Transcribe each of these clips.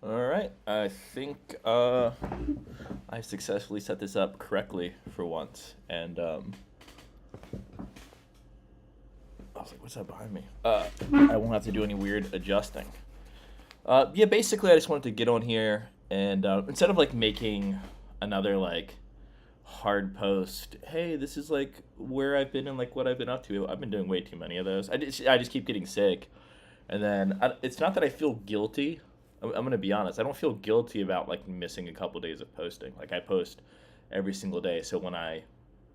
All right, I think I successfully set this up correctly for once, and I was like, "What's that behind me?" I won't have to do any weird adjusting. Yeah, basically, I just wanted to get on here and instead of like making another like hard post, hey, this is like where I've been and like what I've been up to. I've been doing way too many of those. I just keep getting sick, and then it's not that I feel guilty. I'm gonna be honest. I don't feel guilty about like missing a couple days of posting. Like I post every single day, so when I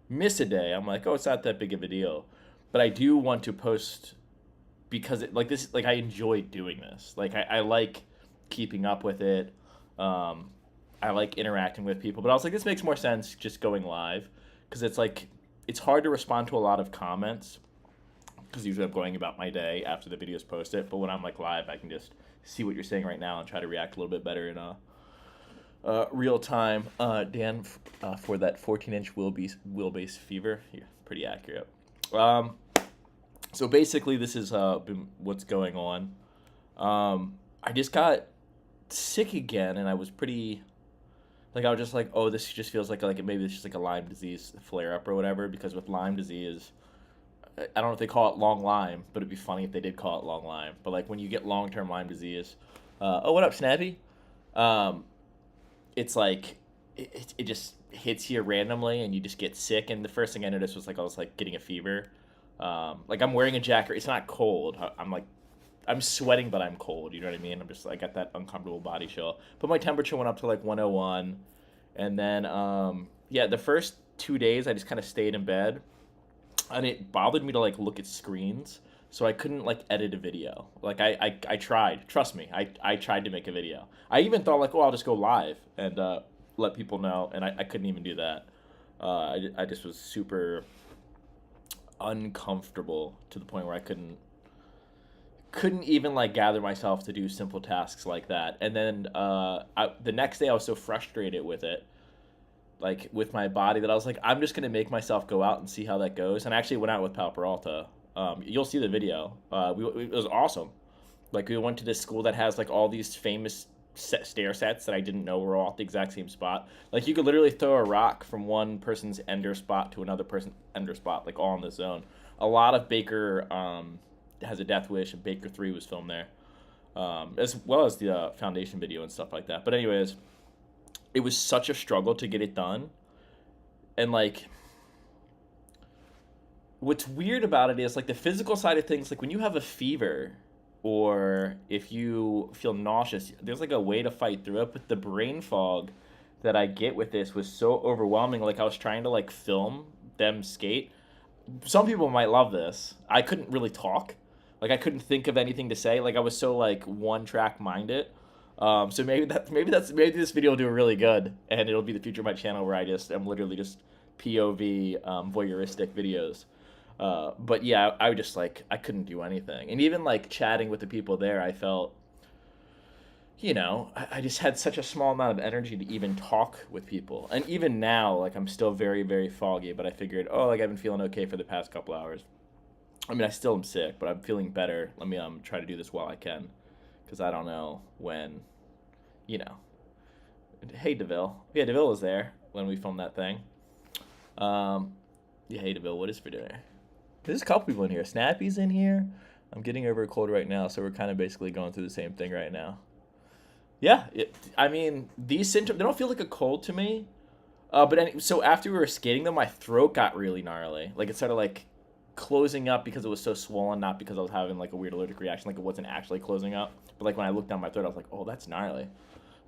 miss a day, I'm like, oh, it's not that big of a deal. But I do want to post because like this, like I enjoy doing this. Like I like keeping up with it. Um, I like interacting with people, but I was like, this makes more sense just going live because it's like it's hard to respond to a lot of comments because usually I'm going about my day after the video's posted. But when I'm like live, I can just see what you're saying right now and try to react a little bit better in real time. Dan, for that 14-inch wheelbase fever, yeah, pretty accurate. Um, so basically, this is been what's going on. I just got sick again, and I was pretty like I was just like, oh, this just feels like maybe it's just like a Lyme disease flare up or whatever. Because with Lyme disease, I don't know if they call it long Lyme, but it'd be funny if they did call it long Lyme. But like when you get long term Lyme disease, oh, what up, Snappy? Um, it's like it just hits you randomly and you just get sick. And the first thing I noticed was like I was like getting a fever. Like I'm wearing a jacket. It's not cold. I'm like I'm sweating, but I'm cold. You know what I mean? I'm just like got that uncomfortable body chill. But my temperature went up to like 101, and then yeah, the first 2 days I just kind of stayed in bed, and it bothered me to like look at screens. So I couldn't like edit a video. Like I tried. Trust me, I tried to make a video. I even thought like, oh, I'll just go live and let people know, and I couldn't even do that. I just was super uncomfortable to the point where I couldn't even like gather myself to do simple tasks like that. And then the next day I was so frustrated with it, like with my body, that I was like, I'm just gonna make myself go out and see how that goes. And I actually went out with Pal Peralta. You'll see the video. It was awesome. Like we went to this school that has like all these famous stair sets that I didn't know were all at the exact same spot. Like you could literally throw a rock from one person's ender spot to another person's ender spot, like all in the zone. A lot of Baker has a Death Wish, and Baker 3 was filmed there, as well as the Foundation video and stuff like that. But anyways, it was such a struggle to get it done, and like what's weird about it is like the physical side of things, like when you have a fever or if you feel nauseous, there's like a way to fight through it. But the brain fog that I get with this was so overwhelming. Like I was trying to like film them skate. Some people might love this. I couldn't really talk. Like I couldn't think of anything to say. Like I was so like one track minded. So maybe this video will do really good, and it'll be the future of my channel where I'm literally just POV voyeuristic videos. But yeah, I would just like I couldn't do anything, and even like chatting with the people there, I felt, I just had such a small amount of energy to even talk with people. And even now, like I'm still very very foggy, but I figured, oh, like I've been feeling okay for the past couple hours. I mean, I still am sick, but I'm feeling better. Let me try to do this while I can, because I don't know when, you know. Hey Deville, yeah, Deville was there when we filmed that thing. Um, yeah, hey Deville, what is for dinner? There's a couple people in here. Snappy's in here. I'm getting over a cold right now, so we're kind of basically going through the same thing right now. Yeah, I mean, these symptoms, they don't feel like a cold to me. So after we were skating them, my throat got really gnarly. Like it started like closing up because it was so swollen, not because I was having like a weird allergic reaction. Like it wasn't actually closing up. But like when I looked down my throat, I was like, oh, that's gnarly.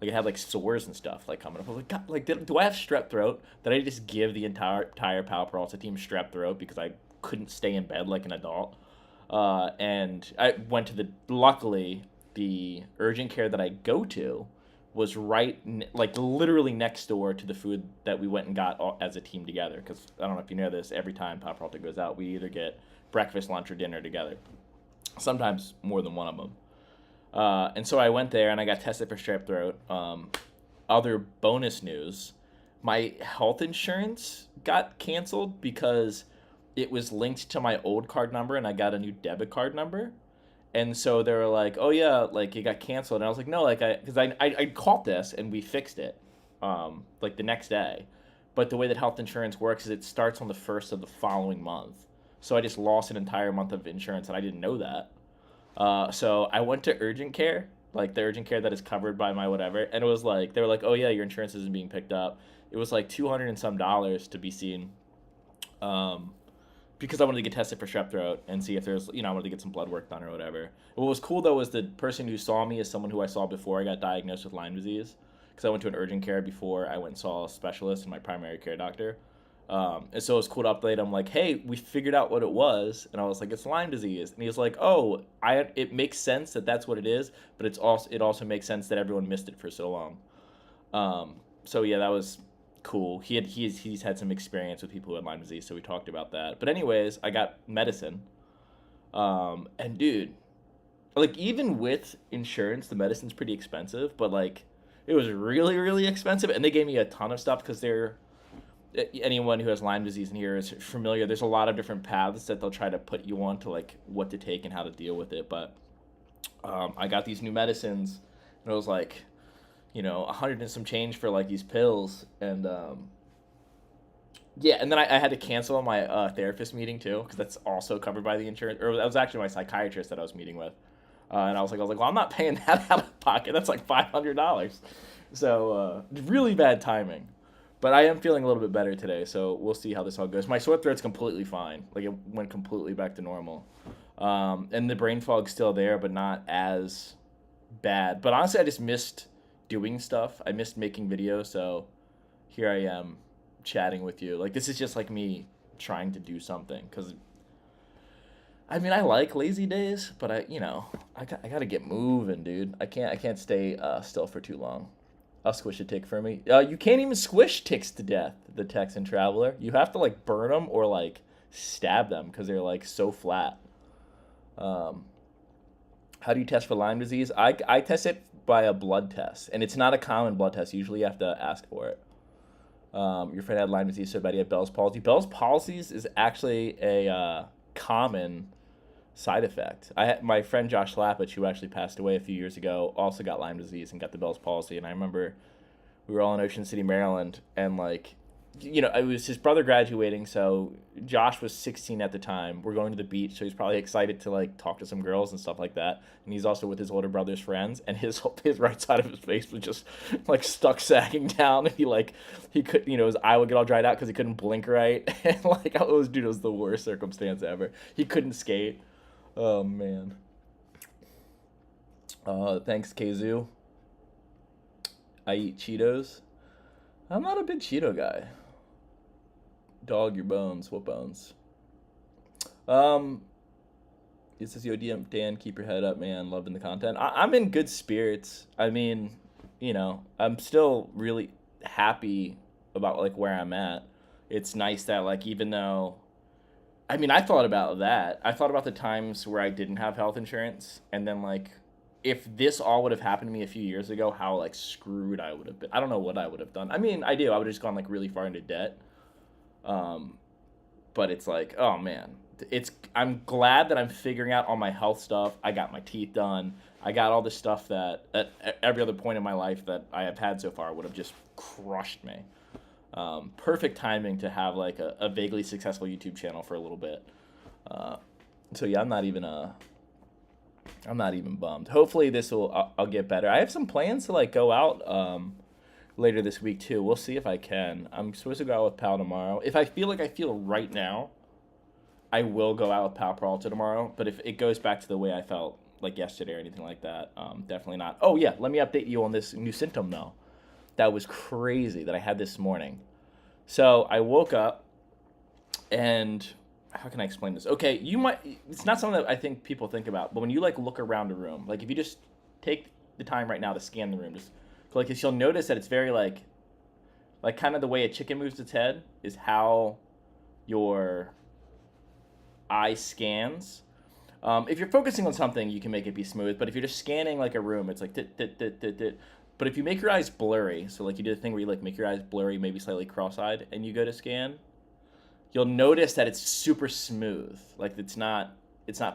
Like it had like sores and stuff like coming up. I was like, God, like do I have strep throat? Did I just give the entire Pal Peralta team strep throat because I couldn't stay in bed like an adult? And I went to luckily the urgent care that I go to was like literally next door to the food that we went and got as a team together. Because I don't know if you know this, every time Pal Peralta goes out, we either get breakfast, lunch, or dinner together. Sometimes more than one of them. And so I went there and I got tested for strep throat. Other bonus news, my health insurance got canceled because it was linked to my old card number and I got a new debit card number. And so they were like, "Oh yeah, like it got canceled." And I was like, "No, like because I caught this and we fixed it, like the next day." But the way that health insurance works is it starts on the first of the following month. So I just lost an entire month of insurance and I didn't know that. So I went to urgent care, like the urgent care that is covered by my whatever, and it was like they were like, "Oh yeah, your insurance isn't being picked up." It was like $200 and some to be seen. Um, because I wanted to get tested for strep throat and see if there's, I wanted to get some blood work done or whatever. What was cool though was the person who saw me is someone who I saw before I got diagnosed with Lyme disease. Because I went to an urgent care before I went and saw a specialist and my primary care doctor. And so it was cool to update him like, hey, we figured out what it was, and I was like, it's Lyme disease, and he was like, oh, it makes sense that that's what it is, but it also makes sense that everyone missed it for so long. So yeah, that was cool. He's had some experience with people who had Lyme disease, so we talked about that. But anyways, I got medicine, and dude, like even with insurance, the medicine's pretty expensive, but like it was really really expensive, and they gave me a ton of stuff because they're anyone who has Lyme disease in here is familiar. There's a lot of different paths that they'll try to put you on to like what to take and how to deal with it. But I got these new medicines, and it was like, $100 and some change for like these pills, and yeah, and then I had to cancel my therapist meeting too because that's also covered by the insurance. Or that was actually my psychiatrist that I was meeting with, and I was like, well, I'm not paying that out of pocket. That's like $500. So really bad timing. But I am feeling a little bit better today, so we'll see how this all goes. My sore throat's completely fine. Like, it went completely back to normal. And the brain fog's still there, but not as bad. But honestly, I just missed doing stuff. I missed making videos, so here I am chatting with you. Like, this is just like me trying to do something. Because, I mean, I like lazy days, but I got to get moving, dude. I can't stay still for too long. I'll squish a tick for me. You can't even squish ticks to death, the Texan Traveler. You have to, like, burn them or, like, stab them because they're, like, so flat. How do you test for Lyme disease? I test it by a blood test, and it's not a common blood test. Usually you have to ask for it. Your friend had Lyme disease, so bad he had Bell's palsy. Bell's palsy is actually a common side effect. I had my friend Josh Lapich, who actually passed away a few years ago, also got Lyme disease and got the Bell's palsy. And I remember we were all in Ocean City, Maryland, and like, it was his brother graduating, so Josh was 16 at the time. We're going to the beach, so he's probably excited to like talk to some girls and stuff like that. And he's also with his older brother's friends, and his right side of his face was just like stuck sagging down, and he could, his eye would get all dried out because he couldn't blink right, and like it was the worst circumstance ever. He couldn't skate. Oh man. Thanks, Kazoo. I eat Cheetos. I'm not a big Cheeto guy. Dog your bones. What bones? It says, yo, Dan, keep your head up, man. Loving the content. I'm in good spirits. I mean, I'm still really happy about like where I'm at. It's nice that like even though I mean, I thought about that. I thought about the times where I didn't have health insurance, and then like, if this all would have happened to me a few years ago, how like screwed I would have been. I don't know what I would have done. I mean, I would have just gone like really far into debt. But it's like, oh man, I'm glad that I'm figuring out all my health stuff. I got my teeth done. I got all the stuff that at every other point in my life that I have had so far would have just crushed me. Perfect timing to have like a vaguely successful YouTube channel for a little bit. So yeah, I'm not even bummed. Hopefully I'll get better. I have some plans to like go out later this week too. We'll see if I can. I'm supposed to go out with Pal tomorrow. If I feel like I feel right now, I will go out with Pal Peralta tomorrow. But if it goes back to the way I felt like yesterday or anything like that, definitely not. Oh yeah, let me update you on this new symptom though. That was crazy that I had this morning. So I woke up, and how can I explain this? Okay, it's not something that I think people think about, but when you like look around a room, like if you just take the time right now to scan the room, just like this, you'll notice that it's very like kind of the way a chicken moves its head is how your eye scans. If you're focusing on something, you can make it be smooth, but if you're just scanning like a room, it's like dit, dit, dit, dit, dit. But if you make your eyes blurry, so like you did a thing where you like make your eyes blurry, maybe slightly cross-eyed, and you go to scan, you'll notice that it's super smooth. Like it's not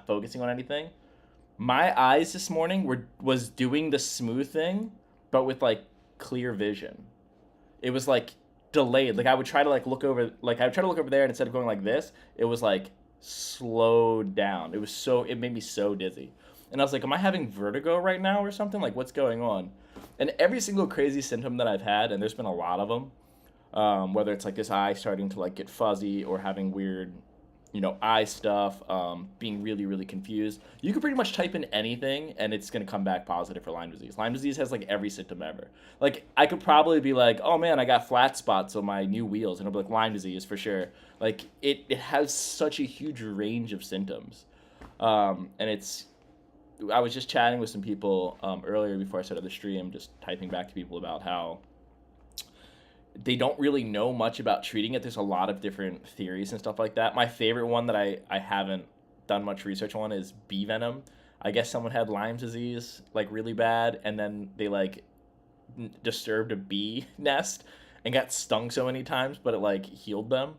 focusing on anything. My eyes this morning was doing the smooth thing, but with like clear vision. It was like delayed. Like I would try to like look over, like I would try to look over there, and instead of going like this, it was like slowed down. It made me so dizzy. And I was like, am I having vertigo right now or something? Like what's going on? And every single crazy symptom that I've had, and there's been a lot of them, whether it's like this eye starting to like get fuzzy or having weird, eye stuff, being really, really confused. You can pretty much type in anything and it's going to come back positive for Lyme disease. Lyme disease has like every symptom ever. Like I could probably be like, oh man, I got flat spots on my new wheels, and it'll be like Lyme disease for sure. Like it has such a huge range of symptoms. I was just chatting with some people earlier before I started the stream, just typing back to people about how they don't really know much about treating it. There's a lot of different theories and stuff like that. My favorite one that I haven't done much research on is bee venom. I guess someone had Lyme disease like really bad, and then they like disturbed a bee nest and got stung so many times, but it like healed them.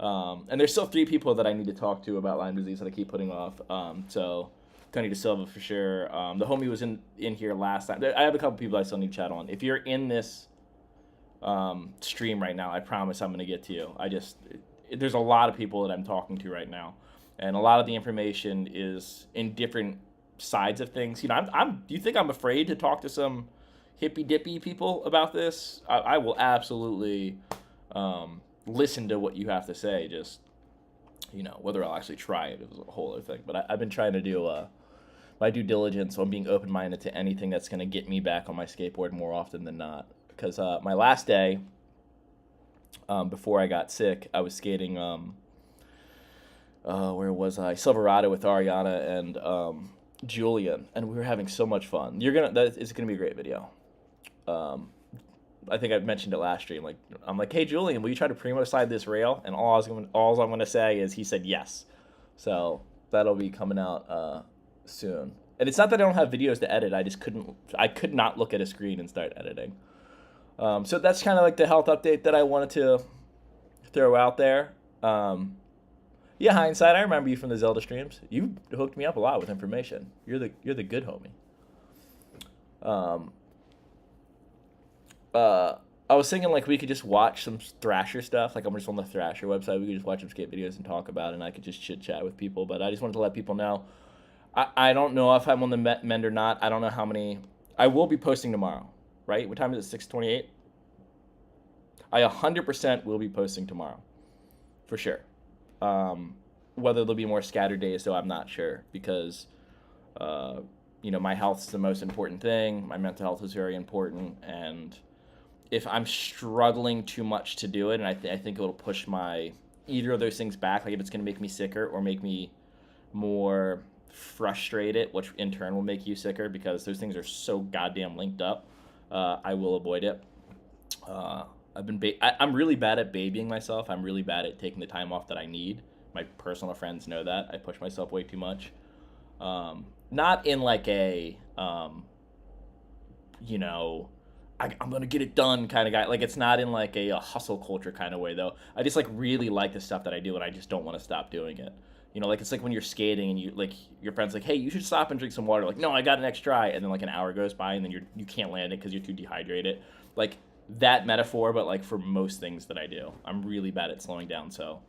And there's still 3 people that I need to talk to about Lyme disease that I keep putting off. So Tony DeSilva for sure. The homie was in here last time. I have a couple people I still need to chat on. If you're in this stream right now, I promise I'm going to get to you. There's a lot of people that I'm talking to right now, and a lot of the information is in different sides of things. Do you think I'm afraid to talk to some hippy dippy people about this? I will absolutely listen to what you have to say. Just whether I'll actually try it is a whole other thing. But I've been trying to do my due diligence on being open minded to anything that's going to get me back on my skateboard more often than not. Because my last day, before I got sick, I was skating, where was I? Silverado with Ariana and Julian, and we were having so much fun. It's gonna be a great video. I think I mentioned it last stream. Like, I'm like, hey Julian, will you try to primo slide this rail? And all I'm gonna say is he said yes. So that'll be coming out soon. And it's not that I don't have videos to edit. I could not look at a screen and start editing. So that's kind of like the health update that I wanted to throw out there. Yeah, hindsight, I remember you from the Zelda streams. You hooked me up a lot with information. You're the good homie. I was thinking like we could just watch some Thrasher stuff. Like I'm just on the Thrasher website. We could just watch some skate videos and talk about it, and I could just chit chat with people. But I just wanted to let people know. I don't know if I'm on the mend or not. I don't know how many. I will be posting tomorrow. Right? What time is it? 6:28? I 100% will be posting tomorrow. For sure. Whether there'll be more scattered days, though, I'm not sure. Because, my health's the most important thing. My mental health is very important. And if I'm struggling too much to do it, and I think it'll push either of those things back, like if it's going to make me sicker or make me more frustrated, which in turn will make you sicker because those things are so goddamn linked up. I will avoid it. I'm really bad at babying myself. I'm really bad at taking the time off that I need. My personal friends know that. I push myself way too much. Not in like I'm going to get it done kind of guy. Like it's not in like a hustle culture kind of way though. I just like really like the stuff that I do, and I just don't want to stop doing it. Like it's like when you're skating and you like your friend's like, hey, you should stop and drink some water. Like, no, I got an extra try, and then like an hour goes by and then you can't land it because you're too dehydrated. Like that metaphor, but like for most things that I do, I'm really bad at slowing down. So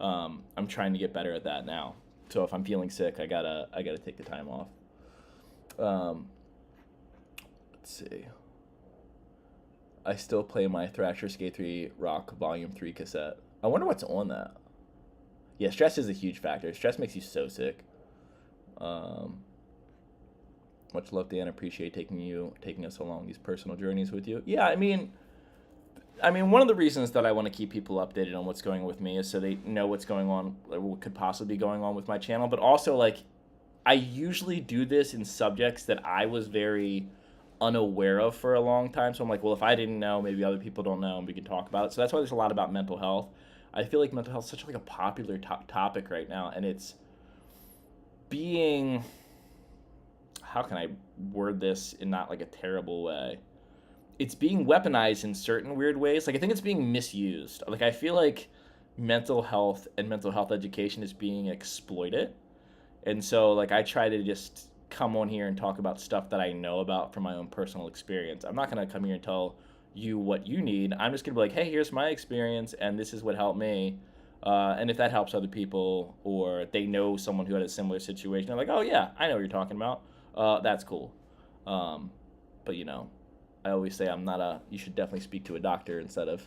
I'm trying to get better at that now. So if I'm feeling sick, I gotta take the time off. Let's see. I still play my Thrasher Skate 3 Rock Volume 3 cassette. I wonder what's on that. Yeah, stress is a huge factor. Stress makes you so sick. Much love, Dan. Appreciate taking us along these personal journeys with you. Yeah, I mean, one of the reasons that I want to keep people updated on what's going on with me is so they know what's going on, or what could possibly be going on with my channel. But also, like, I usually do this in subjects that I was very unaware of for a long time. So I'm like, well, if I didn't know, maybe other people don't know, and we can talk about it. So that's why there's a lot about mental health. I feel like mental health is such like a popular topic right now, and it's being, how can I word this in not like a terrible way? It's being weaponized in certain weird ways. Like I think it's being misused. Like I feel like mental health and mental health education is being exploited And so, like, I try to just come on here and talk about stuff that I know about from my own personal experience. I'm not going to come here and tell you what you need. I'm just going to be like, hey, here's my experience, and this is what helped me. And if that helps other people, or they know someone who had a similar situation, they're like, oh, yeah, I know what you're talking about. That's cool. But, you know, I always say you should definitely speak to a doctor instead of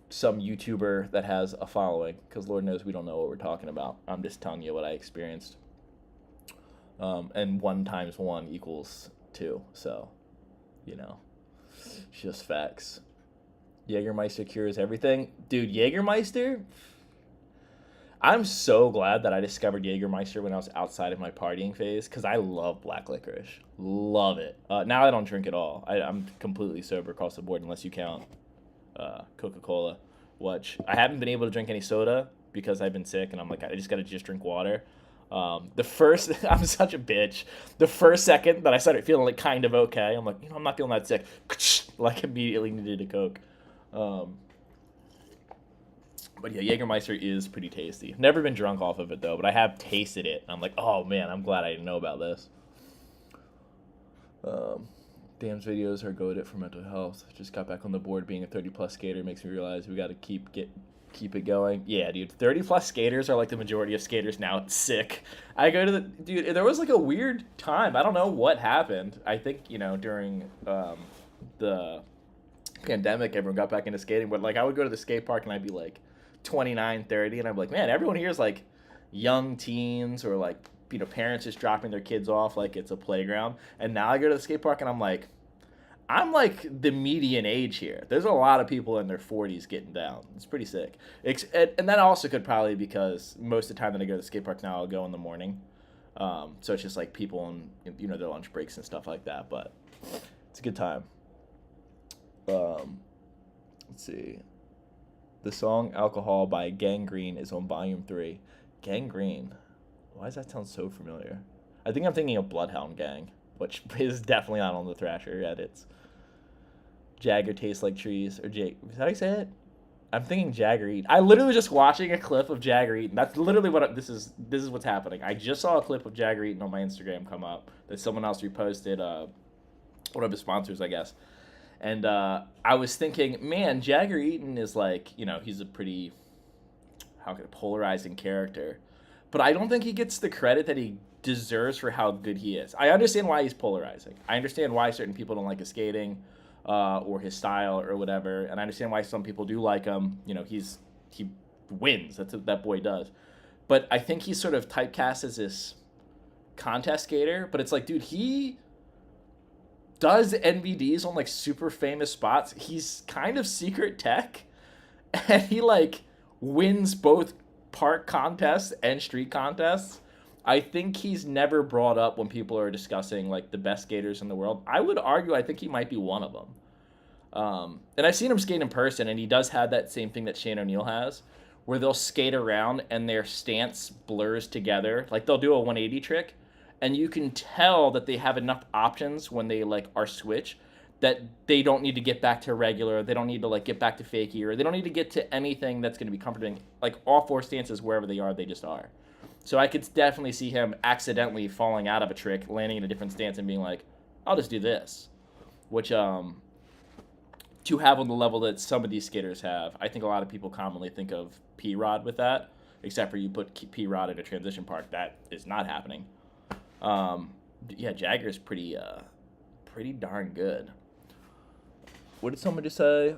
some YouTuber that has a following, because Lord knows we don't know what we're talking about. I'm just telling you what I experienced. And 1 times 1 equals 2. So, you know, it's just facts. Jägermeister cures everything. Dude, Jägermeister? I'm so glad that I discovered Jägermeister when I was outside of my partying phase, because I love black licorice. Love it. Now I don't drink at all. I'm completely sober across the board, unless you count Coca-Cola, which I haven't been able to drink any soda because I've been sick, and I'm like, I just got to drink water. I'm such a bitch. The first second that I started feeling like kind of okay, I'm like, you know, I'm not feeling that sick. Like, immediately needed a Coke. But yeah, Jägermeister is pretty tasty. Never been drunk off of it though, but I have tasted it. I'm like, oh man, I'm glad I didn't know about this. Dam's videos are goated for mental health. Just got back on the board. Being a 30+ skater makes me realize we got to keep it going. Yeah, dude, 30+ skaters are like the majority of skaters now. It's sick. I go to dude, there was like a weird time. I don't know what happened. I think, you know, during the pandemic, everyone got back into skating, but like I would go to the skate park and I'd be like 29, 30, and I'm like, man, everyone here is like young teens or like, you know, parents just dropping their kids off like it's a playground. And now I go to the skate park and I'm like the median age here. There's a lot of people in their 40s getting down. It's pretty sick. And that also could probably because most of the time that I go to the skate park now, I'll go in the morning. So it's just like people on, you know, their lunch breaks and stuff like that. But it's a good time. Let's see. The song Alcohol by Gangrene is on volume 3. Gangrene. Why does that sound so familiar? I think I'm thinking of Bloodhound Gang, which is definitely not on the Thrasher edits. Jagger tastes like trees. Or Jake. Is that how you say it? I'm thinking Jagger Eaton. I literally was just watching a clip of Jagger Eaton. That's literally this is what's happening. I just saw a clip of Jagger Eaton on my Instagram come up that someone else reposted. One of his sponsors, I guess. And I was thinking, man, Jagger Eaton is like, you know, he's a pretty, polarizing character. But I don't think he gets the credit that he deserves for how good he is. I understand why he's polarizing. I understand why certain people don't like his skating or his style or whatever. And I understand why some people do like him. You know, he wins. That's what that boy does. But I think he's sort of typecast as this contest skater. But it's like, dude, he does NVDs on like super famous spots. He's kind of secret tech, and he like wins both park contests and street contests. I think he's never brought up when people are discussing like the best skaters in the world. I would argue I think he might be one of them. And I've seen him skate in person, and he does have that same thing that Shane O'Neill has, where they'll skate around and their stance blurs together. Like they'll do a 180 trick, and you can tell that they have enough options when they like are switch that they don't need to get back to regular. They don't need to like get back to fakie, or they don't need to get to anything that's going to be comforting. Like all 4 stances, wherever they are, they just are. So I could definitely see him accidentally falling out of a trick, landing in a different stance, and being like, I'll just do this. Which, to have on the level that some of these skaters have, I think a lot of people commonly think of P-Rod with that, except for you put P-Rod at a transition park. That is not happening. Yeah, Jagger's pretty darn good. What did someone just say?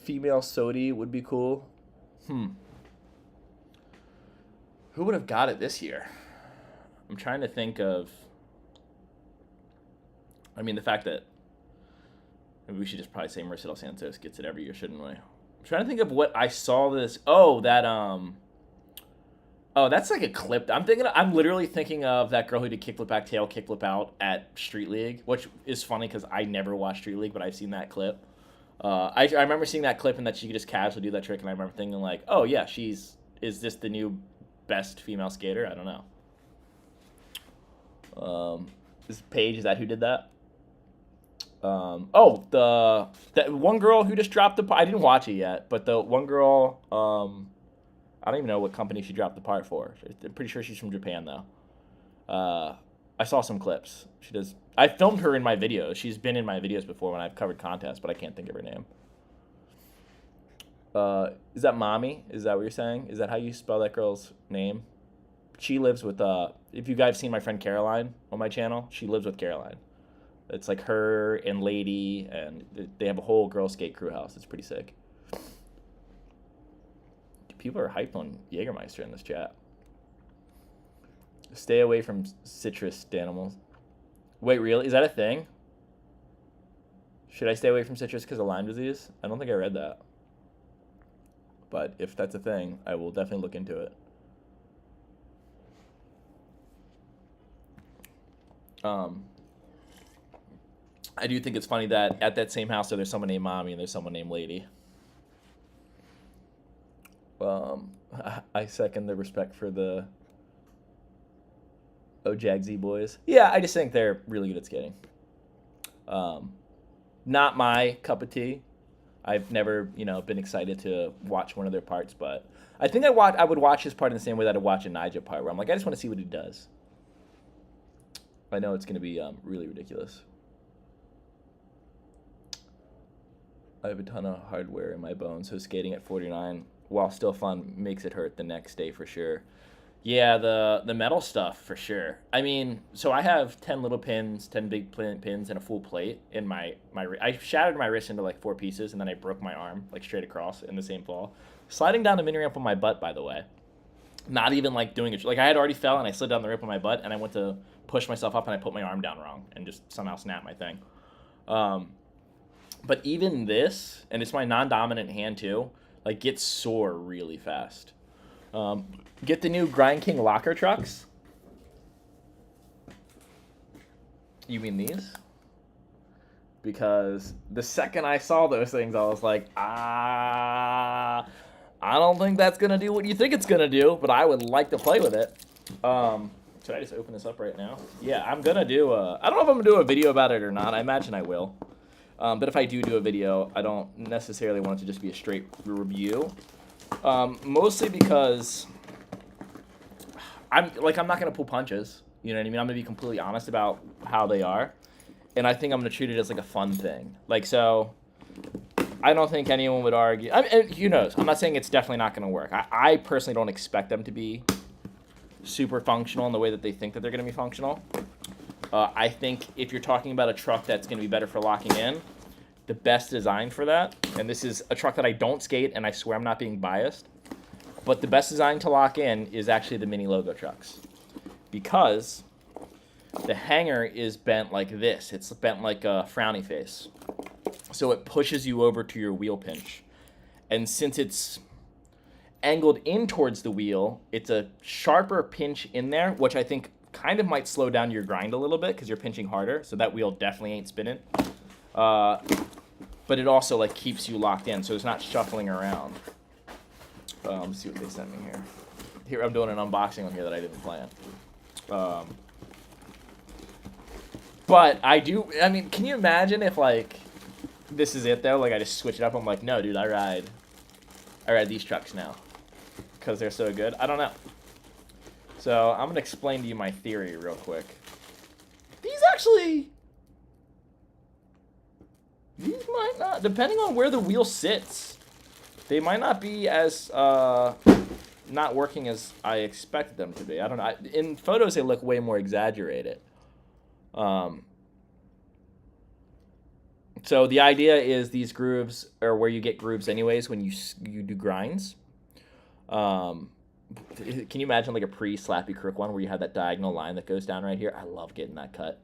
Female SOTY would be cool. Who would have got it this year? I'm trying to think of. I mean, the fact that maybe we should just probably say Mercedes Santos gets it every year, shouldn't we? I'm trying to think of what I saw this. Oh, that's like a clip. I'm literally thinking of that girl who did kickflip back tail, kickflip out at Street League, which is funny because I never watched Street League, but I've seen that clip. I remember seeing that clip and that she could just casually do that trick, and I remember thinking like, oh yeah, is this the new best female skater? I don't know. Is Paige, is that who did that? That one girl who just dropped I didn't watch it yet, but the one girl, I don't even know what company she dropped the part for. I'm pretty sure she's from Japan, though. I saw some clips. She does. I filmed her in my videos. She's been in my videos before when I've covered contests, but I can't think of her name. Is that Mommy? Is that what you're saying? Is that how you spell that girl's name? She lives with, if you guys have seen my friend Caroline on my channel, she lives with Caroline. It's like her and Lady, and they have a whole girl skate crew house. It's pretty sick. People are hyped on Jägermeister in this chat. Stay away from citrus animals. Wait, really? Is that a thing? Should I stay away from citrus because of Lyme disease? I don't think I read that. But if that's a thing, I will definitely look into it. I do think it's funny that at that same house there's someone named Mommy and there's someone named Lady. I second the respect for the Jagsy boys. Yeah, I just think they're really good at skating. Not my cup of tea. I've never, been excited to watch one of their parts, but I think I would watch his part in the same way that I'd watch a Nigel part, where I'm like, I just want to see what he does. I know it's going to be really ridiculous. I have a ton of hardware in my bones, so skating at 49, while still fun, makes it hurt the next day for sure. Yeah, the metal stuff for sure. I mean, so I have 10 little pins, 10 big pins, and a full plate in my I shattered my wrist into like 4 pieces, and then I broke my arm like straight across in the same fall. Sliding down the mini ramp on my butt, by the way. Not even like doing it. Like I had already fell and I slid down the ramp on my butt, and I went to push myself up and I put my arm down wrong and just somehow snapped my thing. But even this, and it's my non-dominant hand too, like gets sore really fast. Get the new Grind King locker trucks. You mean these? Because the second I saw those things, I was like, I don't think that's going to do what you think it's going to do, but I would like to play with it. Should I just open this up right now? Yeah, I'm going to do I don't know if I'm going to do a video about it or not. I imagine I will. But if I do a video, I don't necessarily want it to just be a straight review. Mostly because I'm not going to pull punches. You know what I mean? I'm going to be completely honest about how they are. And I think I'm going to treat it as like a fun thing. Like, so I don't think anyone would argue. I mean, who knows? I'm not saying it's definitely not going to work. I personally don't expect them to be super functional in the way that they think that they're going to be functional. I think if you're talking about a truck that's going to be better for locking in, the best design for that, and this is a truck that I don't skate, and I swear I'm not being biased, but the best design to lock in is actually the mini logo trucks. Because the hanger is bent like this. It's bent like a frowny face. So it pushes you over to your wheel pinch. And since it's angled in towards the wheel, it's a sharper pinch in there, which I think kind of might slow down your grind a little bit because you're pinching harder, so that wheel definitely ain't spinning. But it also like keeps you locked in, so it's not shuffling around. Let's see what they sent me here. Here I'm doing an unboxing on here that I didn't plan. But I mean, can you imagine if like this is it though? Like I just switch it up. I'm like, no, dude, I ride these trucks now because they're so good. I don't know. So I'm gonna explain to you my theory real quick. These might not, depending on where the wheel sits, they might not be as not working as I expected them to be. I don't know. In photos, they look way more exaggerated. So the idea is these grooves are where you get grooves anyways when you do grinds. Can you imagine like a pre-Slappy Crook one where you have that diagonal line that goes down right here? I love getting that cut.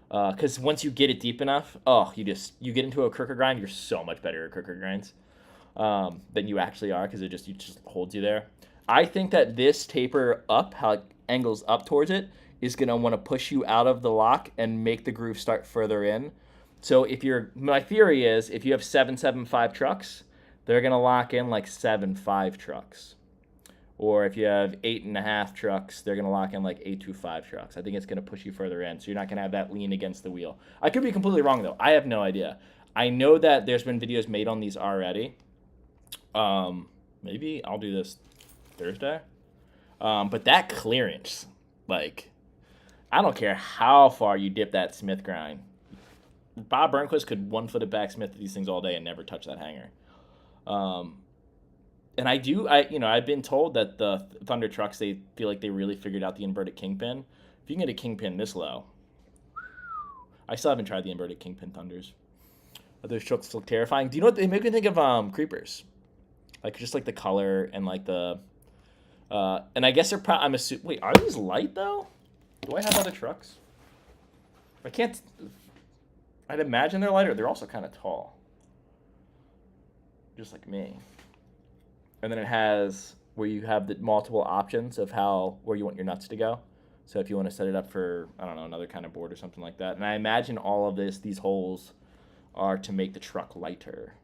Because once you get it deep enough, you get into a crooker grind, you're so much better at crooker grinds than you actually are because it just holds you there. I think that this taper up, how it angles up towards it, is going to want to push you out of the lock and make the groove start further in. So my theory is if you have 7.75 trucks, they're going to lock in like 7.5 trucks. Or if you have 8.5 trucks, they're going to lock in like 8.25 trucks. I think it's going to push you further in, so you're not going to have that lean against the wheel. I could be completely wrong, though. I have no idea. I know that there's been videos made on these already. Maybe I'll do this Thursday. But that clearance, like, I don't care how far you dip that Smith grind. Bob Burnquist could 1-foot it back Smith these things all day and never touch that hanger. And I've been told that the Thunder trucks, they feel like they really figured out the inverted kingpin. If you can get a kingpin this low, I still haven't tried the inverted kingpin Thunders. Those trucks look terrifying. Do you know what they make me think of? Creepers, like just like the color and like the, and I guess they're probably. I'm assuming. Wait, are these light though? Do I have other trucks? I can't. I'd imagine they're lighter. They're also kind of tall, just like me. And then it has where you have the multiple options of where you want your nuts to go. So if you want to set it up for, I don't know, another kind of board or something like that. And I imagine all of these holes are to make the truck lighter.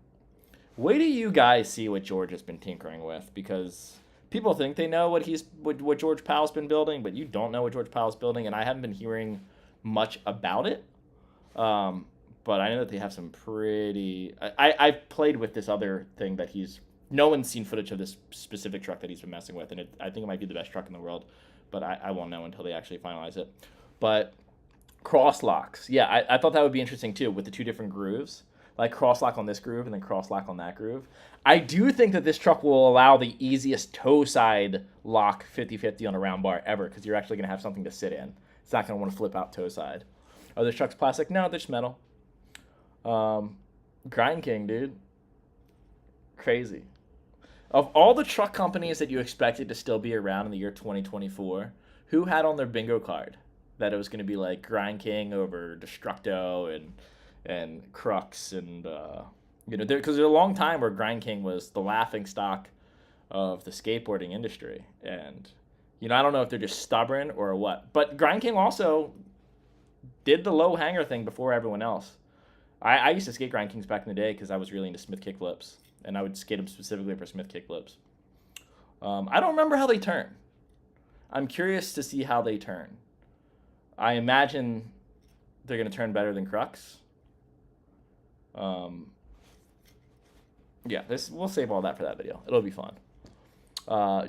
Wait till you guys see what George has been tinkering with, because people think they know what George Powell's been building, but you don't know what George Powell's building, and I haven't been hearing much about it. But I know that they have some pretty... I've played with this other thing that no one's seen footage of this specific truck that he's been messing with, and I think it might be the best truck in the world, but I won't know until they actually finalize it. But cross locks. Yeah, I thought that would be interesting too, with the two different grooves. Like cross lock on this groove and then cross lock on that groove. I do think that this truck will allow the easiest toe side lock 50-50 on a round bar ever, because you're actually going to have something to sit in. It's not going to want to flip out toe side. Are those trucks plastic? No, they're just metal. Grind King, dude. Crazy. Of all the truck companies that you expected to still be around in the year 2024, who had on their bingo card that it was going to be like Grind King over Destructo and Crux and because there's a long time where Grind King was the laughing stock of the skateboarding industry, and I don't know if they're just stubborn or what, but Grind King also did the low hanger thing before everyone else. I used to skate Grind Kings back in the day because I was really into Smith kickflips, and I would skate them specifically for Smith kickflips. I don't remember how they turn. I'm curious to see how they turn. I imagine they're going to turn better than Crux. Yeah, we'll save all that for that video. It'll be fun.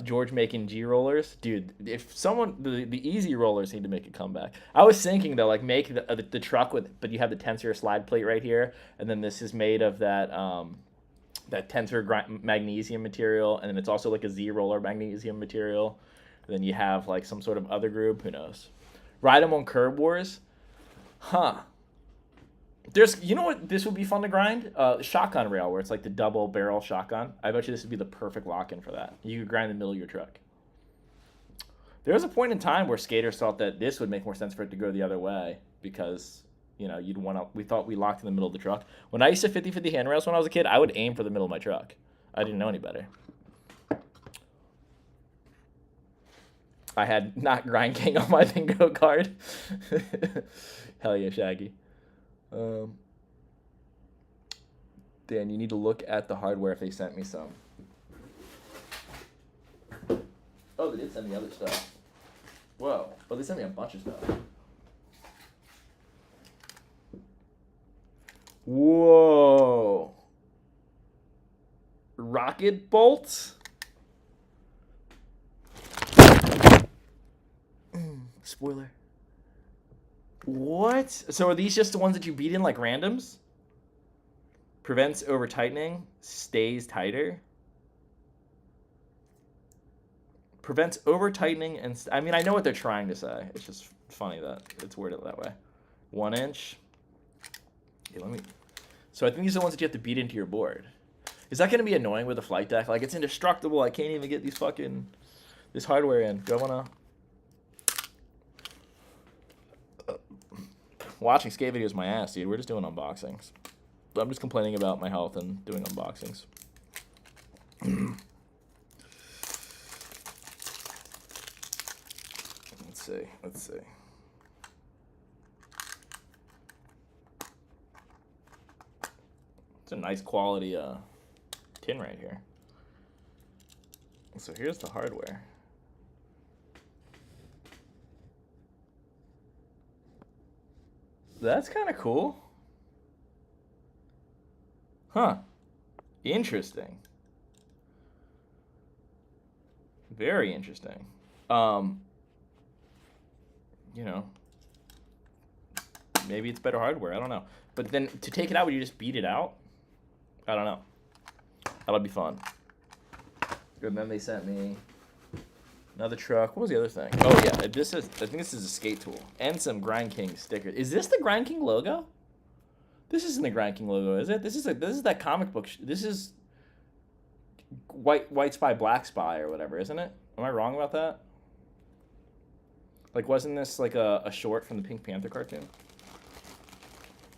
George making G rollers, dude. If someone the easy rollers need to make a comeback. I was thinking though, like make the truck but you have the tensor slide plate right here, and then this is made of that tensor magnesium material, and then it's also like a Z roller magnesium material. And then you have like some sort of other group. Who knows? Ride them on Curb Wars, huh? You know what this would be fun to grind? Shotgun rail, where it's like the double barrel shotgun. I bet you this would be the perfect lock-in for that. You could grind in the middle of your truck. There was a point in time where skaters thought that this would make more sense for it to go the other way, because we thought we locked in the middle of the truck. When I used to 50-50 handrails when I was a kid, I would aim for the middle of my truck. I didn't know any better. I had not Grind King on my bingo card. Hell yeah, Shaggy. Dan, you need to look at the hardware if they sent me some. Oh, they did send me other stuff. Whoa. Oh, they sent me a bunch of stuff. Whoa. Rocket bolts? Spoiler. What? So are these just the ones that you beat in like randoms? Prevents over tightening, stays tighter. Prevents over tightening and I mean, I know what they're trying to say. It's just funny that it's worded that way. 1 inch. Yeah, so I think these are the ones that you have to beat into your board. Is that going to be annoying with a flight deck? Like, it's indestructible. I can't even get this hardware in. Do I want to? Watching skate videos my ass, dude. We're just doing unboxings. I'm just complaining about my health and doing unboxings. Let's see. It's a nice quality tin right here. So here's the hardware. That's kind of cool. Huh. Interesting. Very interesting. You know, maybe it's better hardware. I don't know. But then to take it out, would you just beat it out? I don't know. That'll be fun. And then they sent me another truck. What was the other thing? Oh yeah, I think this is a skate tool and some Grind King stickers. Is this the Grind King logo? This isn't the Grind King logo, is it? This is that comic book. This is White Spy, Black Spy, or whatever, isn't it? Am I wrong about that? Like, wasn't this like a short from the Pink Panther cartoon?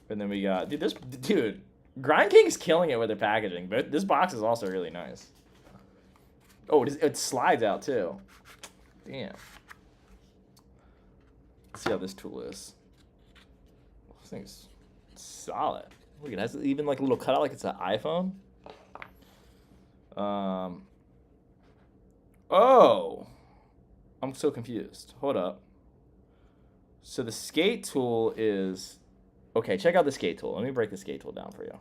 And then we got dude. Grind King's killing it with their packaging, but this box is also really nice. Oh, it slides out too. Damn. Let's see how this tool is. This thing's solid. Look, it has even like a little cutout like it's an iPhone. Oh. I'm so confused. Hold up. So the skate tool is... Okay, check out the skate tool. Let me break the skate tool down for you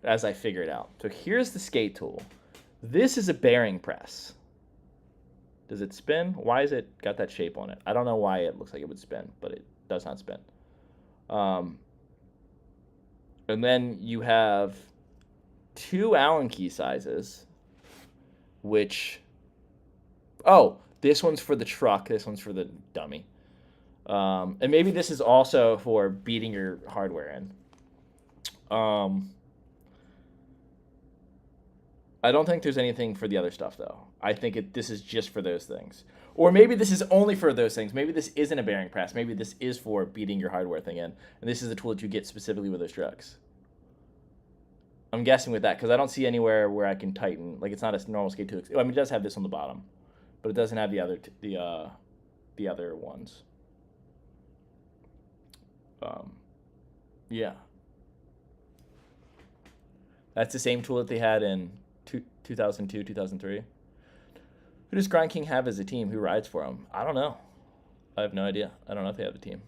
as I figure it out. So here's the skate tool. This is a bearing press. Does it spin? Why is it got that shape on it? I don't know why it looks like it would spin, but it does not spin. And then you have 2 Allen key sizes, which... Oh, this one's for the truck. This one's for the dummy. And maybe this is also for beating your hardware in. I don't think there's anything for the other stuff, though. I think this is just for those things. Or maybe this is only for those things. Maybe this isn't a bearing press. Maybe this is for beating your hardware thing in. And this is a tool that you get specifically with those trucks. I'm guessing with that, because I don't see anywhere where I can tighten. Like, it's not a normal skate tool. I mean, it does have this on the bottom. But it doesn't have the other ones. Yeah. That's the same tool that they had in 2002, 2003. Who does Grind King have as a team? Who rides for him? I don't know. I have no idea. I don't know if they have a team.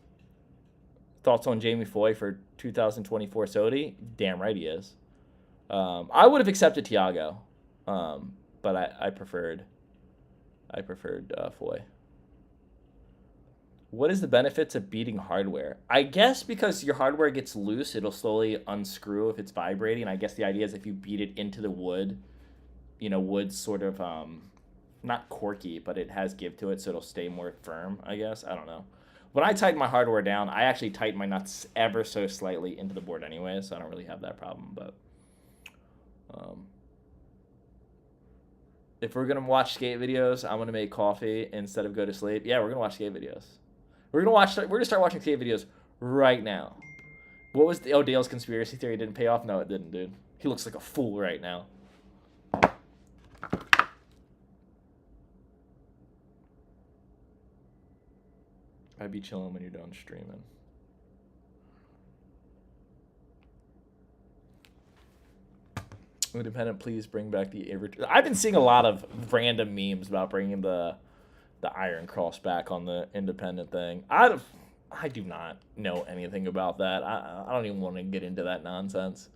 Thoughts on Jamie Foy for 2024 SOTY? Damn right he is. I would have accepted Tiago, but I preferred Foy. What is the benefits of beating hardware? I guess because your hardware gets loose, it'll slowly unscrew if it's vibrating. I guess the idea is if you beat it into the wood, wood's sort of, not corky, but it has give to it, so it'll stay more firm, I guess. I don't know. When I tighten my hardware down, I actually tighten my nuts ever so slightly into the board anyway, so I don't really have that problem, but... if we're going to watch skate videos, I'm going to make coffee instead of go to sleep. Yeah, we're going to watch skate videos. We're going to start watching skate videos right now. What was Dale's conspiracy theory didn't pay off? No, it didn't, dude. He looks like a fool right now. I'd be chilling when you're done streaming. Independent, please bring back the... I've been seeing a lot of random memes about bringing the Iron Cross back on the independent thing. I do not know anything about that. I don't even want to get into that nonsense.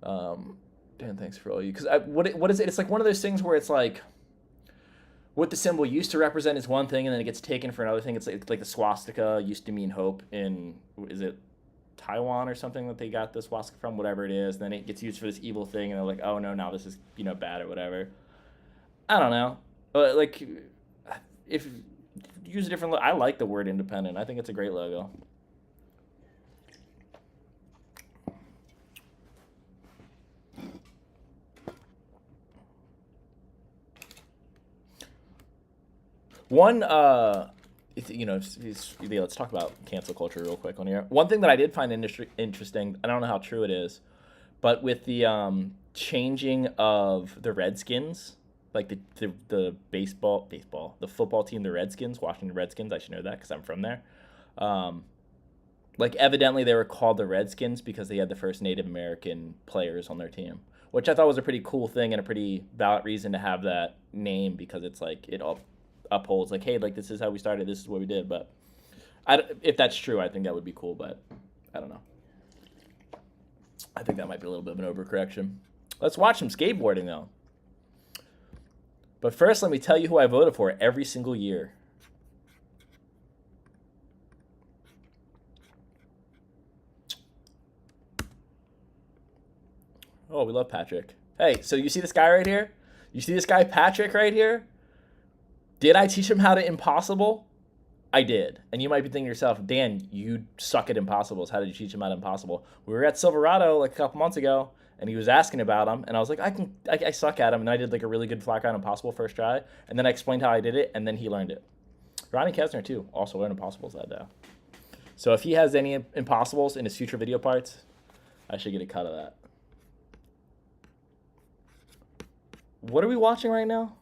Dan, thanks for all you... Because what is it? It's like one of those things where it's like... What the symbol used to represent is one thing, and then it gets taken for another thing. It's like the swastika used to mean hope in... Is it Taiwan or something that they got the swastika from, whatever it is, and then it gets used for this evil thing, and they're like, oh no, now this is, bad or whatever. I don't know. Like, if use a different... I like the word independent. I think it's a great logo. One, let's talk about cancel culture real quick on here. One thing that I did find interesting, I don't know how true it is, but with the changing of the Redskins, like the the football team, the Redskins, Washington Redskins, I should know that because I'm from there. Like evidently they were called the Redskins because they had the first Native American players on their team, which I thought was a pretty cool thing and a pretty valid reason to have that name because it's like it all upholds like, hey, like this is how we started, this is what we did. But if that's true, I think that would be cool, but I don't know. I think that might be a little bit of an overcorrection. Let's watch some skateboarding though. But first, let me tell you who I voted for every single year. Oh, we love Patrick. Hey, so you see this guy right here? You see this guy, Patrick, right here? Did I teach him how to impossible? I did. And you might be thinking to yourself, Dan, you suck at impossibles. How did you teach him how to impossible? We were at Silverado like a couple months ago, and he was asking about them, and I was like, I suck at them, and I did like a really good flat ground impossible first try, and then I explained how I did it, and then he learned it. Ronnie Kessner, too, also learned impossibles that day. So if he has any impossibles in his future video parts, I should get a cut of that. What are we watching right now?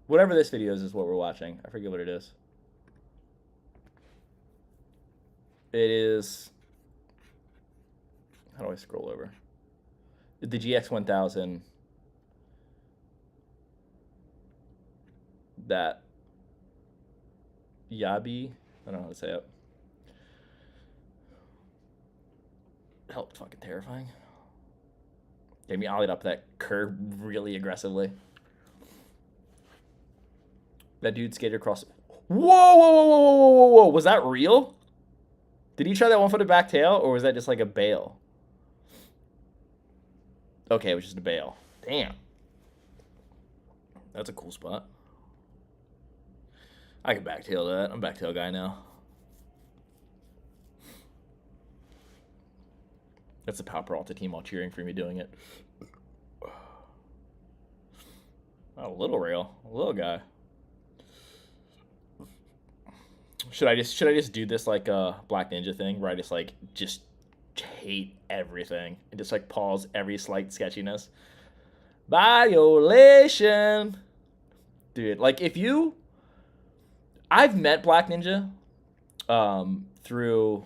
Whatever this video is what we're watching. I forget what it is. It is... How do I scroll over? The GX1000. That... Yabi? I don't know how to say it. Hell, fucking terrifying. Gave me ollied up that curb really aggressively. That dude skated across. Whoa, whoa, whoa, whoa, whoa, whoa, whoa. Was that real? Did he try that one-footed back tail, or was that just like a bail? Okay, it was just a bail. Damn. That's a cool spot. I can backtail that. I'm a backtail guy now. That's the Power Alta team all cheering for me doing it. Oh, a little rail. A little guy. Should I just do this like a Black Ninja thing where I just hate everything and just like pause every slight sketchiness? Violation. Dude, like if you... I've met Black Ninja through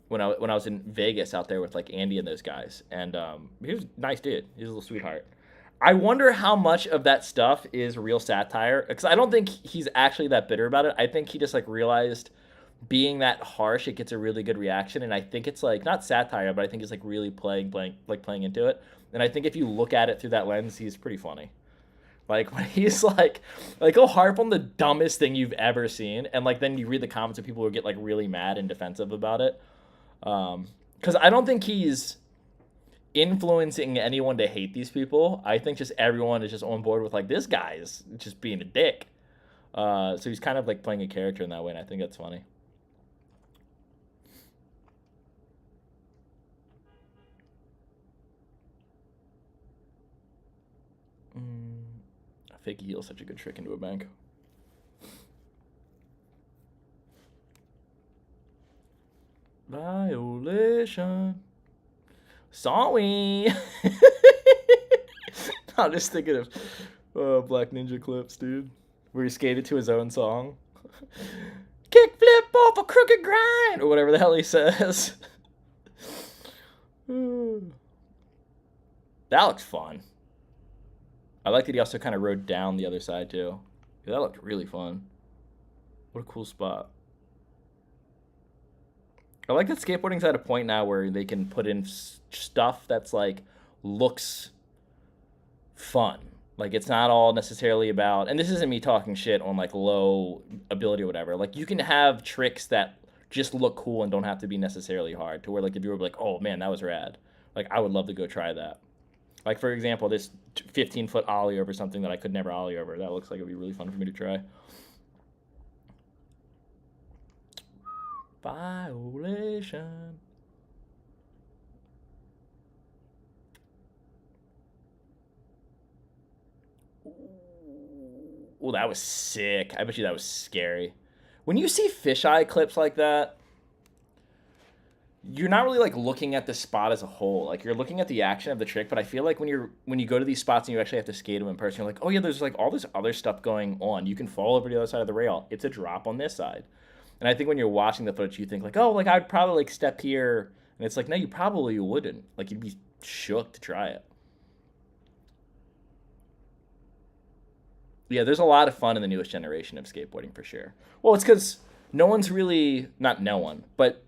when I was in Vegas out there with like Andy and those guys, and he was a nice dude. He was a little sweetheart. I wonder how much of that stuff is real satire, because I don't think he's actually that bitter about it. I think he just like realized being that harsh, it gets a really good reaction, and I think it's like not satire, but I think it's like really playing into it. And I think if you look at it through that lens, he's pretty funny. Like when he's like he'll harp on the dumbest thing you've ever seen, and like then you read the comments of people who get like really mad and defensive about it. Because I don't think he's influencing anyone to hate these people. I think just everyone is just on board with like, this guy is just being a dick. So he's kind of like playing a character in that way, and I think that's funny. A fake heel, such a good trick into a bank. Violation. Sorry. I'm just thinking of Black Ninja clips, dude, where he skated to his own song. Kick flip off a crooked grind, or whatever the hell he says. That looks fun. I like that he also kind of rode down the other side too. Yeah, that looked really fun. What a cool spot. I like that skateboarding's at a point now where they can put in stuff that's like looks fun. Like it's not all necessarily about, and this isn't me talking shit on like low ability or whatever. Like you can have tricks that just look cool and don't have to be necessarily hard, to where like if you were like, oh man, that was rad. Like I would love to go try that. Like for example, this 15-foot ollie over something that I could never ollie over. That looks like it'd be really fun for me to try. Violation. Oh, that was sick. I bet you that was scary. When you see fisheye clips like that, you're not really like looking at the spot as a whole. Like you're looking at the action of the trick, but I feel like when you go to these spots and you actually have to skate them in person, you're like, oh yeah, there's like all this other stuff going on. You can fall over to the other side of the rail. It's a drop on this side. And I think when you're watching the footage, you think like, oh, like I'd probably like step here. And it's like, no, you probably wouldn't. Like you'd be shook to try it. Yeah, there's a lot of fun in the newest generation of skateboarding for sure. Well, it's because no one's really, not no one, but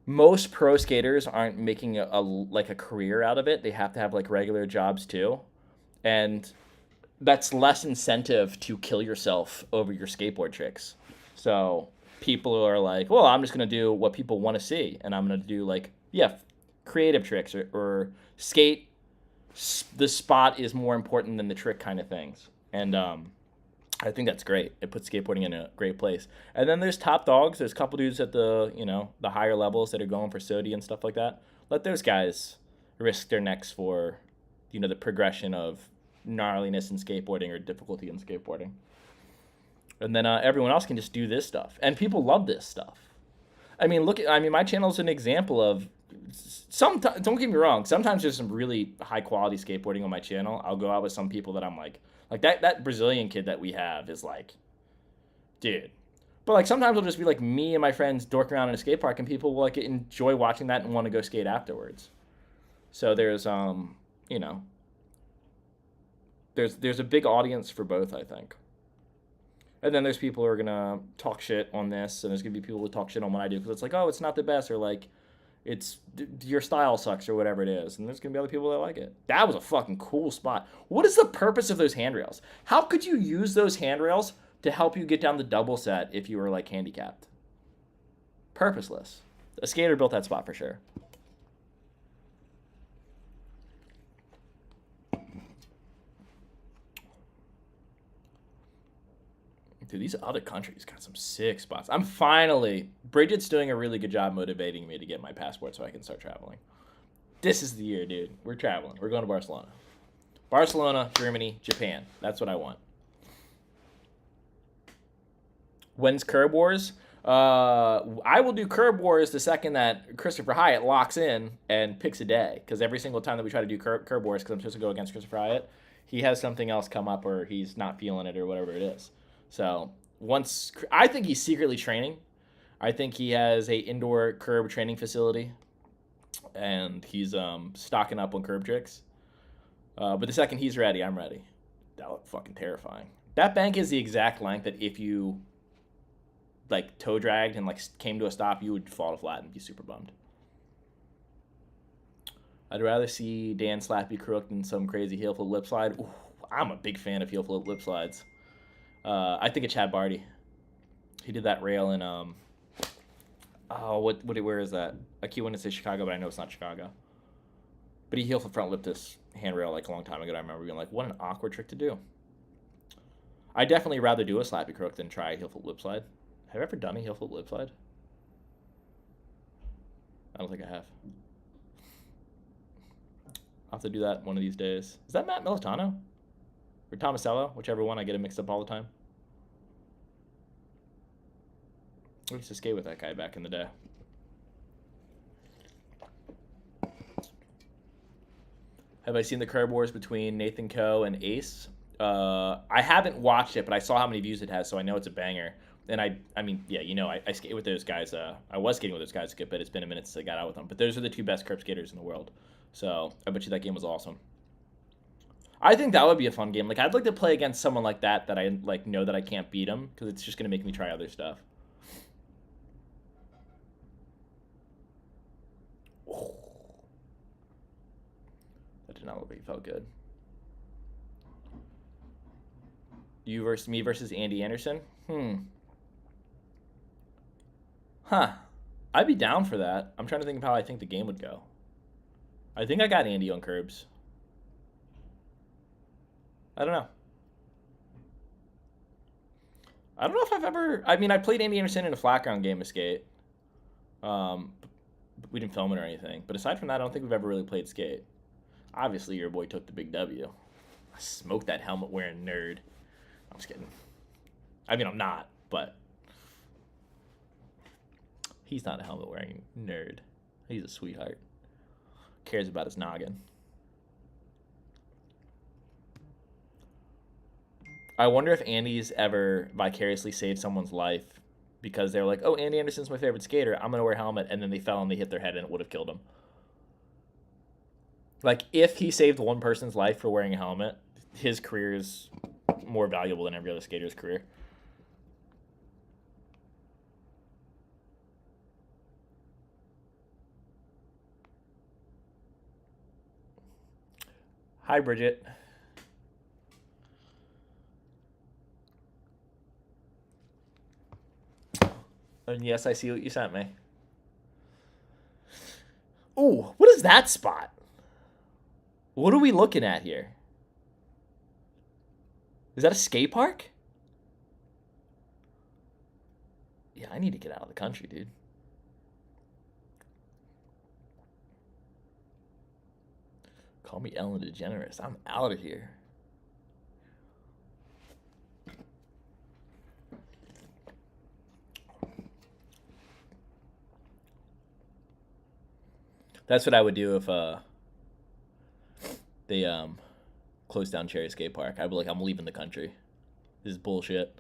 most pro skaters aren't making a career out of it. They have to have like regular jobs too. And that's less incentive to kill yourself over your skateboard tricks. So people are like, well, I'm just going to do what people want to see. And I'm going to do like, yeah, creative tricks or skate. The spot is more important than the trick kind of things. And I think that's great. It puts skateboarding in a great place. And then there's top dogs. There's a couple dudes at the, the higher levels that are going for SOTY and stuff like that. Let those guys risk their necks for, the progression of gnarliness in skateboarding or difficulty in skateboarding. And then everyone else can just do this stuff. And people love this stuff. I mean, my channel is an example of sometimes, don't get me wrong, sometimes there's some really high quality skateboarding on my channel. I'll go out with some people that I'm like that Brazilian kid that we have is like, dude. But like sometimes it'll just be like me and my friends dork around in a skate park and people will like enjoy watching that and want to go skate afterwards. So there's there's a big audience for both, I think. And then there's people who are gonna talk shit on this, and there's gonna be people who talk shit on what I do because it's like, oh, it's not the best, or like, it's your style sucks, or whatever it is. And there's gonna be other people that like it. That was a fucking cool spot. What is the purpose of those handrails? How could you use those handrails to help you get down the double set if you were like handicapped? Purposeless. A skater built that spot for sure. Dude, these other countries got some sick spots. Bridget's doing a really good job motivating me to get my passport so I can start traveling. This is the year, dude. We're traveling. We're going to Barcelona. Barcelona, Germany, Japan. That's what I want. When's Curb Wars? I will do Curb Wars the second that Christopher Hyatt locks in and picks a day. Because every single time that we try to do Curb Wars, because I'm supposed to go against Christopher Hyatt, he has something else come up or he's not feeling it or whatever it is. So I think he's secretly training. I think he has a indoor curb training facility, and he's stocking up on curb tricks. But the second he's ready, I'm ready. That looked fucking terrifying. That bank is the exact length that if you like toe dragged and like came to a stop, you would fall flat and be super bummed. I'd rather see Dan Slappy Crook than some crazy heel flip lip slide. Ooh, I'm a big fan of heel flip lip slides. I think of Chad Barty. He did that rail in where is that? I keep wanting to say Chicago, but I know it's not Chicago. But he heel flip front lipped this handrail like a long time ago. I remember being like, what an awkward trick to do. I definitely rather do a Slappy Crook than try a heel flip lip slide. Have I ever done a heel flip lip slide? I don't think I have. I'll have to do that one of these days. Is that Matt Militano? Or Tomasello? Whichever one. I get it mixed up all the time. I used to skate with that guy back in the day. Have I seen the Curb Wars between Nathan Coe and Ace? I haven't watched it, but I saw how many views it has, so I know it's a banger. And I mean, yeah, I skate with those guys. I was skating with those guys a good bit. It's been a minute since I got out with them. But those are the two best curb skaters in the world. So I bet you that game was awesome. I think that would be a fun game. Like, I'd like to play against someone like that I like know that I can't beat him because it's just gonna make me try other stuff. Oh. That did not look like it felt good. You versus me versus Andy Anderson? Huh. I'd be down for that. I'm trying to think of how I think the game would go. I think I got Andy on curbs. I don't know. I don't know if I've ever... I mean, I played Andy Anderson in a flat ground game of skate. We didn't film it or anything. But aside from that, I don't think we've ever really played skate. Obviously, your boy took the big W. I smoked that helmet-wearing nerd. I'm just kidding. I mean, I'm not, but... He's not a helmet-wearing nerd. He's a sweetheart. Cares about his noggin. I wonder if Andy's ever vicariously saved someone's life because they're like, oh, Andy Anderson's my favorite skater. I'm going to wear a helmet. And then they fell and they hit their head and it would have killed them. Like, if he saved one person's life for wearing a helmet, his career is more valuable than every other skater's career. Hi, Bridget. And yes, I see what you sent me. Ooh, what is that spot? What are we looking at here? Is that a skate park? Yeah, I need to get out of the country, dude. Call me Ellen DeGeneres. I'm out of here. That's what I would do if they closed down Cherry Skate Park. I'd be like, I'm leaving the country. This is bullshit.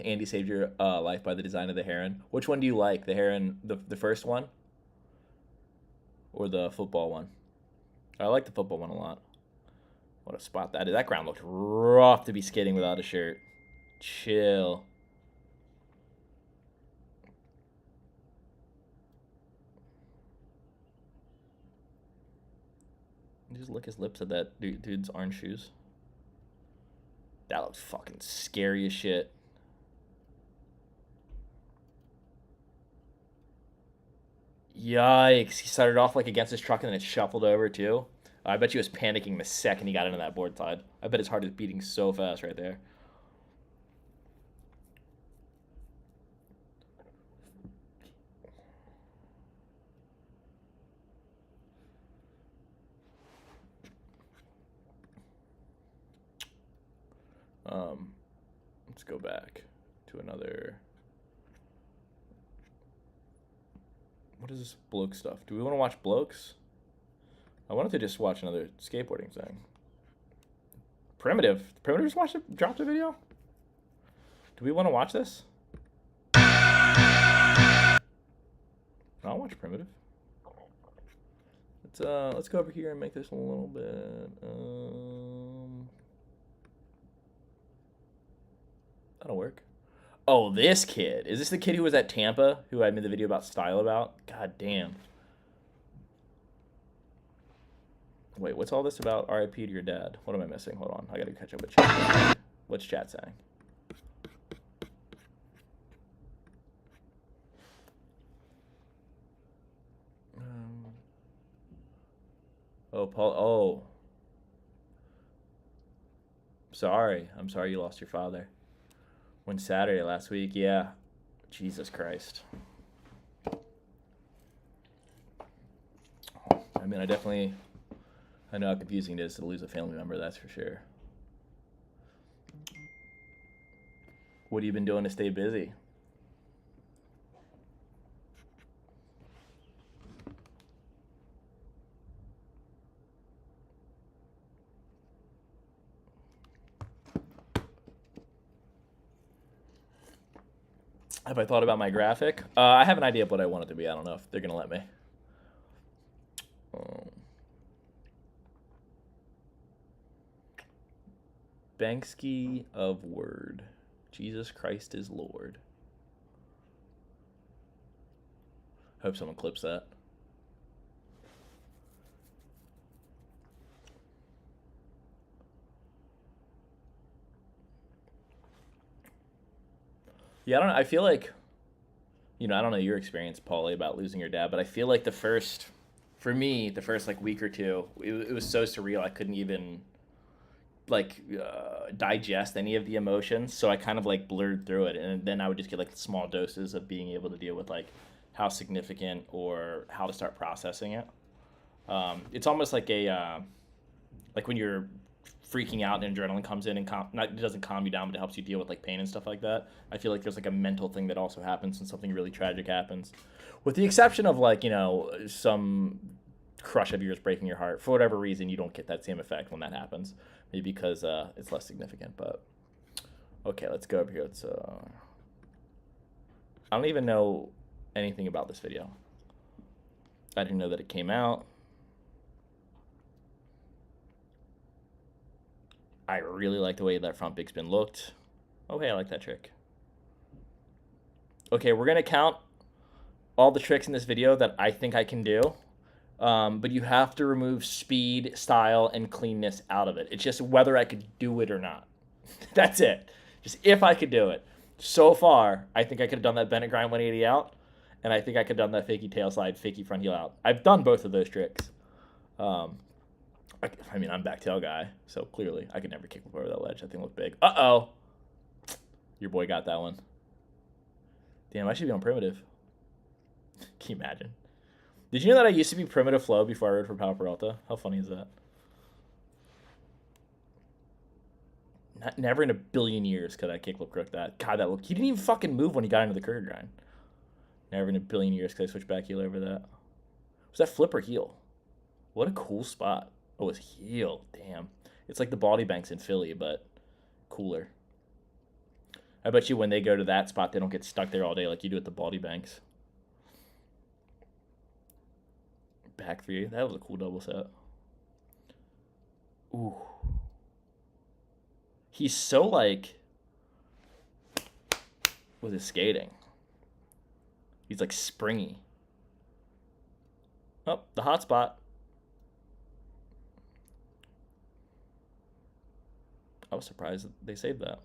Andy saved your life by the design of the heron. Which one do you like? The heron, the first one? Or the football one? I like the football one a lot. What a spot that is. That ground looked rough to be skating without a shirt. Chill. Just lick his lips at that dude's orange shoes. That looks fucking scary as shit. Yikes. He started off like against his truck and then it shuffled over too. I bet he was panicking the second he got into that board side. I bet his heart is beating so fast right there. Let's go back to another. What is this bloke stuff? Do we want to watch blokes? I wanted to just watch another skateboarding thing. Primitive. Primitive just dropped a video? Do we want to watch this? I'll watch Primitive. Let's go over here and make this a little bit. That'll work. Oh, this kid. Is this the kid who was at Tampa, who I made the video about style about? God damn. Wait, what's all this about RIP to your dad? What am I missing? Hold on. I gotta catch up with chat. What's chat saying? Oh, Paul. Oh. Sorry. I'm sorry you lost your father. When Saturday last week, yeah. Jesus Christ. I mean, I know how confusing it is to lose a family member, that's for sure. What have you been doing to stay busy? Have I thought about my graphic? I have an idea of what I want it to be. I don't know if they're going to let me. Banksy of Word. Jesus Christ is Lord. Hope someone clips that. Yeah, I don't know. I feel like, I don't know your experience, Paulie, about losing your dad, but I feel like for me, the first like week or two, it was so surreal. I couldn't even digest any of the emotions, so I kind of like blurred through it, and then I would just get like small doses of being able to deal with like how significant or how to start processing it. It's almost like like when you're freaking out and adrenaline comes in and it doesn't calm you down, but it helps you deal with like pain and stuff like that. I feel like there's like a mental thing that also happens when something really tragic happens, with the exception of like some crush of yours breaking your heart. For whatever reason, you don't get that same effect when that happens, maybe because it's less significant. But okay, let's go over here. I don't even know anything about this video. I didn't know that it came out. I really like the way that front big spin looked. Oh, hey, I like that trick. Okay, we're going to count all the tricks in this video that I think I can do. But you have to remove speed, style, and cleanness out of it. It's just whether I could do it or not. That's it. Just if I could do it. So far, I think I could have done that bend and grind 180 out, and I think I could have done that fakie tail slide, fakie front heel out. I've done both of those tricks. I mean, I'm back tail guy, so clearly I could never kickflip over that ledge. That thing looked big. Uh-oh. Your boy got that one. Damn, I should be on primitive. Can you imagine? Did you know that I used to be primitive flow before I rode for Pal Peralta? How funny is that? Never in a billion years could I kickflip crook that. God, that looked... He didn't even fucking move when he got into the curve grind. Never in a billion years could I switch back heel over that. Was that flip or heel? What a cool spot. Oh, it's heel. Damn. It's like the Baldy Banks in Philly, but cooler. I bet you when they go to that spot, they don't get stuck there all day like you do at the Baldy Banks. Back three. That was a cool double set. Ooh. He's so, like, with his skating. He's, like, springy. Oh, the hot spot. I was surprised that they saved that.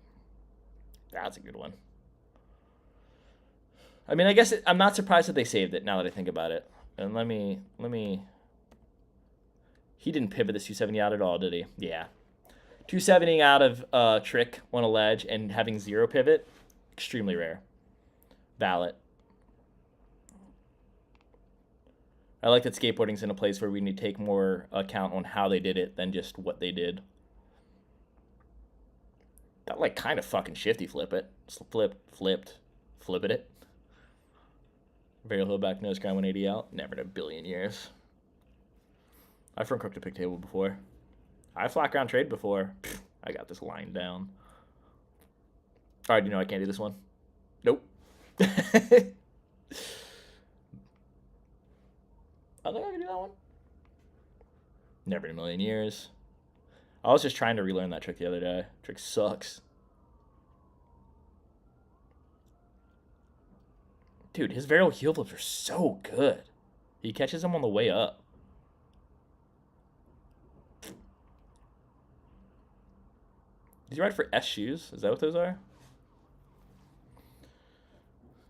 That's a good one. I mean, I guess I'm not surprised that they saved it now that I think about it. And let me. He didn't pivot this 270 out at all, did he? Yeah. 270 out of trick on a ledge and having zero pivot, extremely rare. Valid. I like that skateboarding's in a place where we need to take more account on how they did it than just what they did. That, like, kind of fucking shifty flip it. Flip it. Varial heel back nose grind 180 out. Never in a billion years. I've front crooked a pick table before. I flat ground trade before. I got this line down. All right, you know I can't do this one. Nope. I think I can do that one. Never in a million years. I was just trying to relearn that trick the other day. Trick sucks. Dude, his varial heel flips are so good. He catches them on the way up. Did you ride for S shoes? Is that what those are?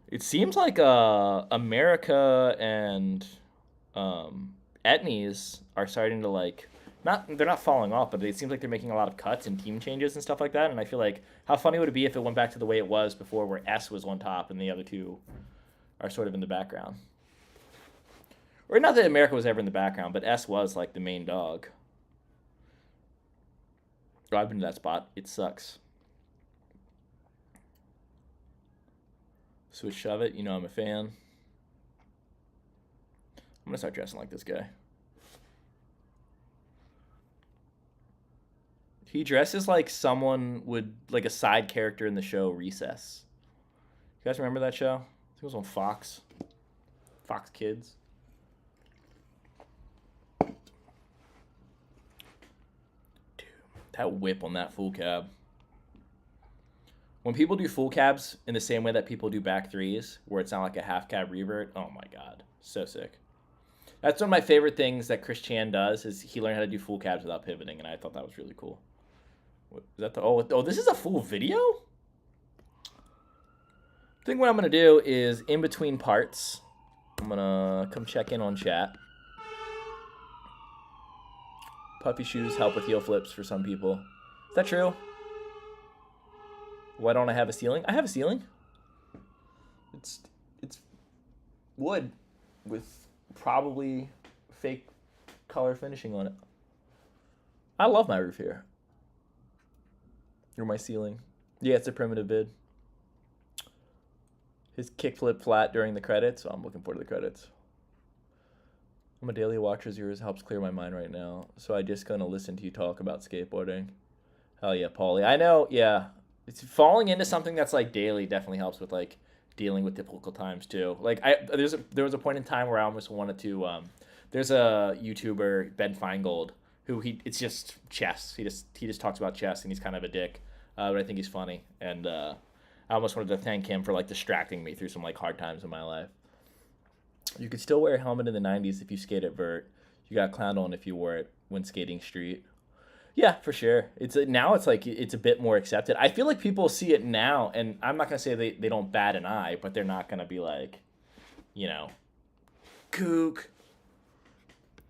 It seems like America and Etnies are starting to, like, they're not falling off, but it seems like they're making a lot of cuts and team changes and stuff like that. And I feel like, how funny would it be if it went back to the way it was before, where S was on top and the other two are sort of in the background? Or not that America was ever in the background, but S was like the main dog. Oh, I've been to that spot. It sucks. Switch shove it. You know I'm a fan. I'm going to start dressing like this guy. He dresses like someone would, like a side character in the show Recess. You guys remember that show? I think it was on Fox. Fox Kids. Dude, that whip on that full cab. When people do full cabs in the same way that people do back threes, where it's not like a half cab revert, oh my god, so sick. That's one of my favorite things that Chris Chan does, is he learned how to do full cabs without pivoting, and I thought that was really cool. What, is that the, oh, this is a full video? I think what I'm going to do is, in between parts, I'm going to come check in on chat. Puffy shoes help with heel flips for some people. Is that true? Why don't I have a ceiling? I have a ceiling. It's wood with probably fake color finishing on it. I love my roof here. Or my ceiling. Yeah, it's a primitive vid. His kickflip flat during the credits, so I'm looking forward to the credits. I'm a daily watcher of yours, helps clear my mind right now. So I just gonna listen to you talk about skateboarding. Hell yeah, Paulie. I know, yeah. It's falling into something that's like daily definitely helps with like dealing with difficult times too. Like there was a point in time where I almost wanted to there's a YouTuber, Ben Feingold, who it's just chess. He just talks about chess and he's kind of a dick. But I think he's funny, and I almost wanted to thank him for like distracting me through some like hard times in my life. You could still wear a helmet in the 90s if you skate at vert. You got clowned on if you wore it when skating street. Yeah, for sure. Now it's like it's a bit more accepted. I feel like people see it now, and I'm not gonna say they don't bat an eye, but they're not gonna be like, you know, kook.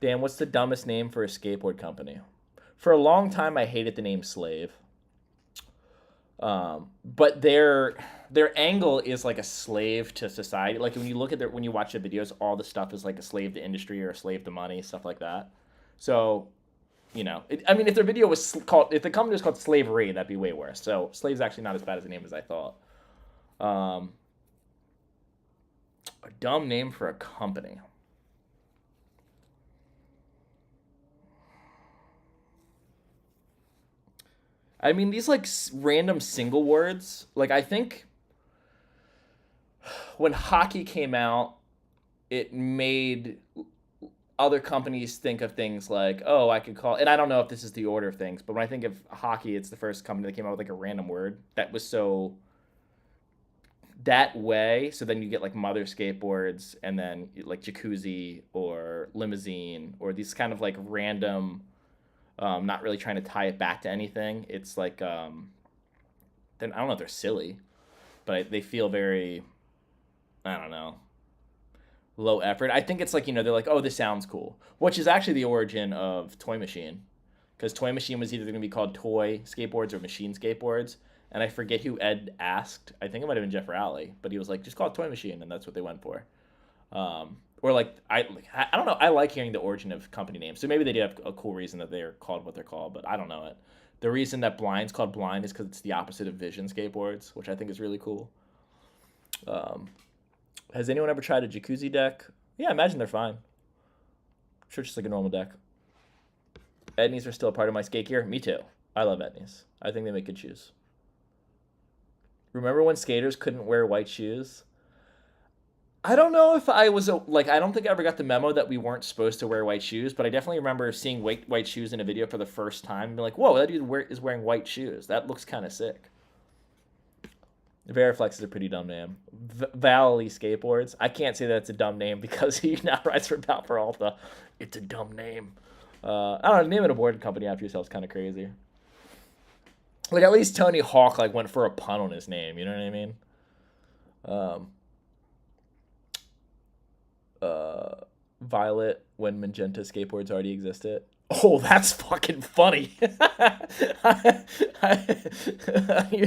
Dan, what's the dumbest name for a skateboard company? For a long time, I hated the name Slave. But their angle is like a slave to society. Like when you look at when you watch the videos, all the stuff is like a slave to industry or a slave to money, stuff like that. So, I mean, if their video was if the company was called Slavery, that'd be way worse. So Slave's actually not as bad as a name as I thought. A dumb name for a company. I mean, these like random single words. Like I think when hockey came out, it made other companies think of things like, oh, I could call, and I don't know if this is the order of things, but when I think of hockey, it's the first company that came out with like a random word that was so that way. So then you get like mother skateboards and then like jacuzzi or limousine or these kind of like random, not really trying to tie it back to anything. It's like, then I don't know if they're silly, but they feel very, I don't know, low effort. I think it's like, they're like, oh, this sounds cool, which is actually the origin of Toy Machine, because Toy Machine was either going to be called Toy Skateboards or Machine Skateboards, and I forget who Ed asked. I think it might have been Jeff Rowley, but he was like, just call it Toy Machine, and that's what they went for. Or like I don't know. I like hearing the origin of company names, so maybe they did have a cool reason that they're called what they're called, but I don't know it. The reason that Blind's called Blind is because it's the opposite of Vision skateboards, which I think is really cool. Has anyone ever tried a jacuzzi deck? Yeah, I imagine they're fine. I'm sure it's just like a normal deck. Etnies are still a part of my skate gear. Me too. I love Etnies. I think they make good shoes. Remember when skaters couldn't wear white shoes? I don't know if I was I don't think I ever got the memo that we weren't supposed to wear white shoes, but I definitely remember seeing white shoes in a video for the first time and be like, whoa, that dude is wearing white shoes. That looks kind of sick. Veriflex is a pretty dumb name. Valley Skateboards. I can't say that's a dumb name because he now rides for Val Peralta. It's a dumb name. I don't know, naming a board company after yourself is kind of crazy. Like, at least Tony Hawk, went for a pun on his name, you know what I mean? Violet, when Magenta Skateboards already existed. Oh, that's fucking funny. You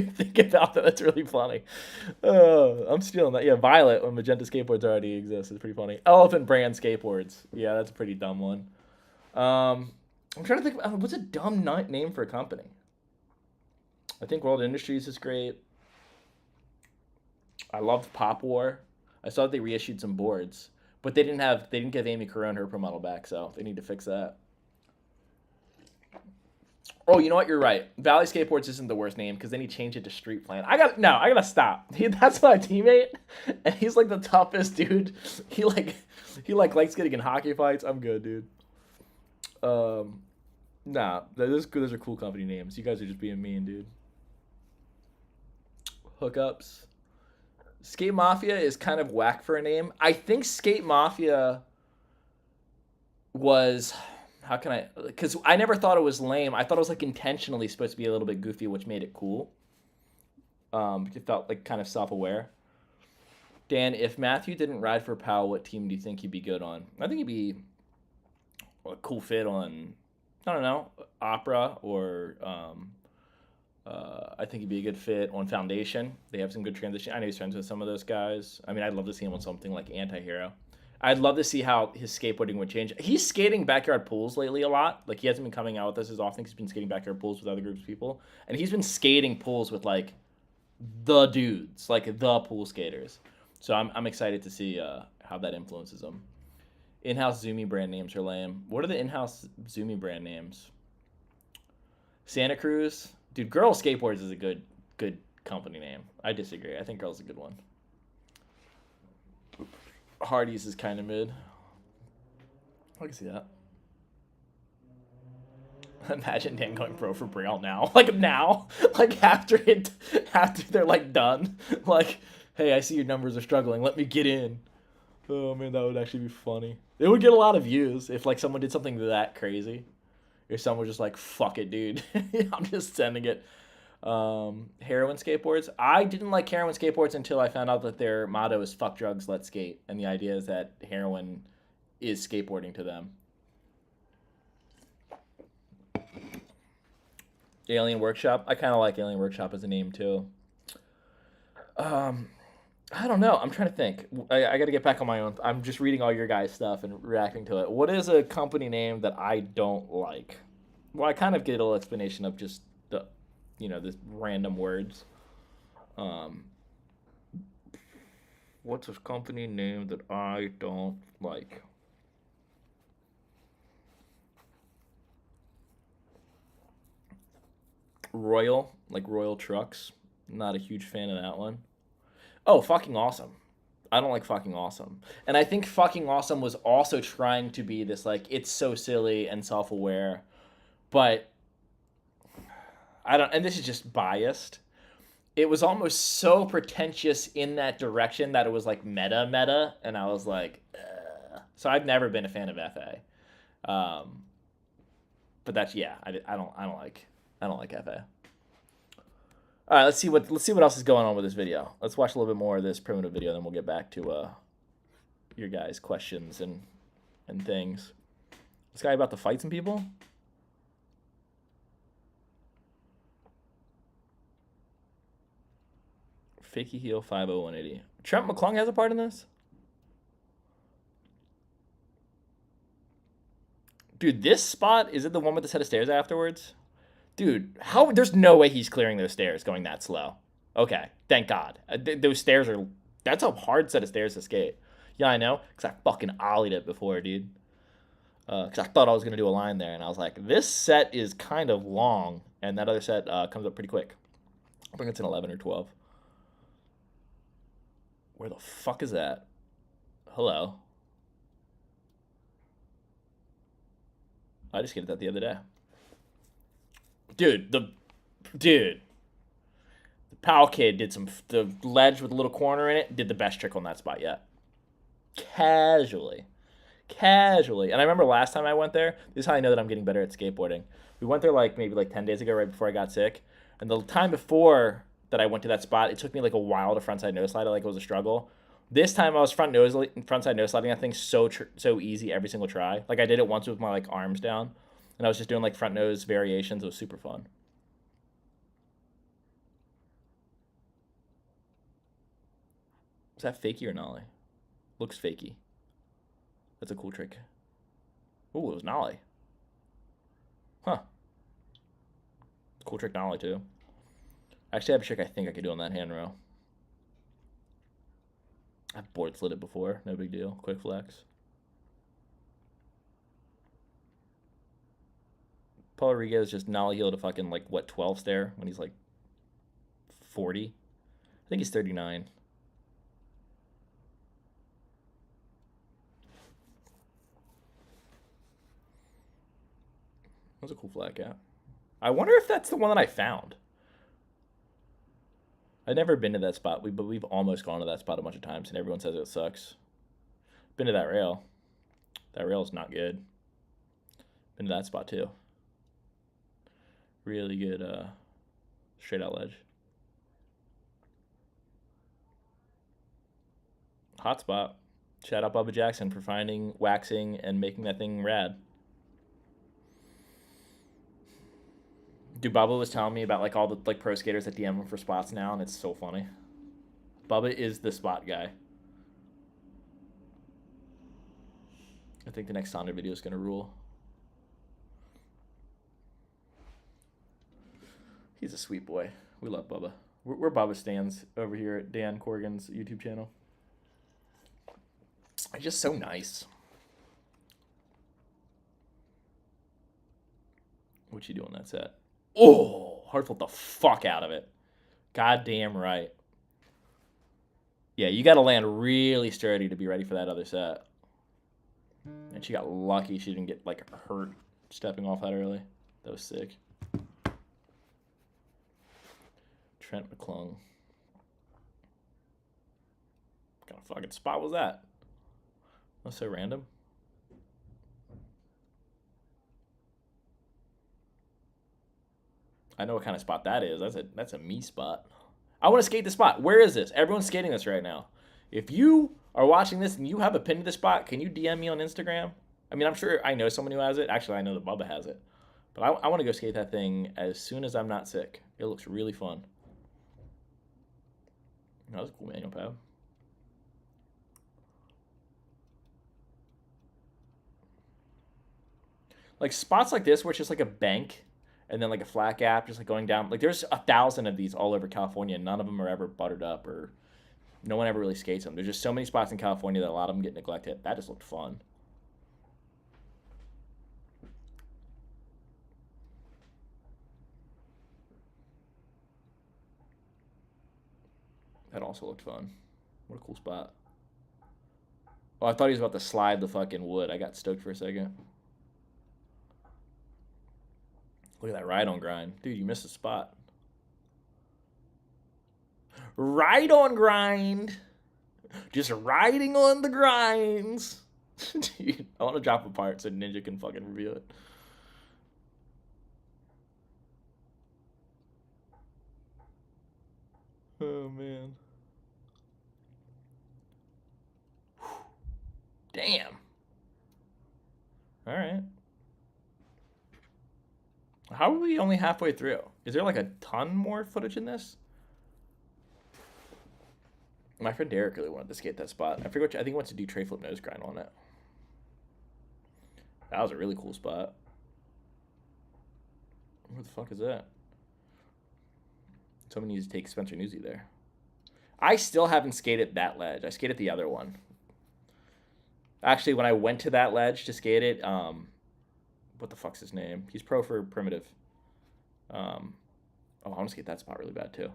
think about that, that's really funny. I'm stealing that. Yeah, Violet, when Magenta Skateboards already exist, is pretty funny. Elephant Brand Skateboards. Yeah, that's a pretty dumb one. I'm trying to think, what's a dumb name for a company? I think World Industries is great. I loved Pop War. I saw that they reissued some boards, but they didn't give Amy Carone her pro model back, so they need to fix that. Oh, you know what? You're right. Valley Skateboards isn't the worst name because then he changed it to Street Plan. I gotta stop. That's my teammate, and he's like the toughest dude. He likes getting in hockey fights. I'm good, dude. Nah, those are cool company names. You guys are just being mean, dude. Hookups. Skate Mafia is kind of whack for a name. I think Skate Mafia was, because I never thought it was lame. I thought it was intentionally supposed to be a little bit goofy, which made it cool. It felt kind of self-aware. Dan, if Matthew didn't ride for Powell, what team do you think he'd be good on? I think he'd be a cool fit on, I don't know, Opera, or I think he'd be a good fit on Foundation. They have some good transition. I know he's friends with some of those guys. I mean, I'd love to see him on something like Anti-Hero. I'd love to see how his skateboarding would change. He's skating backyard pools lately a lot. He hasn't been coming out with us as often. He's been skating backyard pools with other groups of people. And he's been skating pools with, the dudes, the pool skaters. So I'm excited to see how that influences him. In-house Zoomy brand names are lame. What are the in-house Zoomy brand names? Santa Cruz? Dude, Girl Skateboards is a good company name. I disagree. I think Girl's a good one. Hardee's is kind of mid. I can see that. Imagine Dan going pro for Braille now. Now. After they're done. Hey, I see your numbers are struggling. Let me get in. Oh man, that would actually be funny. It would get a lot of views if someone did something that crazy. Or someone was just like, fuck it, dude. I'm just sending it. Heroin skateboards. I didn't like heroin skateboards until I found out that their motto is fuck drugs, let's skate. And the idea is that heroin is skateboarding to them. Alien Workshop. I kind of like Alien Workshop as a name too. I don't know. I'm trying to think. I got to get back on my own. I'm just reading all your guys' stuff and reacting to it. What is a company name that I don't like? Well, I kind of get a little explanation of just the, this random words. What's a company name that I don't like? Royal, like Royal Trucks. Not a huge fan of that one. Oh, Fucking Awesome. I don't like Fucking Awesome. And I think Fucking Awesome was also trying to be this, like, it's so silly and self-aware. But, I don't, and this is just biased. It was almost so pretentious in that direction that it was, like, meta. And I was like, ugh. So I've never been a fan of FA. But that's, yeah, I don't like FA. All right, let's see what else is going on with this video. Let's watch a little bit more of this primitive video, then we'll get back to your guys' questions and things. This guy about to fight some people? Fakey heel 50180. Trent McClung has a part in this? Dude, this spot, is it the one with the set of stairs afterwards? Dude, there's no way he's clearing those stairs going that slow. Okay, thank God. Those stairs that's a hard set of stairs to skate. Yeah, I know, because I fucking ollied it before, dude. Because I thought I was going to do a line there, and I was like, this set is kind of long, and that other set comes up pretty quick. I think it's an 11 or 12. Where the fuck is that? Hello. I just skated that the other day. Dude, the Powell kid did the ledge with a little corner in it, did the best trick on that spot yet. Casually. And I remember last time I went there, this is how I know that I'm getting better at skateboarding. We went there maybe 10 days ago, right before I got sick. And the time before that I went to that spot, it took me like a while to frontside nose slide. Like it was a struggle. This time I was frontside nose sliding that thing so easy every single try. Like I did it once with my like arms down. And I was just doing like front nose variations. It was super fun. Is that fakey or nollie? Looks fakey. That's a cool trick. Ooh, it was nollie. Huh. Cool trick nollie too. I actually have a trick I think I could do on that hand row. I've board slid it before. No big deal. Quick flex. Paul Rodriguez just nollie heel to fucking like what 12 stair when he's like 40. I think he's 39. That was a cool flat gap. I wonder if that's the one that I found. I've never been to that spot, but we've almost gone to that spot a bunch of times, and everyone says it sucks. Been to that rail. That rail is not good. Been to that spot too. Really good straight out ledge. Hot spot. Shout out Bubba Jackson for finding, waxing, and making that thing rad. Dude, Bubba was telling me about like all the like pro skaters that DM him for spots now, and it's so funny. Bubba is the spot guy. I think the next Sonder video is gonna rule. He's a sweet boy. We love Bubba. We're Bubba stands over here at Dan Corrigan's YouTube channel. He's just so nice. What'd you do on that set? Oh, hard flipped the fuck out of it. Goddamn right. Yeah, you got to land really sturdy to be ready for that other set. And she got lucky she didn't get like hurt stepping off that early. That was sick. Trent McClung. What kind of fucking spot was that? That's so random. I know what kind of spot that is. That's a me spot. I want to skate the spot. Where is this? Everyone's skating this right now. If you are watching this and you have a pin to the spot, can you DM me on Instagram? I mean, I'm sure I know someone who has it. Actually, I know that Bubba has it. But I want to go skate that thing as soon as I'm not sick. It looks really fun. That was a cool manual pad. Like spots like this where it's just like a bank and then like a flat gap just like going down. Like there's 1,000 of these all over California. None of them are ever buttered up or no one ever really skates them. There's just so many spots in California that a lot of them get neglected. That just looked fun. That also looked fun. What a cool spot. Oh, I thought he was about to slide the fucking wood. I got stoked for a second. Look at that ride on grind. Dude, you missed a spot. Ride on grind. Just riding on the grinds. Dude, I want to drop a part so Ninja can fucking review it. Oh, man. Damn. All right. How are we only halfway through? Is there like a ton more footage in this? My friend Derek really wanted to skate that spot. I forget. I think he wants to do tray flip nose grind on it. That was a really cool spot. What the fuck is that? Someone needs to take Spencer Newsy there. I still haven't skated that ledge. I skated the other one. Actually, when I went to that ledge to skate it, what the fuck's his name? He's pro for primitive. I want to skate that spot really bad too.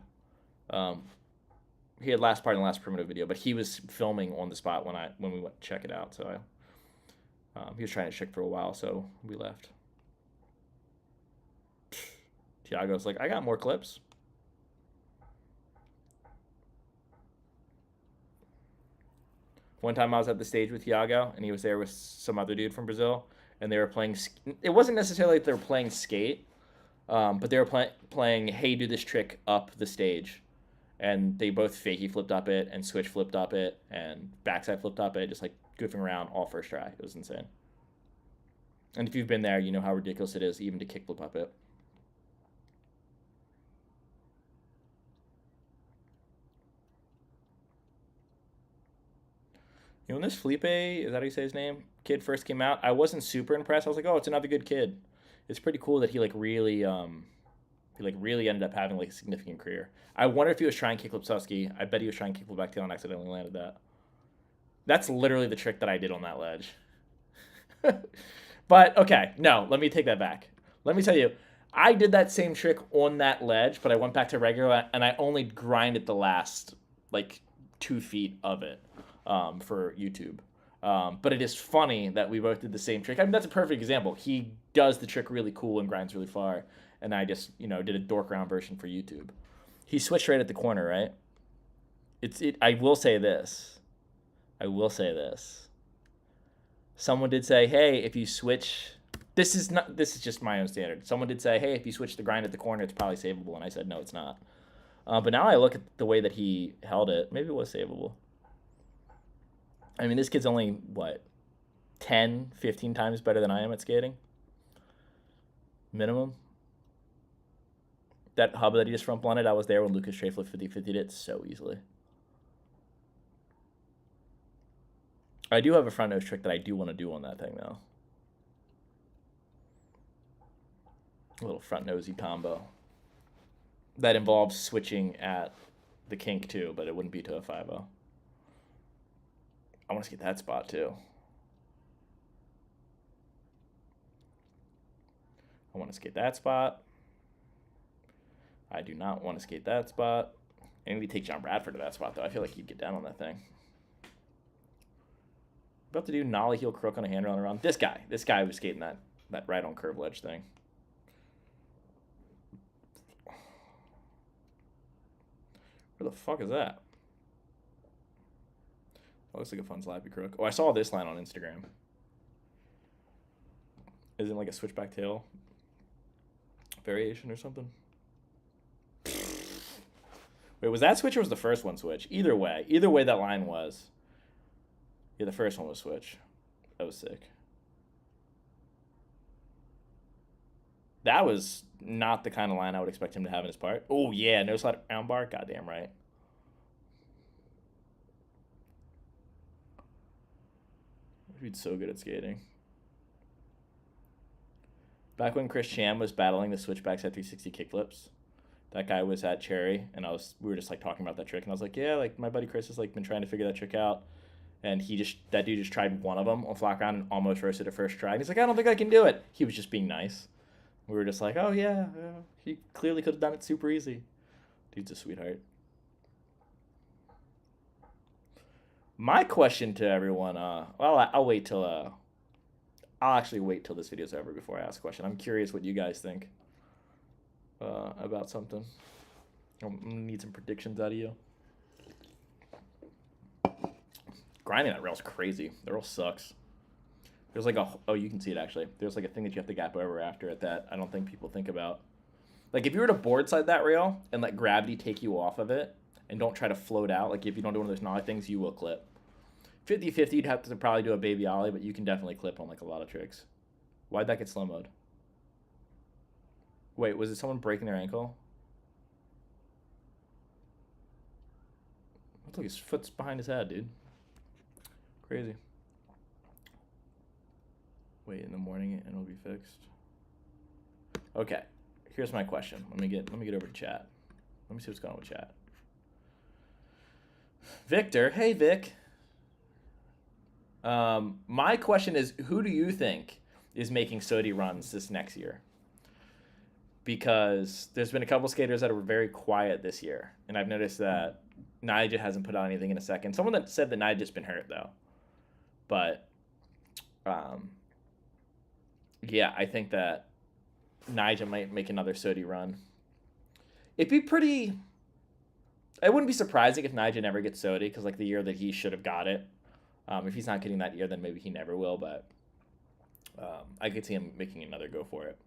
He had last part in the last primitive video, but he was filming on the spot when we went to check it out. So he was trying to check for a while, so we left. Tiago's like, I got more clips. One time I was at the stage with Tiago, and he was there with some other dude from Brazil, and they were playing. It wasn't necessarily that they were playing skate, but they were playing Hey, do this trick up the stage, and they both fakie flipped up it and switch flipped up it and backside flipped up it, just like goofing around all first try. It was insane. And if you've been there, you know how ridiculous it is even to kickflip up it. You know, when this Felipe, is that how you say his name, kid first came out, I wasn't super impressed. I was like, oh, it's another good kid. It's pretty cool that he really ended up having like a significant career. I wonder if he was trying kickflip Susky. I bet he was trying kickflip back tail and accidentally landed that. That's literally the trick that I did on that ledge. But okay, no, let me take that back. Let me tell you, I did that same trick on that ledge, but I went back to regular and I only grinded the last like 2 feet of it. For YouTube. But it is funny that we both did the same trick. I mean, that's a perfect example. He does the trick really cool and grinds really far. And I just, did a dork round version for YouTube. He switched right at the corner, right? I will say this. Someone did say, hey, if you switch, this is just my own standard. Someone did say, hey, if you switch the grind at the corner, it's probably savable. And I said, no, it's not. But now I look at the way that he held it. Maybe it was savable. I mean, this kid's only, 10, 15 times better than I am at skating? Minimum. That hub that he just front blunted, I was there when Lucas tray flip 50-50'd it so easily. I do have a front nose trick that I do want to do on that thing, though. A little front nosy combo. That involves switching at the kink, too, but it wouldn't be to a 5-0. I want to skate that spot, too. I want to skate that spot. I do not want to skate that spot. I need to take John Bradford to that spot, though. I feel like he'd get down on that thing. About to do nollie heel crook on a handrail and around. This guy was skating that right on curve ledge thing. Where the fuck is that? That looks like a fun slappy crook. Oh, I saw this line on Instagram. Isn't it like a switchback tail variation or something? Wait, was that Switch or was the first one Switch? Either way that line was. Yeah, the first one was Switch. That was sick. That was not the kind of line I would expect him to have in his part. Oh, yeah, no slide round bar? Goddamn right. Dude's so good at skating. Back when Chris Cham was battling the switchbacks at 360 kickflips, that guy was at Cherry, and we were just like talking about that trick, and I was like, yeah, like my buddy Chris has like been trying to figure that trick out, and that dude just tried one of them on flat ground and almost roasted it first try, and he's like, I don't think I can do it. He was just being nice. We were just like, oh yeah, he clearly could have done it super easy. Dude's a sweetheart. My question to everyone, well, I'll actually wait till this video's over before I ask a question. I'm curious what you guys think about something. I'm gonna need some predictions out of you. Grinding that rail's crazy. The rail sucks. There's like oh, you can see it actually. There's like a thing that you have to gap over after it that I don't think people think about. Like if you were to board slide that rail and let gravity take you off of it and don't try to float out, like if you don't do one of those nollie things, you will clip. 50-50, you'd have to probably do a baby ollie, but you can definitely clip on like a lot of tricks. Why'd that get slow mode? Wait, was it someone breaking their ankle? Look, his foot's behind his head, dude. Crazy. Wait, in the morning and it'll be fixed. Okay, here's my question. Let me get over to chat. Let me see what's going on with chat. Victor, hey Vic. My question is, who do you think is making SOTY runs this next year? Because there's been a couple skaters that were very quiet this year, and I've noticed that Nija hasn't put out anything in a second. Someone that said that Nija's been hurt though, but yeah, I think that Nija might make another SOTY run. It'd be pretty. It wouldn't be surprising if Nija never gets SOTY, because like the year that he should have got it. If he's not getting that year, then maybe he never will, but I could see him making another go for it.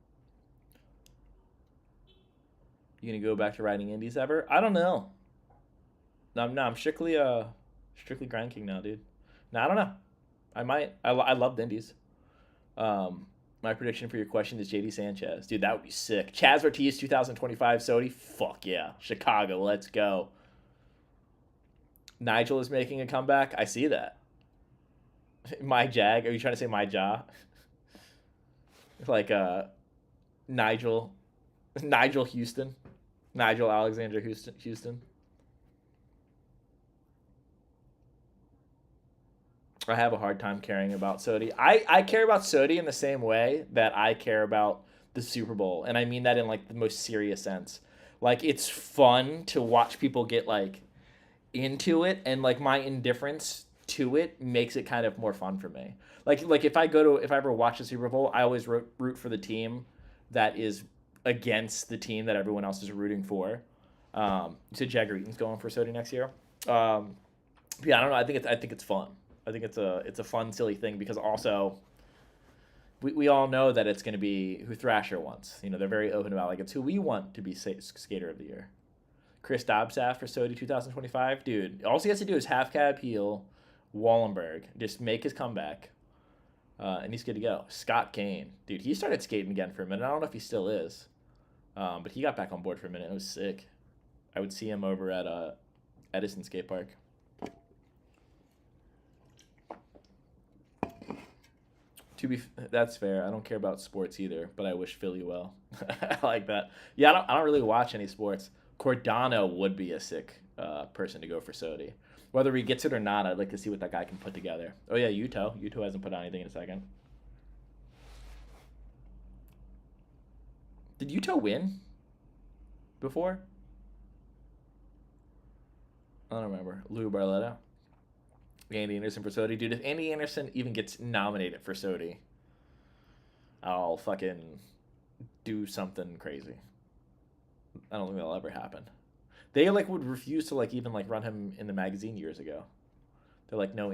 You gonna go back to riding indies ever? I don't know. No, I'm strictly grind king now, dude. No, I don't know. I might. I loved indies. My prediction for your question is JD Sanchez. Dude, that would be sick. Chaz Ortiz 2025 SOTY. Fuck yeah. Chicago, let's go. Nigel is making a comeback. I see that. My Jag. Are you trying to say my jaw? Like Nigel Houston. Nigel Alexander Houston. I have a hard time caring about SOTY. I care about SOTY in the same way that I care about the Super Bowl. And I mean that in like the most serious sense. Like it's fun to watch people get like into it, and like my indifference to it makes it kind of more fun for me. Like if I ever watch the Super Bowl, I always root for the team that is against the team that everyone else is rooting for. You said Jagger Eaton's going for SOTY next year. Yeah, I don't know. I think it's fun. I think it's a fun, silly thing, because also we all know that it's going to be who Thrasher wants. You know, they're very open about like it's who we want to be skater of the year. Chris Dobsaff for SOTY 2025, dude. All he has to do is half cab heel, Wallenberg, just make his comeback, and he's good to go. Scott Kane, dude, he started skating again for a minute. I don't know if he still is, but he got back on board for a minute. It was sick. I would see him over at Edison Skate Park. That's fair. I don't care about sports either, but I wish Philly well. I like that. Yeah, I don't really watch any sports. Cordano would be a sick person to go for SOTY. Whether he gets it or not, I'd like to see what that guy can put together. Oh yeah, Yuto. Yuto hasn't put out anything in a second. Did Yuto win before? I don't remember. Lou Barletta. Andy Anderson for SOTY. Dude, if Andy Anderson even gets nominated for SOTY, I'll fucking do something crazy. I don't think that'll ever happen. They like would refuse to like even like run him in the magazine years ago. They're like, no,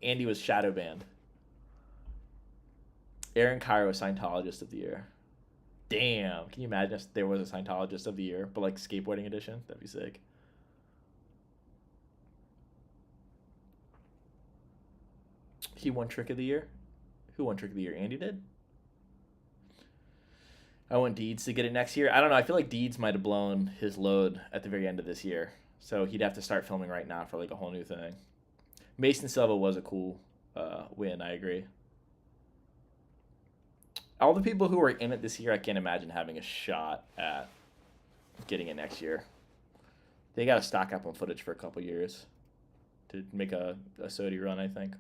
Andy was shadow banned. Aaron Cairo, Scientologist of the year. Damn. Can you imagine if there was a Scientologist of the year, but like skateboarding edition? That'd be sick. He won Trick of the Year? Who won Trick of the Year? Andy did? I want Deeds to get it next year. I don't know. I feel like Deeds might have blown his load at the very end of this year. So he'd have to start filming right now for like a whole new thing. Mason Silva was a cool win. I agree. All the people who are in it this year, I can't imagine having a shot at getting it next year. They got to stock up on footage for a couple years to make a SOTY run, I think.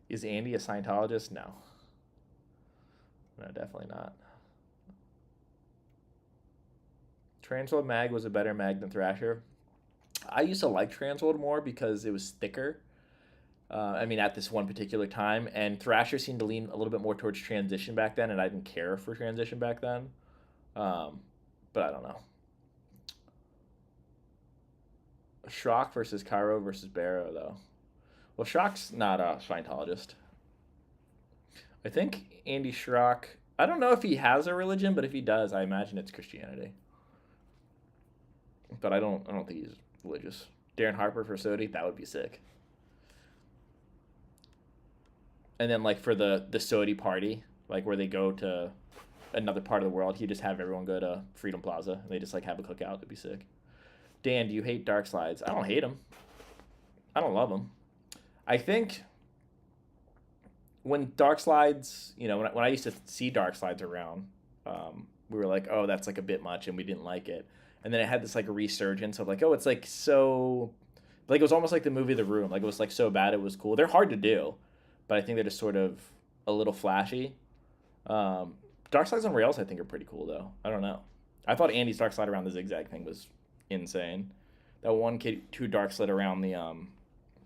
Is Andy a Scientologist? No. No, definitely not. Transworld Mag was a better mag than Thrasher. I used to like Transworld more because it was thicker. I mean, at this one particular time. And Thrasher seemed to lean a little bit more towards transition back then, and I didn't care for transition back then. But I don't know. Schrock versus Cairo versus Barrow, though. Well, Schrock's not a Scientologist. I think Andy Schrock, I don't know if he has a religion, but if he does, I imagine it's Christianity. But I don't think he's religious. Darren Harper for SOTY, that would be sick. And then like for the SOTY party, like where they go to another part of the world, he just have everyone go to Freedom Plaza and they just like have a cookout. It'd be sick. Dan, do you hate dark slides? I don't hate them. I don't love them. I think when dark slides, you know, when I used to see dark slides around, we were like, oh, that's like a bit much, and we didn't like it. And then it had this like resurgence of like, oh, it's like so, like it was almost like the movie The Room. Like it was like so bad it was cool. They're hard to do, but I think they're just sort of a little flashy. Dark slides on rails, I think, are pretty cool though. I don't know. I thought Andy's dark slide around the zigzag thing was insane. That one kid who dark slid around the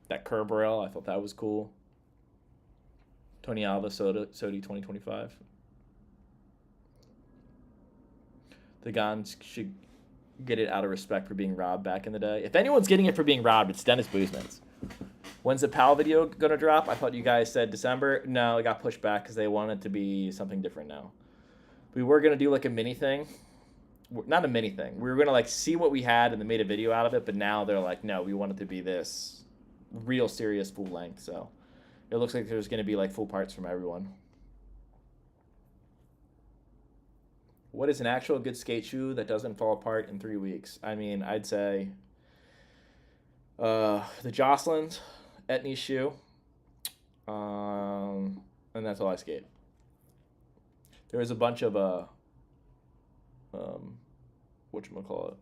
that curb rail, I thought that was cool. Tony Alva, SOTY 2025. The Gons should get it out of respect for being robbed back in the day. If anyone's getting it for being robbed, it's Dennis Boozman's. When's the PAL video going to drop? I thought you guys said December. No, it got pushed back because they wanted it to be something different now. We were going to do like a mini thing. Not a mini thing. We were going to like see what we had and then made a video out of it, but now they're like, no, we want it to be this real serious full length. So it looks like there's going to be like full parts from everyone. What is an actual good skate shoe that doesn't fall apart in 3 weeks? I mean, I'd say the Jocelyn's Etnies shoe, and that's all I skate. There was a bunch of whatchamacallit,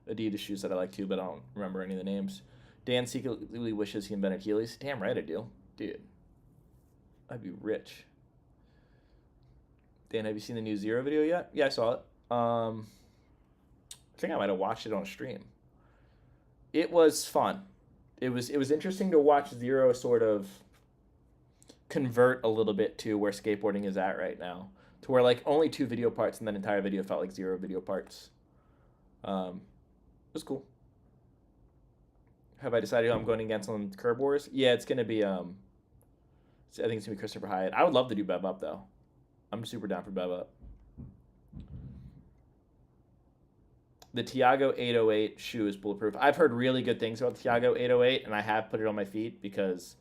Adidas shoes that I like too, but I don't remember any of the names. Dan secretly wishes he invented Heelys. Damn right I do. Dude, I'd be rich. Dan, have you seen the new Zero video yet? Yeah, I saw it. I think I might have watched it on stream. It was fun. It was interesting to watch Zero sort of convert a little bit to where skateboarding is at right now. To where like only 2 video parts and that entire video felt like 0 video parts. It was cool. Have I decided who I'm going against on Curb Wars? Yeah, it's going to be, I think it's going to be Christopher Hyatt. I would love to do Bev Up, though. I'm super down for Bev Up. The Tiago 808 shoe is bulletproof. I've heard really good things about the Tiago 808, and I have put it on my feet because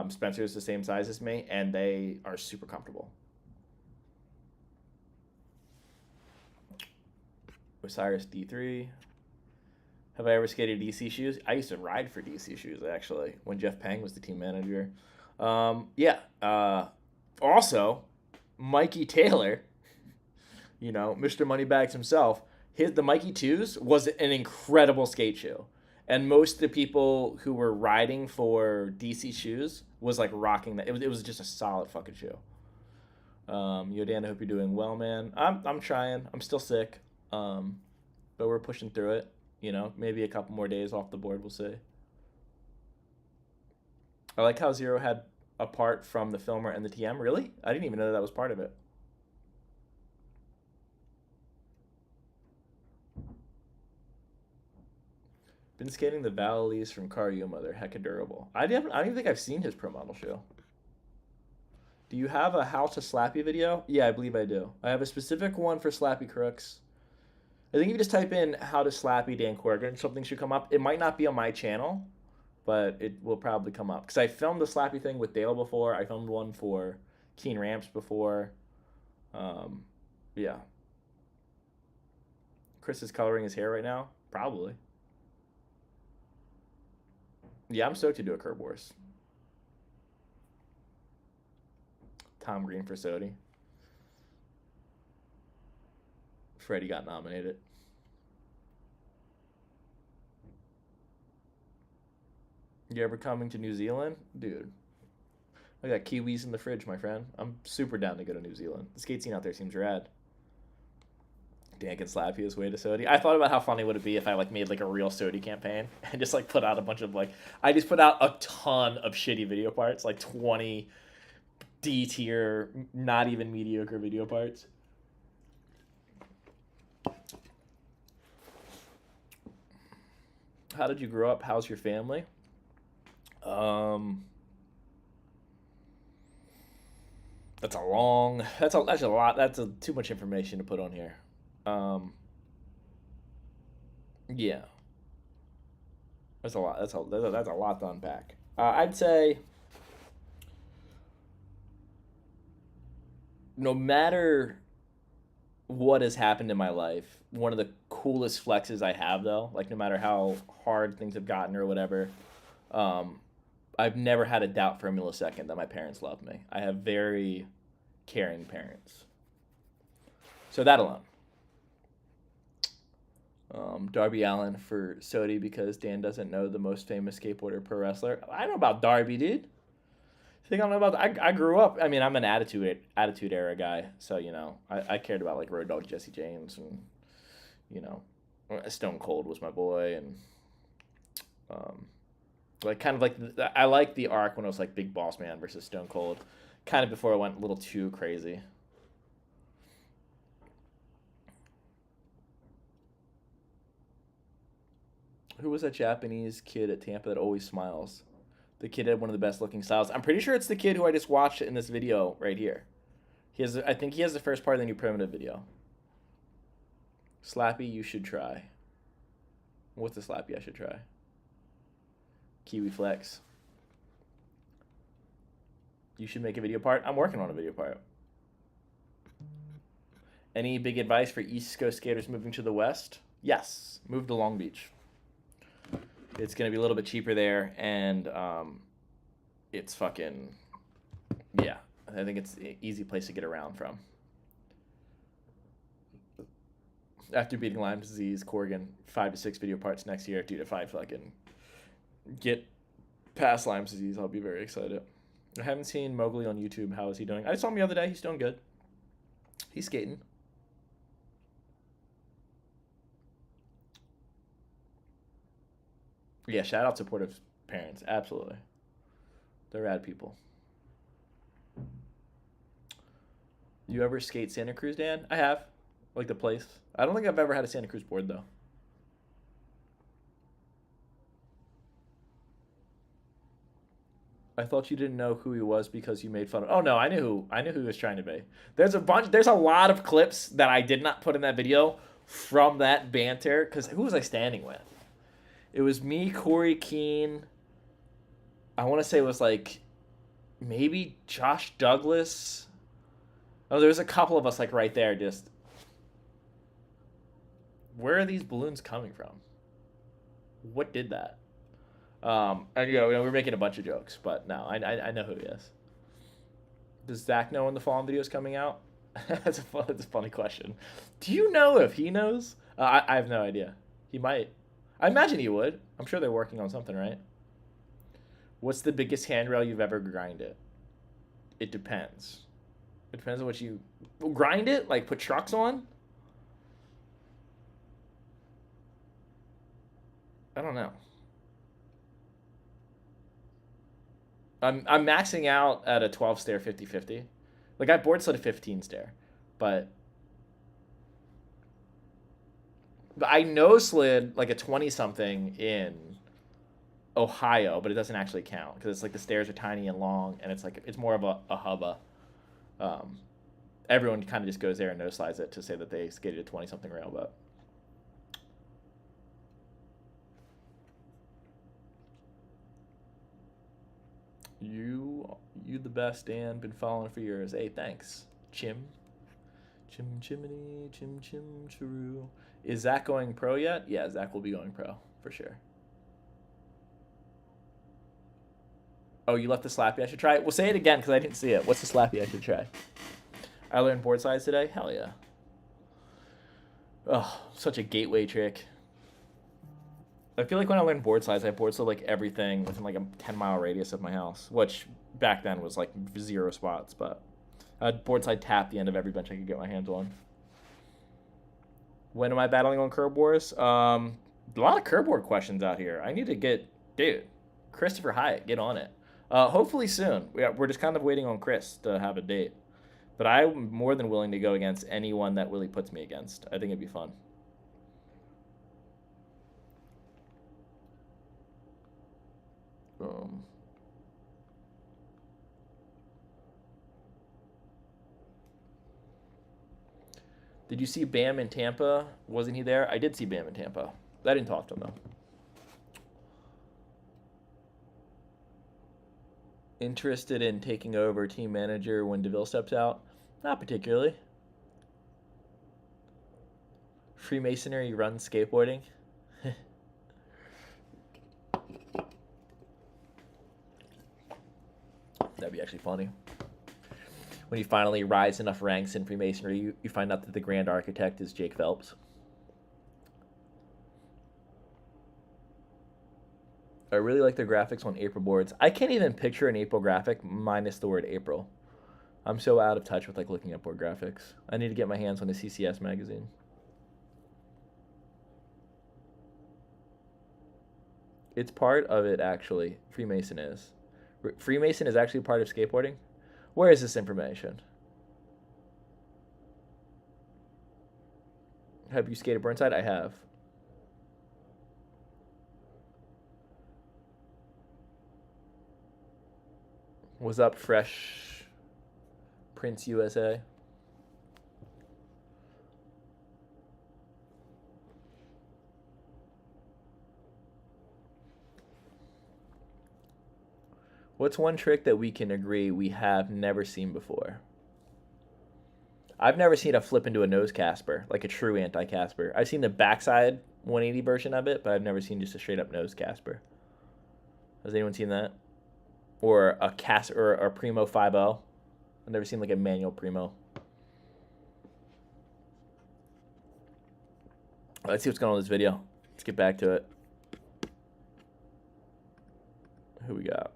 Spencer is the same size as me, and they are super comfortable. Osiris D3. Have I ever skated DC shoes? I used to ride for DC shoes, actually, when Jeff Pang was the team manager. Yeah. Also, Mikey Taylor, you know, Mr. Moneybags himself, the Mikey 2s was an incredible skate shoe. And most of the people who were riding for DC shoes was like rocking that. It was just a solid fucking shoe. Yodan, I hope you're doing well, man. I'm trying. I'm still sick. But we're pushing through it. You know, maybe a couple more days off the board, we'll see. I like how Zero had a part from the filmer and the TM. Really? I didn't even know that was part of it. Been skating the Valleys from Car Yuma. They're hecka durable. I don't even think I've seen his pro model shoe. Do you have a how to slappy video? Yeah, I believe I do. I have a specific one for slappy crooks. I think if you just type in how to slappy Dan Corrigan, something should come up. It might not be on my channel, but it will probably come up. Because I filmed the slappy thing with Dale before. I filmed one for Keen Ramps before. Yeah. Chris is coloring his hair right now? Probably. Yeah, I'm stoked to do a curb wars. Tom Green for SOTY. Freddie got nominated. You ever coming to New Zealand? Dude, I got kiwis in the fridge, my friend. I'm super down to go to New Zealand. The skate scene out there seems rad. Dan can slap his way to SOTY. I thought about how funny would it be if I like made like a real SOTY campaign and just like put out a bunch of like, I just put out a ton of shitty video parts, like 20 D tier, not even mediocre video parts. How did you grow up? How's your family? That's a lot. That's too much information to put on here. Yeah, that's a lot. That's a lot to unpack. I'd say no matter what has happened in my life, one of the coolest flexes I have though, like no matter how hard things have gotten or whatever, I've never had a doubt for a millisecond that my parents love me. I have very caring parents. So that alone. Darby Allin for SOTY because Dan doesn't know the most famous skateboarder pro wrestler. I know about Darby, dude. I think I don't know about. I grew up. I mean, I'm an attitude era guy, so you know, I cared about like Road Dogg Jesse James, and you know, Stone Cold was my boy, and like kind of like I like the arc when it was like Big Boss Man versus Stone Cold, kind of before it went a little too crazy. Who was that Japanese kid at Tampa that always smiles? The kid had one of the best looking styles. I'm pretty sure it's the kid who I just watched in this video right here. I think he has the first part of the new Primitive video. Slappy, you should try. What's the Slappy I should try? Kiwi Flex. You should make a video part. I'm working on a video part. Any big advice for East Coast skaters moving to the West? Yes. Move to Long Beach. It's going to be a little bit cheaper there, and it's fucking, yeah, I think it's an easy place to get around from. After beating Lyme disease, Corrigan, 5 to 6 video parts next year. Dude, if I fucking get past Lyme disease, I'll be very excited. I haven't seen Mowgli on YouTube. How is he doing? I saw him the other day. He's doing good. He's skating. Yeah, shout out supportive parents. Absolutely. They're rad people. You ever skate Santa Cruz, Dan? I have. Like the place. I don't think I've ever had a Santa Cruz board, though. I thought you didn't know who he was because you made fun of. Oh no, I knew who he was trying to be. There's a lot of clips that I did not put in that video from that banter, because who was I standing with? It was me, Corey Keene. I want to say it was like maybe Josh Douglas. Oh, there was a couple of us like right there. Just where are these balloons coming from? What did that? And you know, we're making a bunch of jokes, but no, I know who he is. Does Zach know when the Fallen video is coming out? That's a funny question. Do you know if he knows? I have no idea. He might. I imagine he would. I'm sure they're working on something, right? What's the biggest handrail you've ever grinded? It depends. It depends on what you grind it. Like put trucks on. I don't know. I'm maxing out at a 12 stair 50-50. Like I board slid a 15 stair, but I no slid like a 20 something in Ohio, but it doesn't actually count because it's like the stairs are tiny and long, and it's like it's more of a hubba. Everyone kind of just goes there and no slides it to say that they skated a 20-something rail, but. You the best, Dan. Been following for years. Hey, thanks. Chim chimney, chim chiroo. Is Zach going pro yet? Yeah, Zach will be going pro for sure. Oh, you left the slappy I should try? Well, say it again because I didn't see it. What's the slappy I should try? I learned board size today? Hell yeah. Oh, such a gateway trick. I feel like when I learned board size, I board slid like everything within like a 10-mile radius of my house, which back then was like 0 spots, but I'd board side tap the end of every bench I could get my hands on. When am I battling on curb wars? A lot of curb board questions out here. I need to get, dude, Christopher Hyatt, get on it. Hopefully soon. We're just kind of waiting on Chris to have a date. But I'm more than willing to go against anyone that Willie puts me against. I think it'd be fun. Did you see Bam in Tampa? Wasn't he there? I did see Bam in Tampa. I didn't talk to him, though. Interested in taking over team manager when DeVille steps out? Not particularly. Freemasonry runs skateboarding? That'd be actually funny. When you finally rise enough ranks in Freemasonry, you find out that the grand architect is Jake Phelps. I really like the graphics on April boards. I can't even picture an April graphic minus the word April. I'm so out of touch with like looking at board graphics. I need to get my hands on the CCS magazine. It's part of it, actually. Freemason is. Freemason is actually part of skateboarding? Where is this information? Have you skated Burnside? I have. Was up, Fresh Prince USA? What's one trick that we can agree we have never seen before? I've never seen a flip into a nose Casper, like a true anti-Casper. I've seen the backside 180 version of it, but I've never seen just a straight up nose Casper. Has anyone seen that? Or a Casper or a Primo 5.0? I've never seen like a manual Primo. Let's see what's going on in this video. Let's get back to it. Who we got?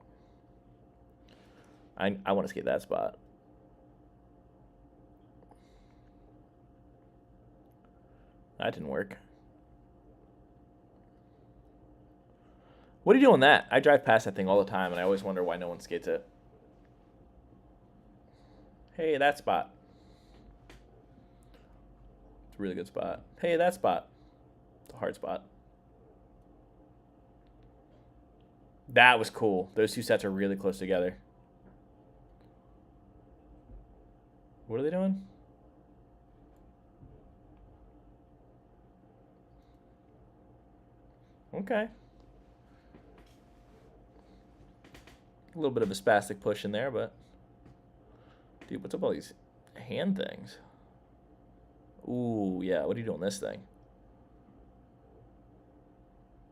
I want to skate that spot. That didn't work. What are you doing that? I drive past that thing all the time, and I always wonder why no one skates it. Hey, that spot. It's a really good spot. Hey, that spot. It's a hard spot. That was cool. Those two sets are really close together. What are they doing? Okay. A little bit of a spastic push in there, but... Dude, what's up with all these hand things? Ooh, yeah. What are you doing this thing?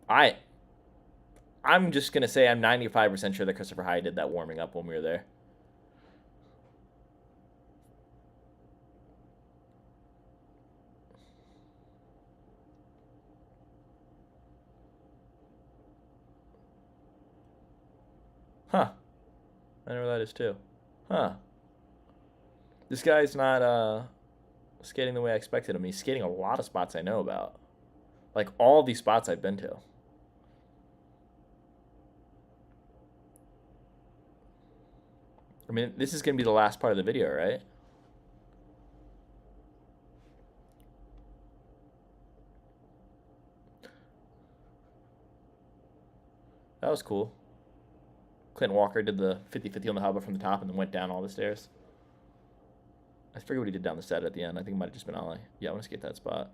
I'm just going to say I'm 95% sure that Christopher Hyatt did that warming up when we were there. Huh. I know where that is too. Huh. This guy's not skating the way I expected him. He's skating a lot of spots I know about. Like all these spots I've been to. I mean, this is going to be the last part of the video, right? That was cool. Clint Walker did the 50-50 on the hubba from the top and then went down all the stairs. I forget what he did down the set at the end. I think it might have just been ollie. Yeah, I want to skate that spot.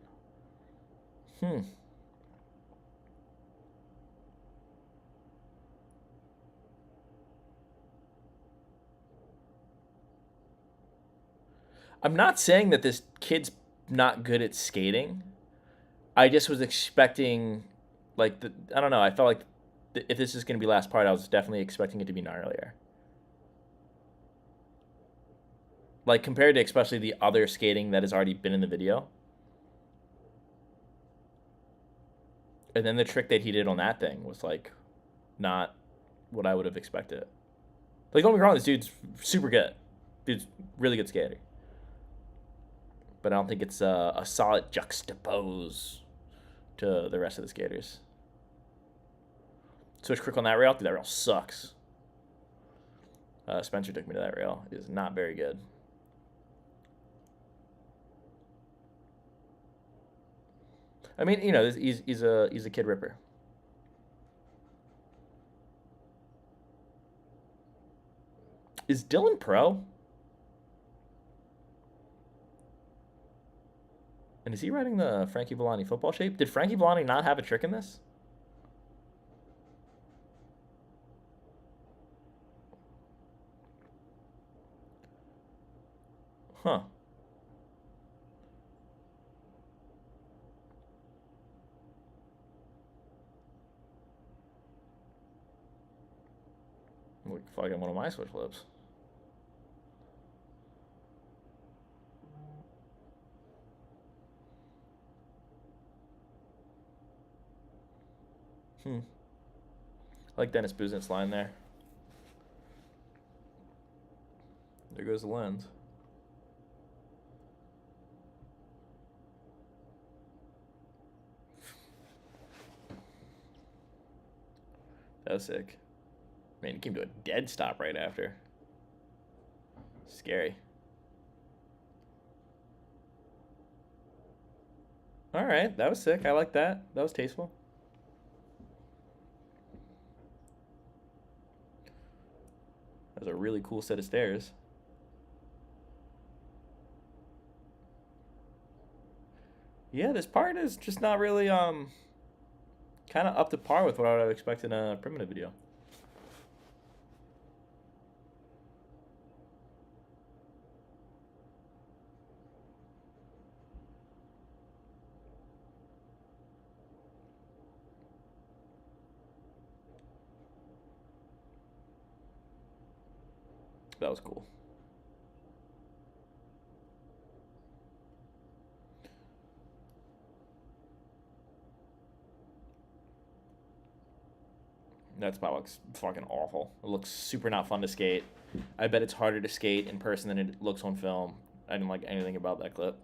I'm not saying that this kid's not good at skating. I just was expecting, like, I don't know. I felt like if this is going to be last part, I was definitely expecting it to be gnarlier. Like, compared to especially the other skating that has already been in the video. And then the trick that he did on that thing was, like, not what I would have expected. Like, don't get me wrong, this dude's super good. Dude's really good skater. But I don't think it's a solid juxtapose to the rest of the skaters. Switch quick on that rail. Dude, that rail sucks. Spencer took me to that rail. It is not very good. I mean, you know, he's a kid ripper. Is Dylan pro? And is he riding the Frankie Villani football shape? Did Frankie Villani not have a trick in this? Huh. Like fucking one of my switch flips. I like Dennis Buznit's line there. There goes the lens. That was sick. Man, he came to a dead stop right after. Scary. All right, that was sick. I like that. That was tasteful. That was a really cool set of stairs. Yeah, this part is just not really kind of up to par with what I would have expected in a primitive video. That was cool. That spot looks fucking awful. It looks super not fun to skate. I bet it's harder to skate in person than it looks on film. I didn't like anything about that clip.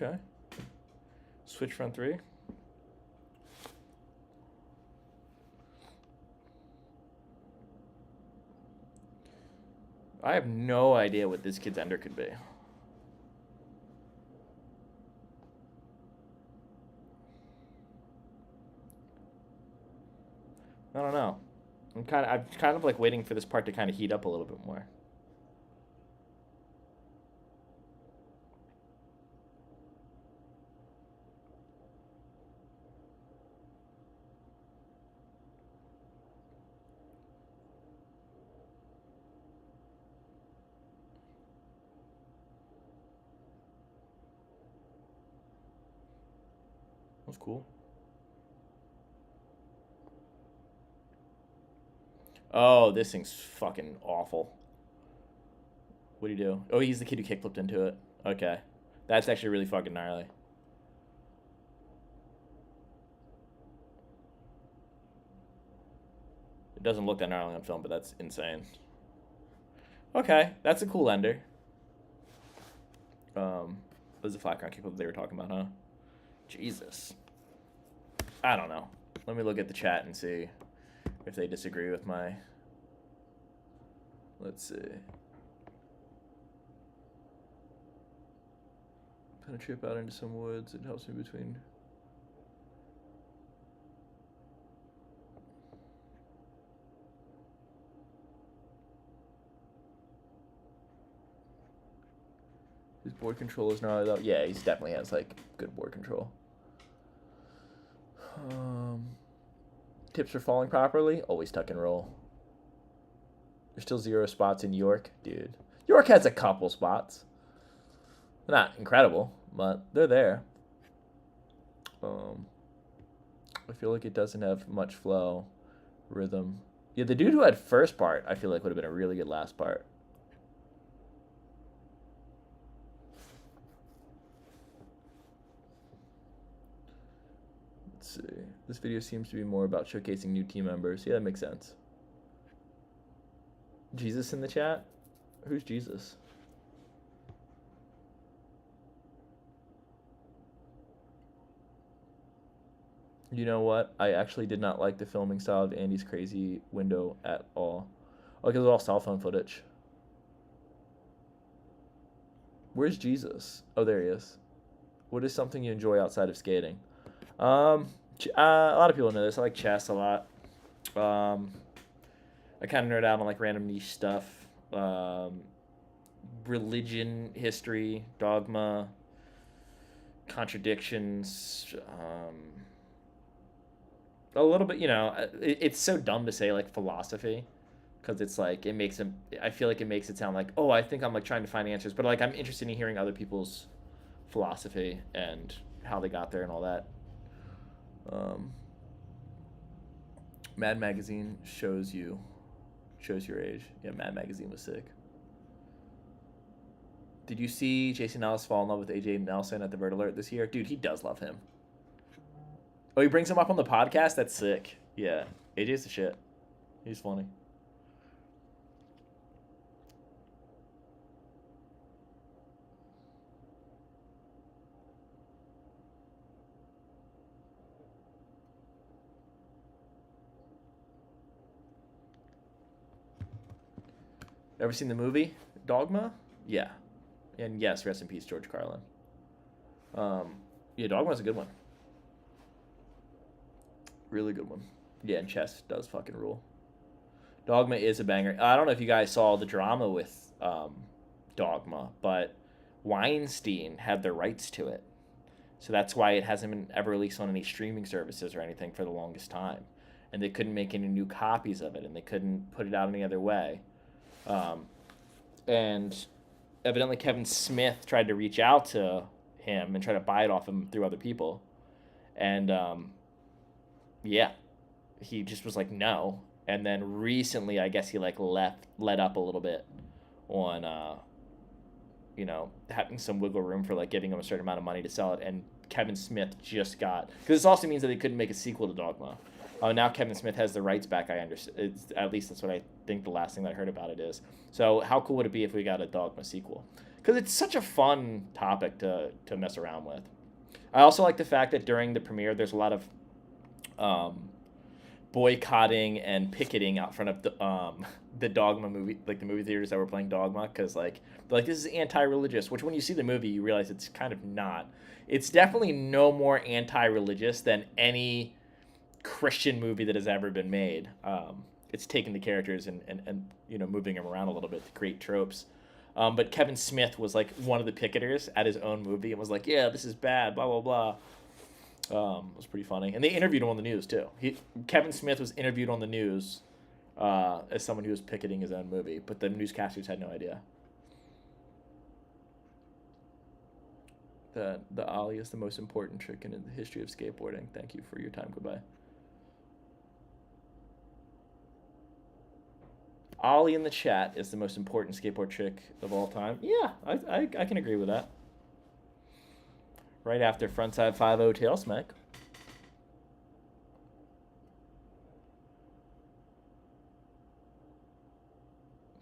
Okay. Switch front three. I have no idea what this kid's ender could be. I don't know. I'm kind of like waiting for this part to kind of heat up a little bit more. That's cool. Oh, this thing's fucking awful. What do you do? Oh, he's the kid who kickflipped into it. Okay. That's actually really fucking gnarly. It doesn't look that gnarly on film, but that's insane. Okay, that's a cool ender. Was the flat ground kickflip they were talking about, huh? Jesus. I don't know. Let me look at the chat and see if they disagree with my... Let's see. Kind of trip out into some woods. It helps me between. His board control is gnarly though. Yeah, he definitely has like good board control. Tips for falling properly? Always tuck and roll. There's still 0 spots in York, dude. York has a couple spots. They're not incredible, but they're there. I feel like it doesn't have much flow, rhythm. Yeah, the dude who had first part, I feel like would have been a really good last part. Let's see. This video seems to be more about showcasing new team members. Yeah, that makes sense. Jesus in the chat? Who's Jesus? You know what? I actually did not like the filming style of Andy's crazy window at all. Oh, because it was all cell phone footage. Where's Jesus? Oh, there he is. What is something you enjoy outside of skating? A lot of people know this. I like chess a lot. I kind of nerd out on like random niche stuff. Religion, history, dogma, contradictions. A little bit, you know, it's so dumb to say like philosophy, because it's like it makes him. I feel like it makes it sound like, oh, I think I'm like trying to find answers, but like I'm interested in hearing other people's philosophy and how they got there and all that. Mad Magazine shows your age. Yeah, Mad Magazine was sick. Did you see Jason Ellis fall in love with AJ Nelson at the Vert Alert this year? Dude, he does love him. Oh, he brings him up on the podcast? That's sick. Yeah, AJ's the shit. He's funny. Ever seen the movie Dogma? Yeah. And yes, rest in peace, George Carlin. Yeah, Dogma's a good one. Really good one. Yeah, and chess does fucking rule. Dogma is a banger. I don't know if you guys saw the drama with Dogma, but Weinstein had the rights to it. So that's why it hasn't been ever released on any streaming services or anything for the longest time. And they couldn't make any new copies of it, and they couldn't put it out any other way. And evidently Kevin Smith tried to reach out to him and try to buy it off him through other people. And yeah, he just was like, no. And then recently, I guess he like let up a little bit on, you know, having some wiggle room for like giving him a certain amount of money to sell it. And Kevin Smith just got, because this also means that they couldn't make a sequel to Dogma. Now Kevin Smith has the rights back. I understand. At least that's what I think the last thing that I heard about it is. So how cool would it be if we got a Dogma sequel? Because it's such a fun topic to mess around with. I also like the fact that during the premiere, there's a lot of boycotting and picketing out front of the Dogma movie, like the movie theaters that were playing Dogma, because like they're like, this is anti-religious, which when you see the movie, you realize it's kind of not. It's definitely no more anti-religious than any Christian movie that has ever been made. It's taking the characters and you know, moving them around a little bit to create tropes. But Kevin Smith was like one of the picketers at his own movie and was like, yeah, this is bad, blah, blah, blah. It was pretty funny. And they interviewed him on the news, too. Kevin Smith was interviewed on the news as someone who was picketing his own movie, but the newscasters had no idea. The ollie is the most important trick in the history of skateboarding. Thank you for your time. Goodbye. Ollie in the chat is the most important skateboard trick of all time. Yeah, I can agree with that. Right after frontside 5-0 tail smack.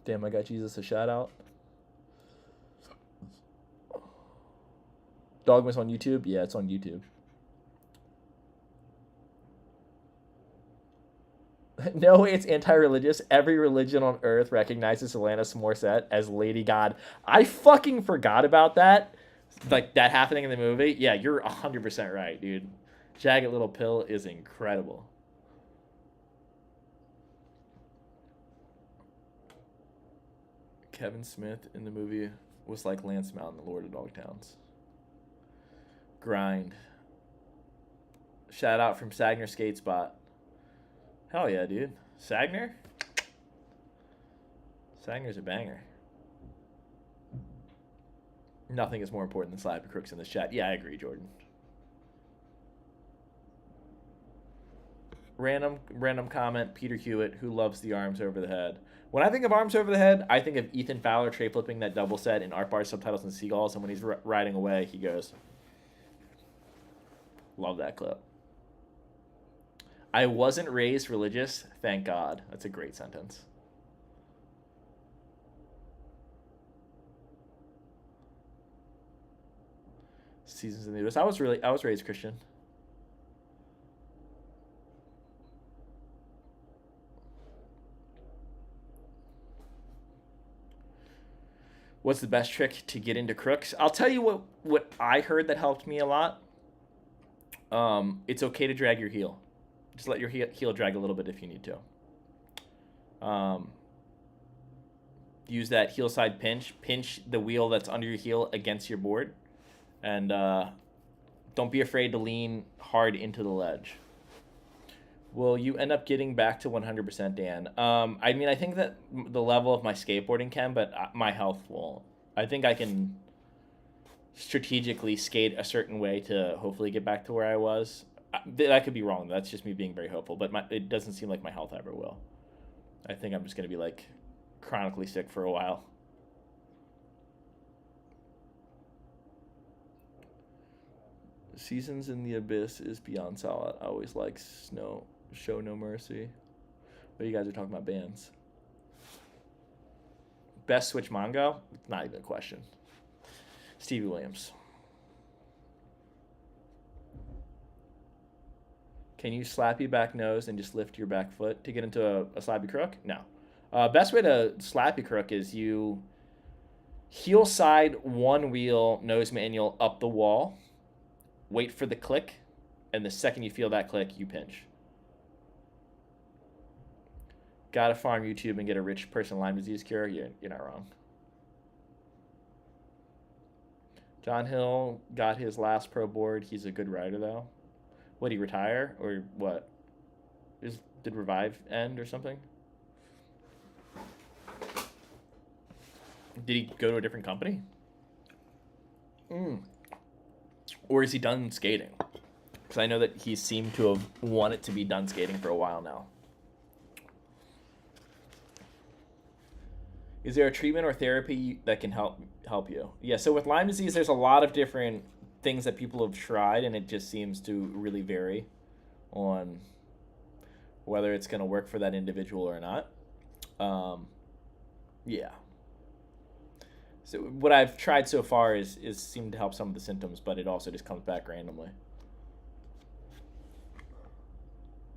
Damn, I got Jesus a shout out. Dogma's on YouTube? Yeah, it's on YouTube. No way it's anti-religious. Every religion on earth recognizes Alanis Morissette as Lady God. I fucking forgot about that Like that happening in the movie. Yeah, you're 100% right, dude. Jagged Little Pill is incredible. Kevin Smith in the movie was like Lance Mountain, the Lord of Dogtowns. Grind. Shout out from Sagner Skate Spot. Hell yeah, dude. Sagner? Sagner's a banger. Nothing is more important than Slappy Crooks in this chat. Yeah, I agree, Jordan. Random comment, Peter Hewitt, who loves the arms over the head. When I think of arms over the head, I think of Ethan Fowler tray flipping that double set in Art Bar Subtitles and Seagulls, and when he's riding away, he goes. Love that clip. I wasn't raised religious, thank God. That's a great sentence. Seasons in the US. I was raised Christian. What's the best trick to get into crooks? I'll tell you what I heard that helped me a lot. It's okay to drag your heel. Just let your heel drag a little bit if you need to. Use that heel side pinch. Pinch the wheel that's under your heel against your board. And don't be afraid to lean hard into the ledge. Will you end up getting back to 100%, Dan? I mean, I think that the level of my skateboarding can, but my health won't. I think I can strategically skate a certain way to hopefully get back to where I was. That could be wrong. That's just me being very hopeful, but it doesn't seem like my health ever will. I think I'm just going to be like chronically sick for a while. Seasons in the Abyss is beyond solid. I always like Show No Mercy. But you guys are talking about bands. Best Switch Mongo? Not even a question. Stevie Williams. Can you slap your back nose and just lift your back foot to get into a slappy crook? No. Best way to slappy crook is you heel side one wheel nose manual up the wall. Wait for the click, and the second you feel that click, you pinch. Gotta farm YouTube and get a rich person Lyme disease cure? You're not wrong. John Hill got his last pro board. He's a good rider, though. Would he retire, or what? Did Revive end or something? Did he go to a different company? Or is he done skating? Because I know that he seemed to have wanted to be done skating for a while now. Is there a treatment or therapy that can help you? Yeah, so with Lyme disease, there's a lot of different things that people have tried, and it just seems to really vary on whether it's going to work for that individual or not. Yeah. So what I've tried so far is seemed to help some of the symptoms, but it also just comes back randomly.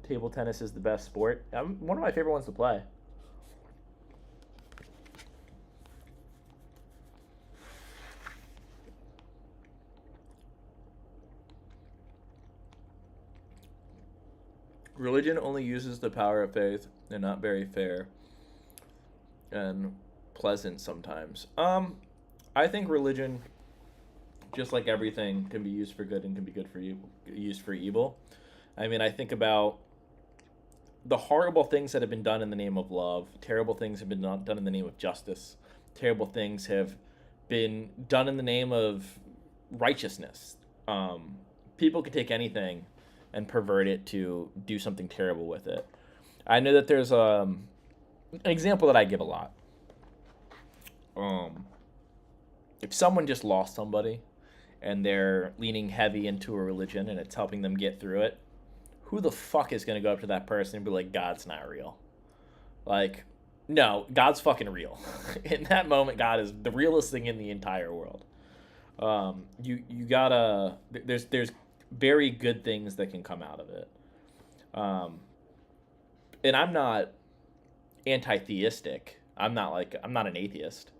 Table tennis is the best sport. One of my favorite ones to play. Religion only uses the power of faith and not very fair and pleasant sometimes. I think religion, just like everything, can be used for good and can be good for used for evil. I mean, I think about the horrible things that have been done in the name of love. Terrible things have been done in the name of justice. Terrible things have been done in the name of righteousness. People can take anything and pervert it to do something terrible with it. I know that there's an example that I give a lot. If someone just lost somebody and they're leaning heavy into a religion and it's helping them get through it, who the fuck is going to go up to that person and be like, God's not real? Like, no, God's fucking real. In that moment, God is the realest thing in the entire world. You gotta, there's very good things that can come out of it. And I'm not anti-theistic. I'm not an atheist.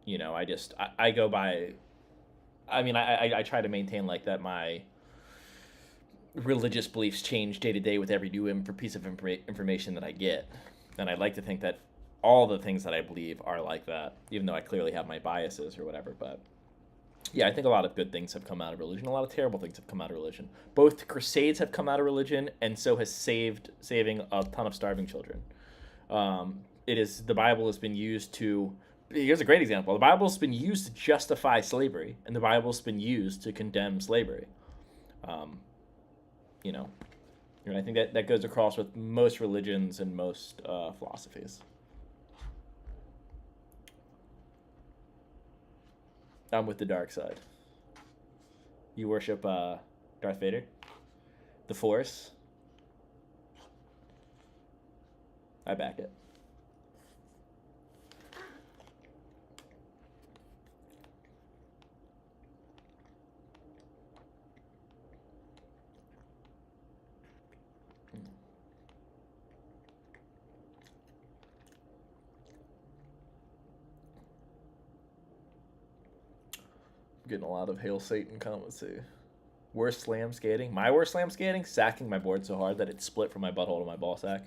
I go by. I mean, I try to maintain like that. My religious beliefs change day to day with every new piece of information that I get, and I'd like to think that all the things that I believe are like that, even though I clearly have my biases or whatever. But yeah, I think a lot of good things have come out of religion. A lot of terrible things have come out of religion. Both crusades have come out of religion, and so has saving a ton of starving children. The Bible has been used to. Here's a great example. The Bible's been used to justify slavery, and the Bible's been used to condemn slavery. Um, you know, and I think that goes across with most religions and most philosophies. I'm with the dark side. You worship Darth Vader, the Force. I back it. Getting a lot of Hail Satan comments too. Worst slam skating? My worst slam skating? Sacking my board so hard that it split from my butthole to my ball sack.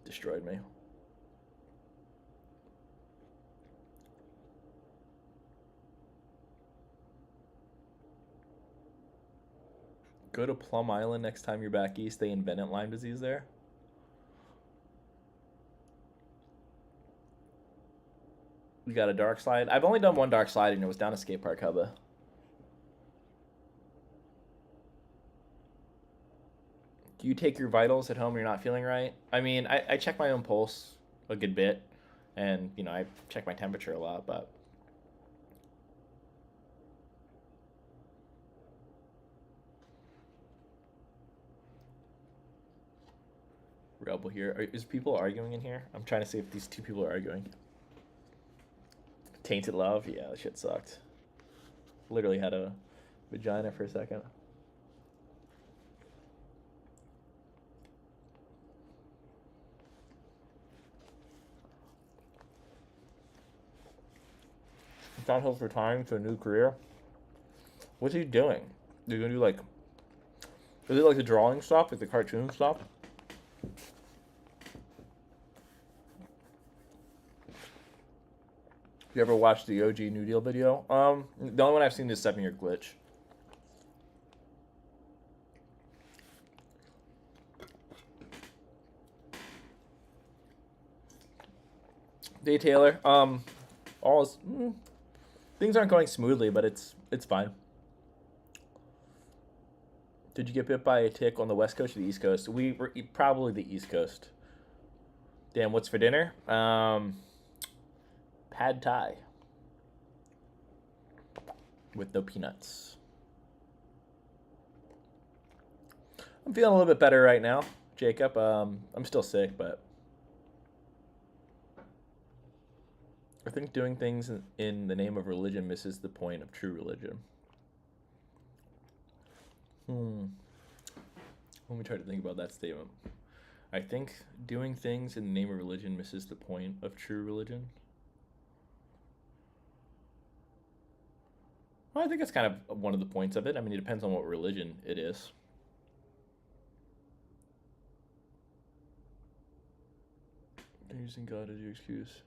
Destroyed me. Go to Plum Island next time you're back east. They invented Lyme disease there. We got a dark slide. I've only done one dark slide, and it was down a skate park, Hubba. Do you take your vitals at home when you're not feeling right? I mean, I check my own pulse a good bit, and, I check my temperature a lot, but... Rebel here. Is people arguing in here? I'm trying to see if these two people are arguing. Tainted Love? Yeah, that shit sucked. Literally had a vagina for a second. Downhill's retiring to a new career. What's he doing? They're gonna do like... Is it like the drawing stuff? Like the cartoon stuff? You ever watched the OG New Deal video? The only one I've seen is 7 Year Glitch. Day Taylor. All is, things aren't going smoothly, but it's fine. Did you get bit by a tick on the West Coast or the East Coast? We were probably the East Coast. Damn, what's for dinner? Pad Thai with no peanuts. I'm feeling a little bit better right now, Jacob. I'm still sick, but I think doing things in the name of religion misses the point of true religion. Let me try to think about that statement. I think doing things in the name of religion misses the point of true religion. Well, I think that's kind of one of the points of it. I mean, it depends on what religion it is. Using God as your excuse.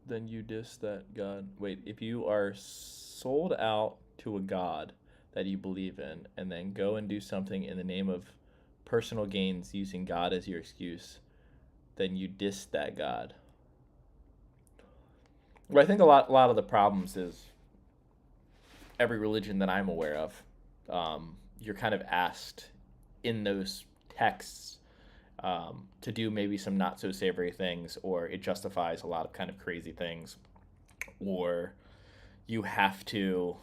Then you diss that God. Wait, if you are sold out to a God that you believe in and then go and do something in the name of personal gains using God as your excuse, then you diss that God. Well, I think a lot of the problems is every religion that I'm aware of, you're kind of asked in those texts to do maybe some not so savory things, or it justifies a lot of kind of crazy things, or you have to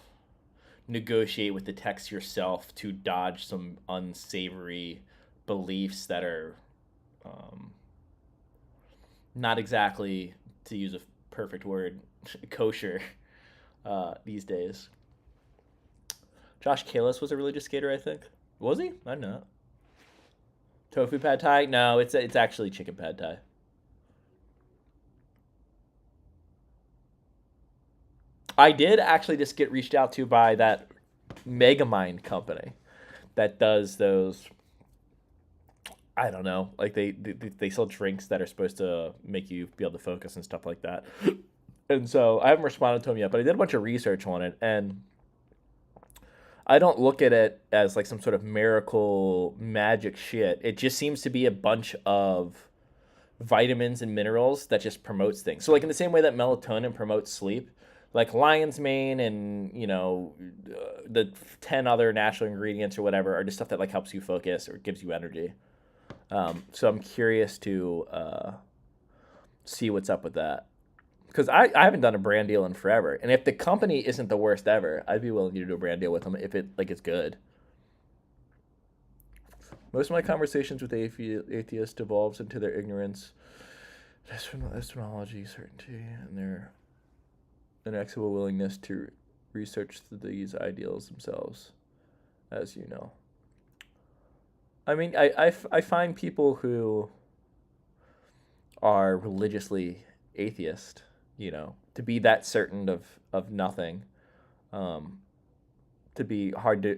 negotiate with the text yourself to dodge some unsavory beliefs that are not exactly, to use a perfect word, kosher these days. Josh Kalis was a religious skater, I think. Was he? I don't know. Tofu pad thai? No, it's actually chicken pad thai. I did actually just get reached out to by that Megamind company that does those. I don't know, like they sell drinks that are supposed to make you be able to focus and stuff like that. And so I haven't responded to him yet, but I did a bunch of research on it, and I don't look at it as like some sort of miracle magic shit. It just seems to be a bunch of vitamins and minerals that just promotes things. So like in the same way that melatonin promotes sleep, like lion's mane and the 10 other natural ingredients or whatever are just stuff that like helps you focus or gives you energy. So I'm curious to see what's up with that. Because I haven't done a brand deal in forever, and if the company isn't the worst ever, I'd be willing to do a brand deal with them if it's good. Most of my conversations with atheists devolves into their ignorance, astrology, certainty, and their inexorable willingness to research these ideals themselves, as you know. I mean, I find people who are religiously atheist, to be that certain of nothing, to be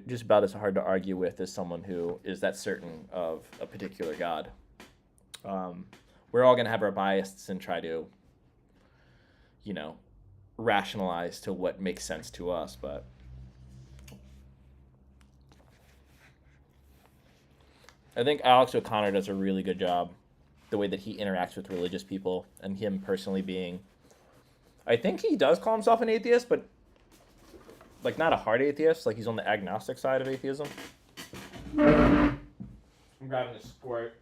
just about as hard to argue with as someone who is that certain of a particular God. We're all going to have our biases and try to, rationalize to what makes sense to us, but I think Alex O'Connor does a really good job the way that he interacts with religious people, and him personally being, I think he does call himself an atheist, but like not a hard atheist, like he's on the agnostic side of atheism. I'm grabbing a squirt.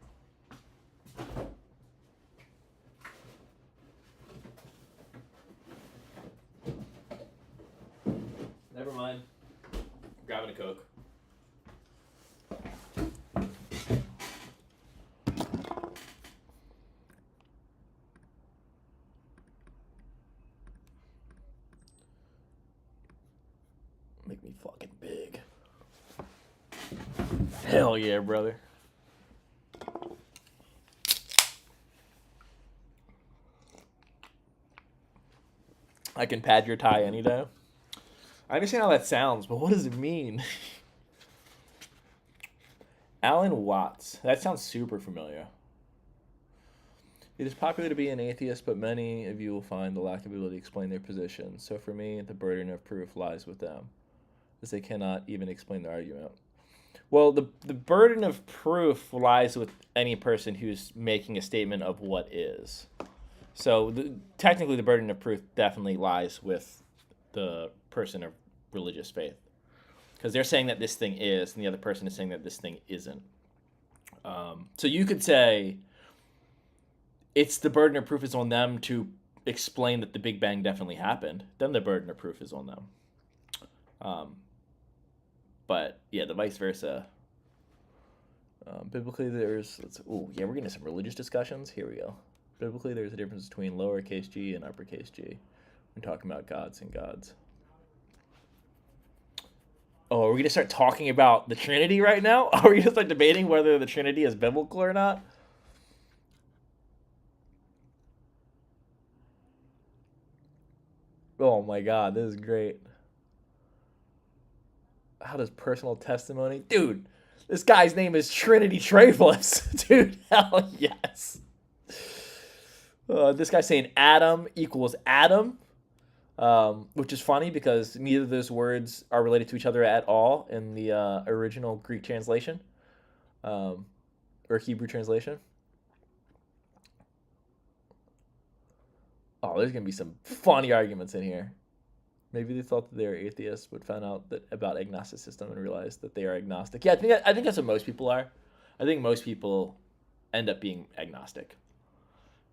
Never mind. I'm grabbing a Coke. Make me fucking big. Hell yeah, brother. I can pad your tie any day. I understand how that sounds, but what does it mean? Alan Watts. That sounds super familiar. It is popular to be an atheist, but many of you will find the lack of ability to explain their position. So for me, the burden of proof lies with them, as they cannot even explain their argument. Well, the burden of proof lies with any person who's making a statement of what is. So technically, the burden of proof definitely lies with the person of religious faith, because they're saying that this thing is, and the other person is saying that this thing isn't. So you could say it's the burden of proof is on them to explain that the Big Bang definitely happened. Then the burden of proof is on them. But yeah, the vice versa. Biblically, we're getting some religious discussions. Here we go. Biblically, there's a difference between lowercase g and uppercase g. We're talking about gods and gods. Oh, are we going to start talking about the Trinity right now? Are we going to start debating whether the Trinity is biblical or not? Oh my god, this is great. How does personal testimony? Dude, this guy's name is Trinity Treflips. Dude, hell yes. This guy's saying Adam equals Adam, which is funny because neither of those words are related to each other at all in the original Greek translation or Hebrew translation. Oh, there's going to be some funny arguments in here. Maybe they thought that they were atheists, but found out that about agnosticism and realized that they are agnostic. Yeah, I think that's what most people are. I think most people end up being agnostic,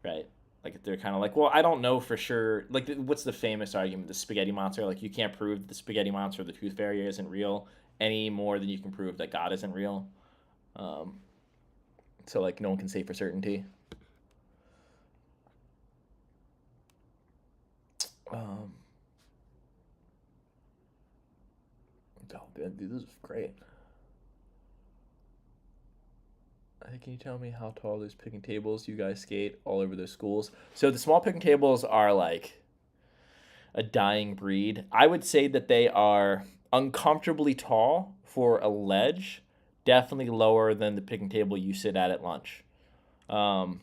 right? Like they're kind of like, well, I don't know for sure. Like, what's the famous argument? The spaghetti monster. Like, you can't prove the spaghetti monster or the tooth fairy isn't real any more than you can prove that God isn't real. So like, no one can say for certainty. Oh, dude, this is great. Can you tell me how tall those picnic tables you guys skate all over those schools? So the small picnic tables are like, a dying breed. I would say that they are uncomfortably tall for a ledge, definitely lower than the picnic table you sit at lunch. Um,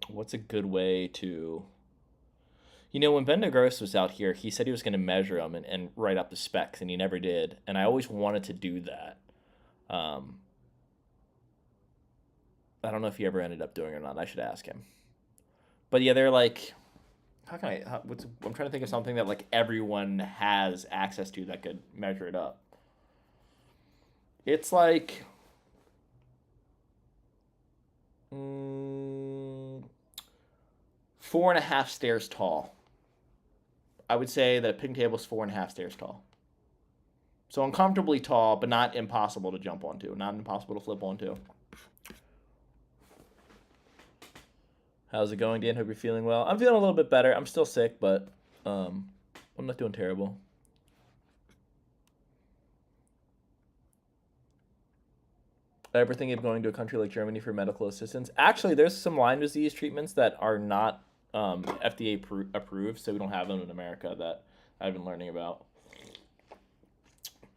what's a good way to... when Ben DeGrosse was out here, he said he was going to measure them and write up the specs, and he never did. And I always wanted to do that. I don't know if he ever ended up doing it or not. I should ask him. But yeah, they're like... I'm trying to think of something that like everyone has access to that could measure it up. It's like 4.5 stairs tall. I would say the picnic table is 4.5 stairs tall. So uncomfortably tall, but not impossible to jump onto, not impossible to flip onto. How's it going, Dan? Hope you're feeling well. I'm feeling a little bit better. I'm still sick, but I'm not doing terrible. Ever thinking of going to a country like Germany for medical assistance? Actually, there's some Lyme disease treatments that are not FDA approved, so we don't have them in America that I've been learning about.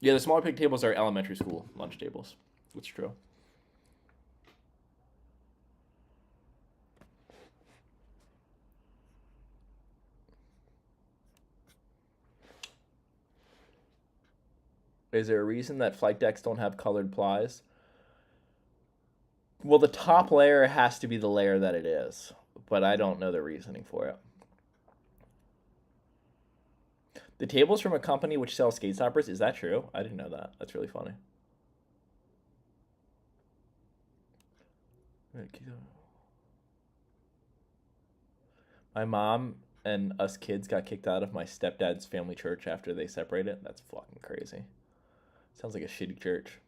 Yeah, the smaller picnic tables are elementary school lunch tables. That's true. Is there a reason that flight decks don't have colored plies? Well, the top layer has to be the layer that it is, but I don't know the reasoning for it. The table's from a company which sells skate stoppers. Is that true? I didn't know that. That's really funny. My mom and us kids got kicked out of my stepdad's family church after they separated. That's fucking crazy. Sounds like a shitty church.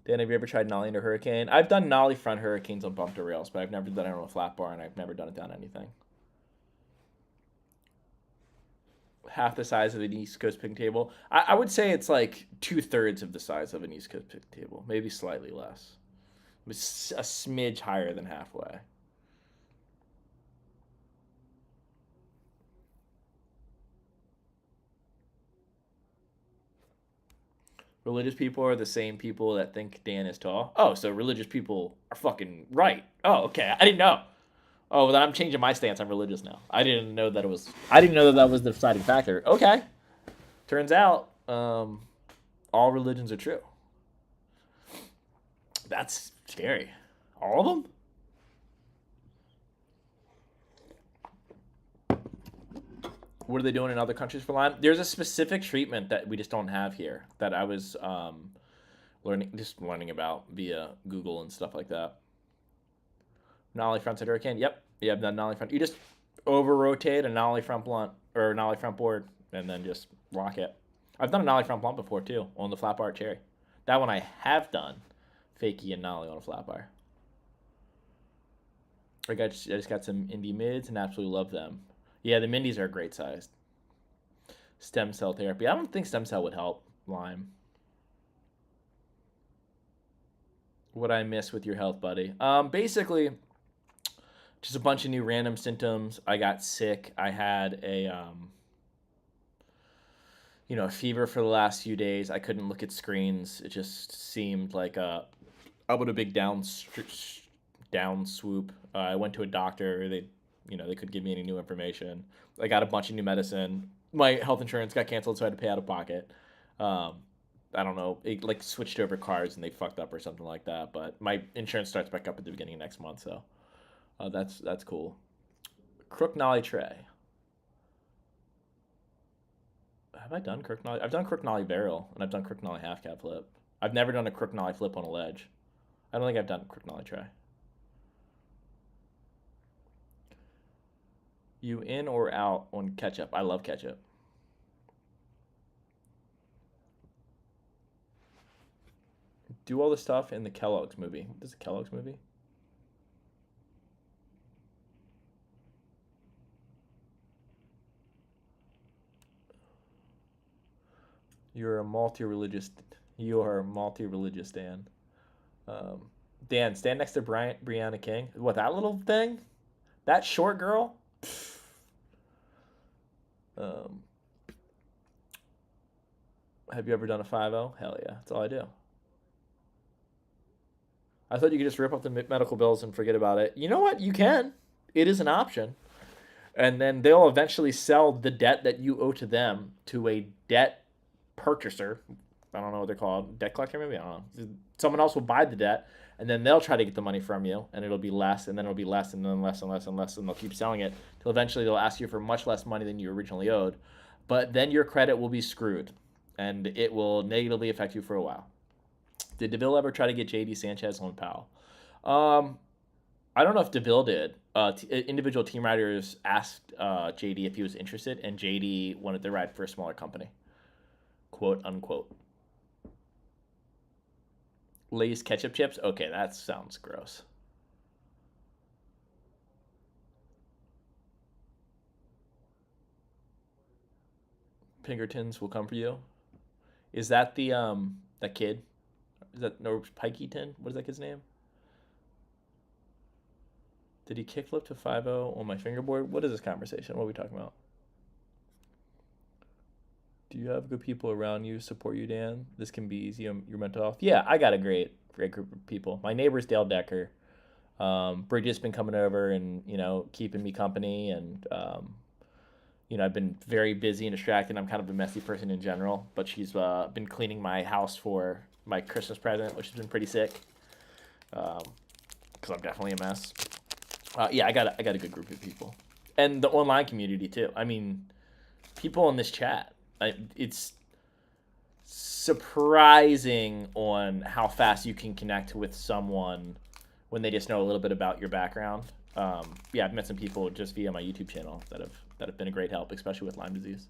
Dan, have you ever tried nollie into hurricane? I've done nollie front hurricanes on bump to rails, but I've never done it on a flat bar, and I've never done it down anything. Half the size of an East Coast picnic table. I would say it's like 2/3 of the size of an East Coast picnic table, maybe slightly less. It's a smidge higher than halfway. Religious people are the same people that think Dan is tall. Oh, so religious people are fucking right. Oh, okay. I didn't know. Oh, then I'm changing my stance. I'm religious now. I didn't know that was the deciding factor. Okay. Turns out, all religions are true. That's scary. All of them? What are they doing in other countries for Lyme? There's a specific treatment that we just don't have here that I was learning about via Google and stuff like that. Nollie front side hurricane. Yep, I've done nollie front. You just over rotate a nollie front blunt or a nollie front board and then just lock it. I've done a nollie front blunt before too on the flat bar cherry. That one I have done. Fakie and nollie on a flat bar. I just got some indie mids and absolutely love them. Yeah, the Mindies are great sized. Stem cell therapy. I don't think stem cell would help Lyme. What I miss with your health, buddy? Basically, just a bunch of new random symptoms. I got sick. I had a fever for the last few days. I couldn't look at screens. It just seemed like a big down swoop. I went to a doctor. They couldn't give me any new information. I got a bunch of new medicine. My health insurance got canceled, so I had to pay out of pocket. I don't know. It like switched over cards and they fucked up or something like that. But my insurance starts back up at the beginning of next month, so that's cool. Crook nollie tray. Have I done crook nollie? I've done crook nollie barrel and I've done crook nollie half cab flip. I've never done a crook nollie flip on a ledge. I don't think I've done crook nollie tray. You in or out on ketchup? I love ketchup. Do all the stuff in the Kellogg's movie. What is the Kellogg's movie? You are multi-religious, Dan. Dan, stand next to Brianna King. What, that little thing? That short girl? Um, have you ever done a 5-0? Hell yeah, that's all I do. I thought you could just rip up the medical bills and forget about it. You know what? You can. It is an option. And then they'll eventually sell the debt that you owe to them to a debt purchaser. I don't know what they're called. Debt collector, maybe? I don't know. Someone else will buy the debt, and then they'll try to get the money from you, and it'll be less, and then it'll be less, and then less, and less, and less, and they'll keep selling it till eventually they'll ask you for much less money than you originally owed. But then your credit will be screwed, and it will negatively affect you for a while. Did DeVille ever try to get JD Sanchez on Powell? Um, I don't know if DeVille did. Individual team riders asked JD if he was interested, and JD wanted to ride for a smaller company, quote unquote. Lay's ketchup chips? Okay, that sounds gross. Pinkertons will come for you. Is that the that kid? Is that no Pikeyton? What is that kid's name? Did he kickflip to 5-0 on my fingerboard? What is this conversation? What are we talking about? Do you have good people around you support you, Dan? This can be easy on your mental health. Yeah, I got a great group of people. My neighbor's Dale Decker. Bridget's been coming over and keeping me company, and I've been very busy and distracted. I'm kind of a messy person in general, but she's been cleaning my house for my Christmas present, which has been pretty sick. Because I'm definitely a mess. Yeah, I got a good group of people, and the online community too. I mean, people in this chat. It's surprising on how fast you can connect with someone when they just know a little bit about your background. Yeah, I've met some people just via my YouTube channel that have been a great help, especially with Lyme disease.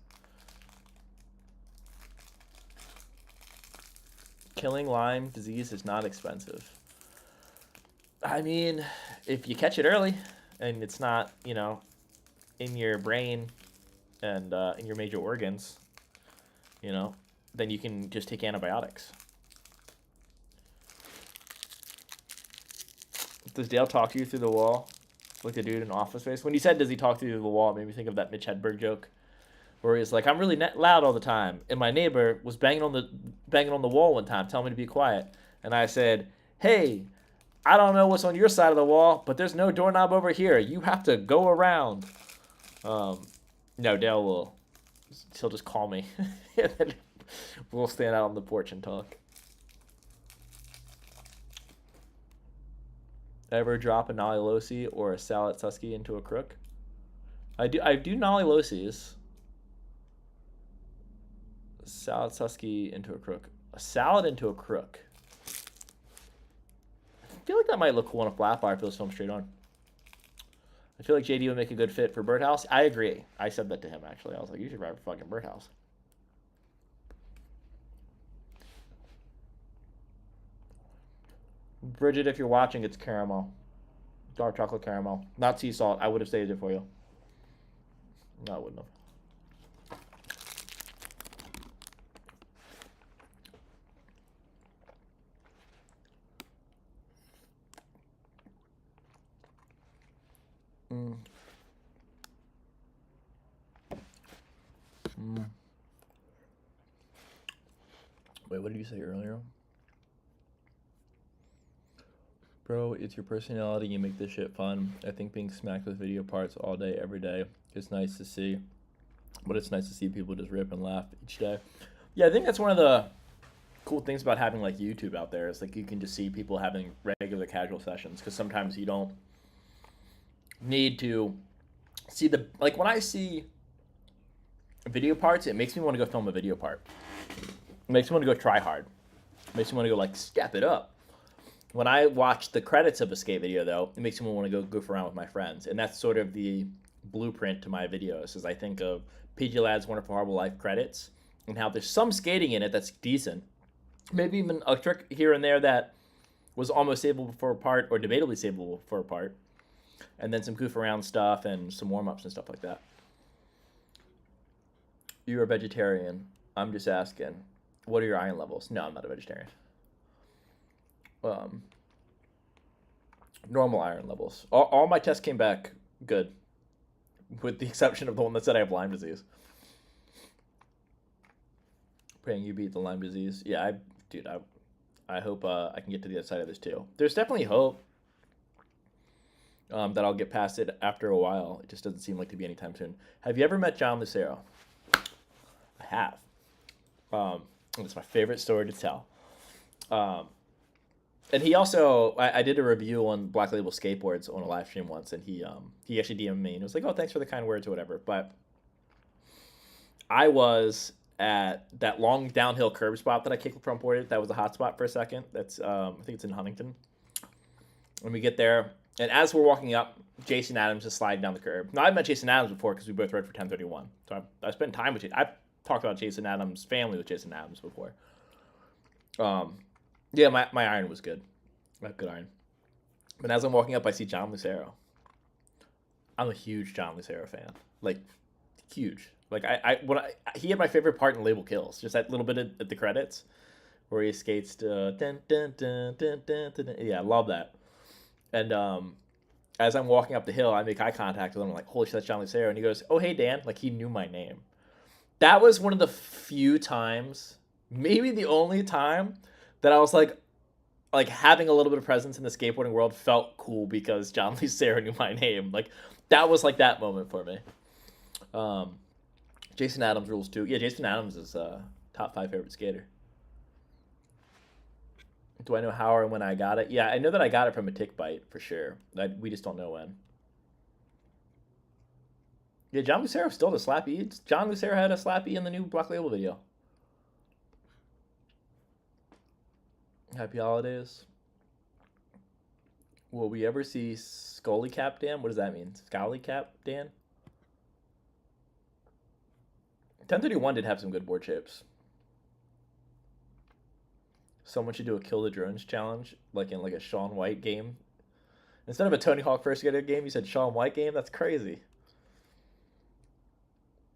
Killing Lyme disease is not expensive. I mean, if you catch it early and it's not, in your brain and in your major organs, then you can just take antibiotics. Does Dale talk to you through the wall like the dude in Office Space? When you said, does he talk to you through the wall, it made me think of that Mitch Hedberg joke where he's like, I'm really loud all the time, and my neighbor was banging on the wall one time, telling me to be quiet. And I said, hey, I don't know what's on your side of the wall, but there's no doorknob over here. You have to go around. No, Dale he'll just call me. And then we'll stand out on the porch and talk. Ever drop a Nolly Losi or a salad Susky into a crook? I do Nolly Losis. Salad Susky into a crook. A salad into a crook. I feel like that might look cool on a flat bar if it was filmed straight on. I feel like JD would make a good fit for Birdhouse. I agree. I said that to him, actually. I was like, you should ride for fucking Birdhouse. Bridget, if you're watching, it's caramel. Dark chocolate caramel. Not sea salt. I would have saved it for you. No, I wouldn't have. Wait, what did you say earlier? Bro, it's your personality. You make this shit fun. I think being smacked with video parts all day, every day is nice to see. But it's nice to see people just rip and laugh each day. Yeah, I think that's one of the cool things about having like YouTube out there is like you can just see people having regular casual sessions, because sometimes you don't need to see like when I see video parts, it makes me want to go film a video part. It makes me want to go try hard. It makes me want to go like step it up. When I watch the credits of a skate video, though, it makes me want to go goof around with my friends, and that's sort of the blueprint to my videos. As I think of PG Lad's Wonderful Horrible Life credits and how there's some skating in it that's decent, maybe even a trick here and there that was almost savable for a part or debatably savable for a part, and then some goof around stuff and some warm ups and stuff like that. You're a vegetarian. I'm just asking, what are your iron levels? No, I'm not a vegetarian. Normal iron levels. All my tests came back good, with the exception of the one that said I have Lyme disease. Praying you beat the Lyme disease. Yeah, dude, I hope I can get to the other side of this too. There's definitely hope that I'll get past it after a while. It just doesn't seem like to be anytime soon. Have you ever met John Lucero? I have. It's my favorite story to tell. And he also, I did a review on Black Label Skateboards on a live stream once, and he actually DM'd me and was like, "Oh, thanks for the kind words or whatever." But I was at that long downhill curb spot that I kick front boarded. That was a hot spot for a second. That's I think it's in Huntington. When we get there, and as we're walking up, Jason Adams is sliding down the curb. Now, I've met Jason Adams before because we both rode for 1031. So I spent time with Jason. I've talked about Jason Adams' family with Jason Adams before. Yeah, my iron was good. I have good iron. But as I'm walking up, I see John Lucero. I'm a huge John Lucero fan. Like, huge. Like, he had my favorite part in Label Kills. Just that little bit at the credits where he skates to dun, dun, dun, dun, dun, dun, dun. Yeah, I love that. And as I'm walking up the hill, I make eye contact with him. I'm like, holy shit, that's John Lucero. And he goes, "Oh, hey, Dan." Like, he knew my name. That was one of the few times, maybe the only time, that I was like having a little bit of presence in the skateboarding world felt cool because John Lucero knew my name. Like, that was like that moment for me. Jason Adams rules too. Yeah, Jason Adams is top 5 favorite skater. Do I know how or when I got it? Yeah, I know that I got it from a tick bite for sure. We just don't know when. Yeah, John Lucero still the slappy. John Lucero had a slappy in the new Black Label video. Happy holidays. Will we ever see Scully Cap Dan? What does that mean? Scully Cap Dan? 1031 did have some good board shapes. Someone should do a Kill the Drones challenge, like in like a Shaun White game. Instead of a Tony Hawk First Skater game, you said Shaun White game? That's crazy.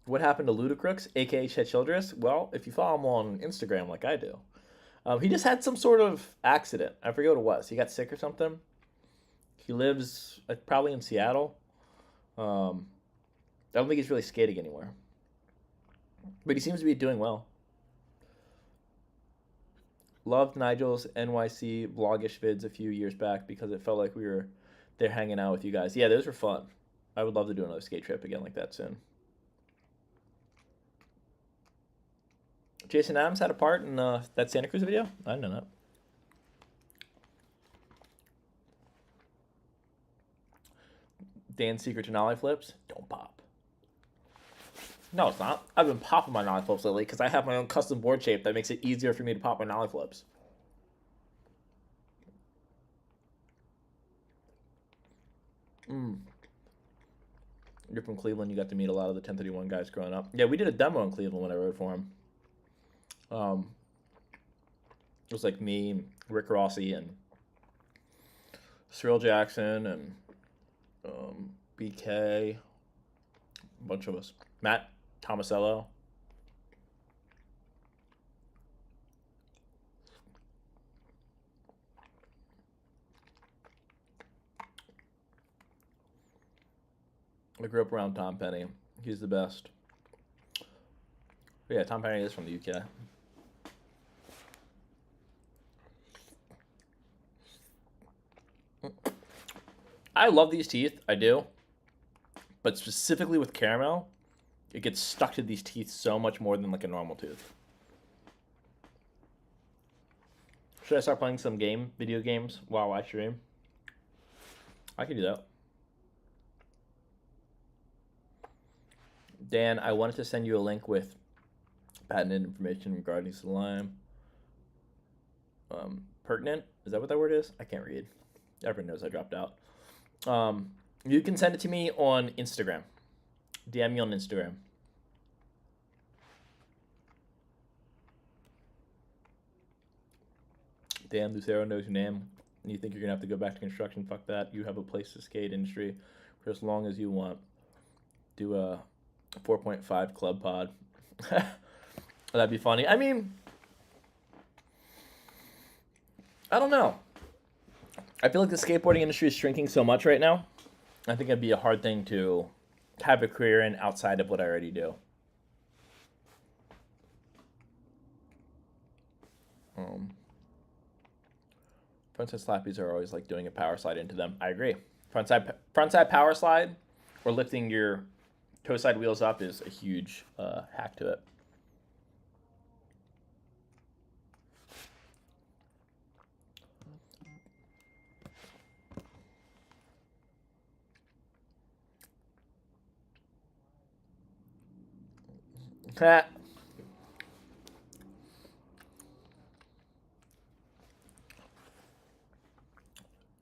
What happened to Ludacrooks, aka Chet Childress? Well, if you follow him on Instagram like I do, he just had some sort of accident. I forget what it was. He got sick or something. He lives probably in Seattle. I don't think he's really skating anymore. But he seems to be doing well. Loved Nigel's NYC vlogish vids a few years back because it felt like we were there hanging out with you guys. Yeah, those were fun. I would love to do another skate trip again like that soon. Jason Adams had a part in that Santa Cruz video? I didn't know that. Dan's secret to nollie flips? Don't pop. No, it's not. I've been popping my nollie flips lately because I have my own custom board shape that makes it easier for me to pop my nollie flips. You're from Cleveland. You got to meet a lot of the 1031 guys growing up. Yeah, we did a demo in Cleveland when I rode for him. It was like me, Rick Rossi, and Cyril Jackson, and BK, a bunch of us. Matt Tomasello. I grew up around Tom Penny. He's the best. But yeah, Tom Penny is from the UK. I love these teeth. I do. But specifically with caramel, it gets stuck to these teeth so much more than like a normal tooth. Should I start playing some video games while I stream? I can do that. Dan, I wanted to send you a link with patented information regarding Lyme. Pertinent? Is that what that word is? I can't read. Everyone knows I dropped out. You can send it to me on Instagram. DM me on Instagram. Dan Lucero knows your name. And you think you're going to have to go back to construction? Fuck that. You have a place to skate industry for as long as you want. Do a 4.5 club pod. That'd be funny. I mean, I don't know. I feel like the skateboarding industry is shrinking so much right now. I think it'd be a hard thing to have a career in outside of what I already do. Um, Frontside slappies are always like doing a power slide into them. I agree. Frontside power slide or lifting your toe side wheels up is a huge hack to it.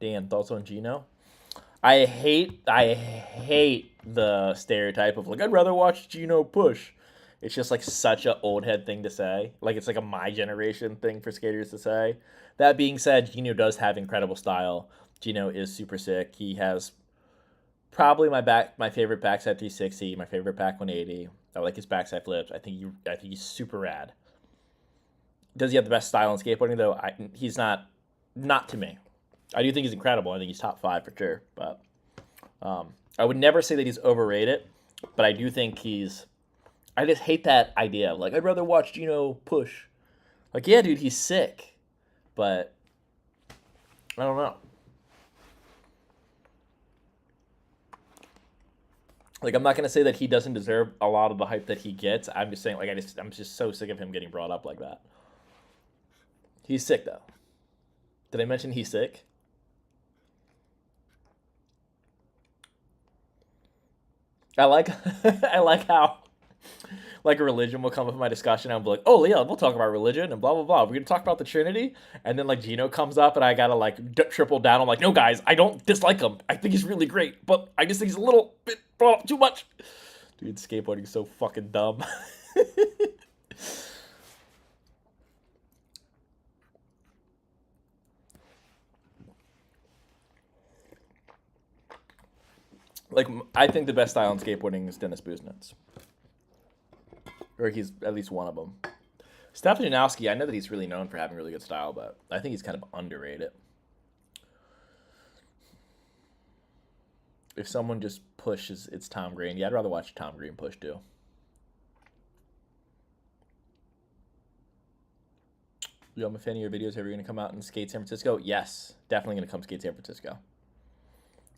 Dan, thoughts on Gino? I hate the stereotype of like I'd rather watch Gino push. It's just like such a old head thing to say. Like it's like a my generation thing for skaters to say. That being said, Gino does have incredible style. Gino is super sick. He has probably my favorite backside 360, my favorite back 180. I like his backside flips. I think he's super rad. Does he have the best style in skateboarding though? He's not to me. I do think he's incredible. I think he's top 5 for sure. But I would never say that he's overrated. But I do think I just hate that idea of like I'd rather watch Gino push. Like yeah, dude, he's sick. But I don't know. Like I'm not gonna say that he doesn't deserve a lot of the hype that he gets. I'm just saying like I'm just so sick of him getting brought up like that. He's sick though. Did I mention he's sick? I like I like how like a religion will come up in my discussion. I'm like, oh yeah, we'll talk about religion and blah blah blah. We're gonna talk about the Trinity, and then like Gino comes up, and I gotta like triple down. I'm like, no guys, I don't dislike him. I think he's really great, but I just think he's a little bit brought up too much. Dude, skateboarding is so fucking dumb. Like I think the best style in skateboarding is Dennis Busenitz. Or he's at least one of them. Stefan Janowski, I know that he's really known for having really good style, but I think he's kind of underrated. If someone just pushes, it's Tom Green. Yeah, I'd rather watch Tom Green push too. Yo, I'm a fan of your videos. Are you going to come out and skate San Francisco? Yes, definitely going to come skate San Francisco.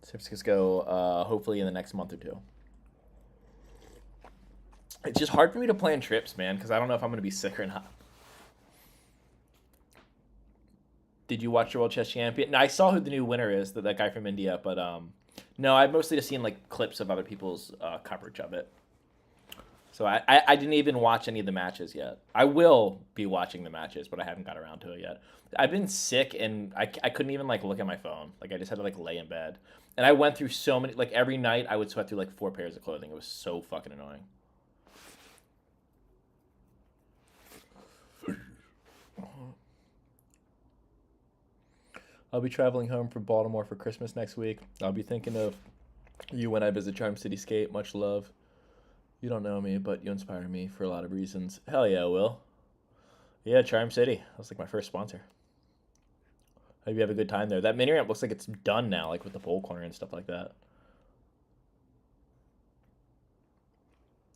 San Francisco, hopefully in the next month or two. It's just hard for me to plan trips, man, because I don't know if I'm going to be sick or not. Did you watch the World Chess Champion? No, I saw who the new winner is, that guy from India, but no, I've mostly just seen like clips of other people's coverage of it. So I didn't even watch any of the matches yet. I will be watching the matches, but I haven't got around to it yet. I've been sick, and I couldn't even like look at my phone. Like I just had to like lay in bed. And I went through so many, like every night I would sweat through like 4 pairs of clothing. It was so fucking annoying. I'll be traveling home from Baltimore for Christmas next week. I'll be thinking of you when I visit Charm City Skate. Much love. You don't know me, but you inspire me for a lot of reasons. Hell yeah, Will. Yeah, Charm City. That's like my first sponsor. Hope you have a good time there. That mini ramp looks like it's done now, like with the pole corner and stuff like that.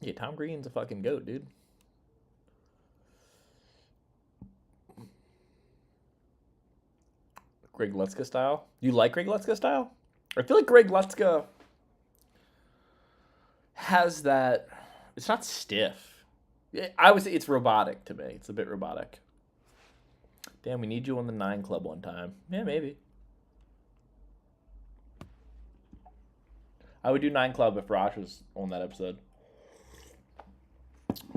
Yeah, Tom Green's a fucking goat, dude. Greg Lutzka style? You like Greg Lutzka style? I feel like Greg Lutzka has that. It's not stiff. I would say it's robotic to me. It's a bit robotic. Damn, we need you on the 9 Club one time. Yeah, maybe. I would do 9 Club if Raj was on that episode.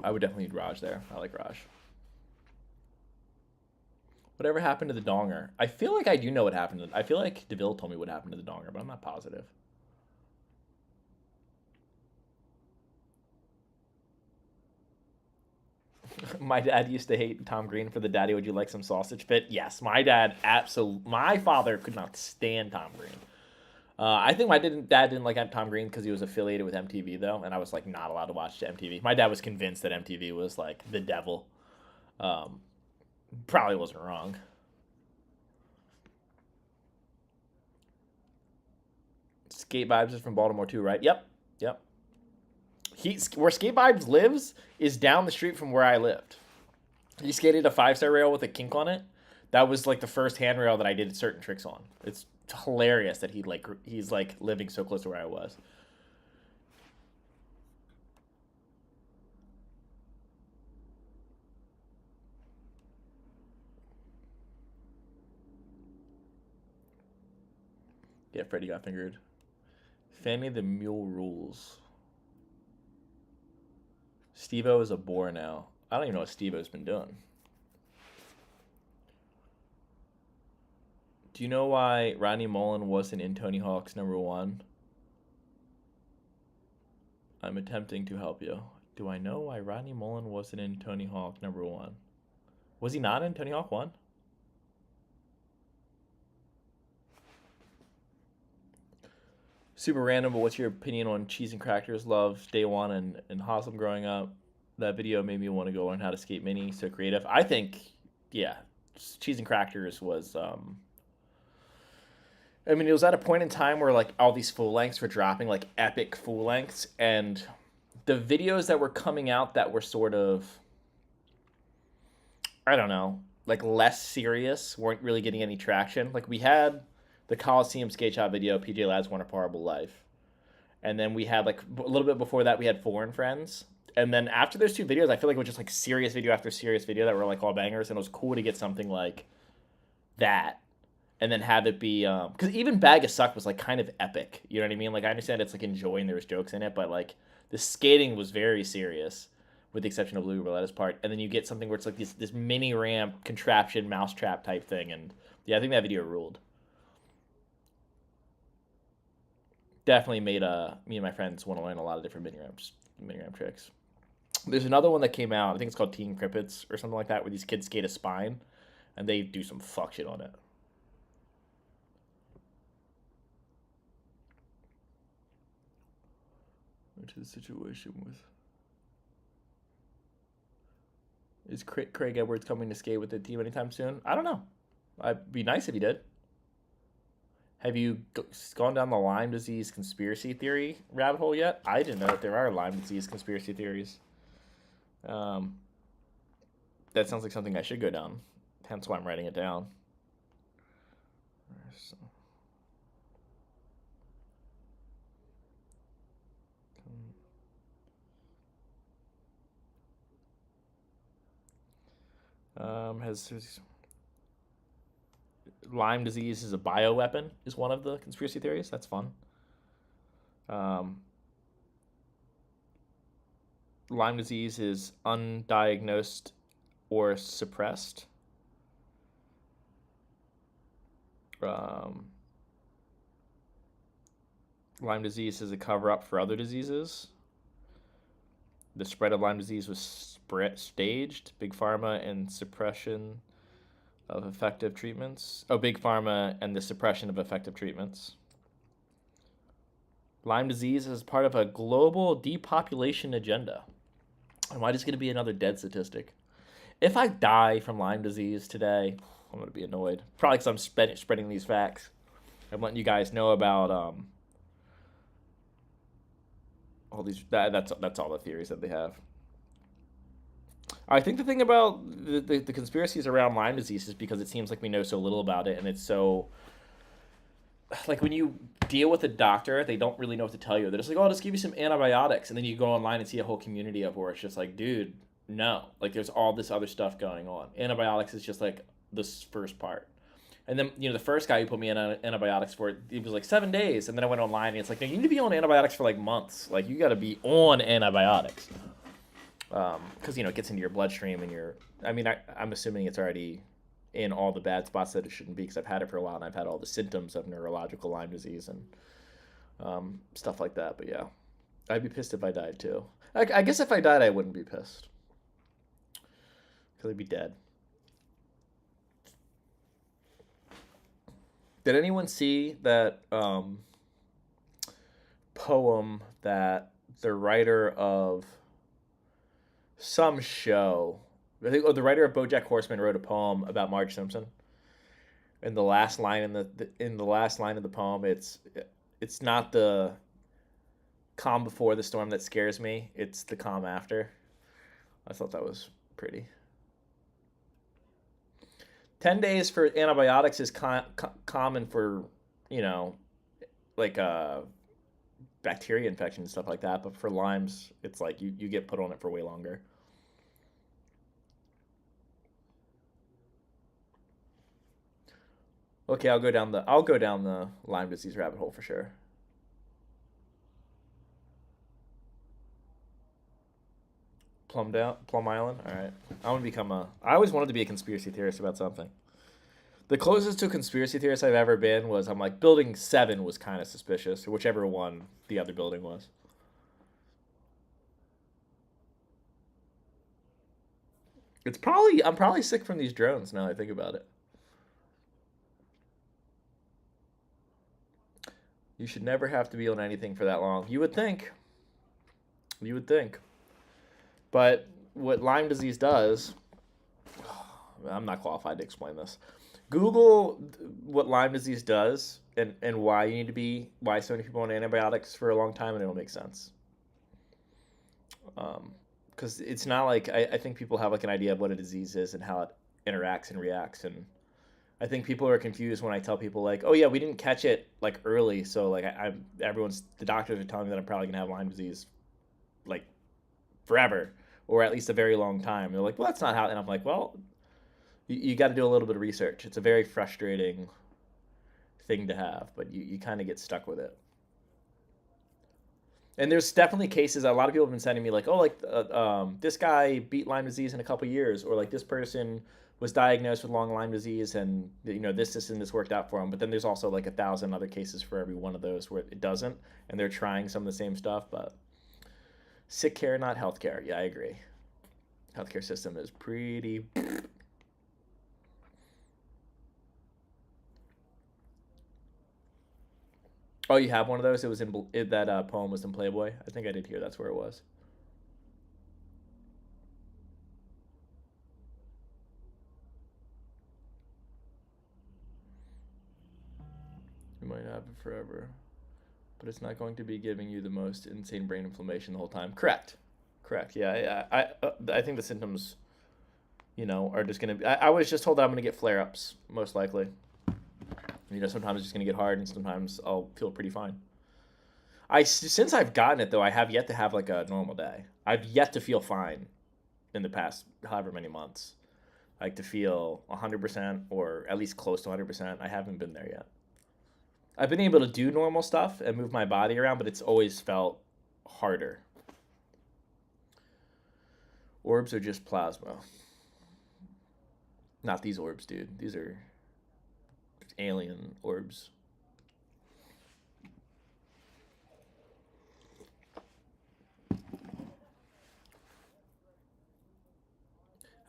I would definitely need Raj there. I like Raj. Whatever happened to the donger? I feel like I do know what happened to I feel like DeVille told me what happened to the donger, but I'm not positive. My dad used to hate Tom Green for the daddy, would you like some sausage fit? Yes, my dad my father could not stand Tom Green. I think my dad didn't like Tom Green because he was affiliated with MTV though, and I was like not allowed to watch MTV. My dad was convinced that MTV was like the devil. Probably wasn't wrong. Skate Vibes is from Baltimore too, right? Yep. Where Skate Vibes lives is down the street from where I lived. He skated a 5-star rail with a kink on it. That was like the first handrail that I did certain tricks on. It's hilarious that he's like living so close to where I was. Yeah, Freddie got fingered. Fanny the Mule rules. Steve-O is a bore now. I don't even know what Steve-O's been doing. Do you know why Rodney Mullen wasn't in Tony Hawk's #1? I'm attempting to help you. Do I know why Rodney Mullen wasn't in Tony Hawk #1? Was he not in Tony Hawk 1? Super random, but what's your opinion on Cheese and Crackers Love Day One and Hossam growing up? That video made me want to go learn how to skate mini. So creative. I think, yeah, Cheese and Crackers was. I mean, it was at a point in time where like all these full lengths were dropping, like epic full lengths, and the videos that were coming out that were sort of, I don't know, like less serious weren't really getting any traction. Like we had the Coliseum skate shop video, PJ Ladd's Wonderful Horrible Life. And then we had like a little bit before that, we had Foreign Friends. And then after those two videos, I feel like it was just like serious video after serious video that were like all bangers. And it was cool to get something like that and then have it be, because even Bag of Suck was like kind of epic. You know what I mean? Like I understand it's like enjoying, there was jokes in it, but like the skating was very serious with the exception of Lou Roletta's part. And then you get something where it's like this mini ramp contraption mousetrap type thing. And yeah, I think that video ruled. Definitely made me and my friends want to learn a lot of different mini ramp tricks. There's another one that came out. I think it's called Teen Crippets or something like that, where these kids skate a spine, and they do some fuck shit on it. Which is the situation with? Is Craig Edwards coming to skate with the team anytime soon? I don't know. It'd be nice if he did. Have you gone down the Lyme disease conspiracy theory rabbit hole yet? I didn't know that there are Lyme disease conspiracy theories. That sounds like something I should go down. Hence why I'm writing it down. Has Lyme disease is a bioweapon is one of the conspiracy theories. That's fun. Lyme disease is undiagnosed or suppressed. Lyme disease is a cover-up for other diseases. The spread of Lyme disease was staged. Big Pharma and suppression of effective treatments. Oh, Big Pharma and the suppression of effective treatments. Lyme disease is part of a global depopulation agenda. Am I just going to be another dead statistic? If I die from Lyme disease today, I'm going to be annoyed. Probably because I'm spreading these facts. I'm letting you guys know about all these. That's all the theories that they have. I think the thing about the conspiracies around Lyme disease is because it seems like we know so little about it, and it's so like when you deal with a doctor, they don't really know what to tell you. They're just like, "Oh, I'll just give you some antibiotics," and then you go online and see a whole community of where it's just like, "Dude, no!" Like there's all this other stuff going on. Antibiotics is just like this first part, and then the first guy who put me on antibiotics for it was like 7 days, and then I went online and it's like, "No, you need to be on antibiotics for like months. Like you got to be on antibiotics." Because it gets into your bloodstream and I'm assuming it's already in all the bad spots that it shouldn't be because I've had it for a while and I've had all the symptoms of neurological Lyme disease and stuff like that. But yeah, I'd be pissed if I died too. I guess if I died, I wouldn't be pissed because I'd be dead. Did anyone see that poem that the writer of some show, I think, the writer of BoJack Horseman wrote a poem about Marge Simpson. In the last line in the last line of the poem, it's not the calm before the storm that scares me; it's the calm after. I thought that was pretty. 10 days for antibiotics is common for, you know, like bacteria infection and stuff like that. But for Lyme's, it's like you get put on it for way longer. Okay, I'll go down the Lyme disease rabbit hole for sure. Plum Island. All right, I want to become a. I always wanted to be a conspiracy theorist about something. The closest to a conspiracy theorist I've ever been was I'm like building 7 was kind of suspicious, or whichever one the other building was. I'm probably sick from these drones now that I think about it. You should never have to be on anything for that long. You would think. You would think. But what Lyme disease does, I'm not qualified to explain this. Google what Lyme disease does and why you need to be, why so many people on antibiotics for a long time, and it'll make sense. Because it's not like, I think people have like an idea of what a disease is and how it interacts and reacts. And I think people are confused when I tell people like, oh yeah, we didn't catch it like early. So like the doctors are telling me that I'm probably gonna have Lyme disease like forever, or at least a very long time. They're like, well, that's not how, and I'm like, well, you got to do a little bit of research. It's a very frustrating thing to have, but you kind of get stuck with it. And there's definitely cases. A lot of people have been sending me like, oh, like this guy beat Lyme disease in a couple years, or like this person was diagnosed with long Lyme disease, and you know this and this worked out for him. But then there's also like 1,000 other cases for every one of those where it doesn't, and they're trying some of the same stuff. But sick care, not health care. Yeah, I agree. Healthcare system is pretty. Oh, you have one of those? It was that poem was in Playboy. I think I did hear that's where it was. You might have it forever, but it's not going to be giving you the most insane brain inflammation the whole time. Correct. Correct. Yeah. I think the symptoms, are just gonna be. I was just told that I'm gonna get flare ups most likely. Sometimes it's just gonna get hard, and sometimes I'll feel pretty fine. Since I've gotten it though, I have yet to have like a normal day. I've yet to feel fine in the past however many months. Like to feel 100% or at least close to 100%. I haven't been there yet. I've been able to do normal stuff and move my body around, but it's always felt harder. Orbs are just plasma. Not these orbs, dude. These are alien orbs.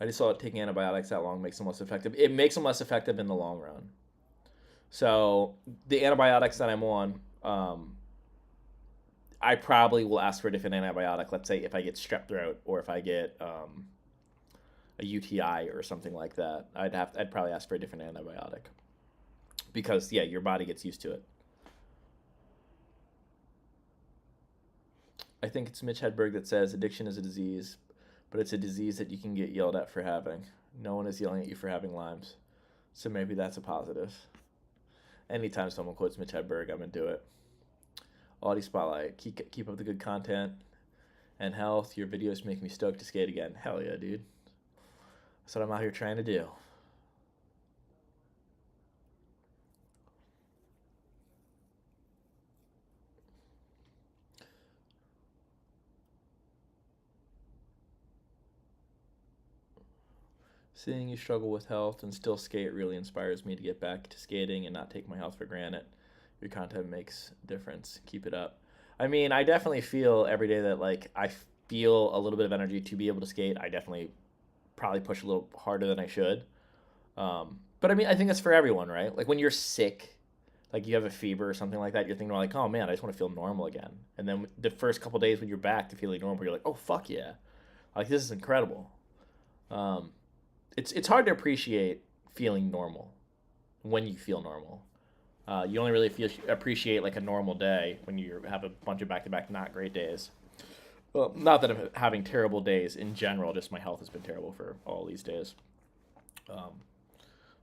I just saw it taking antibiotics that long makes them less effective. It makes them less effective in the long run. So the antibiotics that I'm on, I probably will ask for a different antibiotic. Let's say if I get strep throat or if I get a UTI or something like that, I'd probably ask for a different antibiotic because yeah, your body gets used to it. I think it's Mitch Hedberg that says addiction is a disease, but it's a disease that you can get yelled at for having. No one is yelling at you for having Lyme's, so maybe that's a positive. Anytime someone quotes Mitch Hedberg, I'm into it. Audi Spotlight, keep up the good content and health. Your videos make me stoked to skate again. Hell yeah, dude. That's what I'm out here trying to do. Seeing you struggle with health and still skate really inspires me to get back to skating and not take my health for granted. Your content makes a difference. Keep it up. I mean, I definitely feel every day that like I feel a little bit of energy to be able to skate. I definitely probably push a little harder than I should. But I mean, I think that's for everyone, right? Like when you're sick, like you have a fever or something like that, you're thinking like, oh man, I just want to feel normal again. And then the first couple days when you're back to feeling normal, you're like, oh fuck yeah, like this is incredible. Um, it's hard to appreciate feeling normal when you feel normal. You only really appreciate like a normal day when you have a bunch of back-to-back not great days. Well, not that I'm having terrible days in general, just my health has been terrible for all these days.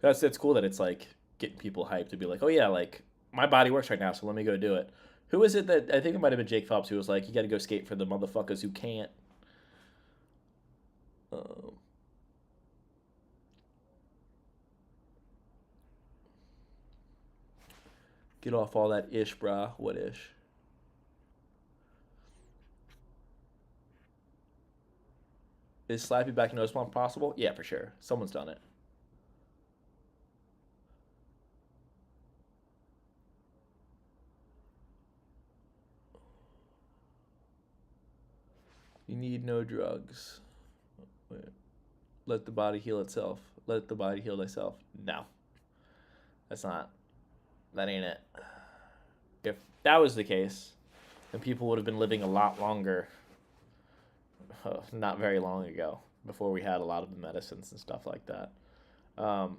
It's cool that it's like getting people hyped to be like, oh yeah, like my body works right now, so let me go do it. Who is it that I think it might have been Jake Phelps who was like, you got to go skate for the motherfuckers who can't. Um, get off all that ish, brah. What ish? Is Slappy back in nose bump possible? Yeah, for sure. Someone's done it. You need no drugs. Wait. Let the body heal itself. Let the body heal thyself. No. That's not. That ain't it. If that was the case, then people would have been living a lot longer not very long ago, before we had a lot of the medicines and stuff like that. Um,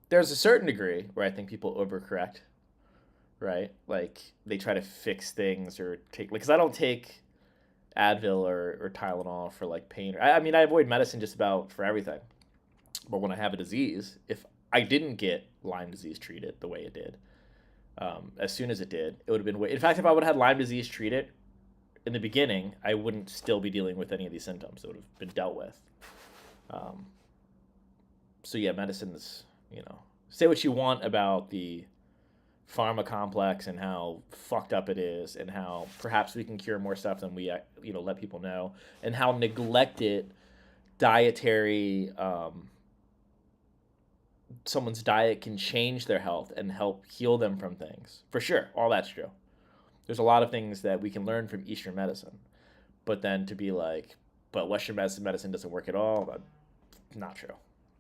there's a certain degree where I think people overcorrect, right? Like they try to fix things or take, like, because I don't take Advil or Tylenol for like pain. I mean, I avoid medicine just about for everything. But when I have a disease, if I didn't get Lyme disease treated the way it did, as soon as it did, it would have been way. In fact, if I would have had Lyme disease treated in the beginning, I wouldn't still be dealing with any of these symptoms. It would have been dealt with. Um, so yeah, medicine is, say what you want about the pharma complex and how fucked up it is, and how perhaps we can cure more stuff than we, let people know, and how neglected dietary, someone's diet can change their health and help heal them from things. For sure, all that's true. There's a lot of things that we can learn from Eastern medicine, but then to be like, but Western medicine doesn't work at all, that's not true.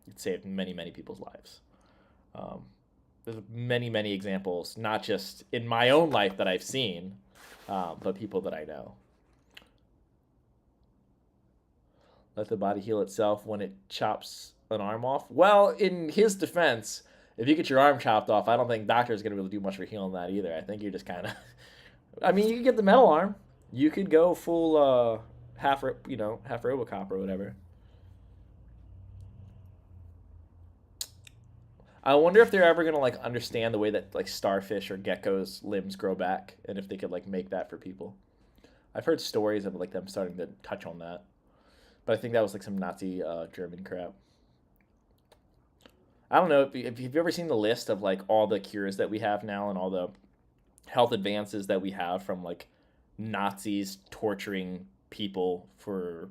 It saved many, many people's lives. There's many, many examples, not just in my own life that I've seen, but people that I know. Let the body heal itself when it chops an arm off. Well, in his defense, if you get your arm chopped off, I don't think doctor's going to be able to do much for healing that either. I think you're just kind of... I mean, you could get the metal arm. You could go full half Robocop or whatever. I wonder if they're ever going to like understand the way that like starfish or geckos limbs grow back, and if they could like make that for people. I've heard stories of like them starting to touch on that, but I think that was like some Nazi German crap. I don't know if you've ever seen the list of like all the cures that we have now and all the health advances that we have from like Nazis torturing people for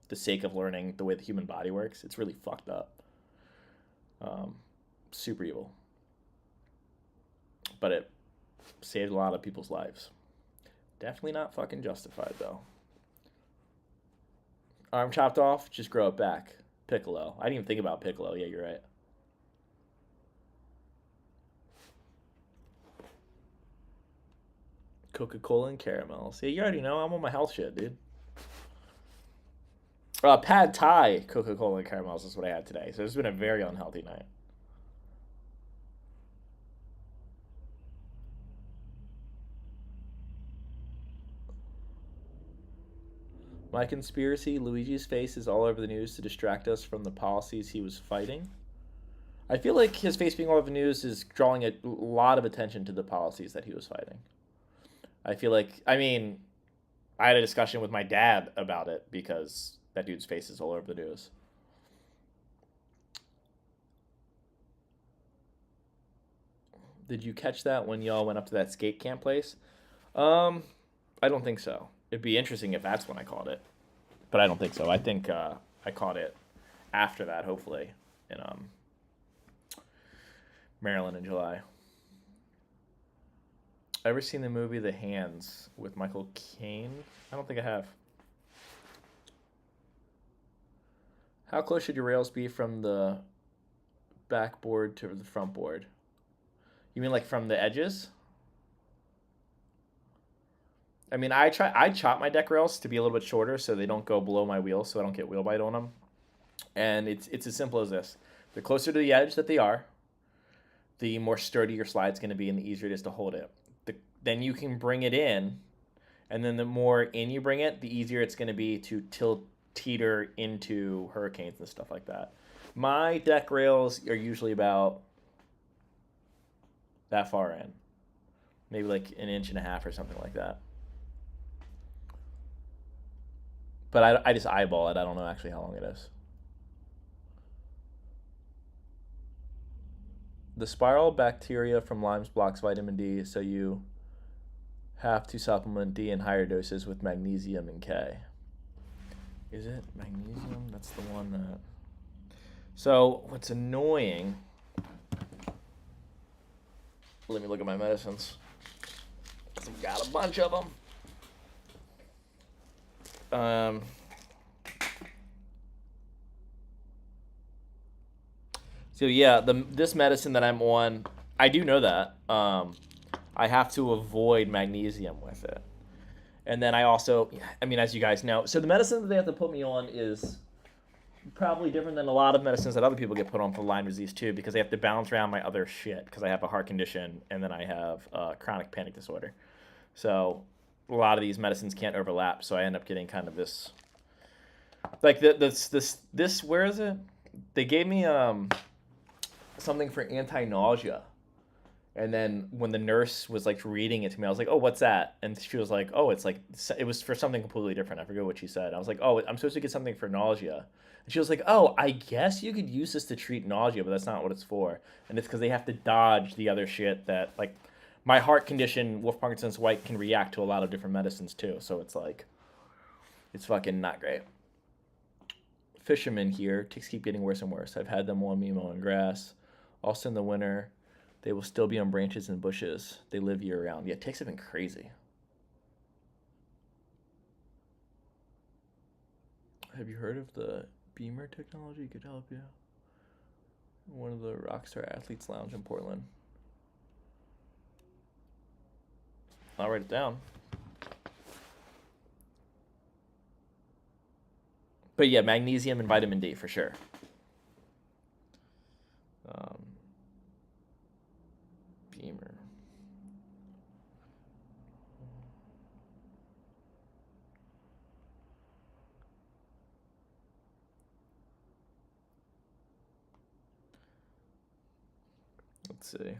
the sake of learning the way the human body works. It's really fucked up. Super evil. But it saved a lot of people's lives. Definitely not fucking justified though. Arm chopped off, just grow it back. Piccolo. I didn't even think about Piccolo. Yeah, you're right. Coca-Cola and caramels. Yeah, you already know. I'm on my health shit, dude. Pad Thai, Coca-Cola and caramels is what I had today. So it's been a very unhealthy night. My conspiracy, Luigi's face is all over the news to distract us from the policies he was fighting. I feel like his face being all over the news is drawing a lot of attention to the policies that he was fighting. I feel like, I had a discussion with my dad about it because that dude's face is all over the news. Did you catch that when y'all went up to that skate camp place? I don't think so. It'd be interesting if that's when I caught it, but I don't think so. I think I caught it after that, hopefully, in Maryland in July. Ever seen the movie The Hands with Michael Caine? I don't think I have. How close should your rails be from the backboard to the front board? You mean like from the edges? I mean, I chop my deck rails to be a little bit shorter so they don't go below my wheels, so I don't get wheel bite on them. And it's as simple as this: the closer to the edge that they are, the more sturdy your slide's going to be, and the easier it is to hold it. Then you can bring it in, and then the more in you bring it, the easier it's going to be to teeter into hurricanes and stuff like that. My deck rails are usually about that far in. Maybe like an inch and a half or something like that. But I just eyeball it. I don't know actually how long it is. The spiral bacteria from Lyme's blocks vitamin D, so you have to supplement D in higher doses with magnesium and K. Is it magnesium? That's the one that... So what's annoying... Let me look at my medicines. I've got a bunch of them. So yeah, this medicine that I'm on, I do know that. I have to avoid magnesium with it. And then I also, I mean, as you guys know, so the medicine that they have to put me on is probably different than a lot of medicines that other people get put on for Lyme disease too, because they have to balance around my other shit, because I have a heart condition and then I have chronic panic disorder. So a lot of these medicines can't overlap, so I end up getting kind of this, like this where is it? They gave me something for anti-nausea. And then when the nurse was like reading it to me, I was like, "Oh, what's that?" And she was like, "Oh, it's like it was for something completely different." I forget what she said. I was like, "Oh, I'm supposed to get something for nausea." And she was like, "Oh, I guess you could use this to treat nausea, but that's not what it's for." And it's because they have to dodge the other shit that, like, my heart condition, Wolff Parkinson's White, can react to a lot of different medicines too. So it's like, it's fucking not great. Fishermen here, ticks keep getting worse and worse. I've had them on me mowing grass. Also in the winter, they will still be on branches and bushes. They live year round. Yeah, ticks have been crazy. Have you heard of the Beamer technology? Could help you. One of the Rockstar Athletes Lounge in Portland. I'll write it down. But yeah, magnesium and vitamin D for sure. Beamer. Let's see.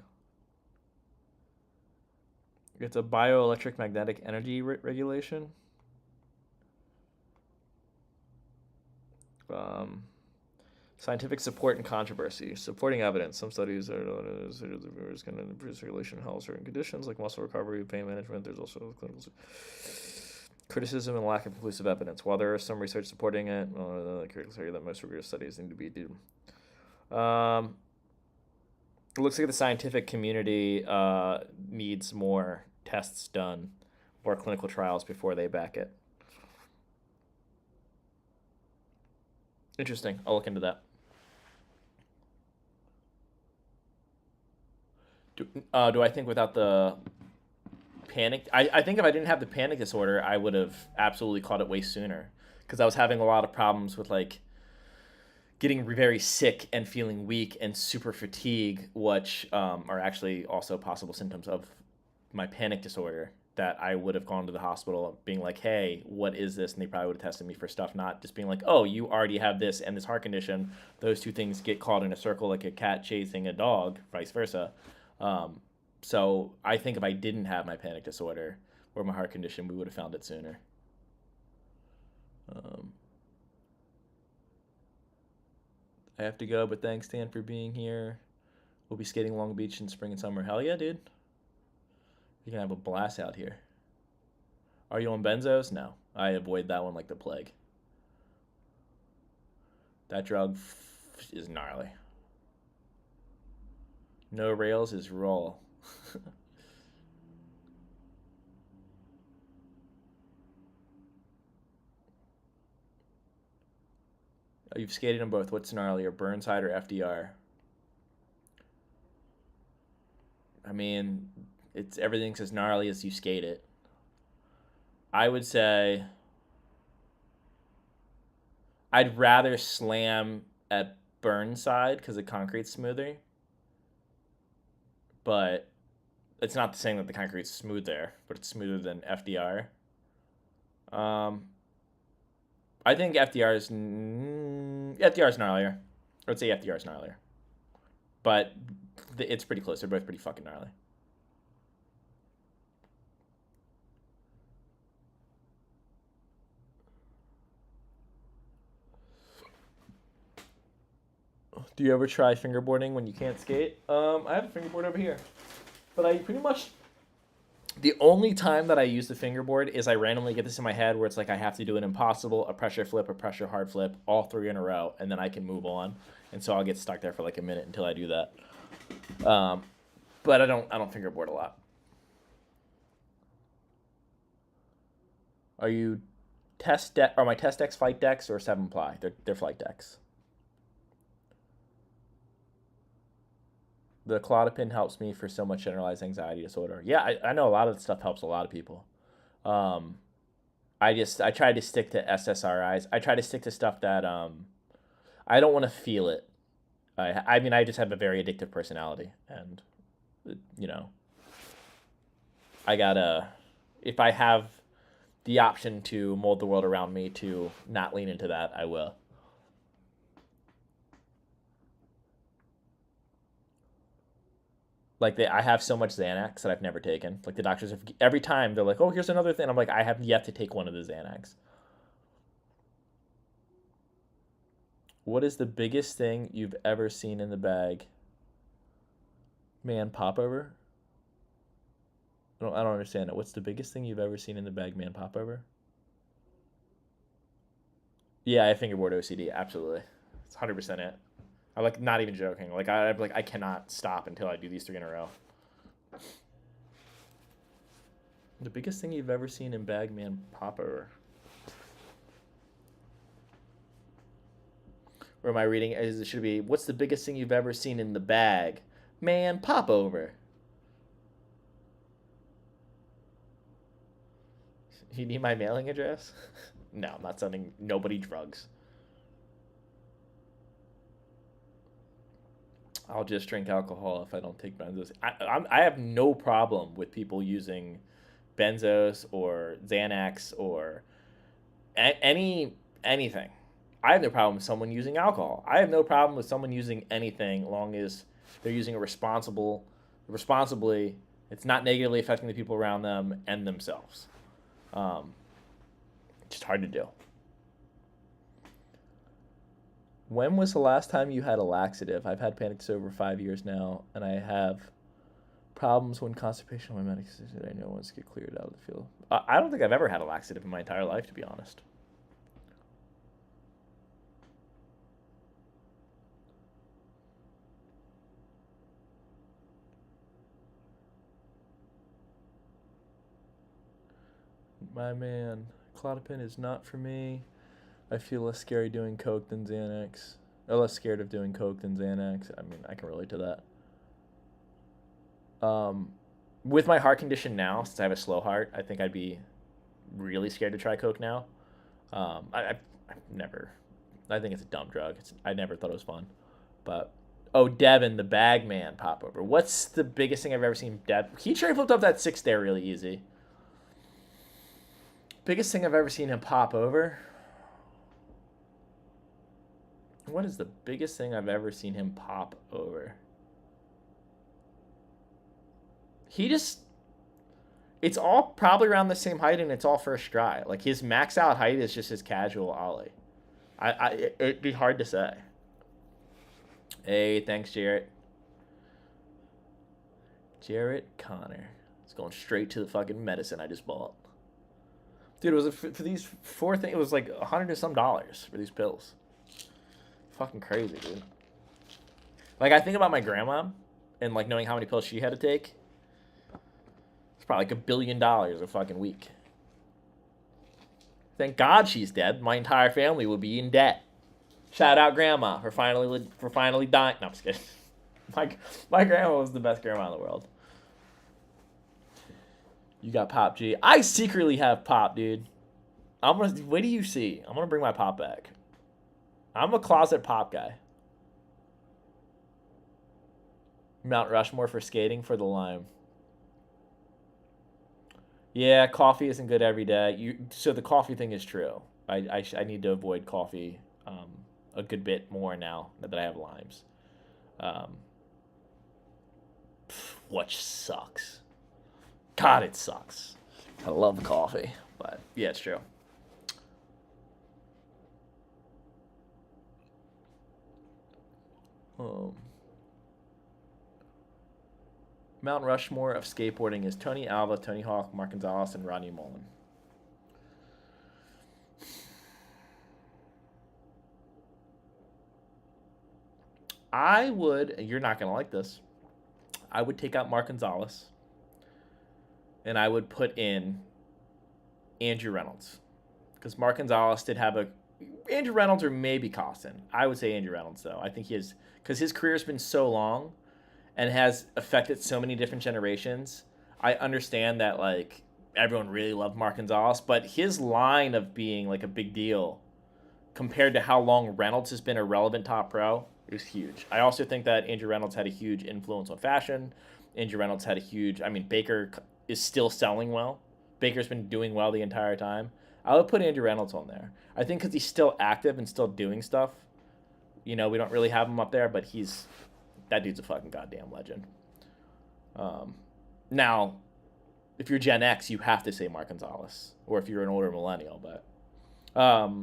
It's a bioelectric magnetic energy regulation. Scientific support and controversy. Supporting evidence. Some studies are going to improve circulation in health certain conditions like muscle recovery, pain management. There's also clinical criticism and lack of conclusive evidence. While there is some research supporting it, critics argue that most rigorous studies need to be done. It looks like the scientific community needs more tests done, more clinical trials before they back it. Interesting. I'll look into that. Do I think without the panic? I think if I didn't have the panic disorder, I would have absolutely caught it way sooner, because I was having a lot of problems with like getting very sick and feeling weak and super fatigue, which are actually also possible symptoms of my panic disorder, that I would have gone to the hospital being like, "Hey, what is this?" And they probably would have tested me for stuff, not just being like, "Oh, you already have this and this heart condition." Those two things get caught in a circle like a cat chasing a dog, vice versa. So I think if I didn't have my panic disorder or my heart condition, we would have found it sooner. I have to go, but thanks, Dan, for being here. We'll be skating Long Beach in spring and summer. Hell yeah, dude. You're going to have a blast out here. Are you on benzos? No. I avoid that one like the plague. That drug is gnarly. No rails is raw. You've skated on both. What's gnarlier, Burnside or FDR? I mean, it's everything's as gnarly as you skate it. I would say I'd rather slam at Burnside because the concrete's smoother. But it's not saying that the concrete's smooth there, but it's smoother than FDR. I think FDR's gnarlier. I'd say FDR is gnarlier. But it's pretty close. They're both pretty fucking gnarly. Do you ever try fingerboarding when you can't skate? I have a fingerboard over here. But I pretty much... The only time that I use the fingerboard is I randomly get this in my head where it's like I have to do an impossible, a pressure flip, a pressure hard flip, all 3 in a row, and then I can move on. And so I'll get stuck there for like a minute until I do that. But I don't fingerboard a lot. Are you are my test decks flight decks or 7-ply? They're flight decks. The Clodopin helps me for so much generalized anxiety disorder. Yeah, I know a lot of the stuff helps a lot of people. I try to stick to SSRIs. I try to stick to stuff that I don't want to feel it. I mean, I just have a very addictive personality, and you know, I gotta, if I have the option to mold the world around me to not lean into that, I will. Like I have so much Xanax that I've never taken. Like the doctors have, every time they're like, "Oh, here's another thing." I'm like, I have yet to take one of the Xanax. What is the biggest thing you've ever seen in the bag? Man, popover? I don't understand it. What's the biggest thing you've ever seen in the bag, man, popover? Yeah, I have fingerboard OCD. Absolutely, it's 100% it. I'm like not even joking. Like I cannot stop until I do these 3 in a row. The biggest thing you've ever seen in bag, man, popover. Or am I reading? It should be, what's the biggest thing you've ever seen in the bag, man, popover. You need my mailing address? No, I'm not sending nobody drugs. I'll just drink alcohol if I don't take benzos. I have no problem with people using benzos or Xanax or anything. I have no problem with someone using alcohol. I have no problem with someone using anything, long as they're using it responsibly. It's not negatively affecting the people around them and themselves. Just hard to do. When was the last time you had a laxative? I've had panic disorder over 5 years now, and I have problems when constipation on my medication. I know once get cleared out of the field. I don't think I've ever had a laxative in my entire life, to be honest. My man, Clodopin is not for me. I feel less scary doing coke than Xanax. Or less scared of doing coke than Xanax. I mean, I can relate to that. With my heart condition now, since I have a slow heart, I think I'd be really scared to try coke now. I've never. I think it's a dumb drug. I never thought it was fun. But Devin, the bag man, pop over. What's the biggest thing I've ever seen? He tray flipped up that 6 there really easy. Biggest thing I've ever seen him pop over. What is the biggest thing I've ever seen him pop over? It's all probably around the same height, and it's all first try. Like, his max out height is just his casual ollie. It'd be hard to say. Hey, thanks, Jarrett. Jarrett Connor. It's going straight to the fucking medicine I just bought. Dude, it was for these 4 things. It was like $100 and some for these pills. Fucking crazy, dude. Like, I think about my grandma and like knowing how many pills she had to take. It's probably like $1 billion a fucking week. Thank God she's dead. My entire family would be in debt. Shout out grandma for finally dying. No, I'm just kidding. My grandma was the best grandma in the world. You got Pop G. I secretly have Pop, dude. What do you see? I'm gonna bring my Pop back. I'm a closet Pop guy. Mount Rushmore for skating for the Lyme. Yeah, coffee isn't good every day. So the coffee thing is true. I need to avoid coffee a good bit more now that I have Lymes. Um, which sucks. God, it sucks. I love coffee, but yeah, it's true. Um, Mount Rushmore of skateboarding is Tony Alva, Tony Hawk, Mark Gonzalez, and Rodney Mullen. I would, you're not going to like this, I would take out Mark Gonzalez and I would put in Andrew Reynolds. Because Mark Gonzalez did have a. Andrew Reynolds or maybe Costin. I would say Andrew Reynolds, though. I think he is. Because his career has been so long and has affected so many different generations. I understand that, like, everyone really loved Mark Gonzalez, but his line of being, like, a big deal compared to how long Reynolds has been a relevant top pro is huge. I also think that Andrew Reynolds had a huge influence on fashion. Andrew Reynolds had a huge. I mean, Baker is still selling well. Baker's been doing well the entire time. I would put Andrew Reynolds on there. I think because he's still active and still doing stuff. You know, we don't really have him up there, but that dude's a fucking goddamn legend. Now, if you're Gen X, you have to say Mark Gonzalez, or if you're an older millennial. But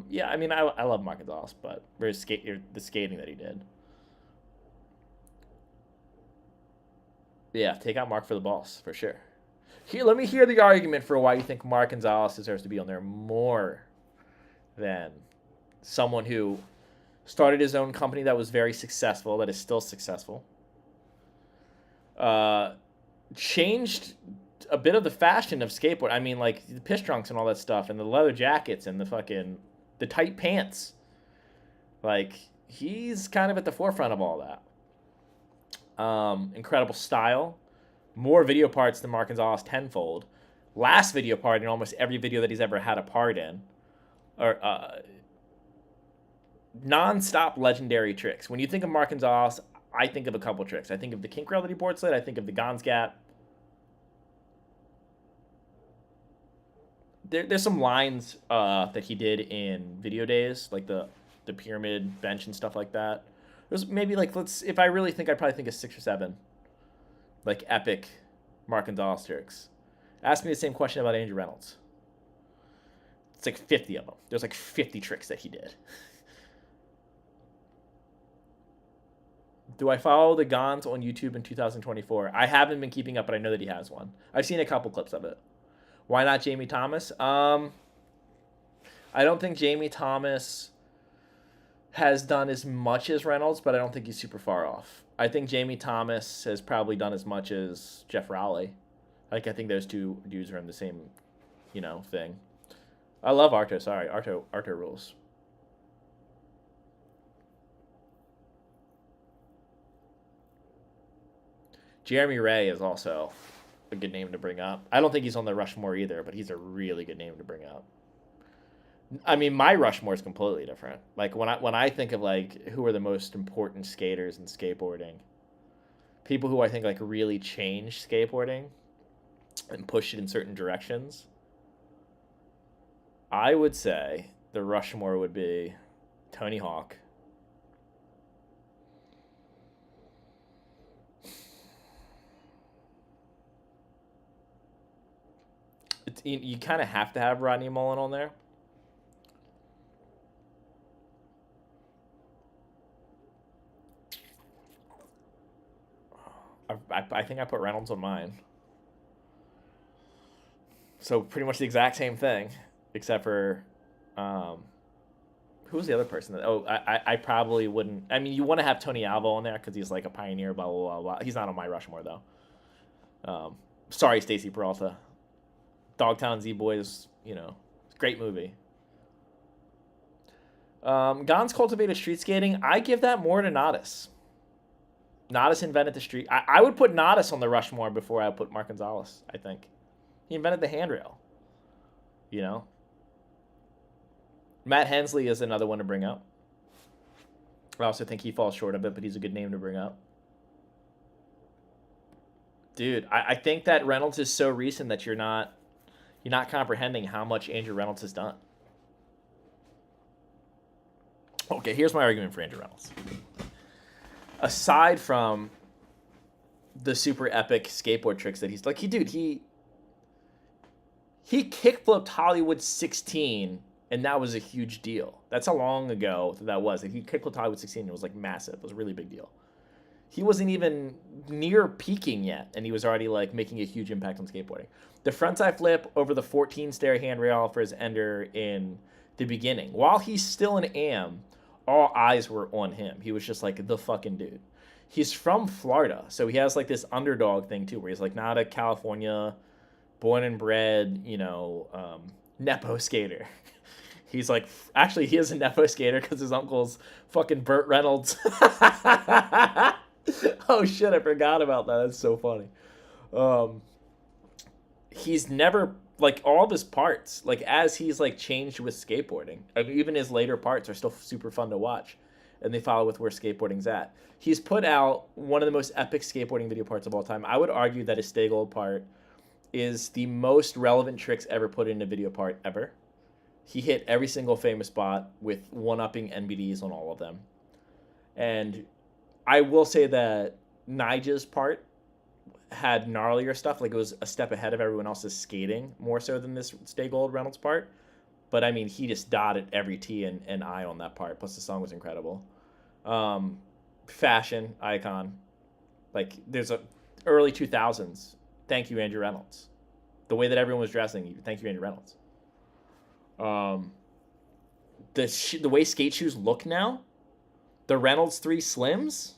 yeah, I mean, I love Mark Gonzalez, but the skating that he did. Yeah, take out Mark for the boss for sure. Here, let me hear the argument for why you think Mark Gonzalez deserves to be on there more than someone who started his own company that was very successful, that is still successful. Changed a bit of the fashion of skateboard. I mean, like the piss trunks and all that stuff, and the leather jackets and the tight pants. Like, he's kind of at the forefront of all that. Incredible style. More video parts than Mark Gonzalez tenfold. Last video part in almost every video that he's ever had a part in. Or non-stop legendary tricks. When you think of Mark Gonzalez, I think of a couple tricks. I think of the kink rail that he board slid. I think of the Gons Gap. There's some lines that he did in video days, like the pyramid bench and stuff like that. There's maybe like if I really think, I'd probably think of 6 or 7. Like epic Mark Gonzalez tricks. Ask me the same question about Andrew Reynolds. It's like 50 of them. There's like 50 tricks that he did. Do I follow the Gons on YouTube in 2024? I haven't been keeping up, but I know that he has one. I've seen a couple clips of it. Why not Jamie Thomas? I don't think Jamie Thomas has done as much as Reynolds, but I don't think he's super far off. I think Jamie Thomas has probably done as much as Jeff Rowley. Like, I think those two dudes are in the same, thing. I love Arto. Sorry, Arto rules. Jeremy Ray is also a good name to bring up. I don't think he's on the Rushmore either, but he's a really good name to bring up. I mean, my Rushmore is completely different. Like, when I think of, like, who are the most important skaters in skateboarding, people who I think, like, really changed skateboarding and pushed it in certain directions, I would say the Rushmore would be Tony Hawk, you kind of have to have Rodney Mullen on there. I think I put Reynolds on mine. So pretty much the exact same thing, except for who was the other person? I probably wouldn't. I mean, you want to have Tony Alva on there because he's like a pioneer, blah, blah, blah, blah. He's not on my Rushmore, though. Sorry, Stacy Peralta. Dogtown Z-Boys, great movie. Gons cultivated street skating. I give that more to Nodis. Nodis invented the street. I would put Nodis on the Rushmore before I put Mark Gonzalez, I think. He invented the handrail. Matt Hensley is another one to bring up. I also think he falls short of it, but he's a good name to bring up. Dude, I think that Reynolds is so recent that you're not comprehending how much Andrew Reynolds has done. Okay, here's my argument for Andrew Reynolds. Aside from the super epic skateboard tricks that he's like, he kickflipped Hollywood 16, and that was a huge deal. That's how long ago that was. He kickflipped Hollywood 16. It was like massive. It was a really big deal. He wasn't even near peaking yet, and he was already like making a huge impact on skateboarding. The frontside flip over the 14 stair handrail for his ender in the beginning, while he's still an AM, all eyes were on him. He was just like the fucking dude. He's from Florida, so he has like this underdog thing too, where he's like not a California born and bred, Nepo skater. He's like, actually, he is a Nepo skater because his uncle's fucking Burt Reynolds. Oh shit, I forgot about that. That's so funny. He's never, like, all of his parts, like, as he's like changed with skateboarding, I mean, even his later parts are still super fun to watch, and they follow with where skateboarding's at. He's put out one of the most epic skateboarding video parts of all time. I would argue that his Stay Gold part is the most relevant tricks ever put in a video part ever. He hit every single famous spot with one-upping NBDs on all of them. And I will say that Nigel's part had gnarlier stuff. Like, it was a step ahead of everyone else's skating, more so than this Stay Gold Reynolds part. But, I mean, he just dotted every T and I on that part. Plus, the song was incredible. Fashion icon. Like, there's a early 2000s. Thank you, Andrew Reynolds. The way that everyone was dressing, thank you, Andrew Reynolds. The way skate shoes look now, the Reynolds 3 Slims,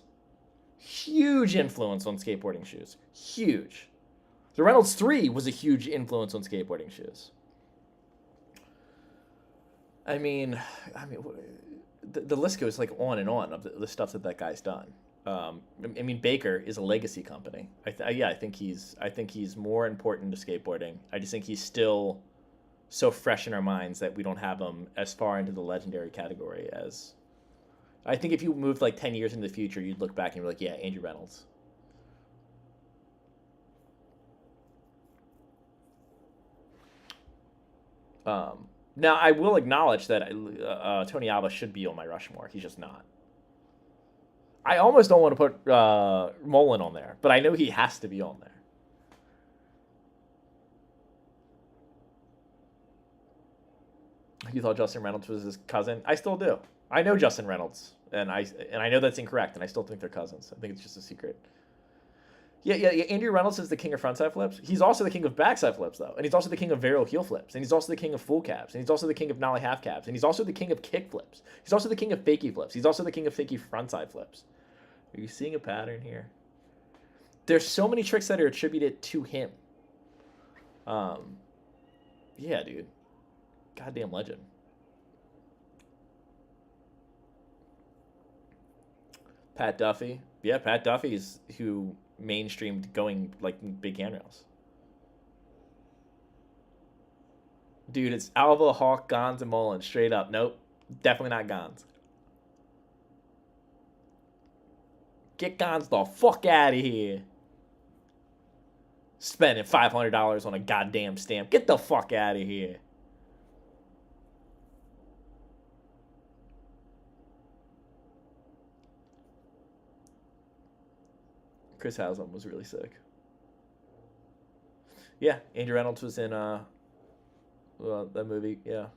huge influence on skateboarding shoes. Huge. The Reynolds 3 was a huge influence on skateboarding shoes. I mean, the list goes like on and on of the stuff that guy's done. I mean, Baker is a legacy company. I think he's more important to skateboarding. I just think he's still so fresh in our minds that we don't have him as far into the legendary category as. I think if you moved like 10 years into the future, you'd look back and be like, yeah, Andrew Reynolds. Now, I will acknowledge that Tony Alva should be on my Rushmore. He's just not. I almost don't want to put Mullen on there, but I know he has to be on there. You thought Justin Reynolds was his cousin? I still do. I know Justin Reynolds, and I know that's incorrect, and I still think they're cousins. I think it's just a secret. Yeah. Andrew Reynolds is the king of frontside flips. He's also the king of backside flips, though, and he's also the king of varial heel flips, and he's also the king of full caps, and he's also the king of nollie half caps, and he's also the king of kick flips. He's also the king of fakie flips. He's also the king of fakie frontside flips. Are you seeing a pattern here? There's so many tricks that are attributed to him. Yeah, dude. Goddamn legend. Pat Duffy. Yeah, Pat Duffy's who mainstreamed going like big handrails. Dude, it's Alva, Hawk, Gons, and Mullen. Straight up. Nope. Definitely not Gons. Get Gons the fuck out of here. Spending $500 on a goddamn stamp. Get the fuck out of here. Chris Haslam was really sick. Yeah, Andrew Reynolds was in that movie. Yeah,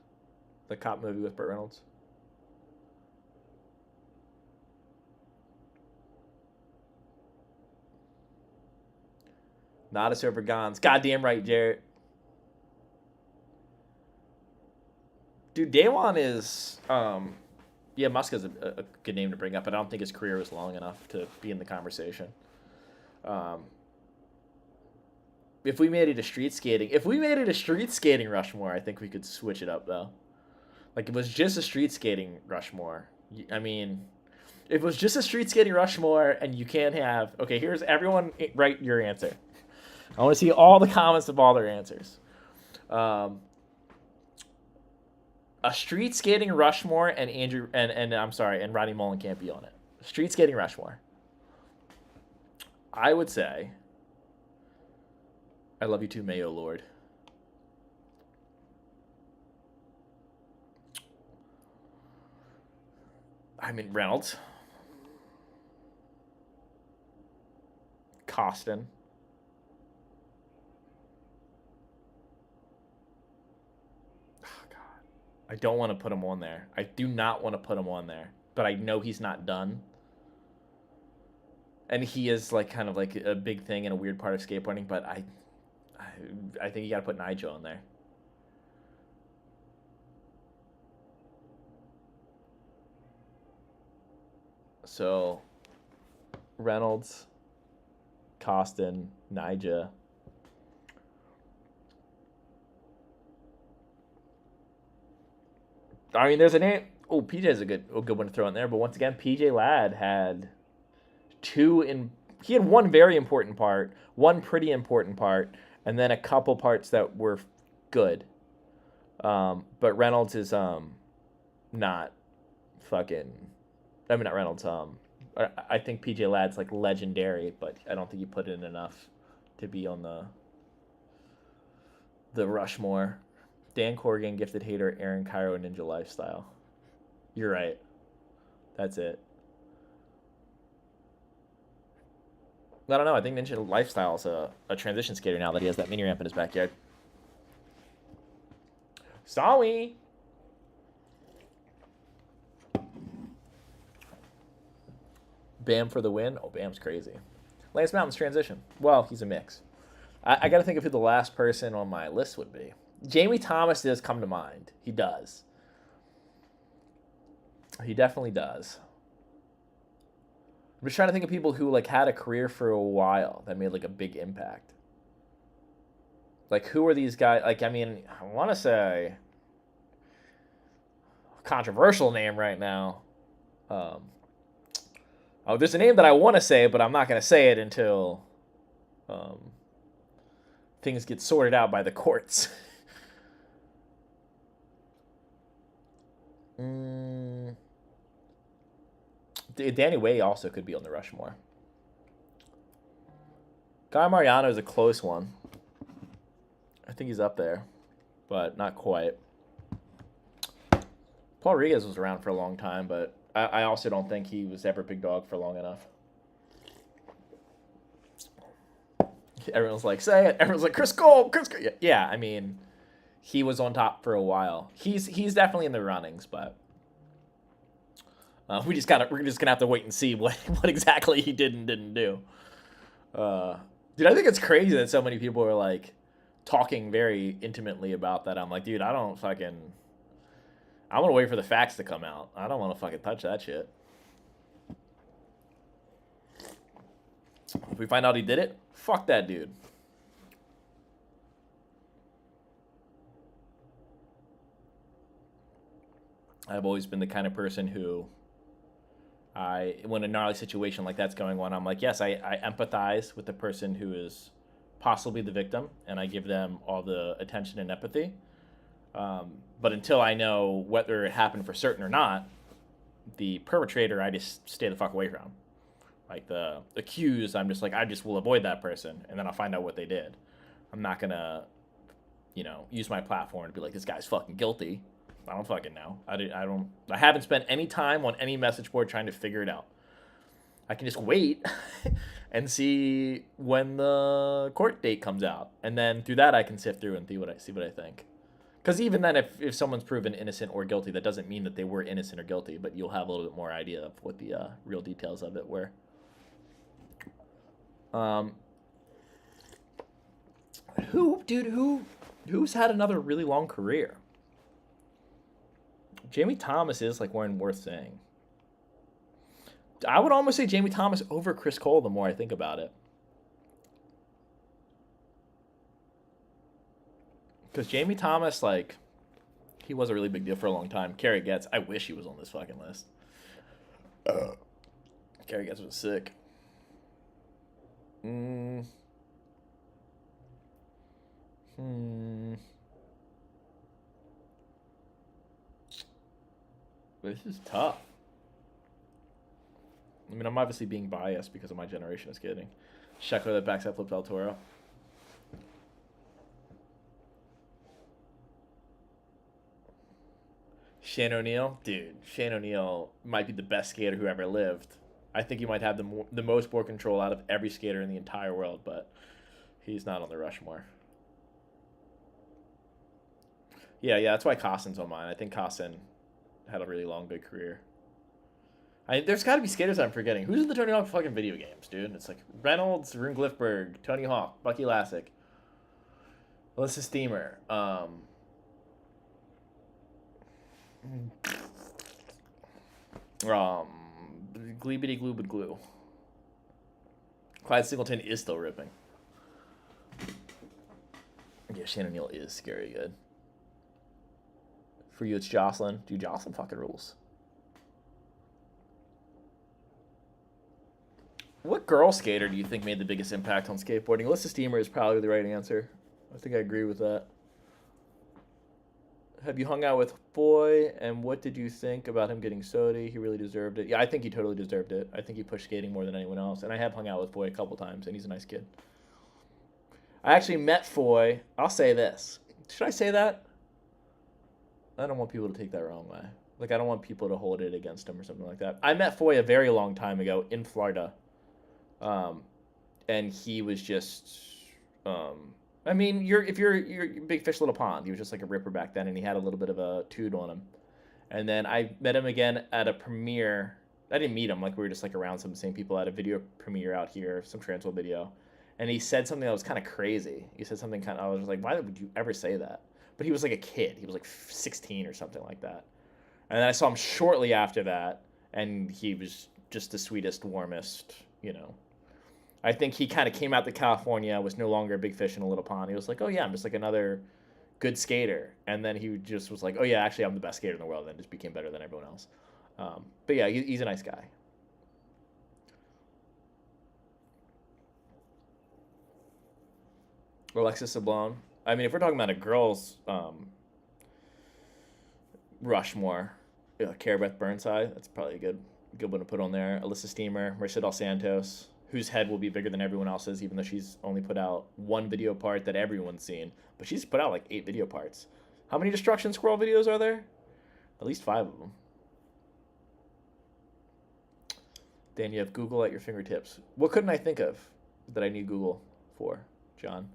the cop movie with Burt Reynolds. Not a server Gons. Goddamn right, Jarrett. Dude, Daewon is yeah, Muska's a good name to bring up, but I don't think his career was long enough to be in the conversation. If we made it a street skating Rushmore, I think we could switch it up though. Like, it was just a street skating Rushmore. I mean, if it was just a street skating Rushmore, and you can't have. Okay, here's everyone. Write your answer. I want to see all the comments of all their answers. A street skating Rushmore and Andrew and I'm sorry, and Rodney Mullen can't be on it. Street skating Rushmore. I would say, I love you too, Mayo Lord. I mean, Reynolds. Costin. Oh, God. I don't want to put him on there. I do not want to put him on there. But I know he's not done. And he is like kind of like a big thing and a weird part of skateboarding, but I think you got to put Nigel in there. So Reynolds, Costin, Nija. I mean, there's a name. Oh, PJ is a good one to throw in there. But once again, PJ Ladd had he had one very important part, one pretty important part, and then a couple parts that were good. But Reynolds is not fucking. I mean, not Reynolds. I think PJ Ladd's like legendary, but I don't think he put in enough to be on the Rushmore. Dan Corrigan, Gifted Hater, Aaron Cairo, Ninja Lifestyle. You're right. That's it. I don't know. I think Ninja Lifestyle is a transition skater now that he has that mini ramp in his backyard. Sorry. Bam for the win. Oh, Bam's crazy. Lance Mountain's transition. Well, he's a mix. I got to think of who the last person on my list would be. Jamie Thomas does come to mind. He does. He definitely does. I'm just trying to think of people who like had a career for a while that made like a big impact. Like, who are these guys? Like, I mean, I want to say a controversial name right now. Oh, there's a name that I want to say, but I'm not going to say it until things get sorted out by the courts. Danny Way also could be on the Rushmore. Guy Mariano is a close one. I think he's up there, but not quite. Paul Rigas was around for a long time, but I also don't think he was ever big dog for long enough. Everyone's like, say it. Everyone's like, Chris Cole. Yeah, I mean, he was on top for a while. He's definitely in the runnings, but we're just gonna have to wait and see what exactly he did and didn't do. Dude, I think it's crazy that so many people are like talking very intimately about that. I'm like, dude, I want to wait for the facts to come out. I don't want to fucking touch that shit. If we find out he did it, fuck that dude. I've always been the kind of person who when a gnarly situation like that's going on, I'm like, yes, I empathize with the person who is possibly the victim, and I give them all the attention and empathy. But until I know whether it happened for certain or not, the perpetrator, I just stay the fuck away from. Like the accused, I'm just like, I just will avoid that person, and then I'll find out what they did. I'm not gonna, use my platform to be like, this guy's fucking guilty. I don't fucking know. I haven't spent any time on any message board trying to figure it out. I can just wait and see when the court date comes out, and then through that I can sift through and see what I think. Because even then, if someone's proven innocent or guilty, that doesn't mean that they were innocent or guilty, but you'll have a little bit more idea of what the real details of it were. Who's had another really long career? Jamie Thomas is like one worth saying. I would almost say Jamie Thomas over Chris Cole the more I think about it. Because Jamie Thomas, like, he was a really big deal for a long time. Kerry Getz, I wish he was on this fucking list. Kerry Getz was sick. This is tough. I mean, I'm obviously being biased because of my generation of skating. Sheckler that backs up Flip Del Toro. Shane O'Neill, dude. Shane O'Neill might be the best skater who ever lived. I think he might have the most board control out of every skater in the entire world, but he's not on the Rushmore. Yeah, that's why Costin's on mine. I think Costin had a really long, good career. There's got to be skaters I'm forgetting. Who's in the Tony Hawk fucking video games, dude? It's like Reynolds, Rune Glifberg, Tony Hawk, Bucky Lassick, Alyssa Steamer, Gleebity Gloobid Glue. Clyde Singleton is still ripping. Yeah, Shannon Neal is scary good. For you, it's Jocelyn. Dude, Jocelyn fucking rules. What girl skater do you think made the biggest impact on skateboarding? Alyssa Steamer is probably the right answer. I think I agree with that. Have you hung out with Boy, and what did you think about him getting SOTY? He really deserved it. Yeah, I think he totally deserved it. I think he pushed skating more than anyone else, and I have hung out with Boy a couple times, and he's a nice kid. I actually met Foy. I'll say this. Should I say that? I don't want people to take that wrong way. Like, I don't want people to hold it against him or something like that. I met Foy a very long time ago in Florida. And he was just... I mean, you're big fish, little pond. He was just like a ripper back then, and he had a little bit of a toot on him. And then I met him again at a premiere. I didn't meet him. Like, we were just like around some of the same people at a video premiere out here, some Transworld video. And he said something that was kind of crazy. He said something I was just like, why would you ever say that? But he was like a kid. He was like 16 or something like that. And then I saw him shortly after that, and he was just the sweetest, warmest, I think he kind of came out to California, was no longer a big fish in a little pond. He was like, oh, yeah, I'm just like another good skater. And then he just was like, oh, yeah, actually, I'm the best skater in the world, and just became better than everyone else. But, yeah, he's a nice guy. Alexis Sablon. I mean, if we're talking about a girl's Rushmore, Cara Beth Burnside, that's probably a good one to put on there. Alyssa Steamer, Marissa Dos Santos, whose head will be bigger than everyone else's, even though she's only put out one video part that everyone's seen. But she's put out like 8 video parts. How many Destruction Squirrel videos are there? At least 5 of them. Dan, you have Google at your fingertips. What couldn't I think of that I need Google for, John?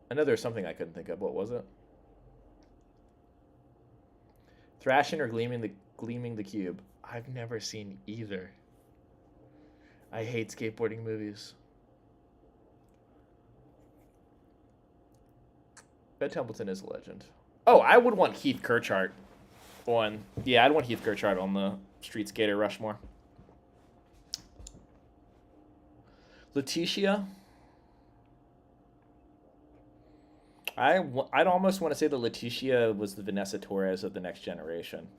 I know there's something I couldn't think of. What was it? Thrashing or Gleaming the Cube? I've never seen either. I hate skateboarding movies. Ed Templeton is a legend. Oh, I would want Heath Kirchart on... Yeah, I'd want Heath Kirchart on the Street Skater Rushmore. Letitia? I'd almost want to say that Letitia was the Vanessa Torres of the next generation.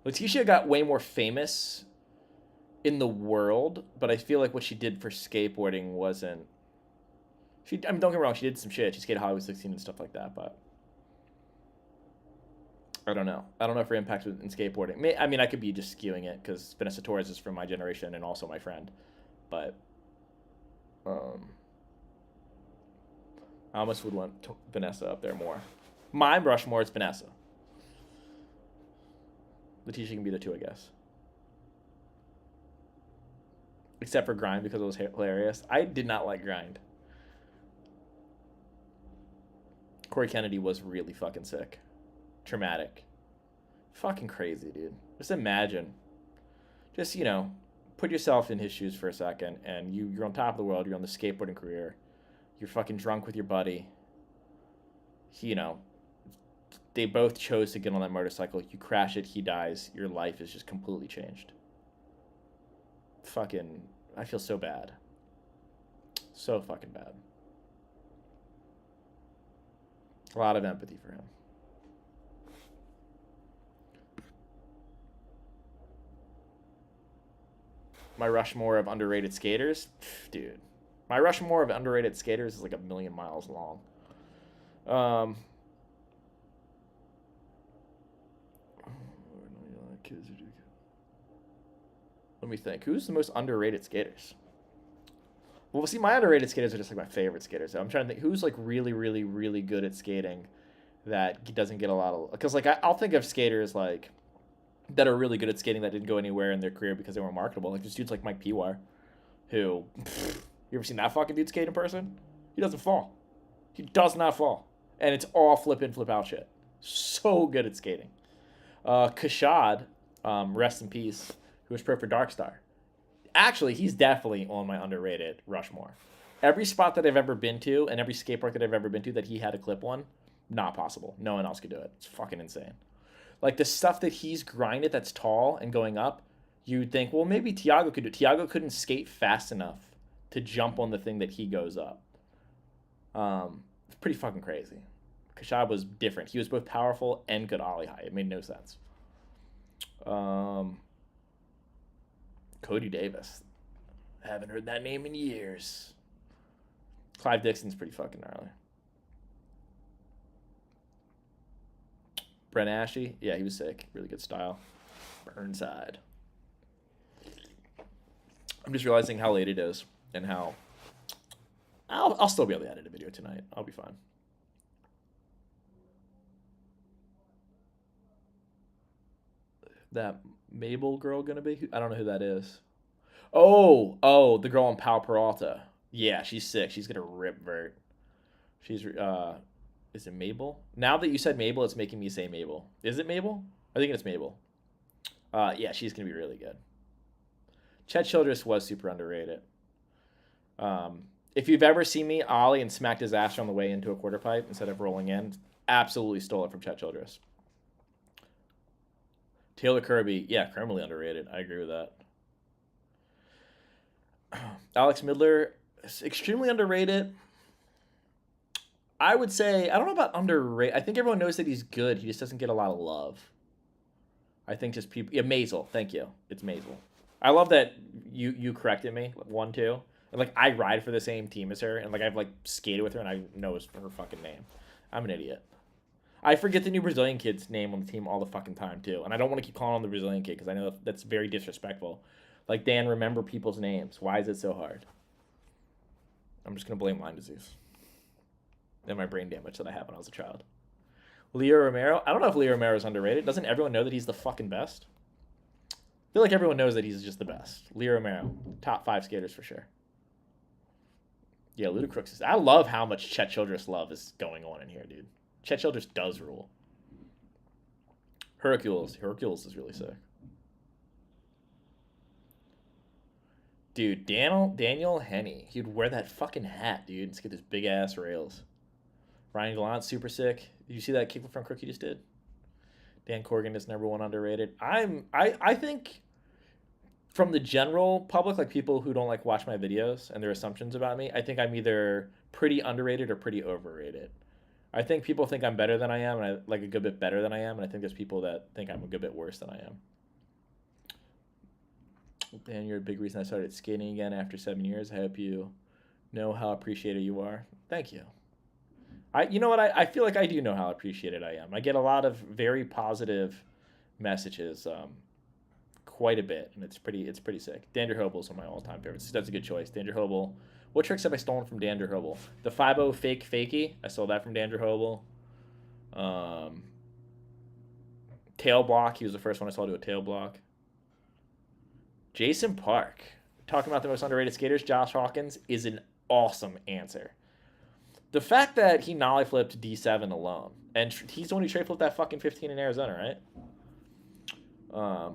Letitia got way more famous in the world, but I feel like what she did for skateboarding wasn't... I mean, don't get me wrong, she did some shit. She skated Hollywood 16 and stuff like that, but... I don't know. I don't know if her impact was in skateboarding. I mean, I could be just skewing it, because Vanessa Torres is from my generation and also my friend. But... I almost would want Vanessa up there more. My Rushmore is Vanessa. Letitia can be the 2, I guess. Except for Grind, because it was hilarious. I did not like Grind. Corey Kennedy was really fucking sick. Traumatic. Fucking crazy, dude. Just imagine. Just, put yourself in his shoes for a second, and you're on top of the world. You're on the skateboarding career. You're fucking drunk with your buddy. They both chose to get on that motorcycle. You crash it, he dies. Your life is just completely changed. Fucking, I feel so bad. So fucking bad. A lot of empathy for him. My Rushmore of underrated skaters? Dude. My Rushmore of underrated skaters is like 1,000,000 miles long. Let me think. Who's the most underrated skaters? Well, see, my underrated skaters are just like my favorite skaters. So I'm trying to think who's like really, really, really good at skating that doesn't get a lot of... Because, like, I'll think of skaters, like, that are really good at skating that didn't go anywhere in their career because they weren't marketable. Like, there's dudes like Mike Pewar, who... You ever seen that fucking dude skate in person? He doesn't fall. He does not fall. And it's all flip in, flip out shit. So good at skating. Kashad, rest in peace, who was pro for Darkstar. Actually, he's definitely on my underrated Rushmore. Every spot that I've ever been to and every skate park that I've ever been to that he had a clip one, not possible. No one else could do it. It's fucking insane. Like, the stuff that he's grinded that's tall and going up, you'd think, well, maybe Tiago could do it. Tiago couldn't skate fast enough to jump on the thing that he goes up. It's pretty fucking crazy. Kashab was different. He was both powerful and good ollie high. It made no sense. Cody Davis. I haven't heard that name in years. Clive Dixon's pretty fucking gnarly. Brent Ashe. Yeah, he was sick. Really good style. Burnside. I'm just realizing how late it is and how... I'll still be able to edit a video tonight. I'll be fine. That Mabel girl gonna be? I don't know who that is. Oh, the girl on Pau Peralta. Yeah, she's sick. She's gonna rip vert. She's is it Mabel? Now that you said Mabel, it's making me say Mabel. Is it Mabel? I think it's Mabel. Yeah, she's gonna be really good. Chet Childress was super underrated. If you've ever seen me ollie and smack disaster on the way into a quarter pipe instead of rolling in, absolutely stole it from Chet Childress. Taylor Kirby, yeah, criminally underrated. I agree with that. Alex Midler, extremely underrated. I would say, I don't know about underrated. I think everyone knows that he's good. He just doesn't get a lot of love. I think just people... Yeah, Maisel. Thank you. It's Maisel. I love that you corrected me. 1-2. And, like, I ride for the same team as her. And, like, I've, like, skated with her and I know her fucking name. I'm an idiot. I forget the new Brazilian kid's name on the team all the fucking time, too. And I don't want to keep calling him the Brazilian kid because I know that's very disrespectful. Like, Dan, remember people's names. Why is it so hard? I'm just going to blame Lyme disease. And my brain damage that I had when I was a child. Leo Romero. I don't know if Leo Romero is underrated. Doesn't everyone know that he's the fucking best? I feel like everyone knows that he's just the best. Leo Romero. Top 5 skaters for sure. Yeah, Ludacrooks is... I love how much Chet Childress love is going on in here, dude. Chet Childress does rule. Hercules is really sick. Dude, Daniel Henney. He'd wear that fucking hat, dude. Let's get this big ass rails. Ryan Gallant, super sick. Did you see that kickflip front crook he just did? Dan Corrigan is number 1 underrated. I think from the general public, like people who don't like watch my videos and their assumptions about me, I think I'm either pretty underrated or pretty overrated. I think people think I'm better than I am, and I like a good bit better than I am, and I think there's people that think I'm a good bit worse than I am. Dan, you're a big reason I started skating again after 7 years. I hope you know how appreciated you are. Thank you. You know what? I feel like I do know how appreciated I am. I get a lot of very positive messages, quite a bit, and it's pretty sick. Dander Hobel's one of my all-time favorites. That's a good choice. Dander Hobel. What tricks have I stolen from Dander Hobel? The 5-0 fake fakie. I stole that from Dander Hobel. Tail block. He was the first one I saw do a tail block. Jason Park. Talking about the most underrated skaters, Josh Hawkins is an awesome answer. The fact that he nollie flipped D7 alone, and he's the one who straight flipped that fucking 15 in Arizona, right?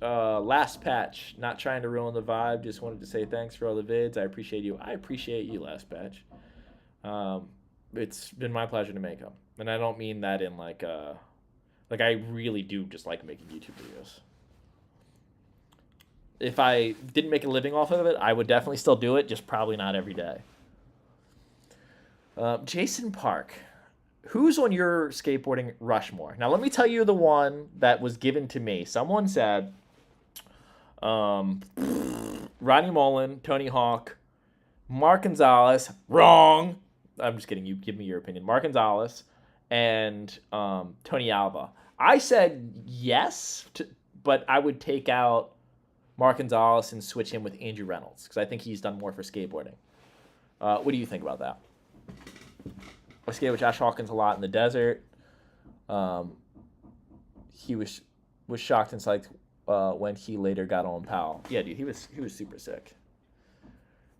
Last patch, not trying to ruin the vibe, just wanted to say thanks for all the vids. I appreciate you. I appreciate you, last patch. It's been my pleasure to make them, and I don't mean that in like I really do just like making YouTube videos. If I didn't make a living off of it, I would definitely still do it, just probably not every day. Jason Park. Who's on your skateboarding Rushmore? Now, let me tell you the one that was given to me. Someone said Ronnie Mullen, Tony Hawk, Mark Gonzalez. Wrong. I'm just kidding. You give me your opinion. Mark Gonzalez and Tony Alva. I said yes, but I would take out Mark Gonzalez and switch him with Andrew Reynolds because I think he's done more for skateboarding. What do you think about that? I skated with Josh Hawkins a lot in the desert. He was shocked and psyched when he later got on Powell. Yeah, dude, he was super sick.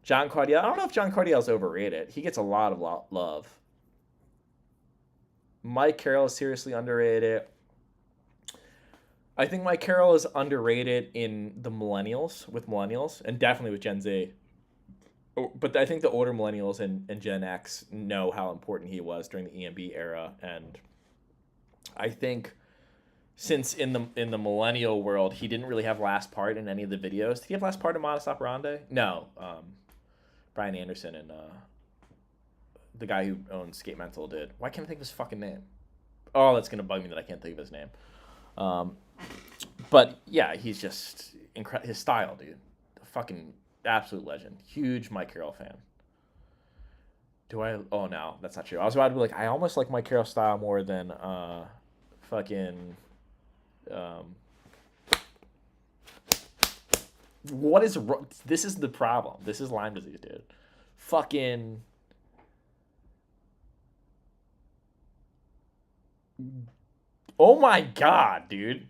John Cardiel. I don't know if John Cardiel's overrated. He gets a lot of love. Mike Carroll is seriously underrated. I think Mike Carroll is underrated in the millennials, and definitely with Gen Z. But I think the older millennials and Gen X know how important he was during the EMB era, and I think since in the millennial world he didn't really have last part in any of the videos. Did he have last part in Modus Operandi? No. Brian Anderson and the guy who owns Skate Mental did. Why can't I think of his fucking name? Oh, that's gonna bug me that I can't think of his name. But yeah, he's just incredible. His style, dude, a fucking absolute legend. Huge Mike Carroll fan. Do I? Oh no, that's not true. I was about to be like, I almost like Mike Carroll's style more than fucking. What is this? Is the problem? This is Lyme disease, dude. Fucking. Oh my god, dude.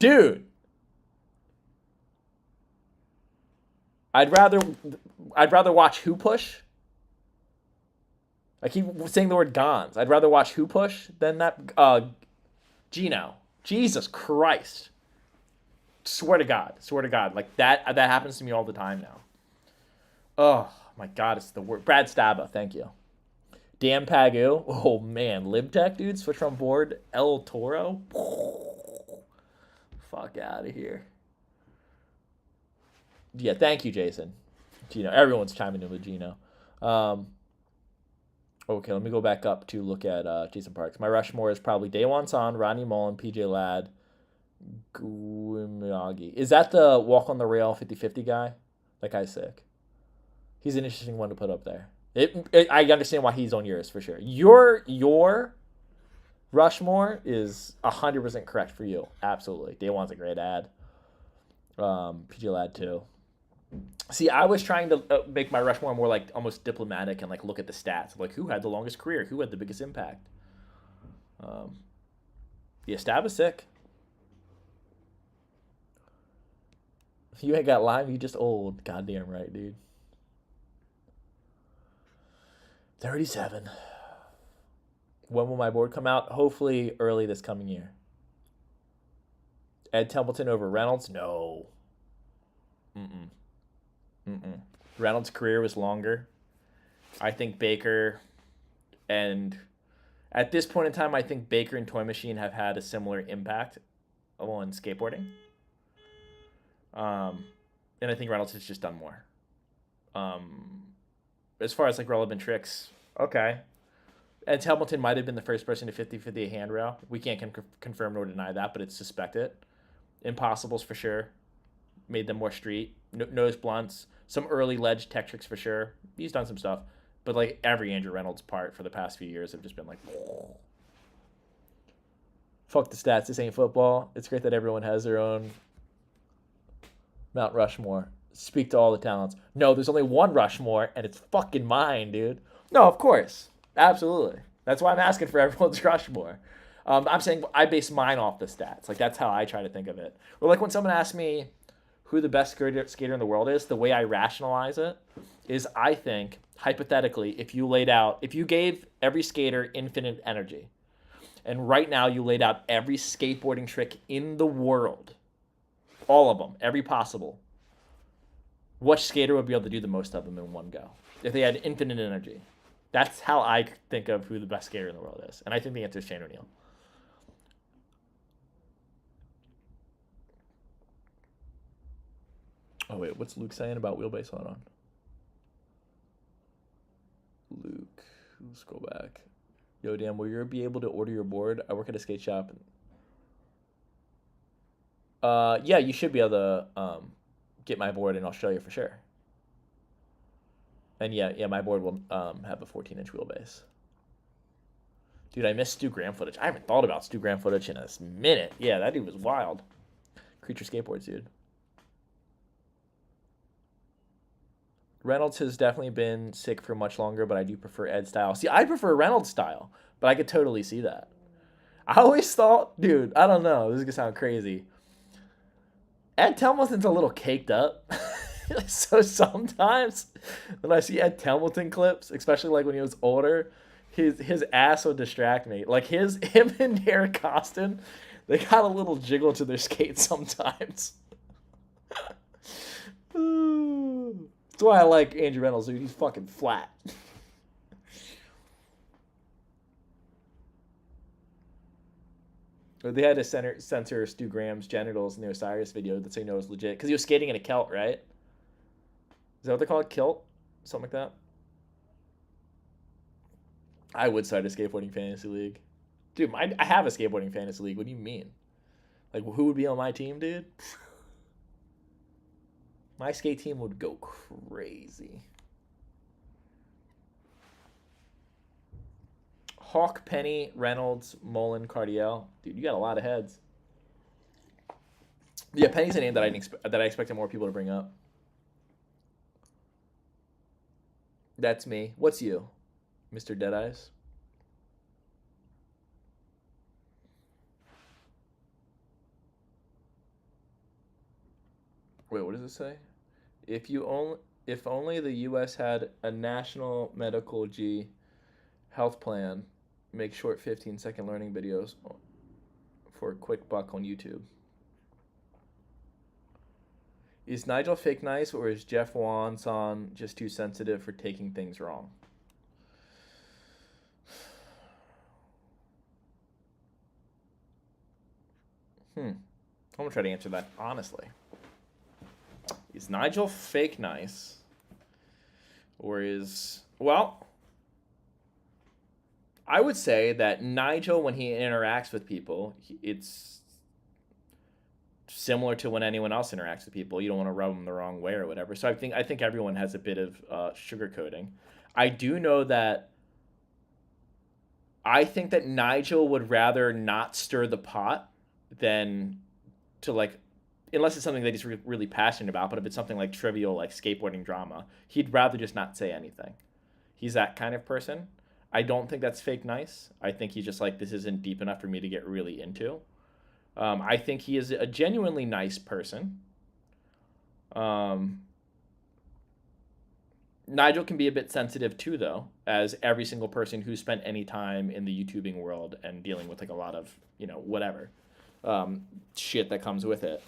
Dude. I'd rather watch Who Push. I keep saying the word Gons. I'd rather watch Who Push than that Gino. Jesus Christ. Swear to God. Like that happens to me all the time now. Oh my god, it's the word. Brad Staba, thank you. Dan Pagu. Oh man, LibTech dude, switch from board. El Toro. Fuck out of here. Yeah, thank you, Jason. Gino, everyone's chiming in with Gino. Okay, let me go back up to look at Jason Parks. My Rushmore is probably Daewon San, Ronnie Mullen, PJ Ladd, Guimagi. Is that the walk on the rail 50-50 guy? That guy's sick. He's an interesting one to put up there. I understand why he's on yours for sure. Your Rushmore is 100% correct for you. Absolutely. Daewon's a great ad. PJ Ladd too. See, I was trying to make my Rushmore more like almost diplomatic and like look at the stats. Like who had the longest career? Who had the biggest impact? Yeah, Stab is sick. You ain't got Lyme, you just old. Goddamn right, dude. 37. When will my board come out? Hopefully early this coming year. Ed Templeton over Reynolds? No. Reynolds' career was longer. I think Baker, and at this point in time, I think Baker and Toy Machine have had a similar impact on skateboarding. And I think Reynolds has just done more. As far as like relevant tricks, okay. And Templeton might have been the first person to 50-50 a handrail. We can't confirm nor deny that, but it's suspected. Impossibles for sure. Made them more street. Nose blunts. Some early ledge tech tricks for sure. He's done some stuff. But like every Andrew Reynolds part for the past few years have just been like, oh. Fuck the stats. This ain't football. It's great that everyone has their own Mount Rushmore. Speak to all the talents. No, there's only one Rushmore, and it's fucking mine, dude. No, of course. Absolutely. That's why I'm asking for everyone's Rushmore. I'm saying I base mine off the stats. Like, that's how I try to think of it. Or like when someone asks me who the best skater in the world is, the way I rationalize it is I think, hypothetically, if you gave every skater infinite energy, and right now you laid out every skateboarding trick in the world, all of them, every possible, which skater would be able to do the most of them in one go if they had infinite energy? That's how I think of who the best skater in the world is. And I think the answer is Shane O'Neill. Oh, wait. What's Luke saying about wheelbase? Hold on. Luke. Let's go back. Yo, Dan, will you be able to order your board? I work at a skate shop. Yeah, you should be able to get my board in Australia for sure. And yeah, my board will have a 14-inch wheelbase. Dude, I missed Stu Graham footage. I haven't thought about Stu Graham footage in a minute. Yeah, that dude was wild. Creature Skateboards, dude. Reynolds has definitely been sick for much longer, but I do prefer Ed's style. See, I prefer Reynolds' style, but I could totally see that. I always thought, dude, I don't know. This is gonna sound crazy. Ed Templeton's a little caked up. So sometimes when I see Ed Templeton clips, especially like when he was older, his ass would distract me. Like him and Derek Costin, they got a little jiggle to their skates sometimes. That's why I like Andrew Reynolds, dude. He's fucking flat. They had to censor Stu Graham's genitals in the Osiris video that they know is legit because he was skating in a kilt, right? Is that what they call it? Kilt? Something like that? I would start a skateboarding fantasy league. Dude, I have a skateboarding fantasy league. What do you mean? Like, who would be on my team, dude? My skate team would go crazy. Hawk, Penny, Reynolds, Mullen, Cardiel. Dude, you got a lot of heads. Yeah, Penny's a name that I expected more people to bring up. That's me. What's you, Mr. Deadeyes? Wait, what does it say? If only the U.S. had a national medical health plan, make short 15-second learning videos for a quick buck on YouTube. Is Nigel fake nice, or is Jeff Wanson just too sensitive for taking things wrong? I'm gonna try to answer that honestly. Is Nigel fake nice, or is, well, I would say that Nigel, when he interacts with people, it's similar to when anyone else interacts with people. You don't want to rub them the wrong way or whatever. So I think everyone has a bit of sugarcoating. I do know that I think that Nigel would rather not stir the pot than to, like, unless it's something that he's really passionate about. But if it's something like trivial, like skateboarding drama, he'd rather just not say anything. He's that kind of person. I don't think that's fake nice. I think he's just like, this isn't deep enough for me to get really into. I think he is a genuinely nice person. Nigel can be a bit sensitive too, though, as every single person who's spent any time in the YouTubing world and dealing with like a lot of, whatever shit that comes with it.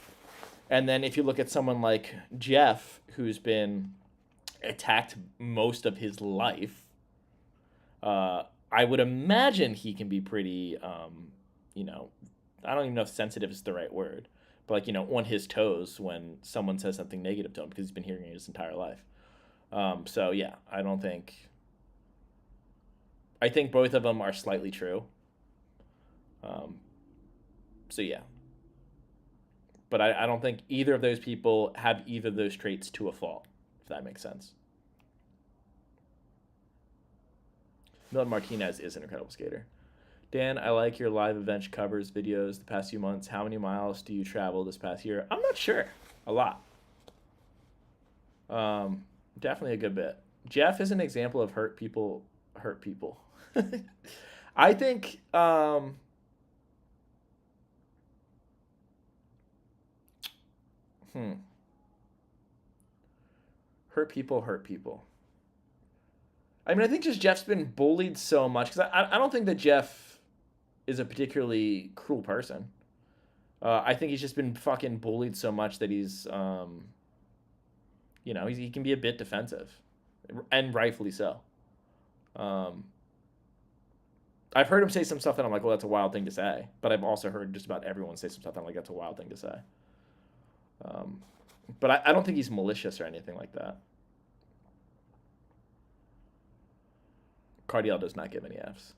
And then if you look at someone like Jeff, who's been attacked most of his life, I would imagine he can be pretty, I don't even know if sensitive is the right word, but like, on his toes when someone says something negative to him because he's been hearing it his entire life. So yeah, I think both of them are slightly true. So yeah. But I don't think either of those people have either of those traits to a fault, if that makes sense. Milton Martinez is an incredible skater. Dan, I like your live event covers videos the past few months. How many miles do you travel this past year? I'm not sure. A lot. Definitely a good bit. Jeff is an example of hurt people. I think hurt people. I mean, I think just Jeff's been bullied so much because I don't think that Jeff is a particularly cruel person. I think he's just been fucking bullied so much that he's, he can be a bit defensive, and rightfully so. I've heard him say some stuff that I'm like, well, that's a wild thing to say. But I've also heard just about everyone say some stuff that I'm like, that's a wild thing to say. But I don't think he's malicious or anything like that. Cardiel does not give any Fs.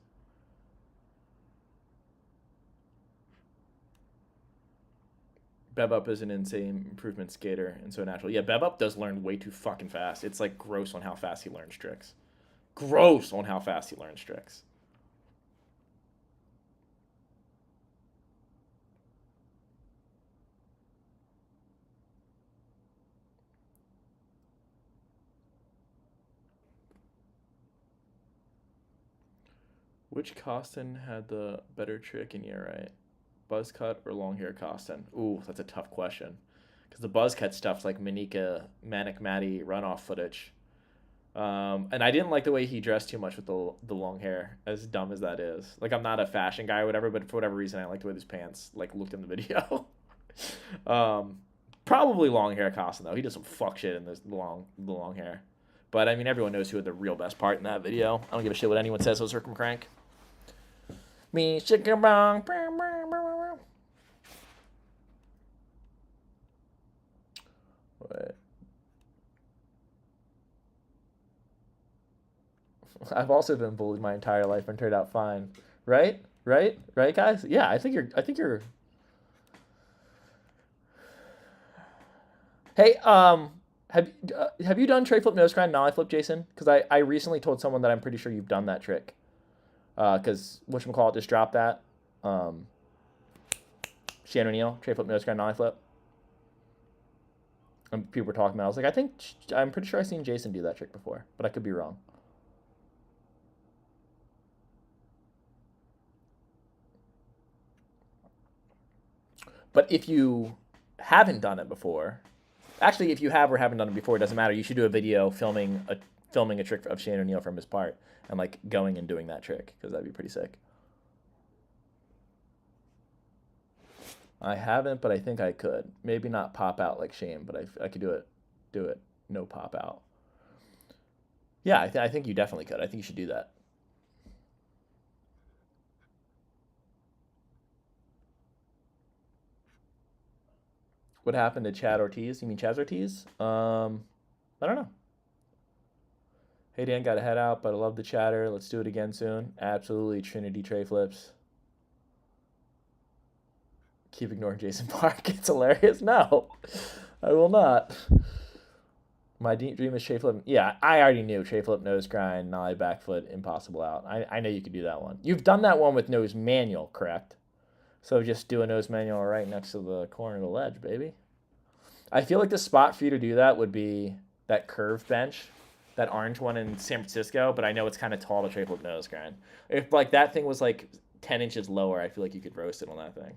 Bev Up is an insane improvement skater and so natural. Yeah, Bev Up does learn way too fucking fast. It's like gross on how fast he learns tricks. Which Costin had the better trick in year, right? Buzz cut or long hair Costin? Ooh, that's a tough question. Because the buzz cut stuff's like Manika, Manic Matty runoff footage. And I didn't like the way he dressed too much with the long hair, as dumb as that is. Like, I'm not a fashion guy or whatever, but for whatever reason, I like the way his pants like looked in the video. Probably long hair Costin though. He did some fuck shit in the long hair. But I mean, everyone knows who had the real best part in that video. I don't give a shit what anyone says. So Circumcrank. Me chicken bong. Wait. I've also been bullied my entire life and turned out fine. Right? Right, guys? Yeah, I think you're. Hey, have you done tray flip nose grind nollie flip, Jason? Because I recently told someone that I'm pretty sure you've done that trick. Because whatchamacallit just dropped that. Shannon O'Neill, tray flip nose grind nollie flip. And people were talking about it. I was like, I'm pretty sure I've seen Jason do that trick before, but I could be wrong. But if you haven't done it before, actually, if you have or haven't done it before, it doesn't matter. You should do a video filming a trick of Shane O'Neill from his part and like going and doing that trick because that'd be pretty sick. I haven't, but I think I could. Maybe not pop out like Shane, but I could do it. No pop out. Yeah, I think you definitely could. I think you should do that. What happened to Chad Ortiz? You mean Chaz Ortiz? I don't know. Hey Dan, got to head out, but I love the chatter. Let's do it again soon. Absolutely, Trinity tray flips. Keep ignoring Jason Park. It's hilarious. No, I will not. My deep dream is tray flip. Yeah, I already knew tray flip, nose grind, nollie back foot, impossible out. I know you could do that one. You've done that one with nose manual, correct? So just do a nose manual right next to the corner of the ledge, baby. I feel like the spot for you to do that would be that curved bench, that orange one in San Francisco, but I know it's kind of tall to tray flip nose grind. If like that thing was like 10 inches lower, I feel like you could roast it on that thing.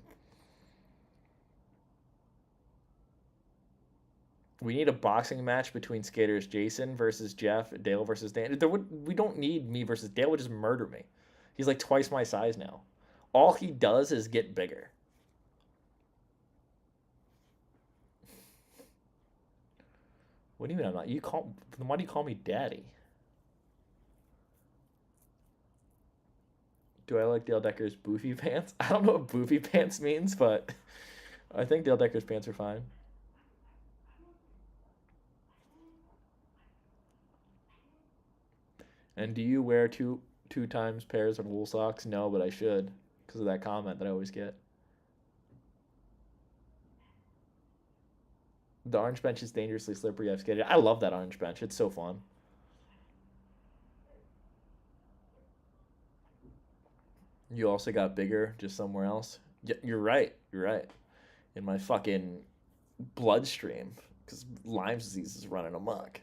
We need a boxing match between skaters Jason versus Jeff, Dale versus Dan. We don't need me versus Dale. Would just murder me. He's like twice my size now. All he does is get bigger. What do you mean I'm not? Why do you call me daddy? Do I like Dale Decker's boofy pants? I don't know what boofy pants means, but I think Dale Decker's pants are fine. And do you wear two times pairs of wool socks? No, but I should because of that comment that I always get. The orange bench is dangerously slippery. I've skated. I love that orange bench. It's so fun. You also got bigger just somewhere else. Yeah, you're right. You're right. In my fucking bloodstream because Lyme disease is running amok.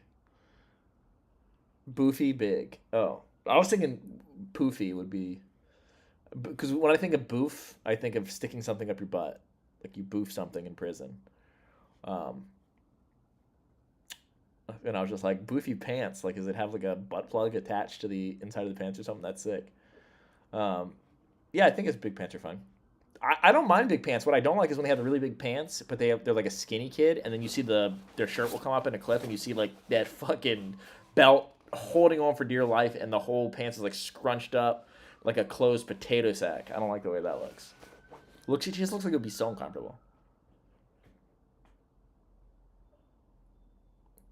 Boofy big. Oh, I was thinking poofy would be because when I think of boof, I think of sticking something up your butt, like you boof something in prison. Um, and I was just like, boofy pants. Like, does it have like a butt plug attached to the inside of the pants or something? That's sick. Um, yeah, I think it's big pants are fun. I don't mind big pants. What I don't like is when they have the really big pants, but they're like a skinny kid, and then you see their shirt will come up in a clip, and you see like that fucking belt holding on for dear life, and the whole pants is like scrunched up like a closed potato sack. I don't like the way that looks. It just looks like it would be so uncomfortable.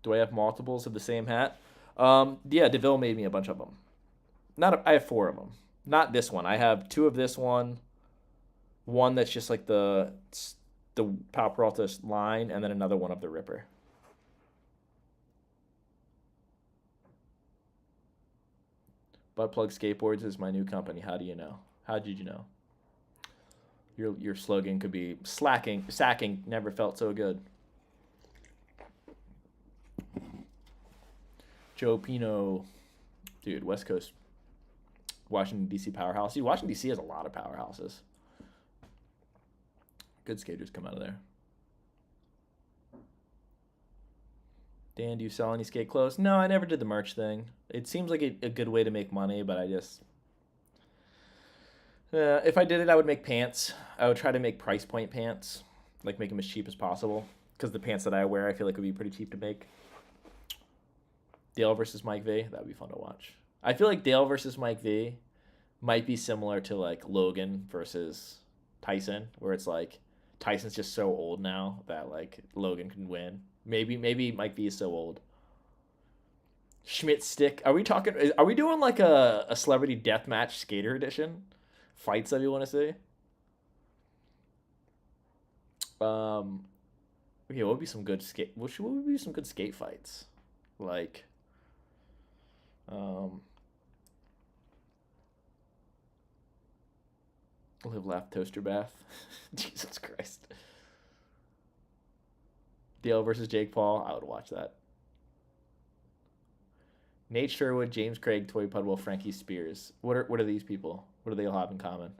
Do I have multiples of the same hat? Yeah, DeVille made me a bunch of them. I have 4 of them. Not this one. I have 2 of this one. One that's just like the Pal Peralta line, and then another one of the Ripper. Butt Plug Skateboards is my new company. How do you know? How did you know? Your slogan could be sacking never felt so good. Joe Pino, dude, West Coast Washington, D.C. powerhouse. See, Washington, D.C. has a lot of powerhouses. Good skaters come out of there. Dan, do you sell any skate clothes? No, I never did the merch thing. It seems like a good way to make money, but I just... if I did it, I would make pants. I would try to make price point pants. Like, make them as cheap as possible. Because the pants that I wear, I feel like would be pretty cheap to make. Dale versus Mike V. That would be fun to watch. I feel like Dale versus Mike V might be similar to, like, Logan versus Tyson. Where it's like, Tyson's just so old now that, like, Logan can win. Maybe Mike V is so old. Schmidt stick. Are we doing like a celebrity deathmatch skater edition? Fights that we want to see? Okay, what would be some good skate? What would be some good skate fights? Like, live, laugh, toaster bath. Jesus Christ. Dale versus Jake Paul. I would watch that. Nate Sherwood, James Craig, Toy Pudwell, Frankie Spears. What are these people? What do they all have in common?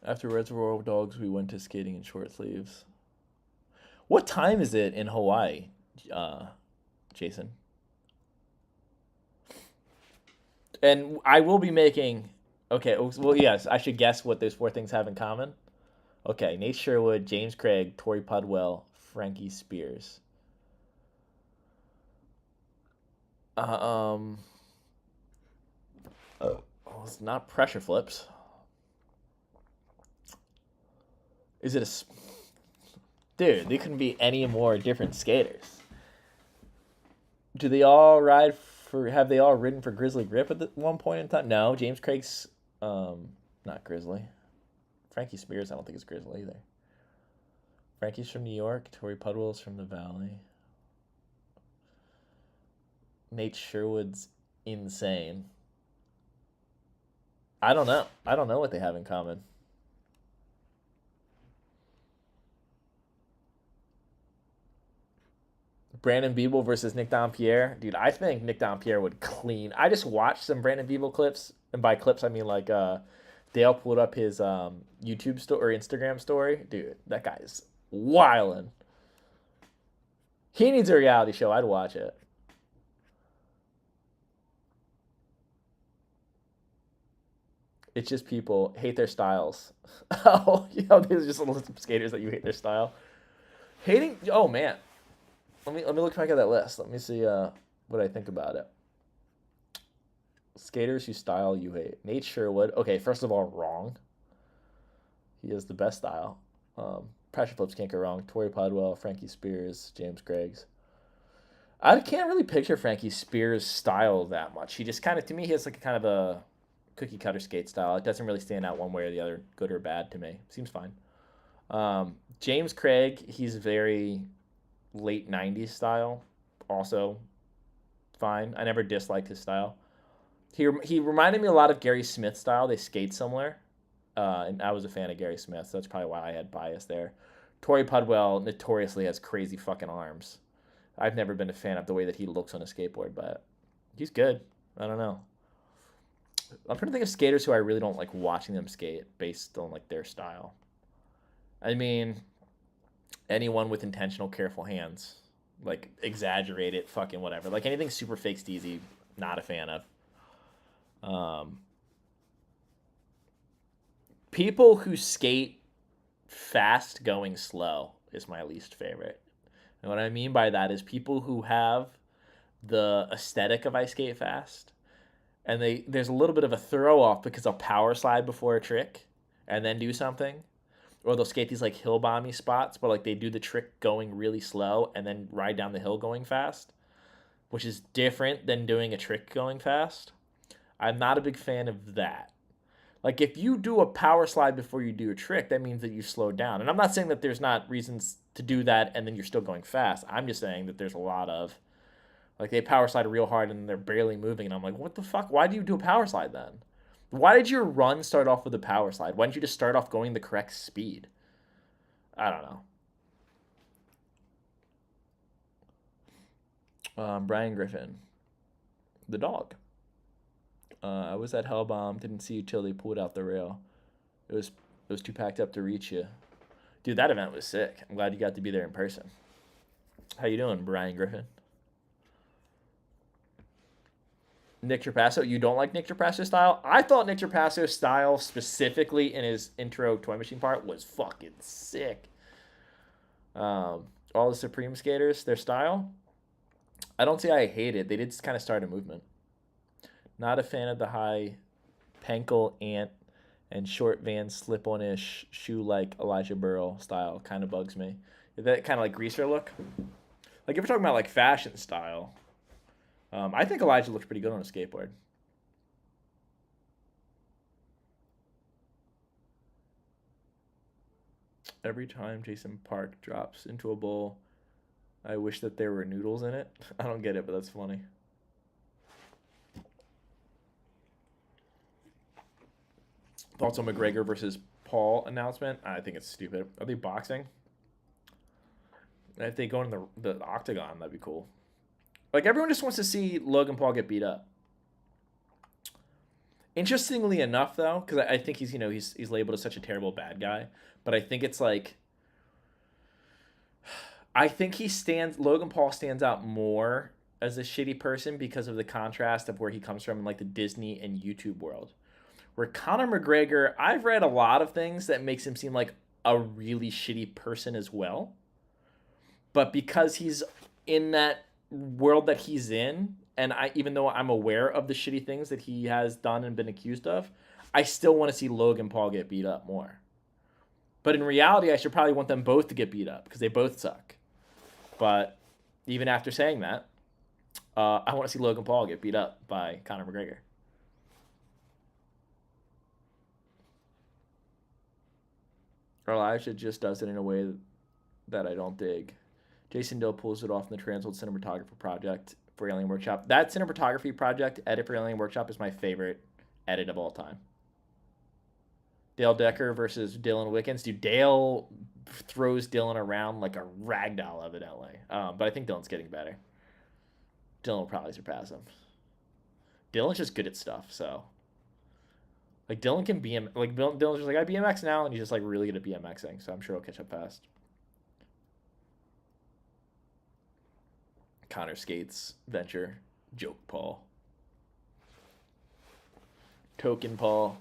After Reservoir Dogs, we went to skating in short sleeves. What time is it in Hawaii, Jason? And I will be making... Okay, well, yes, I should guess what those 4 things have in common. Okay, Nate Sherwood, James Craig, Tori Pudwell, Frankie Spears. It's not pressure flips. Is it a... Dude, they couldn't be any more different skaters. Do they all ride for... Have they all ridden for Grizzly Grip at one point in time? No, James Craig's... not Grizzly. Frankie Spears, I don't think is Grizzly either. Frankie's from New York. Tori Pudwell's from the Valley. Nate Sherwood's insane. I don't know. I don't know what they have in common. Brandon Biebel versus Nick Dompierre. Dude, I think Nick Dompierre would clean. I just watched some Brandon Biebel clips. And by clips, I mean like Dale pulled up his YouTube story or Instagram story. Dude, that guy is wildin'. He needs a reality show. I'd watch it. It's just people hate their styles. Oh, these are just a list of skaters that you hate their style. Hating. Oh man. Let me look back at that list. Let me see what I think about it. Skaters whose style you hate. Nate Sherwood. Okay, first of all, wrong. He has the best style. Pressure flips can't go wrong. Tori Pudwell, Frankie Spears, James Craig's. I can't really picture Frankie Spears' style that much. He just kind of, to me, he has like a kind of a cookie cutter skate style. It doesn't really stand out one way or the other, good or bad to me. Seems fine. James Craig, he's very late 90s style. Also fine. I never disliked his style. He reminded me a lot of Gary Smith's style. They skate similar. And I was a fan of Gary Smith, so that's probably why I had bias there. Tori Pudwell notoriously has crazy fucking arms. I've never been a fan of the way that he looks on a skateboard, but he's good. I don't know. I'm trying to think of skaters who I really don't like watching them skate based on like their style. I mean, anyone with intentional, careful hands. Like, exaggerated, fucking whatever. Like, anything super fake steezy, not a fan of. People who skate fast going slow is my least favorite. And what I mean by that is people who have the aesthetic of I skate fast, and there's a little bit of a throw off because they'll power slide before a trick and then do something. Or they'll skate these like hill bomby spots, but like they do the trick going really slow and then ride down the hill going fast, which is different than doing a trick going fast. I'm not a big fan of that. Like, if you do a power slide before you do a trick, that means that you slowed down. And I'm not saying that there's not reasons to do that and then you're still going fast. I'm just saying that there's a lot of, like, they power slide real hard and they're barely moving. And I'm like, what the fuck? Why do you do a power slide then? Why did your run start off with a power slide? Why didn't you just start off going the correct speed? I don't know. Brian Griffin. The dog. I was at Hellbomb. Didn't see you till they pulled out the rail. It was too packed up to reach you. Dude, that event was sick. I'm glad you got to be there in person. How you doing, Brian Griffin? Nick Trapasso. You don't like Nick Trapasso's style? I thought Nick Trapasso's style, specifically in his intro Toy Machine part, was fucking sick. All the Supreme skaters, their style, I don't say I hate it. They did kind of start a movement. Not a fan of the high Penkel ant and short Van slip-on-ish shoe like Elijah Burrell style. Kind of bugs me. That kind of like greaser look. Like if we're talking about like fashion style, I think Elijah looks pretty good on a skateboard. Every time Jason Park drops into a bowl, I wish that there were noodles in it. I don't get it, but that's funny. Thoughts on McGregor versus Paul announcement? I think it's stupid. Are they boxing? If they go in the octagon, that'd be cool. Like, everyone just wants to see Logan Paul get beat up. Interestingly enough, though, because I think he's labeled as such a terrible bad guy, but I think it's like, I think Logan Paul stands out more as a shitty person because of the contrast of where he comes from in like the Disney and YouTube world. Where Conor McGregor, I've read a lot of things that makes him seem like a really shitty person as well. But because he's in that world that he's in, and even though I'm aware of the shitty things that he has done and been accused of, I still want to see Logan Paul get beat up more. But in reality, I should probably want them both to get beat up because they both suck. But even after saying that, I want to see Logan Paul get beat up by Conor McGregor. Elijah just does it in a way that I don't dig. Jason Dill pulls it off in the Transworld Cinematographer project for Alien Workshop. That cinematography project edit for Alien Workshop is my favorite edit of all time. Dale Decker versus Dylan Wickens. Dude, Dale throws Dylan around like a ragdoll, evidently. But I think Dylan's getting better. Dylan will probably surpass him. Dylan's just good at stuff, so. Like, Dylan can BMX. Like, Dylan's just like, I BMX now, and he's just like really good at BMXing, so I'm sure he'll catch up fast. Connor skates, venture, joke Paul. Token Paul.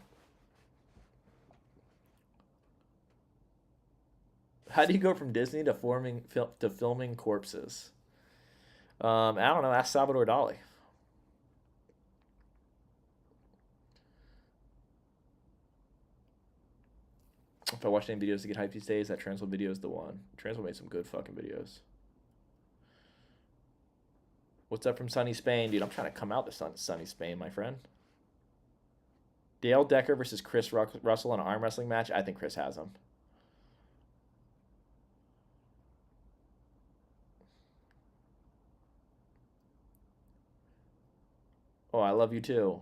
How do you go from Disney to filming corpses? I don't know. Ask Salvador Dali. If I watch any videos to get hyped these days, that Transworld video is the one. Transworld made some good fucking videos. What's up from sunny Spain? Dude, I'm trying to come out to sunny Spain, my friend. Dale Decker versus Chris Russell in an arm wrestling match. I think Chris has him. Oh, I love you too.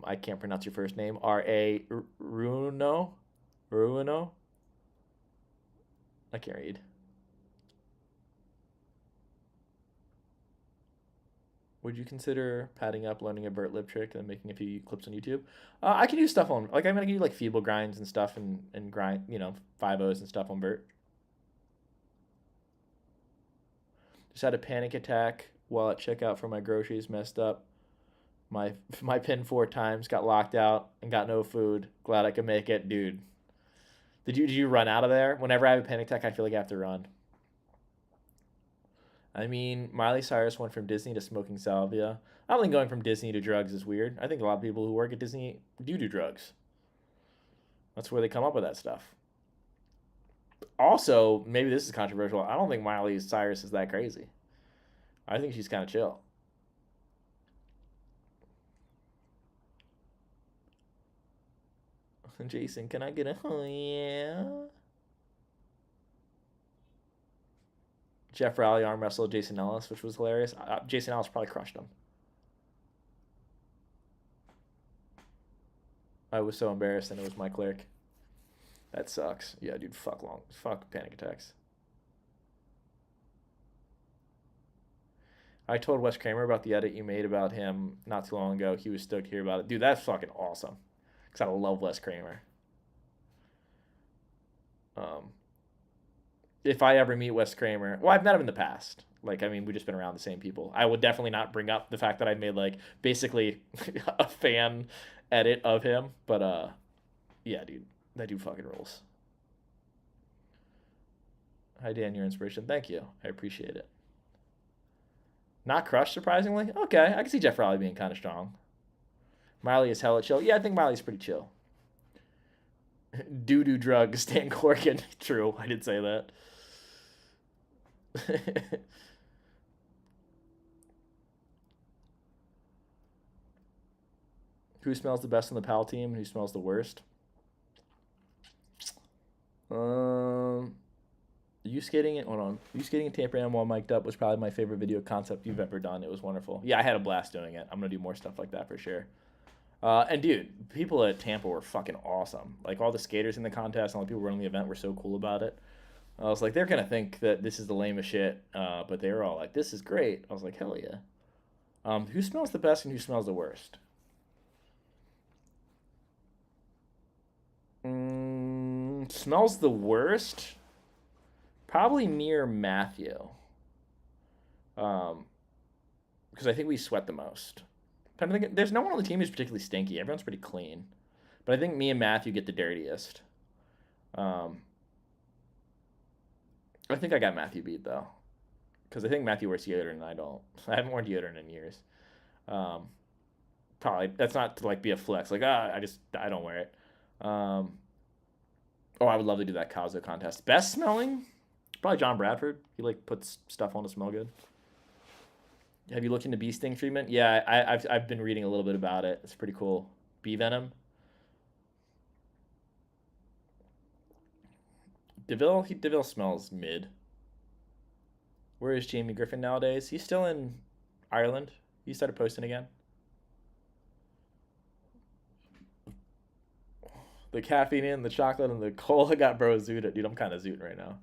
I can't pronounce your first name. R.A. Runo? Ruino? I can't read. Would you consider padding up, learning a vert lip trick, and making a few clips on YouTube? I can do stuff on, like, I'm going to do, like, feeble grinds and stuff and grind, 5-0s and stuff on vert. Just had a panic attack while at checkout for my groceries, messed up my pin 4 times, got locked out, and got no food. Glad I could make it. Dude. Did you run out of there? Whenever I have a panic attack, I feel like I have to run. I mean, Miley Cyrus went from Disney to smoking salvia. I don't think going from Disney to drugs is weird. I think a lot of people who work at Disney do drugs. That's where they come up with that stuff. Also, maybe this is controversial. I don't think Miley Cyrus is that crazy. I think she's kind of chill. Jason, can I get a oh yeah? Jeff Rowley arm wrestled Jason Ellis, which was hilarious. Jason Ellis probably crushed him. I was so embarrassed and it was my clerk. That sucks. Yeah, dude, fuck panic attacks. I told Wes Kramer about the edit you made about him not too long ago. He was stoked to hear about it. Dude, that's fucking awesome. Because I love Wes Kramer. If I ever meet Wes Kramer, well, I've met him in the past. Like, I mean, we've just been around the same people. I would definitely not bring up the fact that I made, like, basically a fan edit of him. But, yeah, dude, that dude fucking rules. Hi, Dan, your inspiration. Thank you. I appreciate it. Not Crush, surprisingly. Okay, I can see Jeff Raleigh being kind of strong. Miley is hella chill. Yeah, I think Miley's pretty chill. Doo-doo drugs, Stan Corkin. True, I did say that. Who smells the best on the PAL team and who smells the worst? You skating it? Hold on. You skating in Tampa Am while mic'd up was probably my favorite video concept you've ever done. It was wonderful. Yeah, I had a blast doing it. I'm gonna do more stuff like that for sure. And dude, people at Tampa were fucking awesome. Like all the skaters in the contest and all the people running the event were so cool about it. I was like, they're gonna think that this is the lamest shit, but they were all like, "This is great." I was like, "Hell yeah." Who smells the best and who smells the worst? Smells the worst? Probably me or Matthew. Because I think we sweat the most. I'm thinking, there's no one on the team who's particularly stinky. Everyone's pretty clean. But I think me and Matthew get the dirtiest. I think I got Matthew beat, though. Because I think Matthew wears deodorant and I don't. I haven't worn deodorant in years. Probably. That's not to, like, be a flex. Like, I don't wear it. I would love to do that Kazo contest. Best smelling? Probably John Bradford. He, like, puts stuff on to smell good. Have you looked into bee sting treatment? Yeah, I've been reading a little bit about it. It's pretty cool. Bee venom. DeVille smells mid. Where is Jamie Griffin nowadays? He's still in Ireland. He started posting again. The caffeine in, the chocolate, and the cola got bro zooted. Dude, I'm kind of zooting right now.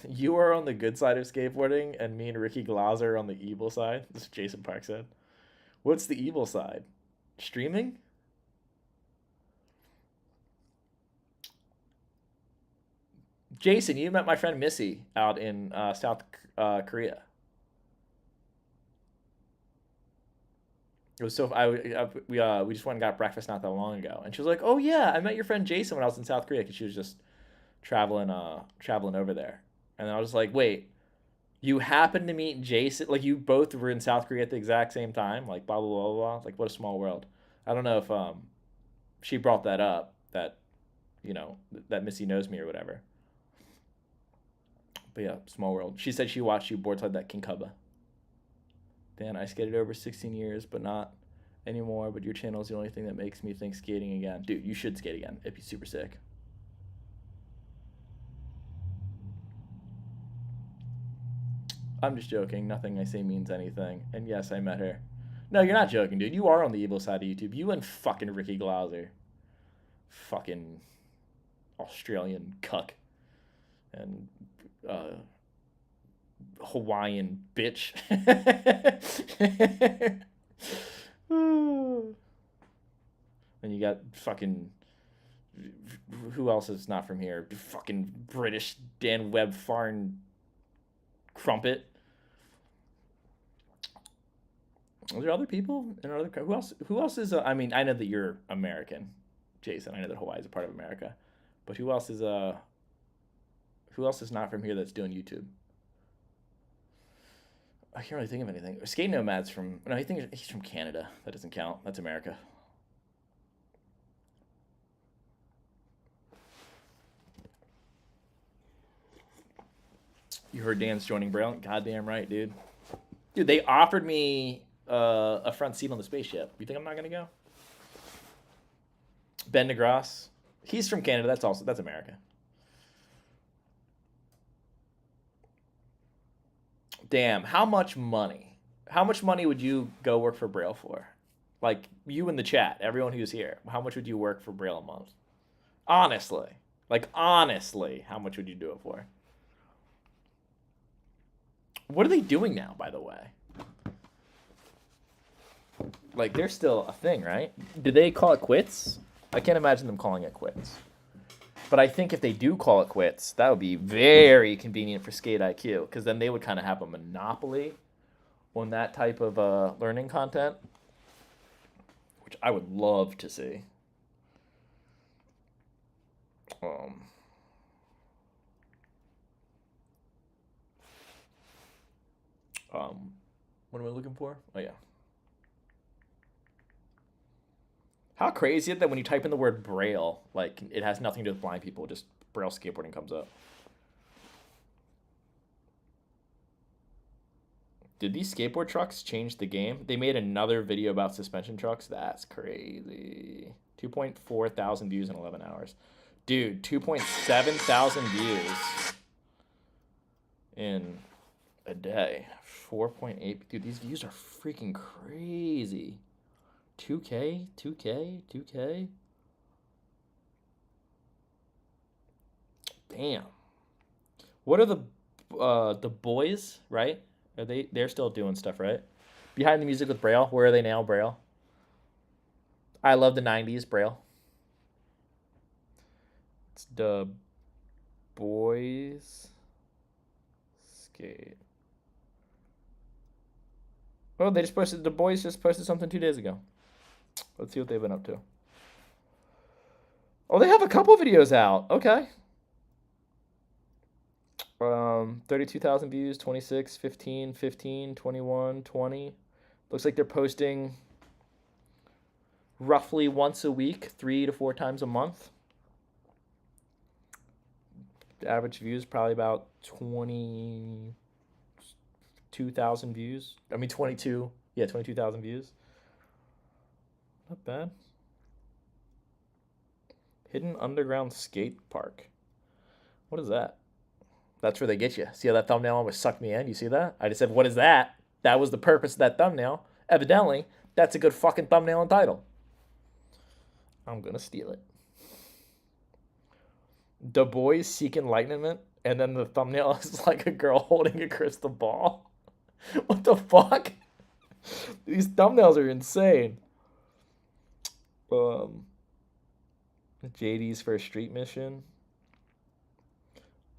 You are on the good side of skateboarding, and me and Ricky Glazer are on the evil side. This is Jason Park said. What's the evil side? Streaming? Jason, you met my friend Missy out in South Korea. It was so we just went and got breakfast not that long ago, and she was like, "Oh yeah, I met your friend Jason when I was in South Korea," because she was just traveling over there. And then I was like, "Wait, you happened to meet Jason? Like you both were in South Korea at the exact same time? Like blah blah blah blah. Like what a small world." I don't know if she brought that up that that Missy knows me or whatever. But yeah, small world. She said she watched you boardside that King Cubba. Dan, I skated over 16 years, but not anymore. But your channel is the only thing that makes me think skating again. Dude, you should skate again. It'd be super sick. I'm just joking. Nothing I say means anything. And yes, I met her. No, you're not joking, dude. You are on the evil side of YouTube. You and fucking Ricky Glazer. Fucking Australian cuck. And Hawaiian bitch. And you got fucking, who else is not from here? Fucking British Dan Webb foreign crumpet. Are there other people? Who else is? I mean, I know that you're American, Jason. I know that Hawaii is a part of America, but who else is not from here that's doing YouTube? I can't really think of anything. Skate Nomad's from... No, he's from Canada. That doesn't count. That's America. You heard Dan's joining Braille? Goddamn right, dude. Dude, they offered me a front seat on the spaceship. You think I'm not going to go? Ben DeGrasse. He's from Canada. That's America. Damn, how much money? How much money would you go work for Braille for? Like, you in the chat, everyone who's here, how much would you work for Braille a month? Honestly. Like, honestly, how much would you do it for? What are they doing now, by the way? Like, they're still a thing, right? Did they call it quits? I can't imagine them calling it quits. But I think if they do call it quits, that would be very convenient for Skate IQ, because then they would kind of have a monopoly on that type of learning content, which I would love to see. What am I looking for? Oh, yeah. How crazy is it that when you type in the word Braille, like, it has nothing to do with blind people, just Braille skateboarding comes up. Did these skateboard trucks change the game? They made another video about suspension trucks. That's crazy. 2.4 thousand views in 11 hours. Dude, 2.7 thousand views in a day. 4.8. Dude, these views are freaking crazy. 2K, 2K, 2K. Damn. What are the boys, right? Are they're still doing stuff, right? Behind the Music with Braille. Where are they now, Braille? I love the 90s, Braille. It's the boys skate. Oh, the boys just posted something 2 days ago. Let's see what they've been up to. Oh, they have a couple videos out. Okay. 32,000 views, 26, 15, 15, 21, 20. Looks like they're posting roughly once a week, 3 to 4 times a month. The average views probably about 22,000 views. I mean 22. Yeah, 22,000 views. Not bad. Hidden underground skate park. What is that? That's where they get you. See how that thumbnail almost sucked me in? You see that? I just said, what is that? That was the purpose of that thumbnail. Evidently, that's a good fucking thumbnail and title. I'm gonna steal it. The boys seek enlightenment, and then the thumbnail is like a girl holding a crystal ball. What the fuck? These thumbnails are insane. JD's first street mission.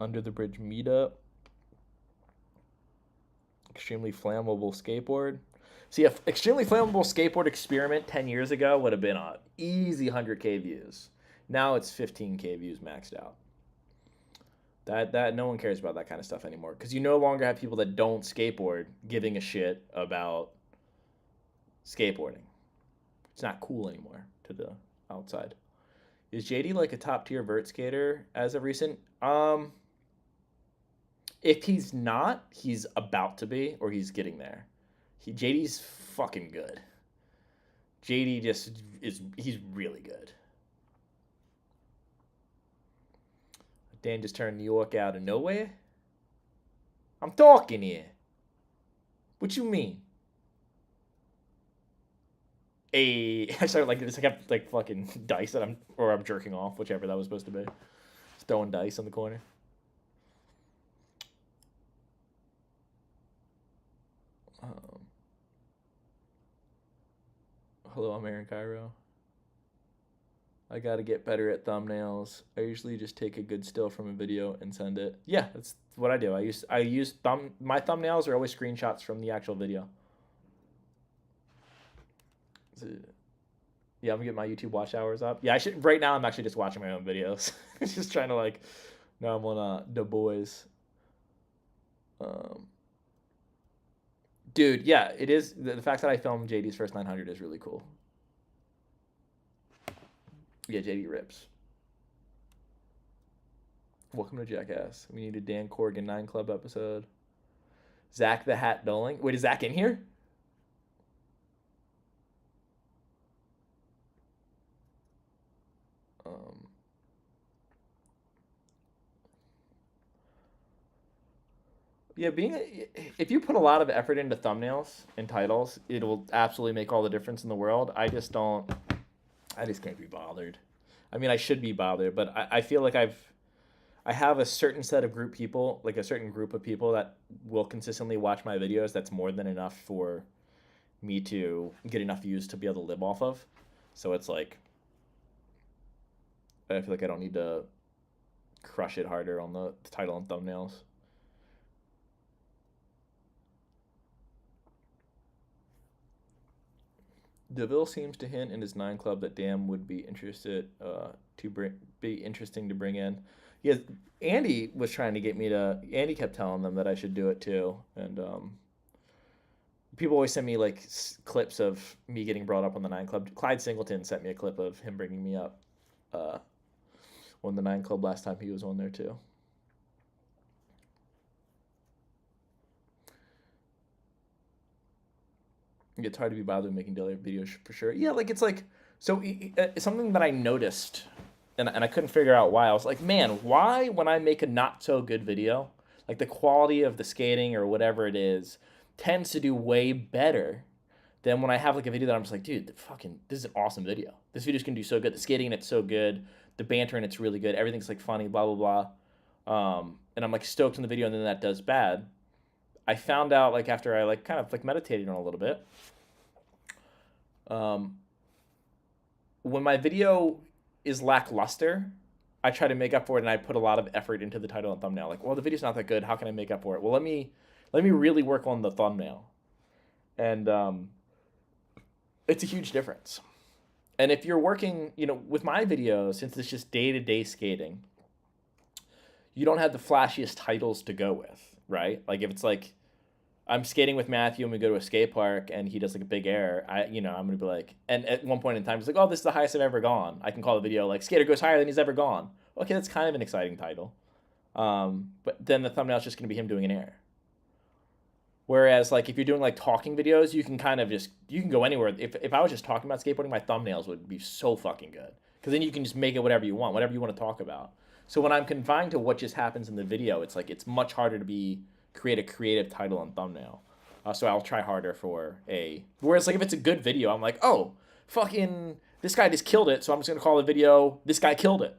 Under the bridge meetup. Extremely flammable skateboard. See, if extremely flammable skateboard experiment 10 years ago would have been an easy 100K views. Now it's 15K views maxed out. That no one cares about that kind of stuff anymore, because you no longer have people that don't skateboard giving a shit about skateboarding. It's not cool anymore to the outside. Is JD like a top tier vert skater as of recent? If he's not, he's about to be, or he's getting there. JD's fucking good. JD he's really good. Dan just turned New York out of nowhere. I'm talking here. What you mean? I started like this. I kept like fucking dice that I'm jerking off, whichever that was supposed to be. Just throwing dice on the corner. Hello, I'm Aaron Cairo. I gotta get better at thumbnails. I usually just take a good still from a video and send it. Yeah, that's what I do. My thumbnails are always screenshots from the actual video. Yeah, I'm getting my YouTube watch hours up. Yeah, right now I'm actually just watching my own videos. Just trying to like, no, I'm on the boys. Dude, yeah, it is. The fact that I filmed JD's first 900 is really cool. Yeah, JD rips. Welcome to Jackass. We need a Dan Corrigan 9 Club episode. Zach the Hat Doling. Wait, is Zach in here? Yeah, if you put a lot of effort into thumbnails and titles, it'll absolutely make all the difference in the world. I just don't. I just can't be bothered. I mean, I should be bothered, but I feel like I have a certain set of people, like a certain group of people that will consistently watch my videos. That's more than enough for me to get enough views to be able to live off of. So it's like, I feel like I don't need to crush it harder on the title and thumbnails. DeVille seems to hint in his 9 Club that Dan would be interested be interesting to bring in. Yeah, Andy was trying to get me to. Andy kept telling them that I should do it too, and people always send me like clips of me getting brought up on the 9 Club. Clyde Singleton sent me a clip of him bringing me up on the 9 Club last time he was on there too. It's hard to be bothered making daily videos for sure. Yeah, like it's like so something that I noticed, and I couldn't figure out why. I was like, man, why when I make a not so good video, like the quality of the skating or whatever it is, tends to do way better than when I have like a video that I'm just like, dude, this is an awesome video. This video's gonna do so good. The skating in it's so good. The banter in it's really good. Everything's like funny, blah blah blah. And I'm like stoked on the video, and then that does bad. I found out like after I like kind of like meditated on it a little bit. When my video is lackluster, I try to make up for it, and I put a lot of effort into the title and thumbnail. Like, well, the video's not that good. How can I make up for it? Well, let me really work on the thumbnail, and it's a huge difference. And if you're working, with my videos, since it's just day-to-day skating, you don't have the flashiest titles to go with, right? Like if it's like I'm skating with Matthew and we go to a skate park and he does like a big air, I'm gonna be like, and at one point in time, he's like, oh, this is the highest I've ever gone. I can call the video like skater goes higher than he's ever gone. Okay, that's kind of an exciting title. But then the thumbnail is just gonna be him doing an air. Whereas like if you're doing like talking videos, you can kind of you can go anywhere. If I was just talking about skateboarding, my thumbnails would be so fucking good. Because then you can just make it whatever you want to talk about. So when I'm confined to what just happens in the video, it's like it's much harder to create a creative title and thumbnail. So I'll try harder whereas like if it's a good video, I'm like, oh, fucking, this guy just killed it, so I'm just gonna call the video, this guy killed it.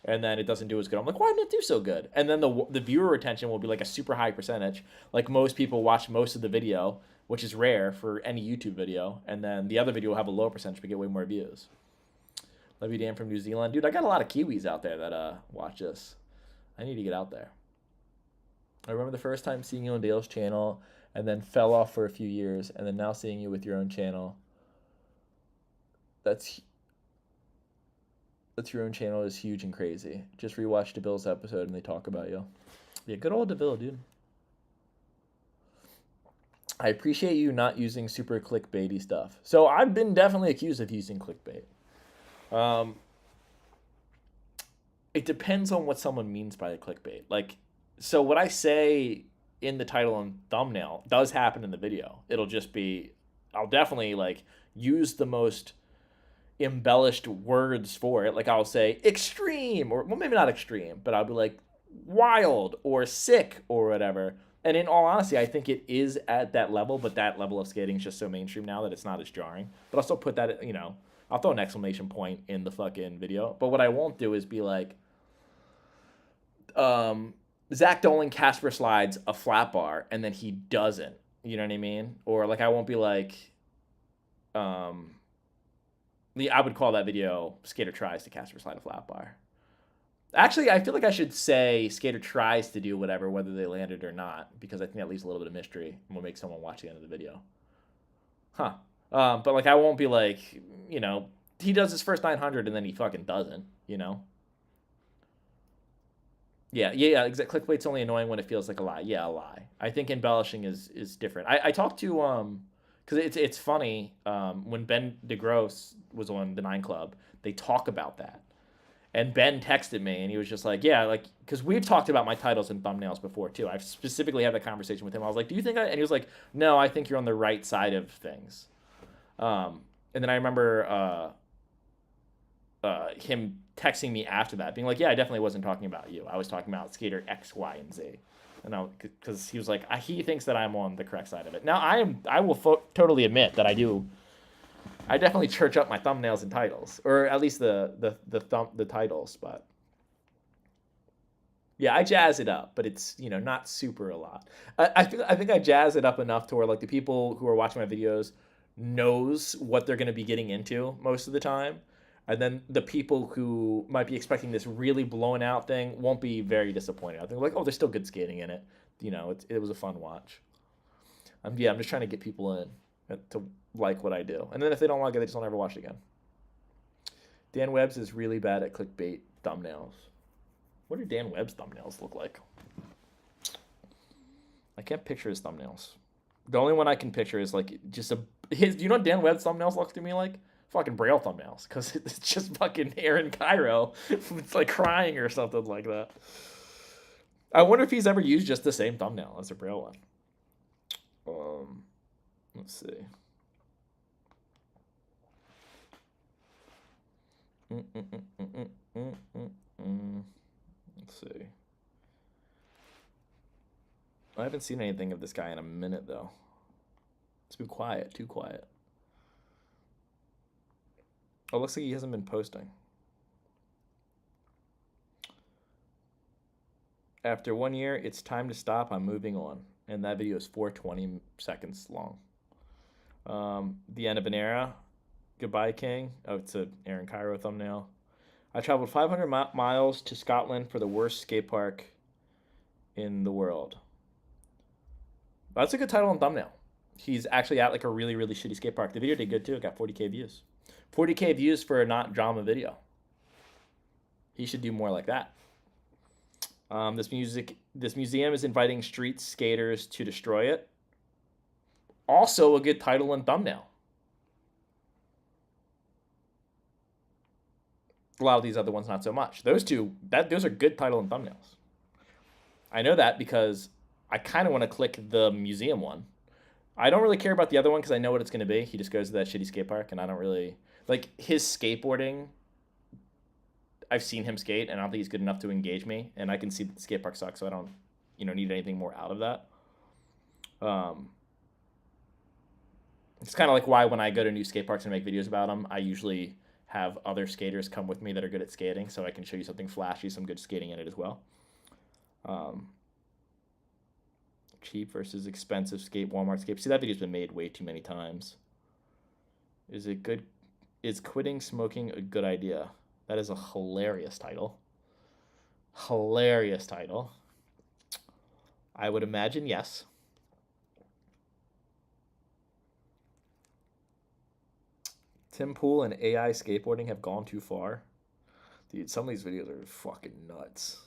And then it doesn't do as good. I'm like, why didn't it do so good? And then the viewer retention will be like a super high percentage. Like most people watch most of the video, which is rare for any YouTube video. And then the other video will have a low percentage but get way more views. Love you, Dan, from New Zealand. Dude, I got a lot of Kiwis out there that watch this. I need to get out there. I remember the first time seeing you on Dale's channel and then fell off for a few years, and then now seeing you with your own channel. That's your own channel is huge and crazy. Just rewatched DeVille's episode and they talk about you. Yeah, good old DeVille, dude. I appreciate you not using super clickbaity stuff. So I've been definitely accused of using clickbait. It depends on what someone means by the clickbait. Like, so what I say in the title and thumbnail does happen in the video. It'll just be, I'll definitely like use the most embellished words for it. Like I'll say extreme, or well, maybe not extreme, but I'll be like wild or sick or whatever. And in all honesty, I think it is at that level, but that level of skating is just so mainstream now that it's not as jarring. But I'll still put that, I'll throw an exclamation point in the fucking video. But what I won't do is be like, Zach Dolan Casper slides a flat bar and then he doesn't. You know what I mean? Or like I won't be like, I would call that video Skater tries to Casper slide a flat bar. Actually, I feel like I should say Skater tries to do whatever, whether they landed or not, because I think that leaves a little bit of mystery and will make someone watch the end of the video. Huh. But like I won't be like, he does his first 900 and then he fucking doesn't, Yeah, exactly. Clickbait's only annoying when it feels like a lie. Yeah, a lie. I think embellishing is different. I talked to because it's funny when Ben DeGrosse was on the 9 Club, they talk about that, and Ben texted me and he was just like, yeah, like because we've talked about my titles and thumbnails before too. I've specifically had that conversation with him. I was like, do you think and he was like, no, I think you're on the right side of things. And then I remember him texting me after that, being like, yeah, I definitely wasn't talking about you. I was talking about skater X, Y, and Z. And because he was like, he thinks that I'm on the correct side of it. Now I will totally admit that I do. I definitely church up my thumbnails and titles, or at least the titles. But yeah, I jazz it up, but it's not super a lot. I think I jazz it up enough to where like the people who are watching my videos knows what they're going to be getting into most of the time. And then the people who might be expecting this really blown out thing won't be very disappointed. I think like, oh, there's still good skating in it. It was a fun watch. I'm just trying to get people in to like what I do. And then if they don't like it, they just don't ever watch it again. Dan Webb's is really bad at clickbait thumbnails. What do Dan Webb's thumbnails look like? I can't picture his thumbnails. The only one I can picture is like just what Dan Webb's thumbnails look to me like? Fucking Braille thumbnails, because it's just fucking Aaron Cairo. It's like crying or something like that. I wonder if he's ever used just the same thumbnail as a Braille one. Let's see. Let's see. I haven't seen anything of this guy in a minute though. It's been quiet, too quiet. Oh, looks like he hasn't been posting. After 1 year, it's time to stop. I'm moving on. And that video is 4:20 seconds long. The end of an era. Goodbye, King. Oh, it's an Aaron Cairo thumbnail. I traveled 500 miles to Scotland for the worst skate park in the world. That's a good title and thumbnail. He's actually at like a really, really shitty skate park. The video did good too. It got 40K views. 40K views for a not drama video. He should do more like that. This museum is inviting street skaters to destroy it. Also a good title and thumbnail. A lot of these other ones not so much. Those are good title and thumbnails. I know that because I kind of want to click the museum one. I don't really care about the other one because I know what it's going to be. He just goes to that shitty skate park, and I don't really like his skateboarding. I've seen him skate, and I don't think he's good enough to engage me. And I can see that the skate park sucks, so I don't, need anything more out of that. It's kind of like why when I go to new skate parks and make videos about them, I usually have other skaters come with me that are good at skating, so I can show you something flashy, some good skating in it as well. Cheap versus expensive skate, Walmart skate. See, that video's been made way too many times. Is quitting smoking a good idea? That is a hilarious title. Hilarious title. I would imagine yes. Tim Pool and AI skateboarding have gone too far. Dude, some of these videos are fucking nuts.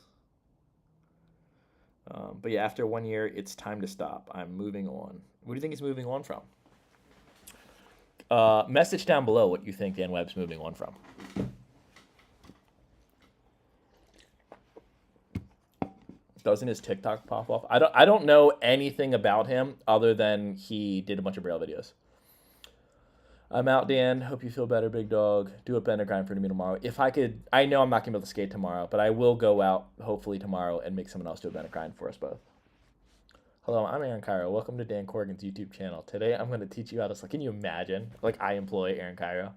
But yeah, after 1 year, it's time to stop. I'm moving on. What do you think he's moving on from? Message down below what you think Dan Webb's moving on from. Doesn't his TikTok pop off? I don't know anything about him other than he did a bunch of Braille videos. I'm out, Dan. Hope you feel better, big dog. Do a bender grind for me tomorrow. If I could, I know I'm not going to be able to skate tomorrow, but I will go out hopefully tomorrow and make someone else do a bender grind for us both. Hello, I'm Aaron Cairo. Welcome to Dan Corrigan's YouTube channel. Today I'm going to teach you how to, can you imagine? Like I employ Aaron Cairo.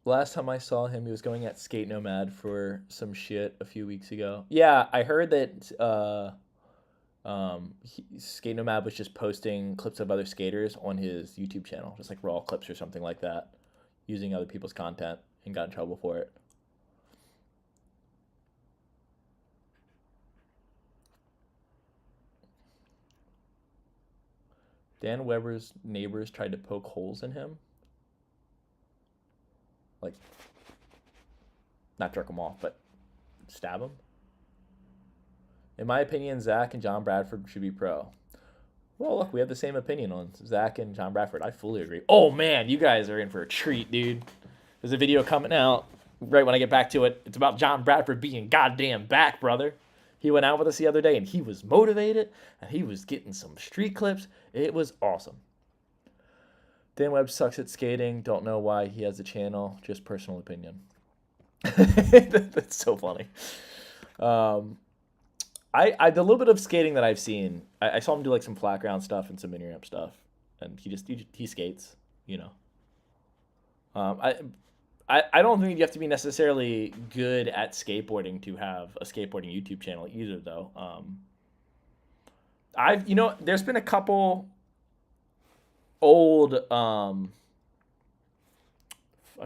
Last time I saw him, he was going at Skate Nomad for some shit a few weeks ago. Yeah, I heard that Skate Nomad was just posting clips of other skaters on his YouTube channel, just like raw clips or something like that, using other people's content, and got in trouble for it. Dan Weber's neighbors tried to poke holes in him. Like, not jerk him off, but stab him. In my opinion, Zach and John Bradford should be pro. Well, look, we have the same opinion on Zach and John Bradford. I fully agree. Oh, man, you guys are in for a treat, dude. There's a video coming out right when I get back to it. It's about John Bradford being goddamn back, brother. He went out with us the other day, and he was motivated, and he was getting some street clips. It was awesome. Dan Webb sucks at skating. Don't know why he has a channel. Just personal opinion. That's so funny. Um, the little bit of skating that I've seen, I saw him do like some flat ground stuff and some mini ramp stuff, and he skates, you know. Um, I I don't think you have to be necessarily good at skateboarding to have a skateboarding YouTube channel either, though. There's been a couple old, I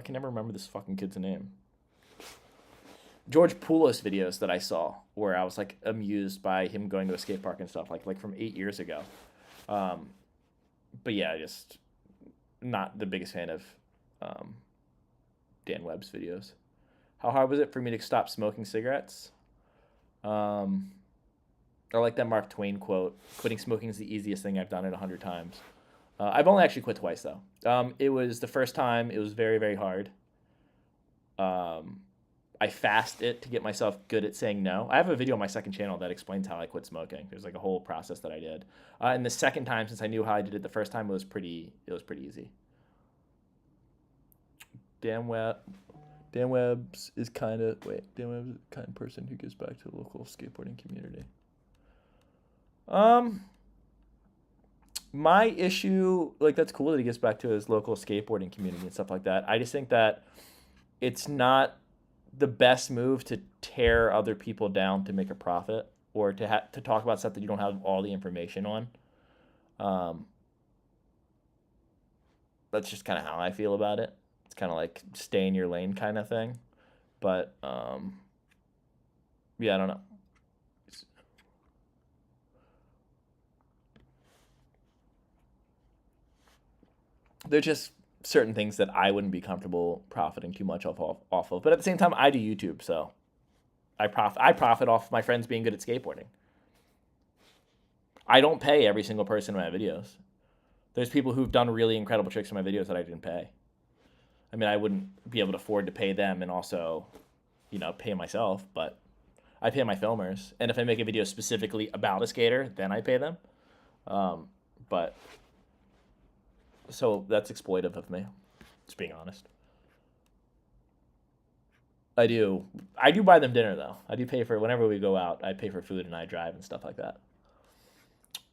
can never remember this fucking kid's name. George Poulos videos that I saw where I was like amused by him going to a skate park and stuff like from 8 years ago. Um, but yeah, just not the biggest fan of um, Dan Webb's videos. How hard was it for me to stop smoking cigarettes? Um, I like that Mark Twain quote: "Quitting smoking is the easiest thing I've done it 100 times." I've only actually quit twice though. It was the first time. It was very very hard. Um, I fasted to get myself good at saying no. I have a video on my second channel that explains how I quit smoking. There's like a whole process that I did. And the second time, since I knew how I did it the first time, it was pretty easy. Dan Webb, Dan Webb's is kind of Dan Webb's the kind of person who gives back to the local skateboarding community. Um, my issue, like that's cool that he gives back to his local skateboarding community and stuff like that. I just think that it's not the best move to tear other people down to make a profit or to talk about stuff that you don't have all the information on. Um, that's just kind of how I feel about it. It's kind of like stay in your lane kind of thing. But yeah, I don't know. They're just certain things that I wouldn't be comfortable profiting too much off of. But at the same time, I do YouTube, so I profit off my friends being good at skateboarding. I don't pay every single person in my videos. There's people who've done really incredible tricks in my videos that I didn't pay. I mean, I wouldn't be able to afford to pay them and also, pay myself, but I pay my filmers. And if I make a video specifically about a skater, then I pay them. But so that's exploitive of me, just being honest. I do. I do buy them dinner though. I do pay for whenever we go out. I pay for food and I drive and stuff like that.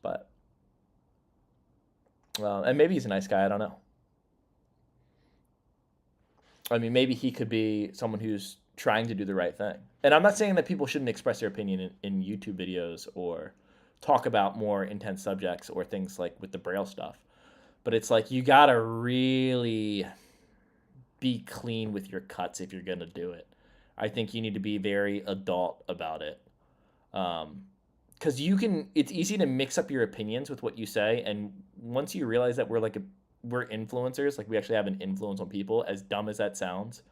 But and maybe he's a nice guy. I don't know. I mean, maybe he could be someone who's trying to do the right thing. And I'm not saying that people shouldn't express their opinion in YouTube videos or talk about more intense subjects or things like with the Braille stuff. But it's like you gotta really be clean with your cuts if you're gonna do it. I think you need to be very adult about it. Because it's easy to mix up your opinions with what you say, and once you realize that we're influencers, like we actually have an influence on people, as dumb as that sounds.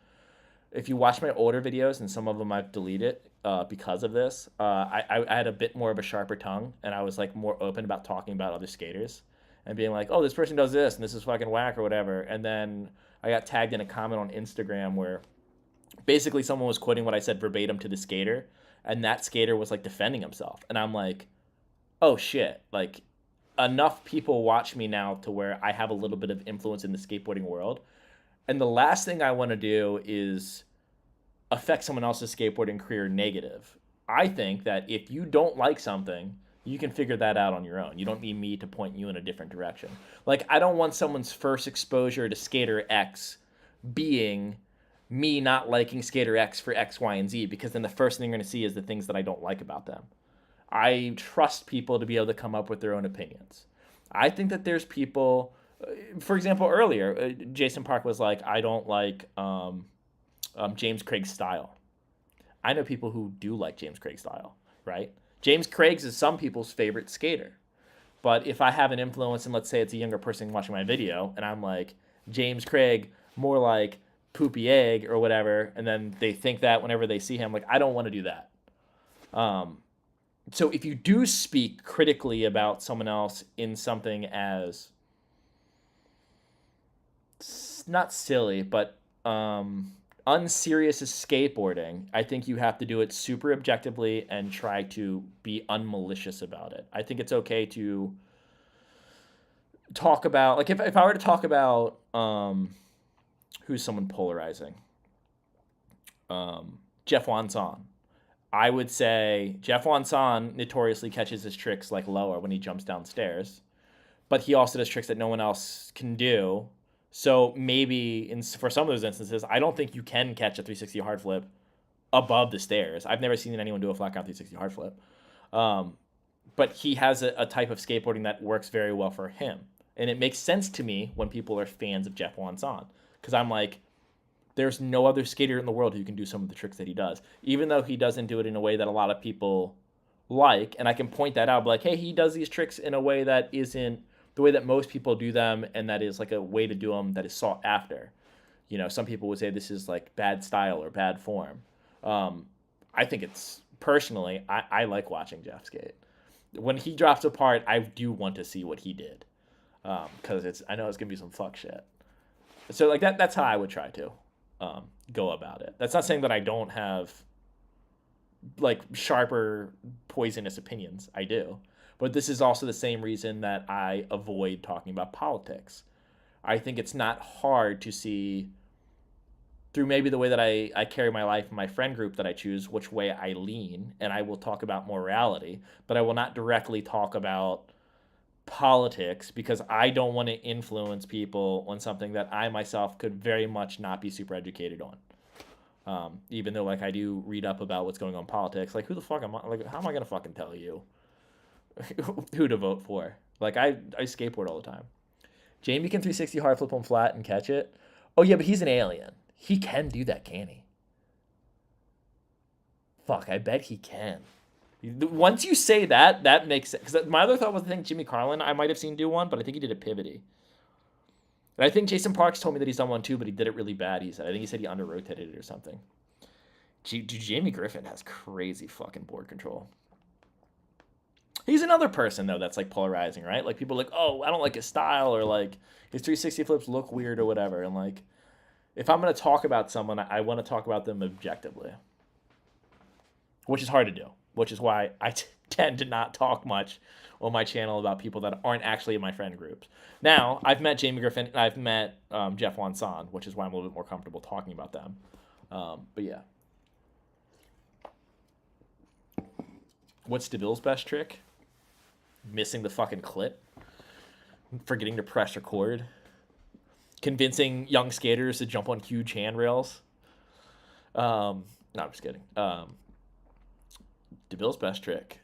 If you watch my older videos, and some of them I've deleted because of this, I had a bit more of a sharper tongue, and I was like more open about talking about other skaters and being like, oh, this person does this, and this is fucking whack or whatever. And then I got tagged in a comment on Instagram where basically someone was quoting what I said verbatim to the skater, and that skater was like defending himself. And I'm like, oh shit, like enough people watch me now to where I have a little bit of influence in the skateboarding world. And the last thing I want to do is affect someone else's skateboarding career negative. I think that if you don't like something, you can figure that out on your own. You don't need me to point you in a different direction. Like, I don't want someone's first exposure to Skater X being me not liking Skater X for X, Y, and Z, because then the first thing you're going to see is the things that I don't like about them. I trust people to be able to come up with their own opinions. I think that there's people, for example, earlier, Jason Park was like, I don't like James Craig's style. I know people who do like James Craig's style, right? James Craig's is some people's favorite skater. But if I have an influence, and let's say it's a younger person watching my video, and I'm like, James Craig, more like poopy egg or whatever, and then they think that whenever they see him, like, I don't want to do that. So if you do speak critically about someone else in something as not silly, but unserious as skateboarding, I think you have to do it super objectively and try to be unmalicious about it. I think it's okay to talk about, like, if I were to talk about who's someone polarizing, Jeff Wanson. I would say Jeff Wanson notoriously catches his tricks like lower when he jumps downstairs, but he also does tricks that no one else can do. So maybe for some of those instances, I don't think you can catch a 360 hard flip above the stairs. I've never seen anyone do a flat ground 360 hard flip. But he has a type of skateboarding that works very well for him. And it makes sense to me when people are fans of Jeff Wanson. Because I'm like, there's no other skater in the world who can do some of the tricks that he does. Even though he doesn't do it in a way that a lot of people like. And I can point that out. Like, hey, he does these tricks in a way that isn't the way that most people do them. And that is like a way to do them that is sought after. You know, some people would say this is like bad style or bad form. I think it's, personally, I like watching Jeff skate. When he drops apart, I do want to see what he did. Because I know it's going to be some fuck shit. So like that's how I would try to go about it. That's not saying that I don't have like sharper, poisonous opinions. I do. But this is also the same reason that I avoid talking about politics. I think it's not hard to see through maybe the way that I carry my life and my friend group that I choose which way I lean, and I will talk about morality, but I will not directly talk about politics because I don't want to influence people on something that I myself could very much not be super educated on. Even though like I do read up about what's going on in politics, like who the fuck am I? Like how am I gonna fucking tell you who to vote for? Like I skateboard all the time. Jamie can 360 hard flip on flat and catch it. Oh yeah, but he's an alien. He can do that, can he? Fuck, I bet he can. Once you say that, that makes sense. Because my other thought was I think Jimmy Carlin I might have seen do one, but I think he did a pivotty. And I think Jason Parks told me that he's done one too, but he did it really bad. I think he said he under-rotated it or something. Dude, Jamie Griffin has crazy fucking board control. He's another person, though, that's like polarizing, right? Like people are like, oh, I don't like his style, or like his 360 flips look weird or whatever. And like, if I'm going to talk about someone, I want to talk about them objectively, which is hard to do, which is why I tend to not talk much on my channel about people that aren't actually in my friend groups. Now, I've met Jamie Griffin and I've met Jeff Wanson, which is why I'm a little bit more comfortable talking about them. But yeah. What's DeVille's best trick? Missing the fucking clip. Forgetting to press record. Convincing young skaters to jump on huge handrails. No, I'm just kidding. DeVille's best trick.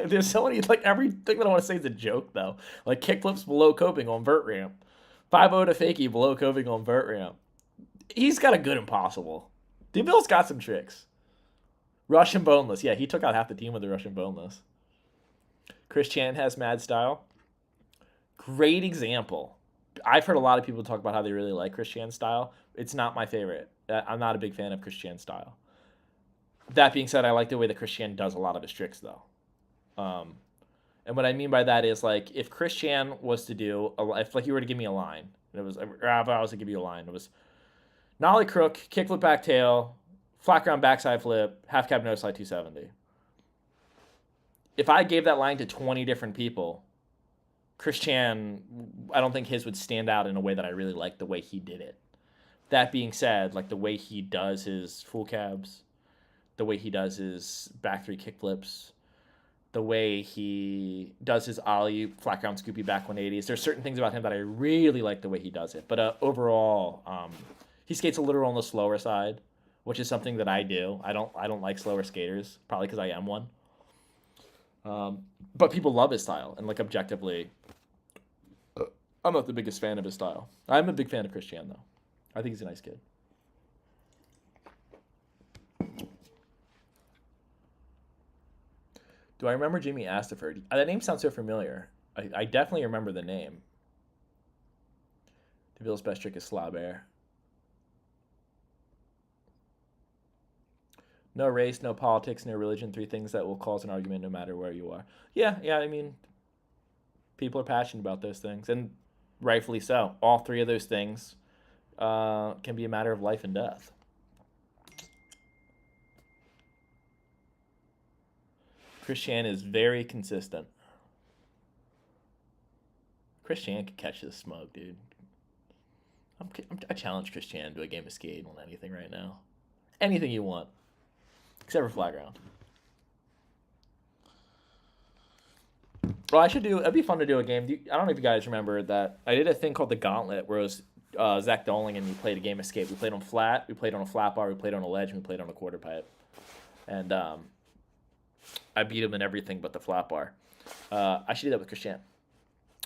There's so many, like, everything that I want to say is a joke, though. Like, kickflips below coping on vert ramp. 5-0 to fakie below coping on vert ramp. He's got a good impossible. DeVille's got some tricks. Russian boneless. Yeah, he took out half the team with the Russian boneless. Chris Chan has mad style. Great example. I've heard a lot of people talk about how they really like Chris Chan's style. It's not my favorite. I'm not a big fan of Chris Chan's style. That being said, I like the way that Chris Chan does a lot of his tricks, though. And what I mean by that is, like, if Chris Chan was to do, if like you were to give me a line, and it was, or if I was to give you a line, it was nollie crook, kickflip back tail, flat ground backside flip, half cab no slide 270. If I gave that line to 20 different people, Chris Chan, I don't think his would stand out in a way that I really like the way he did it. That being said, like the way he does his full cabs, the way he does his back three kickflips, the way he does his ollie, flat ground scoopy back 180s. There's certain things about him that I really like the way he does it. But overall, he skates a little on the slower side, which is something that I do. I don't like slower skaters, probably because I am one. But people love his style, and like objectively, I'm not the biggest fan of his style. I'm a big fan of Chris Chan, though. I think he's a nice kid. Do I remember Jimmy Astaford? That name sounds so familiar. I definitely remember the name. DeVille's best trick is slob air. No race, no politics, no religion. 3 things that will cause an argument no matter where you are. Yeah, I mean, people are passionate about those things, and rightfully so. All 3 of those things can be a matter of life and death. Chris Chan is very consistent. Chris Chan can catch the smoke, dude. I challenge Christian to a game of skate on anything right now. Anything you want. Except for flat ground. Well, it'd be fun to do a game. I don't know if you guys remember that. I did a thing called the Gauntlet where it was Zach Doling and we played a game of skate. We played on flat, we played on a flat bar, we played on a ledge, and we played on a quarter pipe. And I beat him in everything but the flat bar. I should do that with Christian.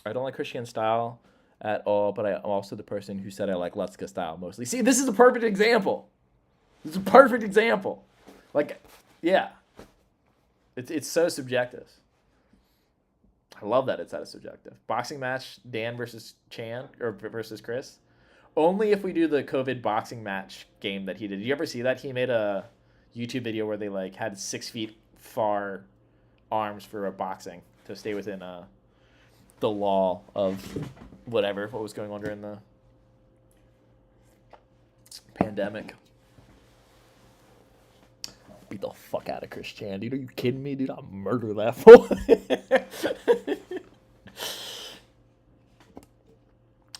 I don't like Christian's style at all, but I'm also the person who said I like Lutzka style mostly. See, this is a perfect example. This is a perfect example. Like, yeah. It's so subjective. I love that it's that subjective. Boxing match, Dan versus Chan, or versus Chris. Only if we do the COVID boxing match game that he did. Did you ever see that? He made a YouTube video where they like had 6 feet far arms for a boxing to stay within the law of what was going on during the pandemic. Beat the fuck out of Chris Chan, dude. Are you kidding me, dude? I'll murder that fool.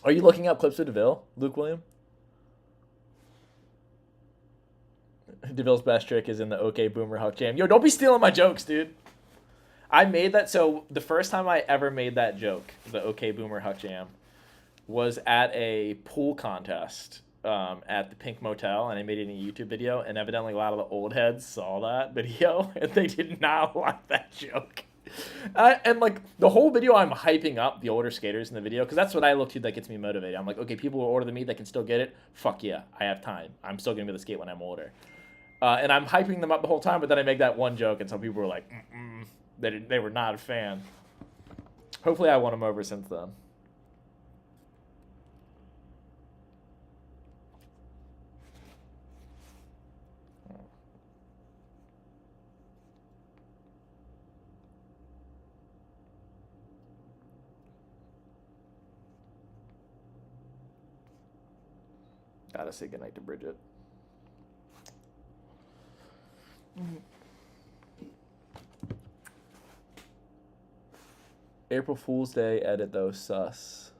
Are you looking up clips of DeVille, Luke William? DeVille's best trick is in the OK Boomer Huck Jam. Yo, don't be stealing my jokes, dude. I made that. So the first time I ever made that joke, the OK Boomer Huck Jam, was at a pool contest at the Pink Motel, and I made it in a YouTube video, and evidently a lot of the old heads saw that video, and they did not like that joke. And like the whole video, I'm hyping up the older skaters in the video, because that's what I look to that gets me motivated. I'm like, okay, people who are older than me that can still get it, fuck yeah, I have time. I'm still going to be able to skate when I'm older. And I'm hyping them up the whole time, but then I make that one joke, and some people were like, they were not a fan. Hopefully I won them over since then. Gotta say goodnight to Bridget. April Fool's Day edit, though, sus.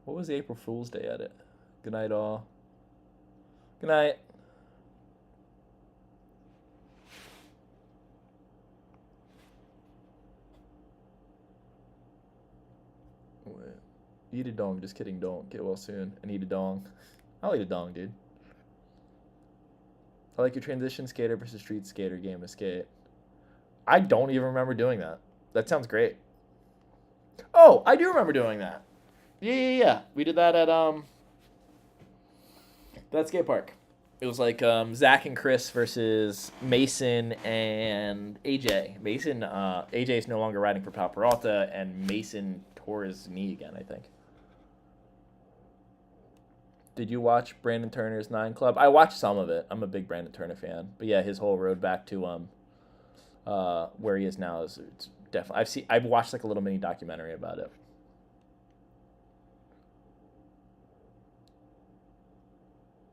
What was the April Fool's Day edit? Good night, all. Good night. Wait. Eat a dong. Just kidding, don't. Get well soon. And eat a dong. I'll eat a dong, dude. I like your transition skater versus street skater game of skate. I don't even remember doing that. That sounds great. Oh, I do remember doing that. Yeah. We did that at that skate park. It was like Zach and Chris versus Mason and AJ. AJ is no longer riding for Pal Peralta, and Mason tore his knee again, I think. Did you watch Brandon Turner's 9 Club? I watched some of it. I'm a big Brandon Turner fan. But yeah, his whole road back to where he is now is it's definitely. I've watched like a little mini documentary about it.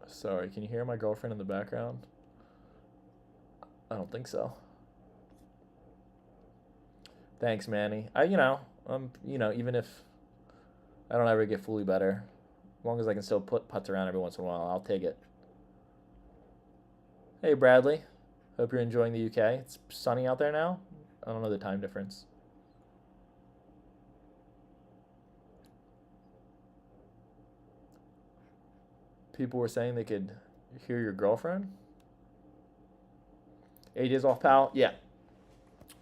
Sorry, can you hear my girlfriend in the background? I don't think so. Thanks, Manny. Even if I don't ever get fully better, as long as I can still put putts around every once in a while, I'll take it. Hey, Bradley. Hope you're enjoying the UK. It's sunny out there now. I don't know the time difference. People were saying they could hear your girlfriend. AJ's off, pal. Yeah.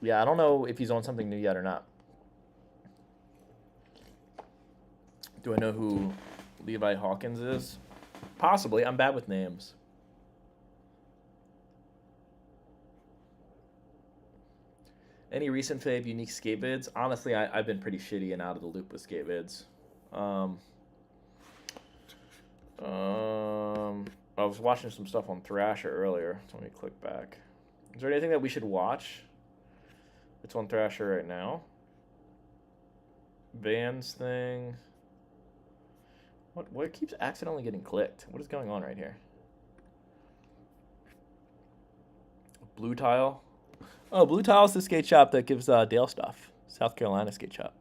I don't know if he's on something new yet or not. Do I know who Levi Hawkins is? Possibly. I'm bad with names. Any recent fave unique skate vids? Honestly, I've been pretty shitty and out of the loop with skate vids. I was watching some stuff on Thrasher earlier. So let me click back. Is there anything that we should watch? It's on Thrasher right now. Vans thing. What keeps accidentally getting clicked? What is going on right here? Blue Tile. Oh, Blue Tile is the skate shop that gives Dale stuff. South Carolina skate shop.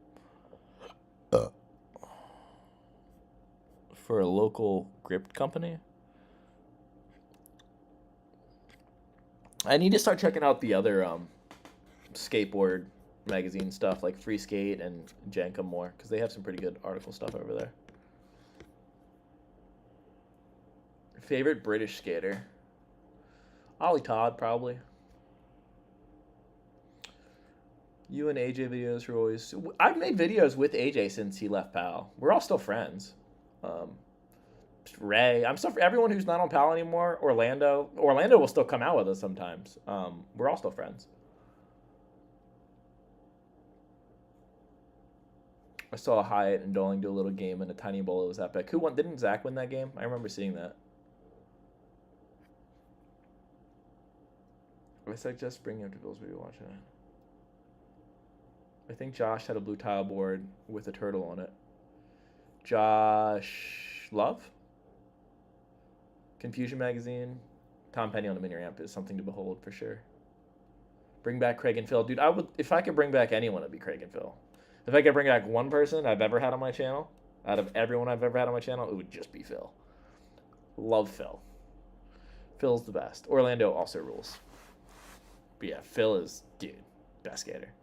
for a local grip company. I need to start checking out the other skateboard magazine stuff like Free Skate and Jenkem more, because they have some pretty good article stuff over there. Favorite British skater? Ollie Todd, probably. You and AJ videos are always... I've made videos with AJ since he left PAL. We're all still friends. Ray. I'm still... Everyone who's not on PAL anymore. Orlando. Orlando will still come out with us sometimes. We're all still friends. I saw Hyatt and Doling do a little game in a tiny bowl. It was epic. Who won? Didn't Zach win that game? I remember seeing that. I suggest bringing him to Bill's video watching it. I think Josh had a blue tile board with a turtle on it. Josh Love? Confusion Magazine. Tom Penny on the mini ramp is something to behold for sure. Bring back Craig and Phil. Dude, I would, if I could bring back anyone, it'd be Craig and Phil. If I could bring back one person I've ever had on my channel, out of everyone I've ever had on my channel, it would just be Phil. Love Phil. Phil's the best. Orlando also rules. But yeah, Phil is, dude, best skater.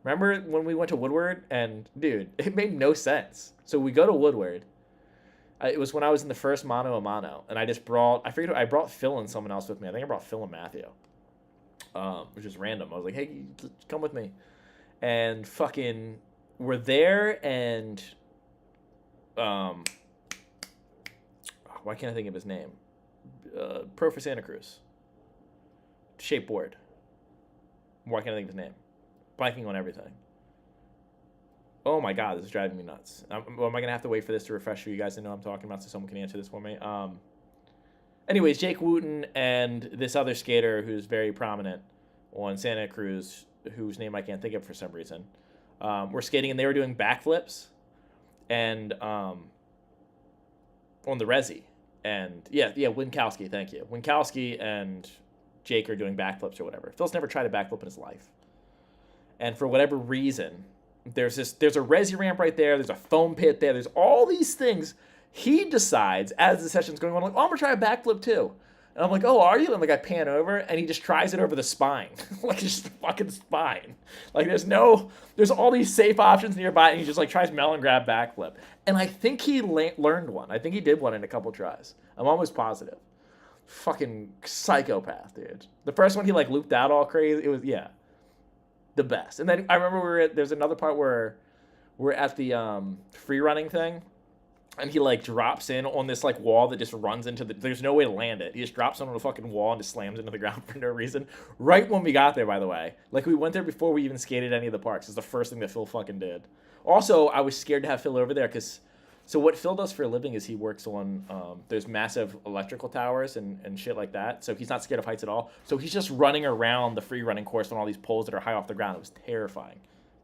Remember when we went to Woodward? And, dude, it made no sense. So we go to Woodward. It was when I was in the first Mano a Mano. And I just brought, I brought Phil and someone else with me. I think I brought Phil and Matthew. Which is random. I was like, hey, come with me. And fucking, we're there and, why can't I think of his name? Pro for Santa Cruz. Skateboard. Why can't I think of his name? Blanking on everything. Oh my god, this is driving me nuts. Am I going to have to wait for this to refresh for you guys to know what I'm talking about so someone can answer this for me? Anyways, Jake Wooten and this other skater who's very prominent on Santa Cruz, whose name I can't think of for some reason, were skating and they were doing backflips and on the Resi. And yeah, Winkowski, thank you. Winkowski and Jake are doing backflips or whatever. Phil's never tried a backflip in his life. And for whatever reason, there's a Resi ramp right there, there's a foam pit there, there's all these things. He decides, as the session's going on, like, oh, I'm going to try a backflip too. And I'm like, oh, are you? And like, I pan over, and he just tries it over the spine. Like, just the fucking spine. Like, there's all these safe options nearby, and he just, like, tries melon grab backflip. And I think he learned one. I think he did one in a couple tries. I'm almost positive. Fucking psychopath, dude. The first one, he, like, looped out all crazy. It was, yeah, the best. And then I remember there's another part where we're at the free running thing. And he, like, drops in on this, like, wall that just runs into the... There's no way to land it. He just drops on the fucking wall and just slams into the ground for no reason. Right when we got there, by the way. Like, we went there before we even skated any of the parks. It's the first thing that Phil fucking did. Also, I was scared to have Phil over there because... So what Phil does for a living is he works on... there's massive electrical towers and shit like that. So he's not scared of heights at all. So he's just running around the free running course on all these poles that are high off the ground. It was terrifying.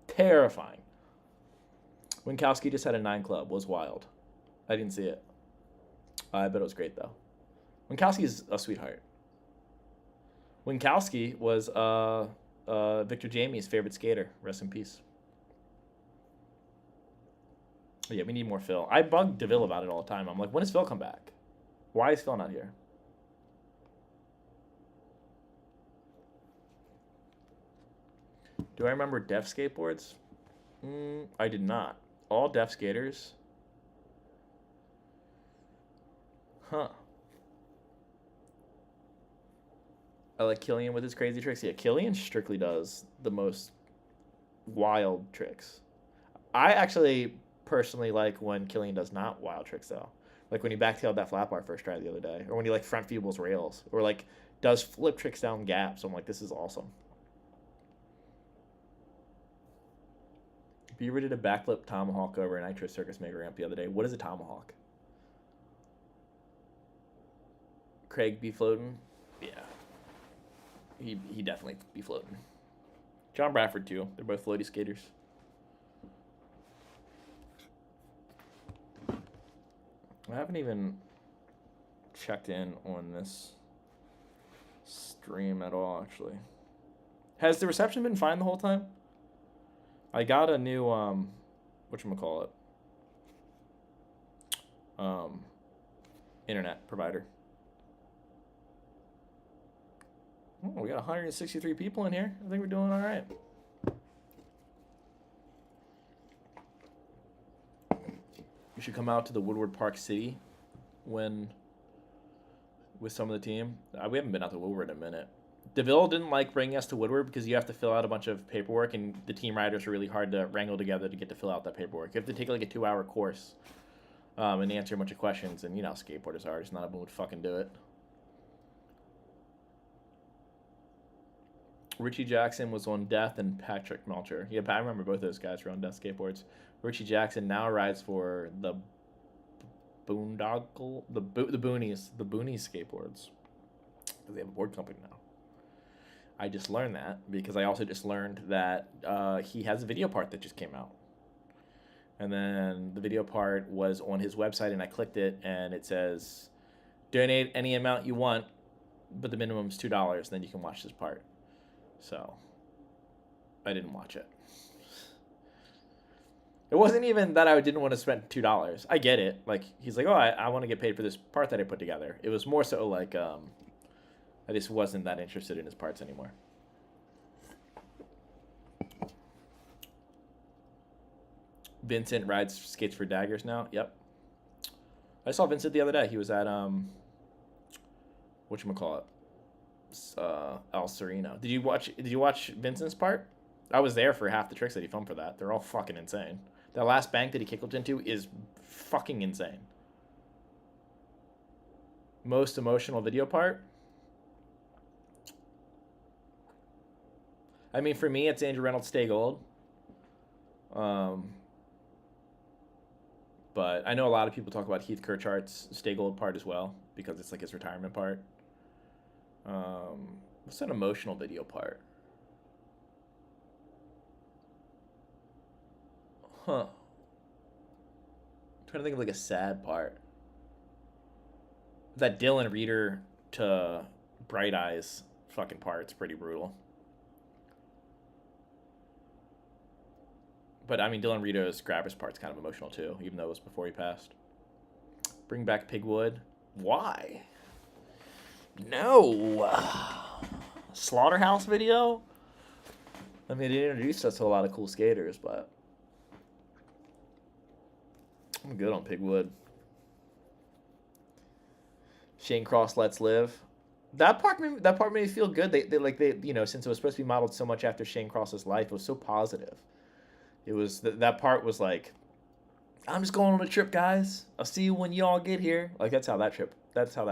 Terrifying. Winkowski just had a 9 club. Was wild. I didn't see it. I bet it was great, though. Winkowski is a sweetheart. Winkowski was Victor Jamie's favorite skater. Rest in peace. Yeah, we need more Phil. I bug DeVille about it all the time. I'm like, when does Phil come back? Why is Phil not here? Do I remember deaf skateboards? I did not. All deaf skaters... Huh. I like Killian with his crazy tricks. Yeah, Killian strictly does the most wild tricks. I actually personally like when Killian does not wild tricks, though. Like when he backtailed that flat bar first try the other day. Or when he, like, front feebles rails. Or, like, does flip tricks down gaps. I'm like, this is awesome. Beaver did a backflip tomahawk over a Nitro Circus Mega Ramp the other day. What is a tomahawk? Craig be floating? Yeah. He definitely be floating. John Bradford, too. They're both floaty skaters. I haven't even checked in on this stream at all, actually. Has the reception been fine the whole time? I got a new, whatchamacallit? internet provider. Oh, we got 163 people in here. I think we're doing all right. You should come out to the Woodward Park City with some of the team. We haven't been out to Woodward in a minute. DeVille didn't like bringing us to Woodward because you have to fill out a bunch of paperwork, and the team riders are really hard to wrangle together to get to fill out that paperwork. You have to take like a 2-hour course and answer a bunch of questions, and you know how skateboarders are. Just not everyone would fucking do it. Richie Jackson was on Death and Patrick Melcher. Yeah, I remember both those guys were on Death skateboards. Richie Jackson now rides for the Boondoggle, the Boonies skateboards. Because they have a board company now. I just learned that because I also just learned that he has a video part that just came out. And then the video part was on his website, and I clicked it, and it says, donate any amount you want, but the minimum is $2, then you can watch this part. So, I didn't watch it. It wasn't even that I didn't want to spend $2. I get it. Like, he's like, oh, I want to get paid for this part that I put together. It was more so like, I just wasn't that interested in his parts anymore. Vincent rides skates for Daggers now. Yep. I saw Vincent the other day. He was at, whatchamacallit? El Sereno. Did you watch Vincent's part? I was there for half the tricks that he filmed for that. They're all fucking insane. That last bank that he kickflipped into is fucking insane. Most emotional video part? I mean, for me, it's Andrew Reynolds' Stay Gold. But I know a lot of people talk about Heath Kirchhardt's Stay Gold part as well, because it's like his retirement part. What's an emotional video part? Huh. I'm trying to think of like a sad part. That Dylan Reader to Bright Eyes fucking part's pretty brutal. But I mean, Dylan Reader's Grabber's part's kind of emotional too, even though it was before he passed. Bring back Pigwood. Why? No. Slaughterhouse video? I mean, they introduced us to a lot of cool skaters, but I'm good on Pigwood. Shane Cross Let's Live. That part made me feel good. They you know, since it was supposed to be modeled so much after Shane Cross's life, it was so positive. It was that part was like, I'm just going on a trip, guys. I'll see you when y'all get here. Like that's how that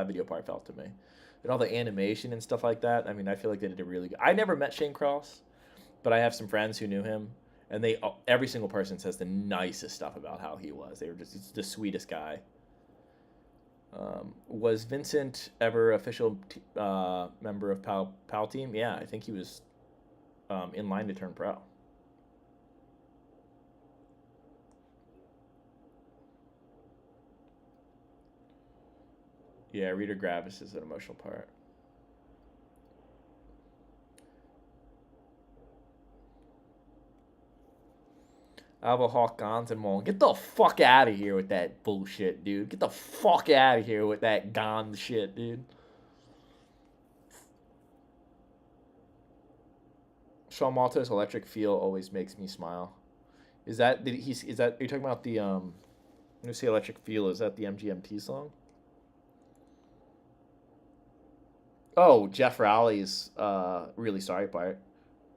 video part felt to me. And all the animation and stuff like that. I mean, I feel like they did a really good. I never met Shane Cross, but I have some friends who knew him, and every single person says the nicest stuff about how he was. They were just the sweetest guy. Was Vincent ever official member of PAL team? Yeah, I think he was in line to turn pro. Yeah, Rita Gravis is an emotional part. Alba Hawk Gons and Mullen. Get the fuck out of here with that bullshit, dude. Get the fuck out of here with that Gons shit, dude. Sean Malto's Electric Feel always makes me smile. Are you talking about the let me see, Electric Feel, is that the MGMT song? Oh, Jeff Rowley's Really Sorry part.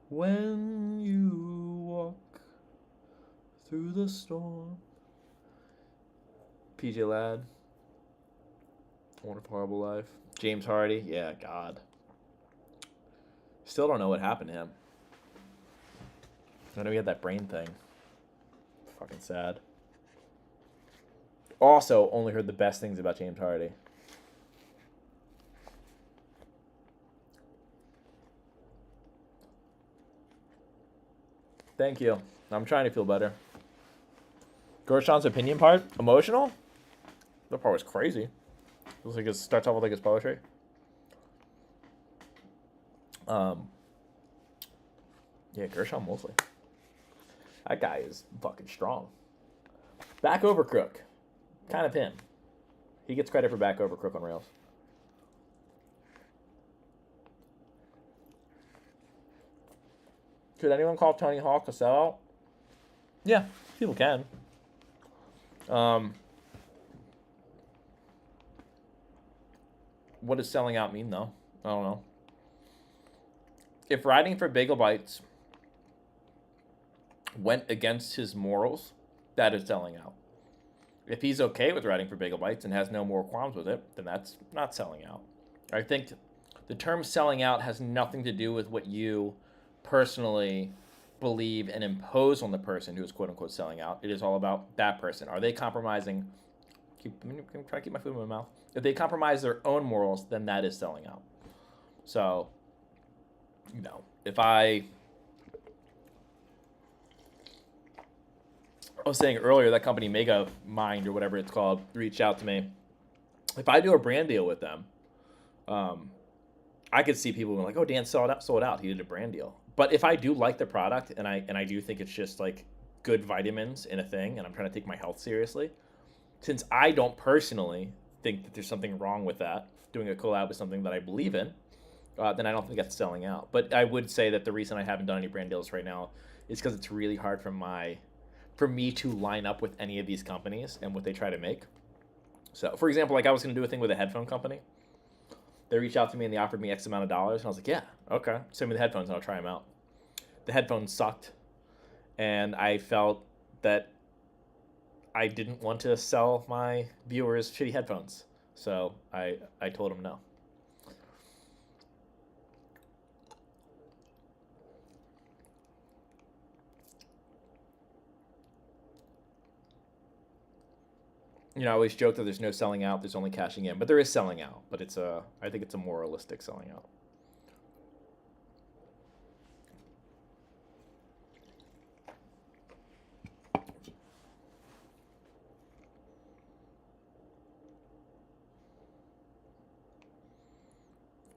When you walk through the storm. PJ Ladd. Wonderful Horrible Life. James Hardy. Yeah, God. Still don't know what happened to him. I know he had that brain thing. Fucking sad. Also, only heard the best things about James Hardy. Thank you. I'm trying to feel better. Gershon's opinion part? Emotional? That part was crazy. Looks like it starts off with like his poetry. Yeah, Gershon Mosley. That guy is fucking strong. Back over Crook. Kind of him. He gets credit for back over crook on rails. Could anyone call Tony Hawk a sellout? Yeah, people can. What does selling out mean, though? I don't know. If riding for bagel bites went against his morals, that is selling out. If he's okay with riding for bagel bites and has no more qualms with it, then that's not selling out. I think the term selling out has nothing to do with what you personally believe and impose on the person who is quote unquote selling out. It is all about that person. Are they compromising? I'm trying to keep my food in my mouth. If they compromise their own morals, then that is selling out. So, you know, if I was saying earlier, that company Mega Mind or whatever it's called reached out to me. If I do a brand deal with them, I could see people being like, "Oh, Dan sold out. He did a brand deal." But if I do like the product and I do think it's just like good vitamins in a thing, and I'm trying to take my health seriously, since I don't personally think that there's something wrong with that, doing a collab with something that I believe in, then I don't think that's selling out. But I would say that the reason I haven't done any brand deals right now is because it's really hard for me to line up with any of these companies and what they try to make. So, for example, like I was going to do a thing with a headphone company. They reached out to me and they offered me X amount of dollars. And I was like, yeah, okay. Send me the headphones and I'll try them out. The headphones sucked. And I felt that I didn't want to sell my viewers shitty headphones. So I told them no. You know, I always joke that there's no selling out, there's only cashing in, but there is selling out. But I think it's a moralistic selling out.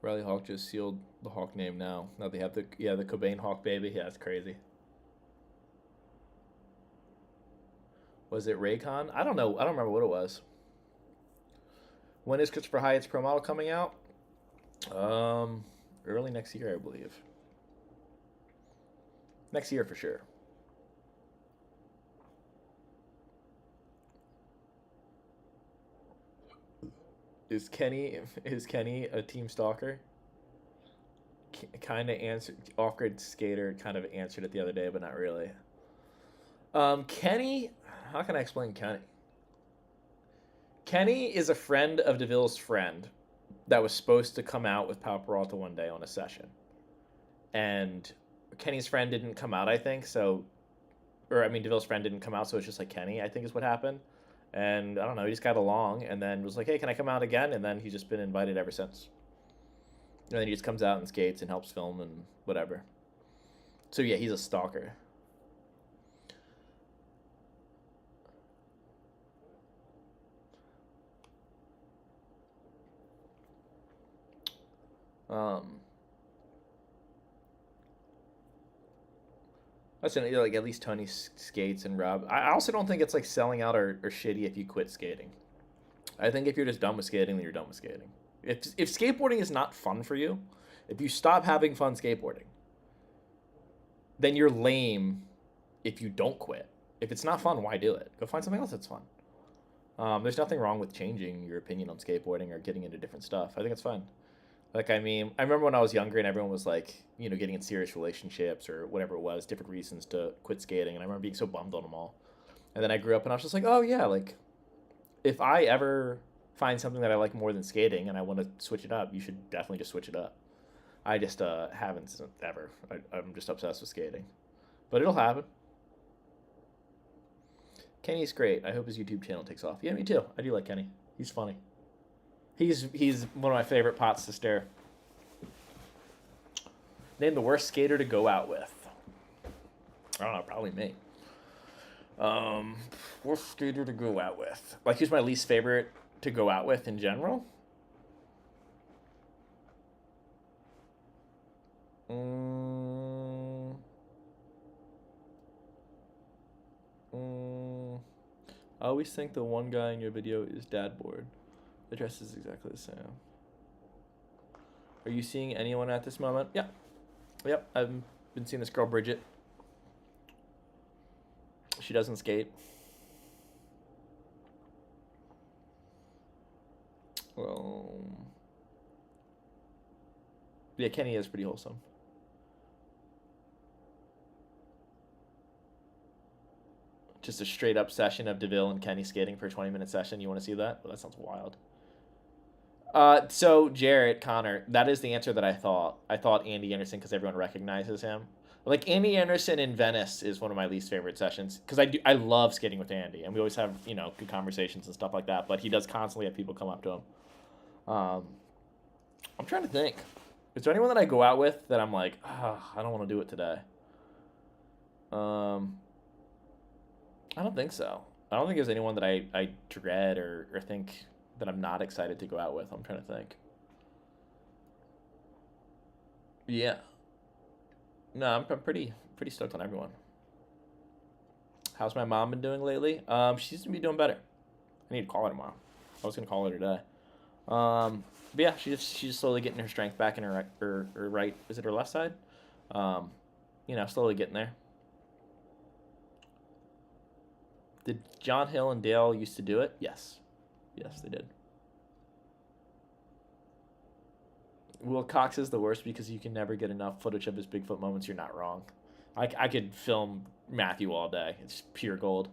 Riley Hawk just sealed the Hawk name now. Now they have the Cobain Hawk baby. Yeah, that's crazy. Was it Raycon? I don't know. I don't remember what it was. When is Christopher Hyatt's Pro Model coming out? Early next year, I believe. Next year for sure. Is Kenny a team stalker? Kind of answered. Off-grid skater kind of answered it the other day, but not really. Kenny, how can I explain Kenny? Kenny is a friend of DeVille's friend that was supposed to come out with Pau Peralta one day on a session. And Kenny's friend didn't come out, I think, DeVille's friend didn't come out, so it's just like Kenny, I think is what happened. And I don't know, he just got along and then was like, hey, can I come out again? And then he's just been invited ever since. And then he just comes out and skates and helps film and whatever. So yeah, he's a stalker. Listen, like at least Tony skates and Rob. I also don't think it's like selling out or shitty if you quit skating. I think if you're just done with skating, then you're done with skating. If skateboarding is not fun for you, if you stop having fun skateboarding, then you're lame if you don't quit. If it's not fun, why do it? Go find something else that's fun. There's nothing wrong with changing your opinion on skateboarding or getting into different stuff. I think it's fun. Like, I mean, I remember when I was younger and everyone was like, you know, getting in serious relationships or whatever it was, different reasons to quit skating. And I remember being so bummed on them all. And then I grew up and I was just like, oh, yeah, like, if I ever find something that I like more than skating and I want to switch it up, you should definitely just switch it up. I just haven't ever. I'm just obsessed with skating. But it'll happen. Kenny's great. I hope his YouTube channel takes off. Yeah, me too. I do like Kenny. He's funny. He's one of my favorite pots to stir. Name the worst skater to go out with. I don't know, probably me. Worst skater to go out with. Like, who's my least favorite to go out with in general? I always think the one guy in your video is dad board. Address is exactly the same. Are you seeing anyone at this moment? Yeah. Yep, I've been seeing this girl, Bridget. She doesn't skate. Well, yeah, Kenny is pretty wholesome. Just a straight up session of DeVille and Kenny skating for a 20-minute session. You want to see that? Well, that sounds wild. So Jarrett, Connor, that is the answer that I thought. I thought Andy Anderson because everyone recognizes him. Like Andy Anderson in Venice is one of my least favorite sessions because I love skating with Andy and we always have good conversations and stuff like that. But he does constantly have people come up to him. I'm trying to think. Is there anyone that I go out with that I'm like, I don't want to do it today? I don't think so. I don't think there's anyone that I dread or think that I'm not excited to go out with. I'm trying to think. Yeah. No, I'm pretty stoked on everyone. How's my mom been doing lately? She's gonna be doing better. I need to call her tomorrow. I was gonna call her today. But yeah, she's just slowly getting her strength back in her right. Is it her left side? Slowly getting there. Did John Hill and Dale used to do it? Yes. Yes, they did. Will Cox is the worst because you can never get enough footage of his Bigfoot moments. You're not wrong. I could film Matthew all day. It's pure gold.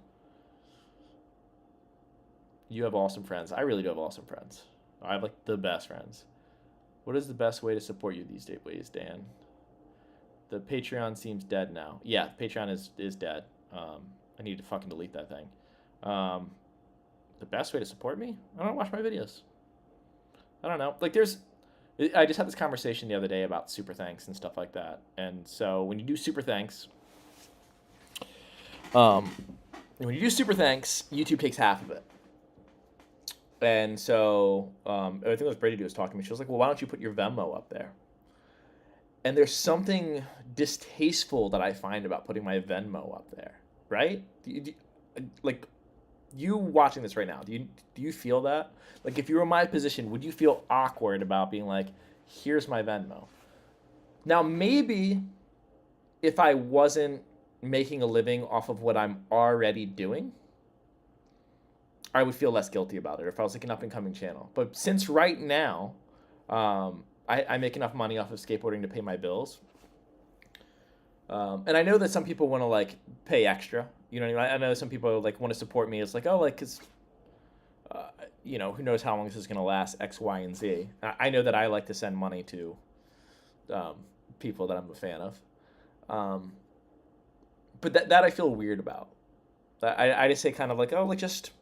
You have awesome friends. I really do have awesome friends. I have like the best friends. What is the best way to support you these days, Dan? The Patreon seems dead now. Yeah, Patreon is dead. I need to fucking delete that thing. The best way to support me? I don't watch my videos. I don't know. Like I just had this conversation the other day about super thanks and stuff like that. And so when you do super thanks, YouTube takes half of it. And so I think it was Brady who was talking to me. She was like, well, why don't you put your Venmo up there? And there's something distasteful that I find about putting my Venmo up there, right? Like you watching this right now, do you feel that? Like if you were in my position, would you feel awkward about being like, here's my Venmo? Now maybe if I wasn't making a living off of what I'm already doing, I would feel less guilty about it, or if I was like an up-and-coming channel. But since right now, I make enough money off of skateboarding to pay my bills. And I know that some people want to like pay extra. You know what I mean? I know some people like want to support me. It's like, oh, like, cause, who knows how long this is going to last, X, Y, and Z. I know that I like to send money to people that I'm a fan of. But that I feel weird about. I just say kind of like, oh, like just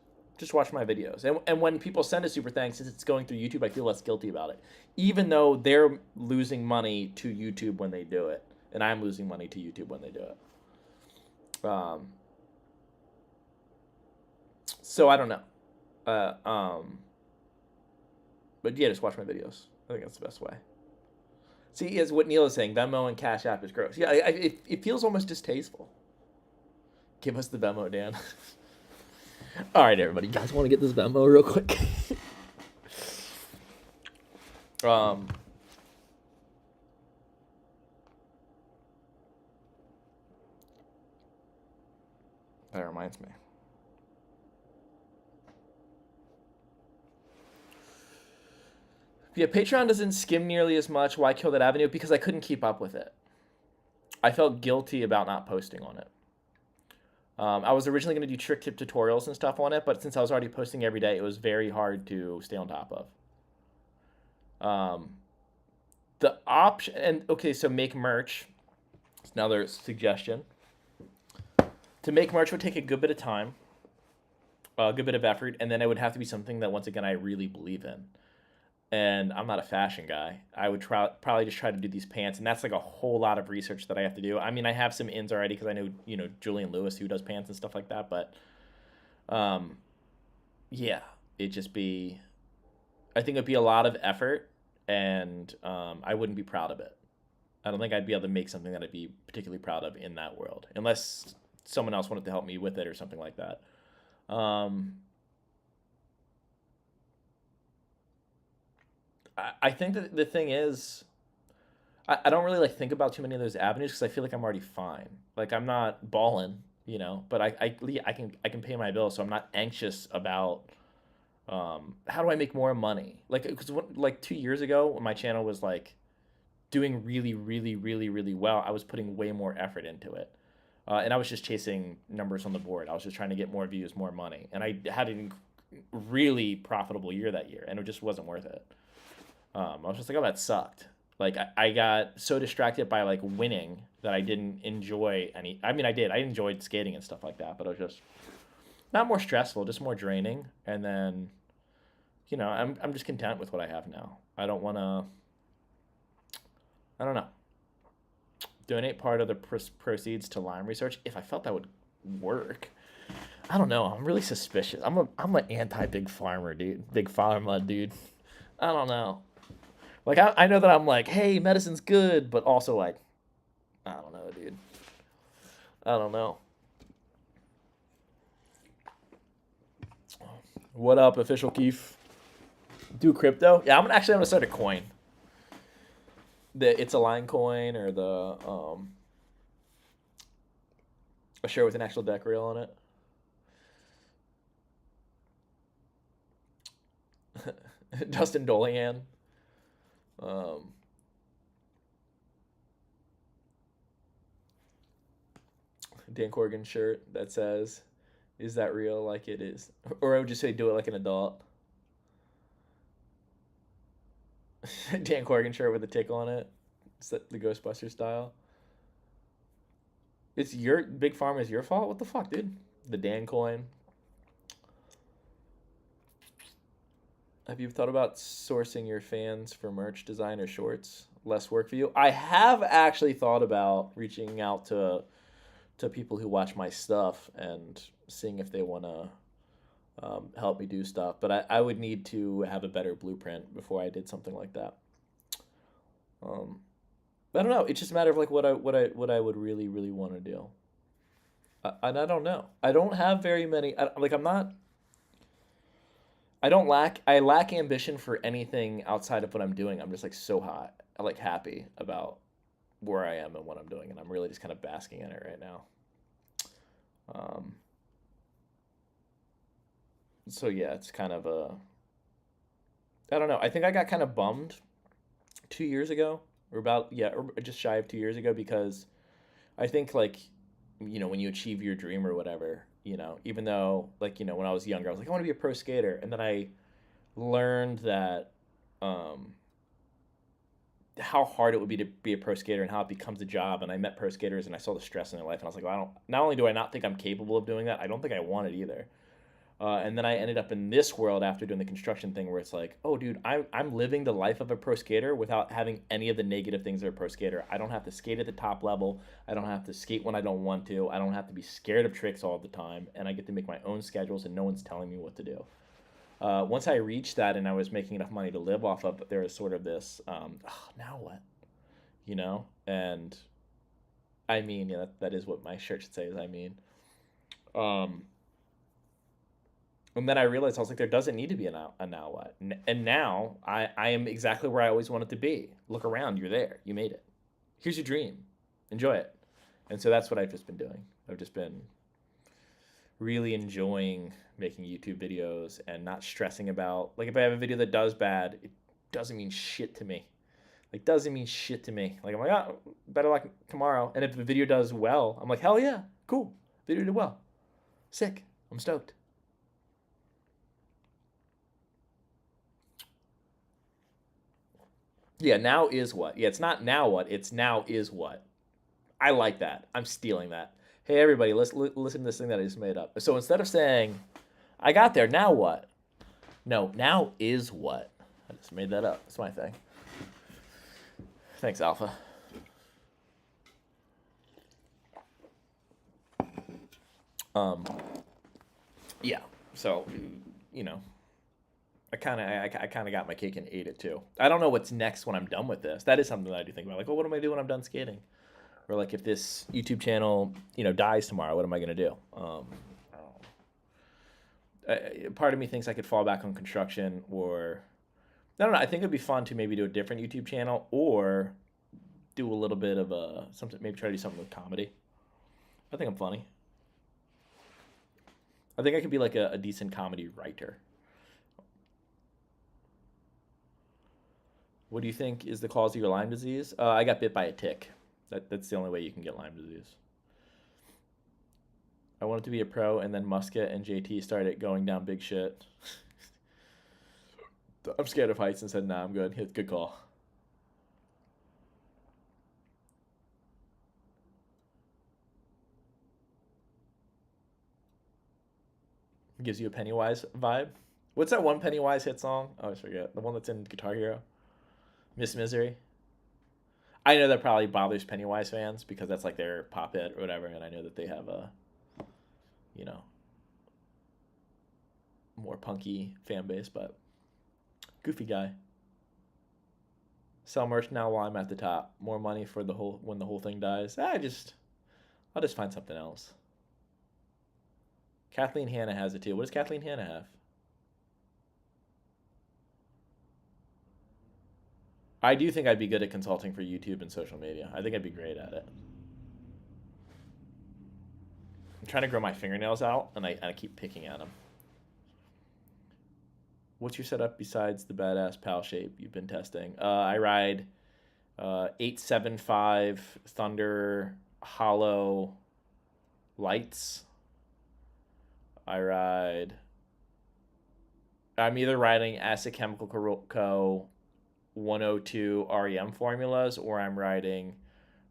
watch my videos. And when people send a super thanks, since it's going through YouTube, I feel less guilty about it. Even though they're losing money to YouTube when they do it. And I'm losing money to YouTube when they do it. So I don't know. But yeah, just watch my videos. I think that's the best way. See, as what Neil is saying, Venmo and Cash App is gross. Yeah, it feels almost distasteful. Give us the Venmo, Dan. All right, everybody. You guys want to get this Venmo real quick? That reminds me. Yeah, Patreon doesn't skim nearly as much. Why kill that avenue? Because I couldn't keep up with it. I felt guilty about not posting on it. I was originally going to do trick tip tutorials and stuff on it, but since I was already posting every day, it was very hard to stay on top of. The option, and okay, so make merch. It's another suggestion. To make merch would take a good bit of time, a good bit of effort, and then it would have to be something that, once again, I really believe in. And I'm not a fashion guy. I would probably just try to do these pants, and that's like a whole lot of research that I have to do. I mean, I have some ins already because I know, Julian Lewis who does pants and stuff like that, but yeah, it'd just be, I think it'd be a lot of effort, and I wouldn't be proud of it. I don't think I'd be able to make something that I'd be particularly proud of in that world, unless someone else wanted to help me with it or something like that. I think that the thing is, I don't really like think about too many of those avenues because I feel like I'm already fine. Like I'm not balling, but I can pay my bills, so I'm not anxious about how do I make more money. Like because like 2 years ago when my channel was like doing really really really really well, I was putting way more effort into it, and I was just chasing numbers on the board. I was just trying to get more views, more money, and I had a really profitable year that year, and it just wasn't worth it. I was just like, oh, that sucked. Like I got so distracted by like winning that I didn't enjoy any. I mean, I did. I enjoyed skating and stuff like that, but it was just not more stressful, just more draining. And then, I'm just content with what I have now. I don't want to. I don't know. Donate part of the proceeds to Lyme research if I felt that would work. I don't know. I'm really suspicious. I'm an anti big farmer dude. Big pharma dude. I don't know. Like I know that I'm like, hey, medicine's good, but also like, I don't know, dude. I don't know. What up, official Keith? Do crypto? Yeah, I'm gonna start a coin. It's a line coin or a shirt with an actual deck reel on it. Justin Dolian. Dan Corgan shirt that says, "Is that real?" Like it is, or I would just say, "Do it like an adult." Dan Corgan shirt with a tick on it. It's the Ghostbuster style. It's your big farm is your fault. What the fuck, dude? The Dan coin. Have you thought about sourcing your fans for merch design or shorts? Less work for you? I have actually thought about reaching out to people who watch my stuff and seeing if they want to help me do stuff. But I would need to have a better blueprint before I did something like that. I don't know. It's just a matter of like what I would really really want to do. And I don't know. I don't have very many. Like I'm not. I lack ambition for anything outside of what I'm doing. I'm just like so hot. I like happy about where I am and what I'm doing, and I'm really just kind of basking in it right now. Um, so yeah, it's kind of I don't know. I think I got kind of bummed 2 years ago, or about yeah, or just shy of 2 years ago because I think like when you achieve your dream or whatever, even though like when I was younger, I was like I want to be a pro skater, and then I learned that um, how hard it would be to be a pro skater and how it becomes a job. And I met pro skaters and I saw the stress in their life, and I was like, well, I don't. Not only do I not think I'm capable of doing that, I don't think I want it either. And then I ended up in this world after doing the construction thing where it's like, oh, dude, I'm living the life of a pro skater without having any of the negative things of a pro skater. I don't have to skate at the top level. I don't have to skate when I don't want to. I don't have to be scared of tricks all the time. And I get to make my own schedules and no one's telling me what to do. Once I reached that and I was making enough money to live off of, there was sort of this, now what? And I mean, yeah, that is what my shirt should say is I mean. Um, And then I realized I was like, there doesn't need to be a now what. And now I am exactly where I always wanted to be. Look around, you're there. You made it. Here's your dream. Enjoy it. And so that's what I've just been doing. I've just been really enjoying making YouTube videos and not stressing about, like if I have a video that does bad, it doesn't mean shit to me. Like doesn't mean shit to me. Like I'm like, oh, better luck tomorrow. And if the video does well, I'm like, hell yeah, cool. Video did well. Sick. I'm stoked. Yeah, now is what? Yeah, it's not now what, it's now is what. I like that. I'm stealing that. Hey, everybody, let's listen to this thing that I just made up. So instead of saying, I got there, now what? No, now is what. I just made that up. That's my thing. Thanks, Alpha. Um, yeah, so, I kind of got my cake and ate it too. I don't know what's next when I'm done with this. That is something that I do think about. Like, well, what am I doing when I'm done skating? Or like, if this YouTube channel, dies tomorrow, what am I gonna do? Part of me thinks I could fall back on construction or I don't know. I think it'd be fun to maybe do a different YouTube channel or do a little bit of something. Maybe try to do something with comedy. I think I'm funny. I think I could be like a decent comedy writer. What do you think is the cause of your Lyme disease? I got bit by a tick. That's the only way you can get Lyme disease. I wanted to be a pro, and then Musket and JT started going down big shit. I'm scared of heights and said, nah, I'm good. Good call. Gives you a Pennywise vibe. What's that one Pennywise hit song? I always forget. The one that's in Guitar Hero. Miss Misery. I know that probably bothers Pennywise fans because that's like their pop hit or whatever, and I know that they have a, you know, more punky fan base, but goofy guy. Sell merch now while I'm at the top. More money for the whole when the whole thing dies. I'll just find something else. Kathleen Hanna has it too. What does Kathleen Hanna have? I do think I'd be good at consulting for YouTube and social media. I think I'd be great at it. I'm trying to grow my fingernails out, and I keep picking at them. What's your setup besides the badass pal shape you've been testing? I ride 875 Thunder Hollow lights. I'm either riding Acid Chemical Co. 102 REM formulas, or I'm riding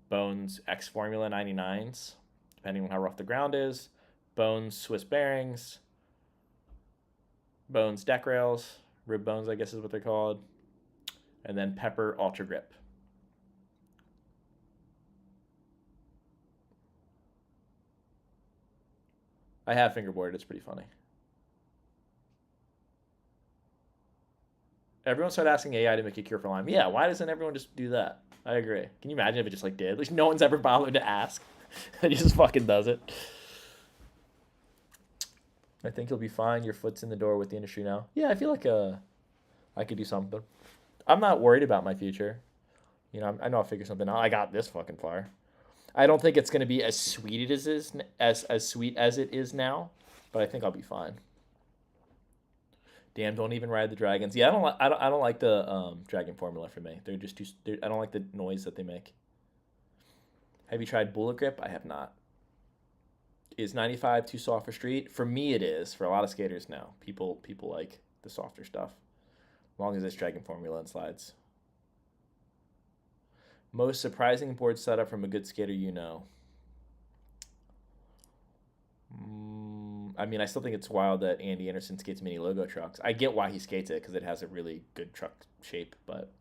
Bones X Formula 99s, depending on how rough the ground is. Bones Swiss bearings, Bones deck rails, rib bones, I guess is what they're called, and then Pepper Ultra Grip. I have fingerboarded. It's pretty funny. Everyone started asking AI to make a cure for Lyme. Yeah, why doesn't everyone just do that? I agree. Can you imagine if it just like did? At least no one's ever bothered to ask. It just fucking does it. I think you'll be fine. Your foot's in the door with the industry now. Yeah, I feel like I could do something. I'm not worried about my future. You know, I know I'll figure something out. I got this fucking far. I don't think it's gonna be as sweet as sweet as it is now, but I think I'll be fine. Damn, don't even ride the dragons. Yeah, I don't like the dragon formula for me. They're just too. I don't like the noise that they make. Have you tried bullet grip? I have not. Is 95 too soft for street? For me, it is. For a lot of skaters, no. People like the softer stuff, as long as it's dragon formula and slides. Most surprising board setup from a good skater you know. I mean, I still think it's wild that Andy Anderson skates mini logo trucks. I get why he skates it because it has a really good truck shape, but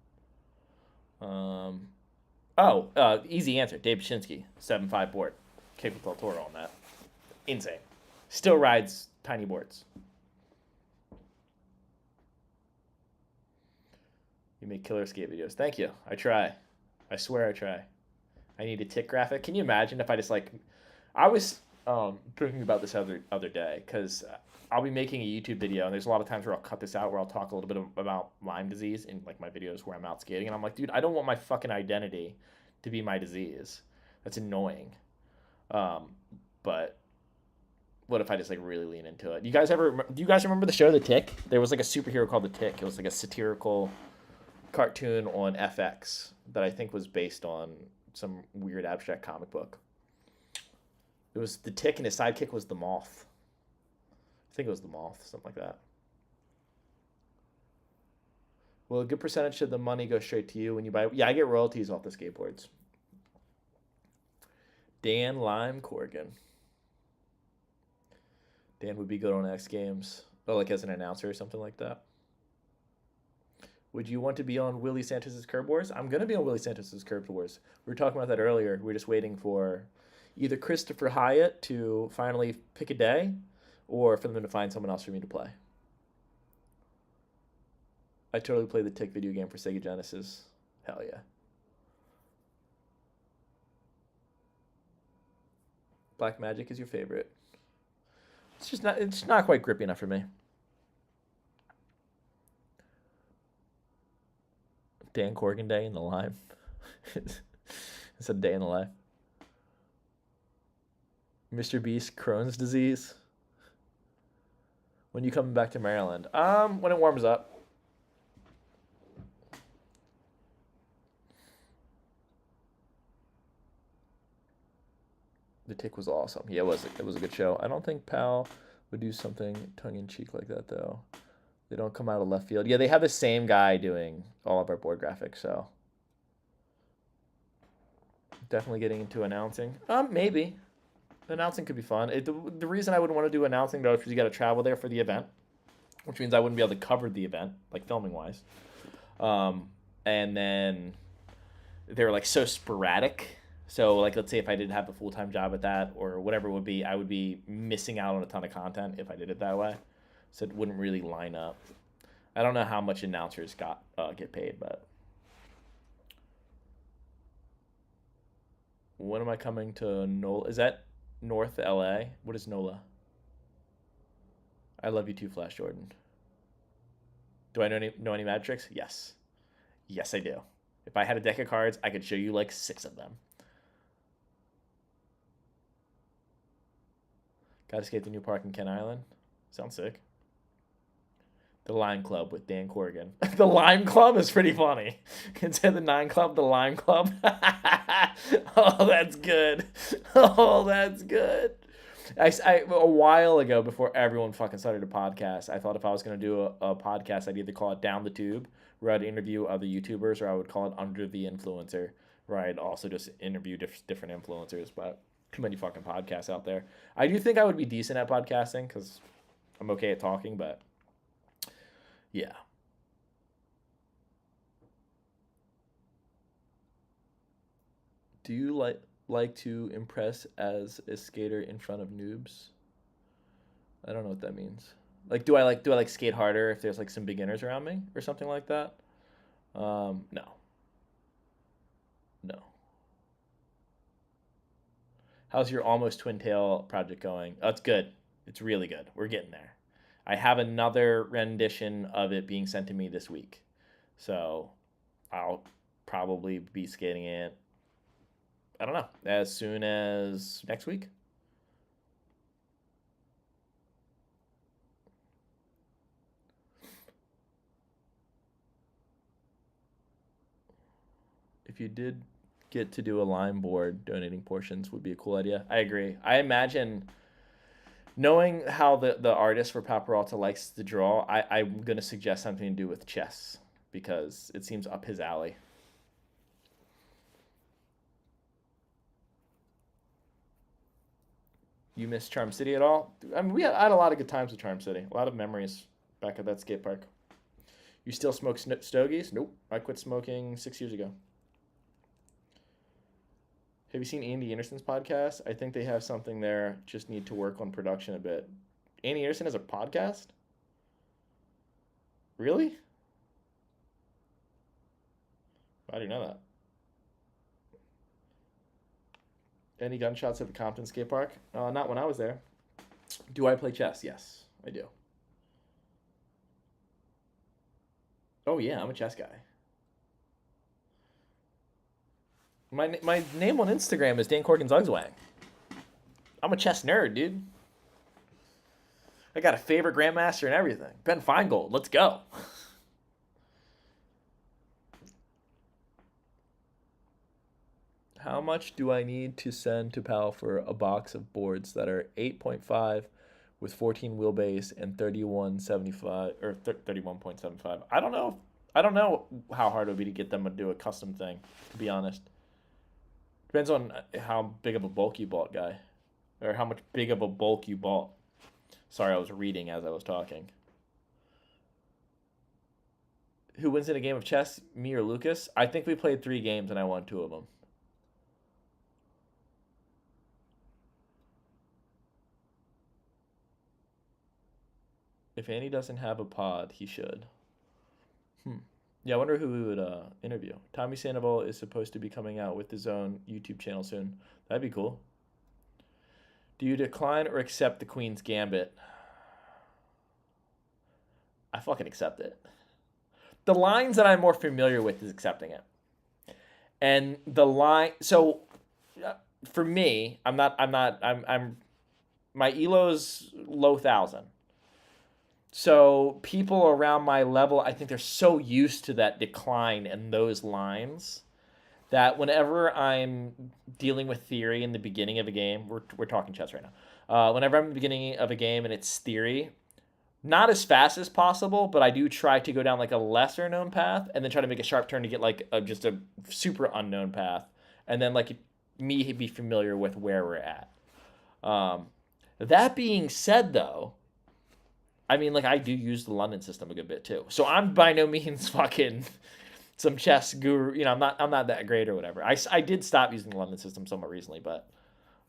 easy answer. Dave Pachinski, 7.5 board, kick with El Toro on that. Insane. Still rides tiny boards. You make killer skate videos. Thank you. I try. I swear I try. I need a tick graphic. Can you imagine if I just like, I was thinking about this other day because I'll be making a YouTube video and there's a lot of times where I'll cut this out where I'll talk a little bit about Lyme disease in like my videos where I'm out skating, and I'm like, dude, I don't want my fucking identity to be my disease. That's annoying. But what if I just like really lean into it? Do you guys remember the show The Tick? There was like a superhero called The Tick. It was like a satirical cartoon on FX that I think was based on some weird abstract comic book. It was The Tick and his sidekick was the Moth. I think it was the Moth, something like that. Well, a good percentage of the money goes straight to you when you buy. Yeah, I get royalties off the skateboards. Dan Lyme Corrigan. Dan would be good on X Games. Oh, like as an announcer or something like that. Would you want to be on Willie Santos's Curb Wars? I'm going to be on Willie Santos's Curb Wars. We were talking about that earlier. We're just waiting for either Christopher Hyatt to finally pick a day or for them to find someone else for me to play. I totally played the Tick video game for Sega Genesis. Hell yeah. Black Magic is your favorite. It's not quite grippy enough for me. Dan Corgan Day in the Lyme. It's a day in the life. Mr. Beast, Crohn's disease. When you coming back to Maryland? When it warms up. The Tick was awesome. Yeah, it was a good show. I don't think Pal would do something tongue-in-cheek like that, though. They don't come out of left field. Yeah, they have the same guy doing all of our board graphics, so. Definitely getting into announcing. Maybe. Announcing could be fun. The reason I wouldn't want to do announcing, though, is because you got to travel there for the event, which means I wouldn't be able to cover the event, like filming-wise. And then they're, like, so sporadic. So, like, let's say if I didn't have a full-time job at that or whatever it would be, I would be missing out on a ton of content if I did it that way. So it wouldn't really line up. I don't know how much announcers get paid, but... When am I coming to NOLA? Is that North LA? What is NOLA? I love you too, Flash Jordan. Do I know any magic tricks? Yes. Yes, I do. If I had a deck of cards, I could show you like 6 of them. Gotta skate the new park in Kent Island. Sounds sick. The Lime Club with Dan Corgan. The Lime Club is pretty funny. Instead of the 9 Club, the Lime Club. Oh, that's good. Oh, that's good. A while ago, before everyone fucking started a podcast, I thought if I was going to do a podcast, I'd either call it Down the Tube, where I'd interview other YouTubers, or I would call it Under the Influencer, where I'd also just interview different influencers. But too many fucking podcasts out there. I do think I would be decent at podcasting because I'm okay at talking, but yeah. Do you like to impress as a skater in front of noobs? I don't know what that means. Like, do I like skate harder if there's like some beginners around me or something like that? No. No. How's your almost twin tail project going? Oh, it's good. It's really good. We're getting there. I have another rendition of it being sent to me this week. So I'll probably be skating it, I don't know, as soon as next week. If you did get to do a Lyme board, donating portions would be a cool idea. I agree. I imagine, knowing how the artist for Paparalta likes to draw, I'm going to suggest something to do with chess because it seems up his alley. You miss Charm City at all? I mean, I had a lot of good times with Charm City. A lot of memories back at that skate park. You still smoke stogies? Nope. I quit smoking 6 years ago. Have you seen Andy Anderson's podcast? I think they have something there. Just need to work on production a bit. Andy Anderson has a podcast? Really? I didn't know that. Any gunshots at the Compton skate park? Not when I was there. Do I play chess? Yes, I do. Oh yeah, I'm a chess guy. My name on Instagram is Dan Corgan's Ugswang. I'm a chess nerd, dude. I got a favorite grandmaster and everything. Ben Feingold, let's go. How much do I need to send to Pal for a box of boards that are 8.5 with 14 wheelbase and 31.75 or 31.75? I don't know. I don't know how hard it would be to get them to do a custom thing, to be honest. Depends on how big of a bulk you bought, guy. Or how much big of a bulk you bought. Sorry, I was reading as I was talking. Who wins in a game of chess, me or Lucas? I think we played 3 games and I won 2 of them. If Andy doesn't have a pod, he should. Yeah, I wonder who we would interview. Tommy Sandoval is supposed to be coming out with his own YouTube channel soon. That'd be cool. Do you decline or accept the Queen's Gambit? I fucking accept it. the lines that I'm more familiar with is accepting it. And the line, so for me, I'm my elo's low 1,000. So people around my level, I think they're so used to that decline and those lines that whenever I'm dealing with theory in the beginning of a game, we're talking chess right now. Whenever I'm in the beginning of a game and it's theory, not as fast as possible, but I do try to go down like a lesser known path and then try to make a sharp turn to get like just a super unknown path, and then like me be familiar with where we're at. That being said, though, I mean, like, I do use the London system a good bit too, so I'm by no means fucking some chess guru. You know, I'm not that great or whatever. I did stop using the London system somewhat recently, but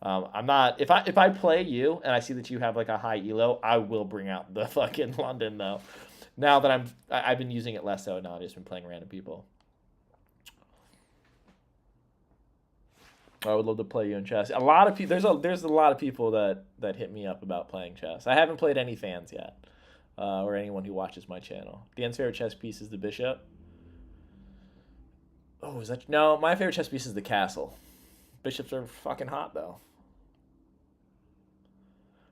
I'm not. If I play you and I see that you have like a high elo, I will bring out the fucking London though. Now that I've been using it less so. Now I've just been playing random people. I would love to play you in chess. A lot of people. There's a lot of people that hit me up about playing chess. I haven't played any fans yet, or anyone who watches my channel. Dan's favorite chess piece is the bishop. Oh, is that no? My favorite chess piece is the castle. Bishops are fucking hot though.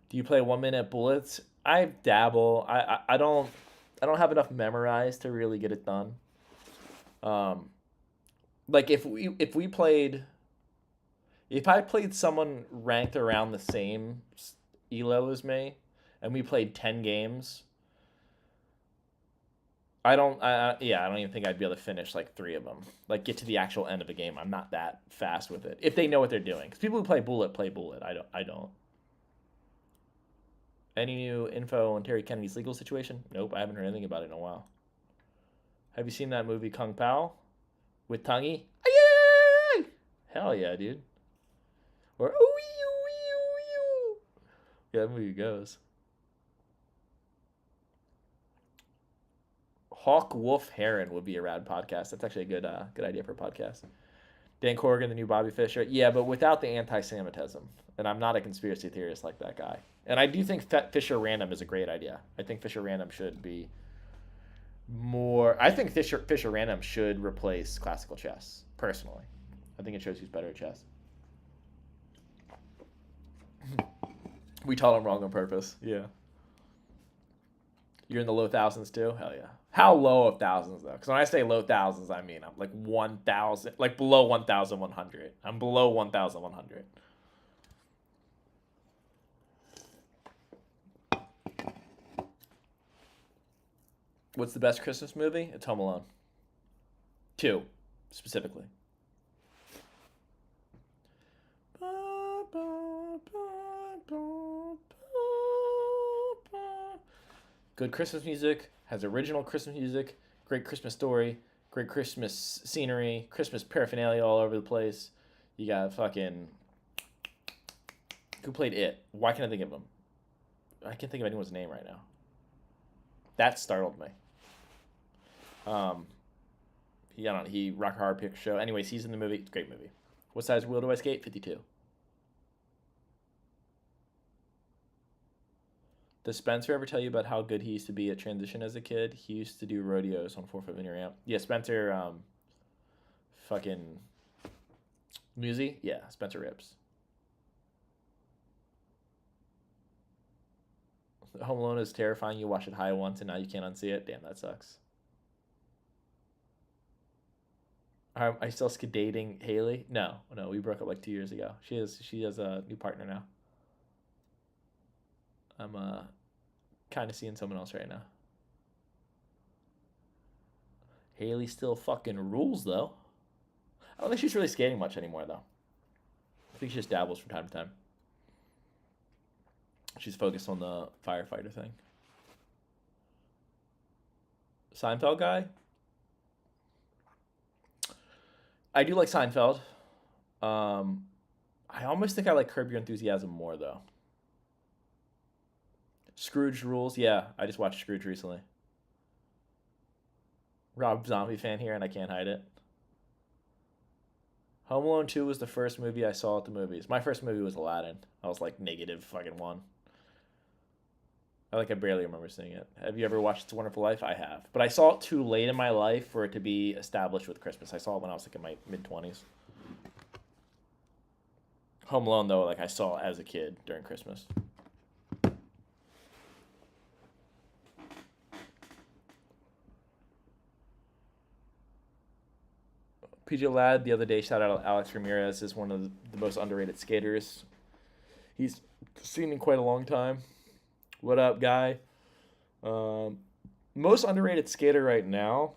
Do you play 1 minute bullets? I dabble. I don't have enough memorized to really get it done. Like if I played someone ranked around the same elo as me, and we played 10 games, I don't even think I'd be able to finish like 3 of them. Like get to the actual end of a game. I'm not that fast with it. If they know what they're doing, because people who play bullet. I don't. Any new info on Terry Kennedy's legal situation? Nope, I haven't heard anything about it in a while. Have you seen that movie Kung Pao with Tongi? Hell yeah, dude. Or yeah, that movie goes. Hawk Wolf Heron would be a rad podcast. That's actually a good idea for a podcast. Dan Corrigan, the new Bobby Fischer. Yeah, but without the anti-Semitism. And I'm not a conspiracy theorist like that guy. And I do think Fisher Random is a great idea. I think Fisher Random should be more... I think Fisher Random should replace classical chess, personally. I think it shows who's better at chess. We taught him wrong on purpose. Yeah. You're in the low thousands too? Hell yeah. How low of thousands though? Because when I say low thousands, I mean I'm like 1,000, like below 1,100. I'm below 1,100. What's the best Christmas movie? It's Home Alone. 2, specifically. Good Christmas music, has original Christmas music, great Christmas story, great Christmas scenery, Christmas paraphernalia all over the place. You got fucking... Who played It? Why can't I think of him? I can't think of anyone's name right now. That startled me. He Rock Hard Picture Show. Anyways, he's in the movie. It's a great movie. What size wheel do I skate? 52. Does Spencer ever tell you about how good he used to be at transition as a kid? He used to do rodeos on 4-foot mini ramp. Yeah, Spencer, fucking Musi? Yeah, Spencer rips. Home Alone is terrifying. You watch it high once and now you can't unsee it. Damn, that sucks. Are you still dating Haley? No, we broke up like 2 years ago. She has a new partner now. I'm kind of seeing someone else right now. Haley still fucking rules though. I don't think she's really skating much anymore though. I think she just dabbles from time to time. She's focused on the firefighter thing. Seinfeld guy? I do like Seinfeld. I almost think I like Curb Your Enthusiasm more though. Scrooge rules. Yeah, I just watched Scrooge recently. Rob Zombie fan here, and I can't hide it. Home Alone 2 was the first movie I saw at the movies. My first movie was Aladdin. I was like negative fucking 1. I barely remember seeing it. Have you ever watched It's a Wonderful Life? I have. But I saw it too late in my life for it to be established with Christmas. I saw it when I was like in my mid-20s. Home Alone, though, like I saw as a kid during Christmas. PJ Ladd, the other day, shout out Alex Ramirez, is one of the most underrated skaters. He's seen in quite a long time. What up, guy? Most underrated skater right now.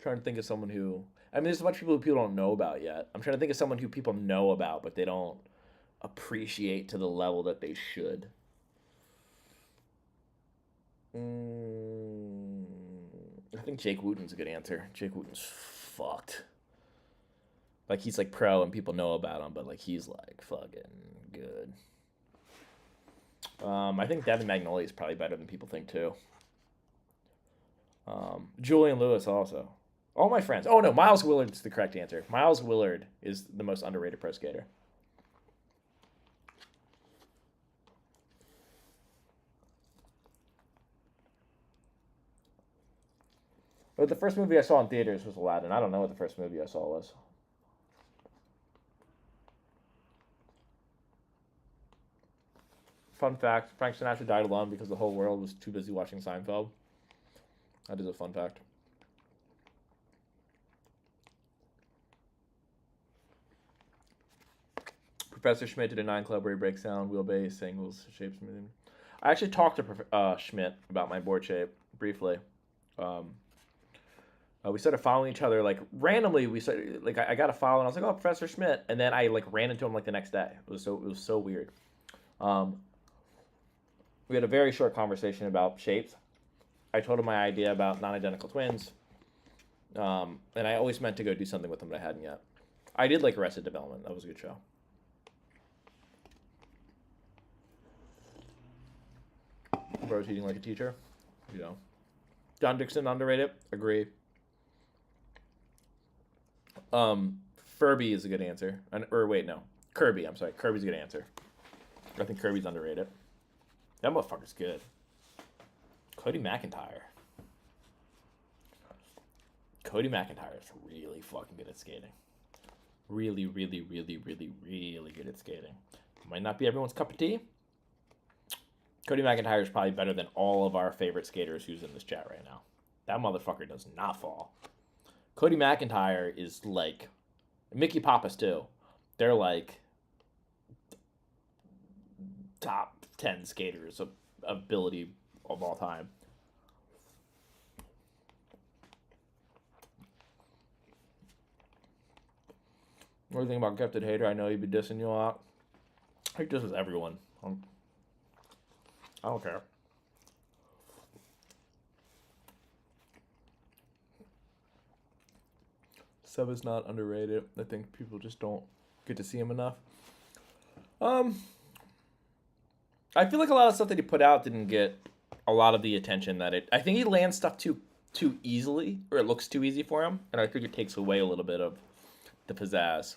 Trying to think of someone who... I mean, there's a bunch of people who people don't know about yet. I'm trying to think of someone who people know about, but they don't appreciate to the level that they should. I think Jake Wooten's a good answer. Jake Wooten's fucked. Like, he's, like, pro and people know about him, but, like, he's, like, fucking good. I think Devin Magnoli is probably better than people think, too. Julian Lewis also. All my friends. Oh, no, Miles Willard is the correct answer. Miles Willard is the most underrated pro skater. But the first movie I saw in theaters was Aladdin. I don't know what the first movie I saw was. Fun fact, Frank Sinatra died alone because the whole world was too busy watching Seinfeld. That is a fun fact. Professor Schmidt did a 9 Club where he breaks down wheelbase, angles, shapes. I actually talked to Schmidt about my board shape briefly. We started following each other like randomly. We started like I got a follow and I was like, "Oh, Professor Schmidt," and then I like ran into him like the next day. It was so weird. We had a very short conversation about shapes. I told him my idea about non-identical twins, and I always meant to go do something with them, but I hadn't yet. I did like Arrested Development. That was a good show. Bro's eating like a teacher. You know. John Dixon, underrated. Agree. Furby is a good answer. Or wait, no. Kirby, I'm sorry. Kirby's a good answer. I think Kirby's underrated. That motherfucker's good. Cody McIntyre. Cody McIntyre is really fucking good at skating. Really, really, really, really, really good at skating. Might not be everyone's cup of tea. Cody McIntyre is probably better than all of our favorite skaters who's in this chat right now. That motherfucker does not fall. Cody McIntyre is like... Mickey Pappas, too. They're like... top 10 skaters of ability of all time. What do you think about Gifted Hater? I know you'd be dissing you a lot. He disses everyone. I don't care. Sub is not underrated. I think people just don't get to see him enough. I feel like a lot of stuff that he put out didn't get a lot of the attention that it... I think he lands stuff too easily, or it looks too easy for him, and I think it takes away a little bit of the pizzazz.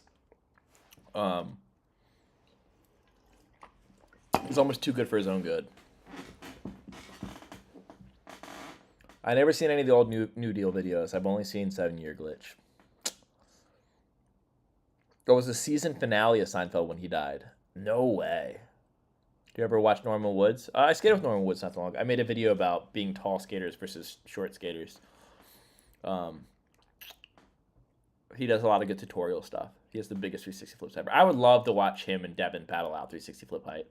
He's almost too good for his own good. I never seen any of the old New Deal videos. I've only seen 7 Year Glitch. There was a season finale of Seinfeld when he died. No way. Do you ever watch Normal Woods? I skated with Normal Woods not so long ago. I made a video about being tall skaters versus short skaters. He does a lot of good tutorial stuff. He has the biggest 360 flips ever. I would love to watch him and Devin battle out 360 flip height.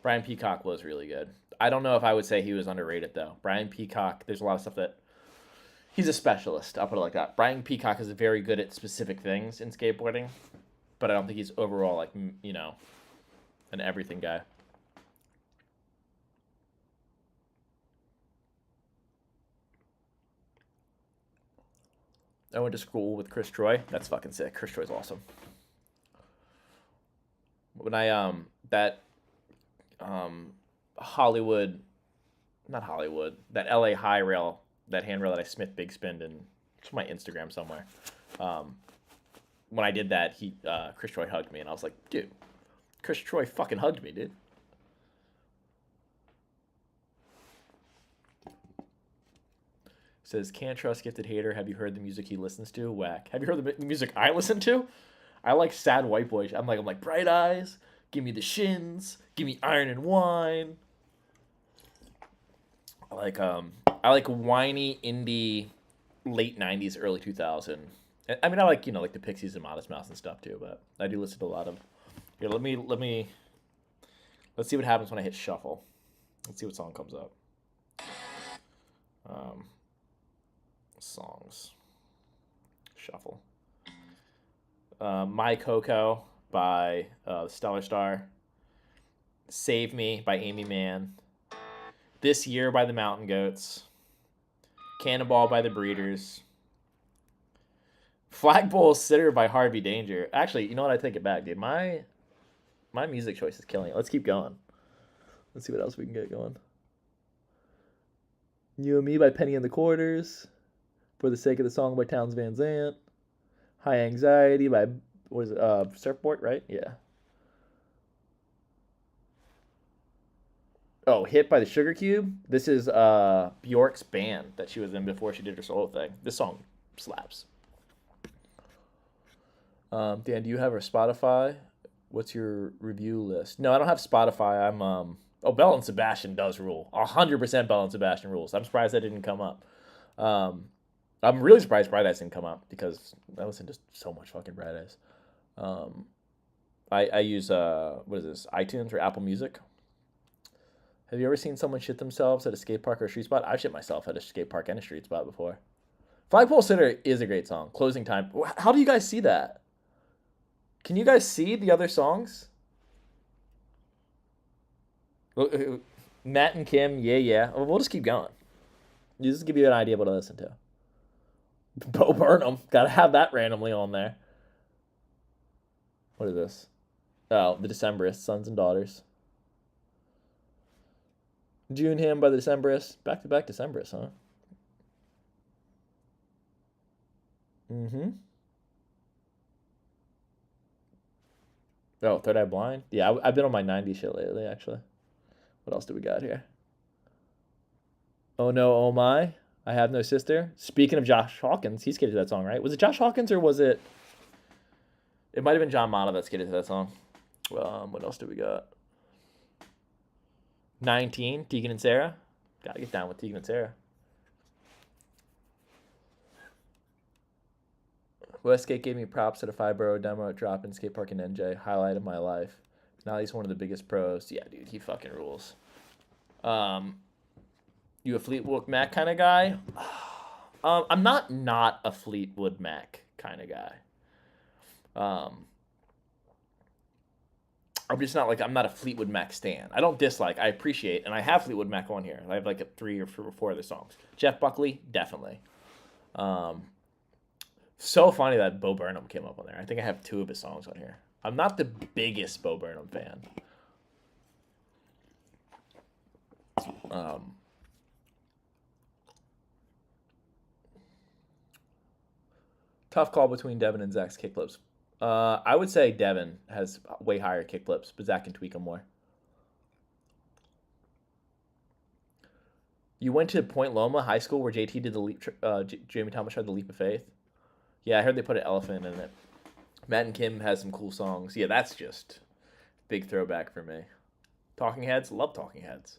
Brian Peacock was really good. I don't know if I would say he was underrated, though. Brian Peacock, there's a lot of stuff that... He's a specialist, I'll put it like that. Brian Peacock is very good at specific things in skateboarding, but I don't think he's overall, like, you know, an everything guy. I went to school with Chris Troy. That's fucking sick. Chris Troy's awesome. When I, Hollywood, not Hollywood, that LA high rail, that handrail that I Smith Big Spinned, and it's on my Instagram somewhere. When I did that, Chris Troy hugged me, and I was like, dude, Chris Troy fucking hugged me, dude. Says, can't trust gifted hater. Have you heard the music he listens to? Whack. Have you heard the music I listen to? I like sad white boys. I'm like Bright Eyes. Give me the Shins. Give me Iron and Wine. I like whiny indie late 90s, early 2000. I mean, I like, like the Pixies and Modest Mouse and stuff too, but I do listen to a lot of. Here, let's see what happens when I hit shuffle. Let's see what song comes up. Songs. Shuffle. My Coco by Stellar Star. Save Me by Amy Mann. This Year by the Mountain Goats. Cannonball by the Breeders. Flagpole Sitter by Harvey Danger. Actually, you know what? I take it back, dude. My music choice is killing it. Let's keep going. Let's see what else we can get going. You and Me by Penny and the Quarters. For the Sake of the Song by Towns Van Zandt. High Anxiety by, what is it, Surfboard, right? Yeah. Oh, Hit by the Sugar Cube. This is Bjork's band that she was in before she did her solo thing. This song slaps. Dan, do you have a Spotify? What's your review list? No, I don't have Spotify. I'm Oh, Belle and Sebastian does rule. 100% Belle and Sebastian rules. I'm surprised that didn't come up. I'm really surprised Bright Eyes didn't come up because I listen to so much fucking Bright Eyes. I use what is this? iTunes or Apple Music. Have you ever seen someone shit themselves at a skate park or a street spot? I've shit myself at a skate park and a street spot before. Flagpole Sitter is a great song. Closing Time. How do you guys see that? Can you guys see the other songs? Matt and Kim, yeah. We'll just keep going. Just to give you an idea of what I listen to. Bo Burnham. Gotta have that randomly on there. What is this? Oh, The Decemberists, Sons and Daughters. June Hymn by The Decemberists. Back-to-back Decemberists, huh? Oh, Third Eye Blind? Yeah, I've been on my 90s shit lately, actually. What else do we got here? Oh No, Oh My. I Have No Sister. Speaking of Josh Hawkins, he skated to that song, right? Was it Josh Hawkins or was it... It might have been John Mata that skated to that song. What else do we got? 19, Tegan and Sarah. Gotta get down with Tegan and Sarah. Westgate gave me props at a 5-borough demo at Drop in Skate Park in NJ. Highlight of my life. Now he's one of the biggest pros. Yeah, dude, he fucking rules. You a Fleetwood Mac kind of guy? I'm not a Fleetwood Mac kind of guy. I'm just not I'm not a Fleetwood Mac stan. I don't dislike. I appreciate, and I have Fleetwood Mac on here. I have like 3 or 4 other songs. Jeff Buckley, definitely. So funny that Bo Burnham came up on there. I think I have 2 of his songs on here. I'm not the biggest Bo Burnham fan. Tough call between Devin and Zach's kickflips. I would say Devin has way higher kickflips, but Zach can tweak them more. You went to Point Loma High School where JT did the leap. Jamie Thomas tried the leap of faith. Yeah, I heard they put an elephant in it. Matt and Kim has some cool songs. Yeah, that's just big throwback for me. Talking Heads, love Talking Heads.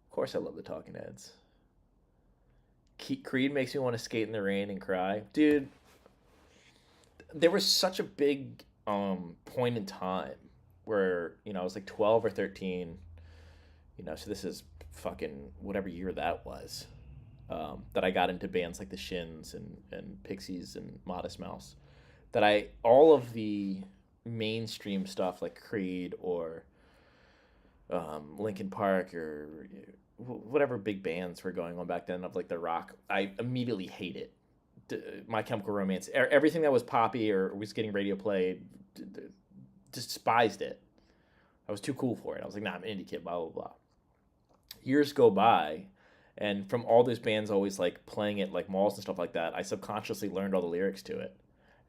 Of course I love the Talking Heads. Creed makes me want to skate in the rain and cry. Dude, there was such a big point in time where, I was like 12 or 13, so this is fucking whatever year that was, that I got into bands like the Shins and Pixies and Modest Mouse, that all of the mainstream stuff like Creed or Linkin Park or whatever big bands were going on back then of like the rock, I immediately hate it. My Chemical Romance, everything that was poppy or was getting radio play, despised it. I was too cool for it. I was like, nah, I'm an indie kid, blah, blah, blah. Years go by, And from all those bands always like playing at like malls and stuff like that, I subconsciously learned all the lyrics to it.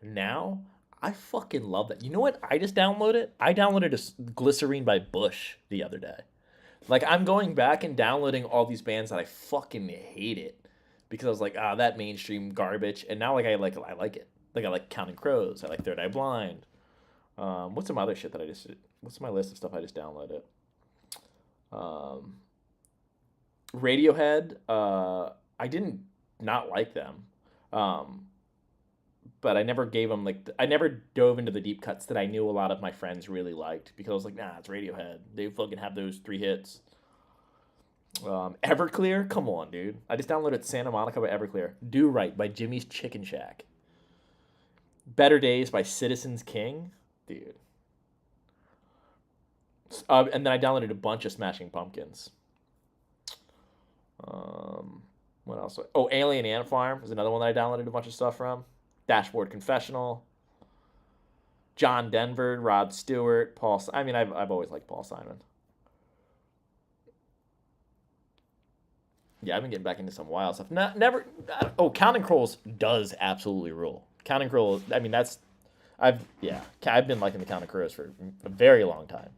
Now I fucking love that. You know what? I just downloaded. I downloaded Glycerine by Bush the other day. Like I'm going back and downloading all these bands that I fucking hated because I was like, ah, that mainstream garbage. And now I like it. Like I like Counting Crows. I like Third Eye Blind. What's some other shit that I just? What's my list of stuff I just downloaded? Radiohead. I didn't not like them. But I never gave them like I never dove into the deep cuts that I knew a lot of my friends really liked because I was like, nah, it's Radiohead. They fucking have those 3 hits. Everclear, come on, dude. I just downloaded Santa Monica by Everclear. Do Right by Jimmy's Chicken Shack. Better Days by Citizens King, dude. And then I downloaded a bunch of Smashing Pumpkins. What else? Oh, Alien Ant Farm is another one that I downloaded a bunch of stuff from. Dashboard Confessional. John Denver, Rod Stewart, Paul. I mean, I've always liked Paul Simon. Yeah, I've been getting back into some wild stuff. Never. Oh, Counting Crows does absolutely rule. Counting Crows. I mean, I've been liking the Counting Crows for a very long time.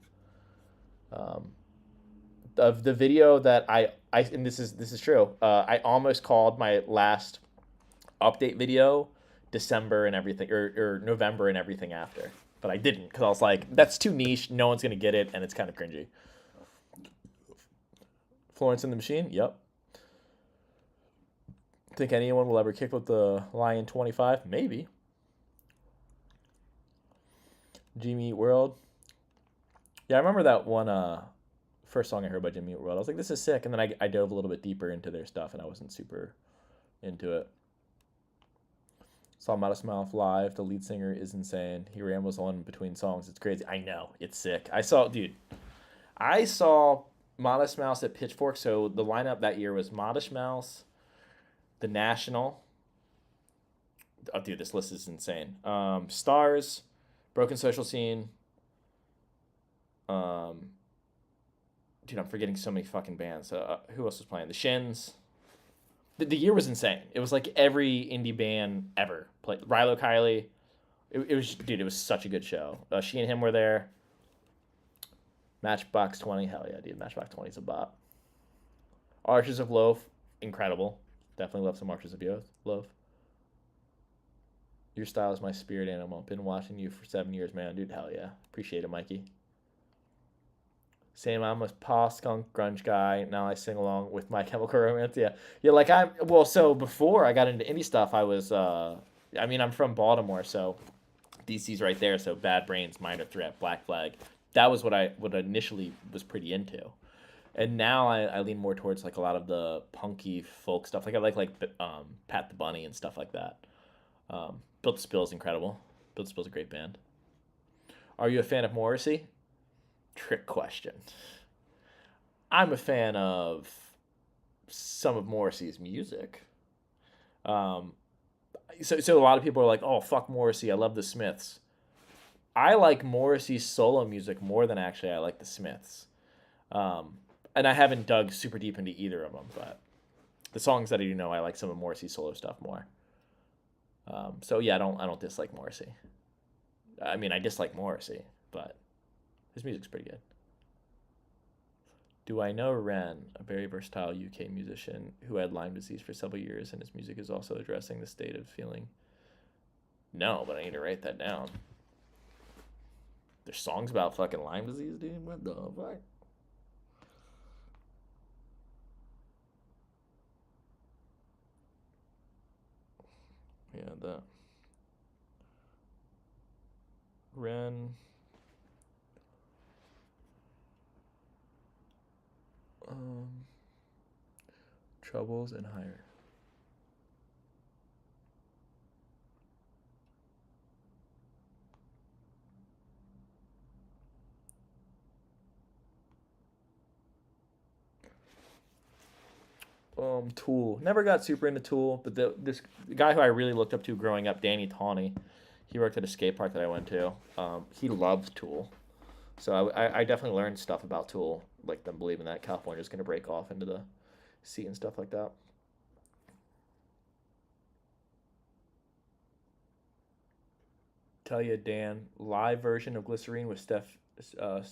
Of the video that I and this is true. I almost called my last update video December and everything, or November and everything after, but I didn't because I was like, that's too niche. No one's gonna get it, and it's kind of cringy. Florence and the Machine. Yep. Think anyone will ever kick with the Lion 25? Maybe. Jimmy Eat World. Yeah, I remember that one first song I heard by Jimmy Eat World. I was like, this is sick. And then I dove a little bit deeper into their stuff, and I wasn't super into it. Saw Modest Mouth live. The lead singer is insane. He rambles on between songs. It's crazy. I know. It's sick. I saw Modest Mouse at Pitchfork. So the lineup that year was Modest Mouse, The National. Oh, dude, this list is insane. Stars, Broken Social Scene. Dude, I'm forgetting so many fucking bands. Who else was playing? The Shins. The year was insane. It was like every indie band ever played. Rilo Kiley. It was such a good show. She and him were there. Matchbox 20. Hell yeah, dude. Matchbox 20 is a bop. Arches of Loaf. Incredible. Definitely love some Arches of Loaf. Your style is my spirit animal. Been watching you for 7 years, man. Dude, hell yeah. Appreciate it, Mikey. Same, I'm a post-skunk grunge guy. Now I sing along with My Chemical Romance. Yeah, like so before I got into indie stuff, I was, I'm from Baltimore, so DC's right there, so Bad Brains, Minor Threat, Black Flag. That was what I initially was pretty into. And now I lean more towards like a lot of the punky folk stuff. Like I like Pat the Bunny and stuff like that. Built to Spill is incredible. Built to Spill is a great band. Are you a fan of Morrissey? Trick question. I'm a fan of some of Morrissey's music. So a lot of people are like, oh, fuck Morrissey. I love the Smiths. I like Morrissey's solo music more than actually I like the Smiths. And I haven't dug super deep into either of them, but the songs that I do know, I like some of Morrissey's solo stuff more. So yeah, I don't dislike Morrissey. I mean, I dislike Morrissey, but his music's pretty good. Do I know Ren, a very versatile UK musician who had Lyme disease for several years, and his music is also addressing the state of feeling? No, but I need to write that down. There's songs about fucking Lyme disease, dude? What the fuck? Yeah, that. Ren. Troubles and Higher. Tool. Never got super into Tool, but this guy who I really looked up to growing up, Danny Tawney, he worked at a skate park that I went to. He loved Tool. So I definitely learned stuff about Tool, like them believing that California is going to break off into the see and stuff like that. Tell you, Dan, live version of Glycerine with Steph. Uh,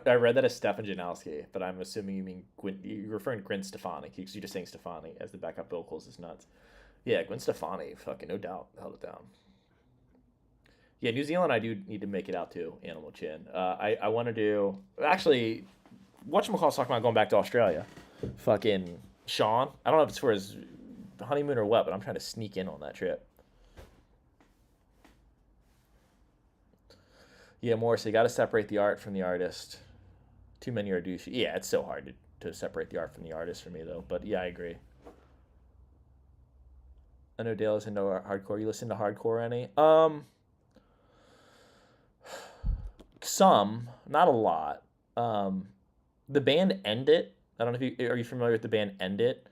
I read that as Stefan Janowski, but I'm assuming you mean Gwen. You're referring to Gwen Stefani because you're just saying Stefani as the backup vocals is nuts. Yeah, Gwen Stefani, fucking no doubt, held it down. Yeah, New Zealand, I do need to make it out to Animal Chin. I want to do actually. Whatchamacall's talking about going back to Australia. Fucking Sean. I don't know if it's for his honeymoon or what, but I'm trying to sneak in on that trip. Yeah, Morris, you got to separate the art from the artist. Too many are douchey. Yeah, it's so hard to separate the art from the artist for me, though. But yeah, I agree. I know Dale is into hardcore. You listen to hardcore any? Some, not a lot. The band End It. I don't know if you are you familiar with the band End It.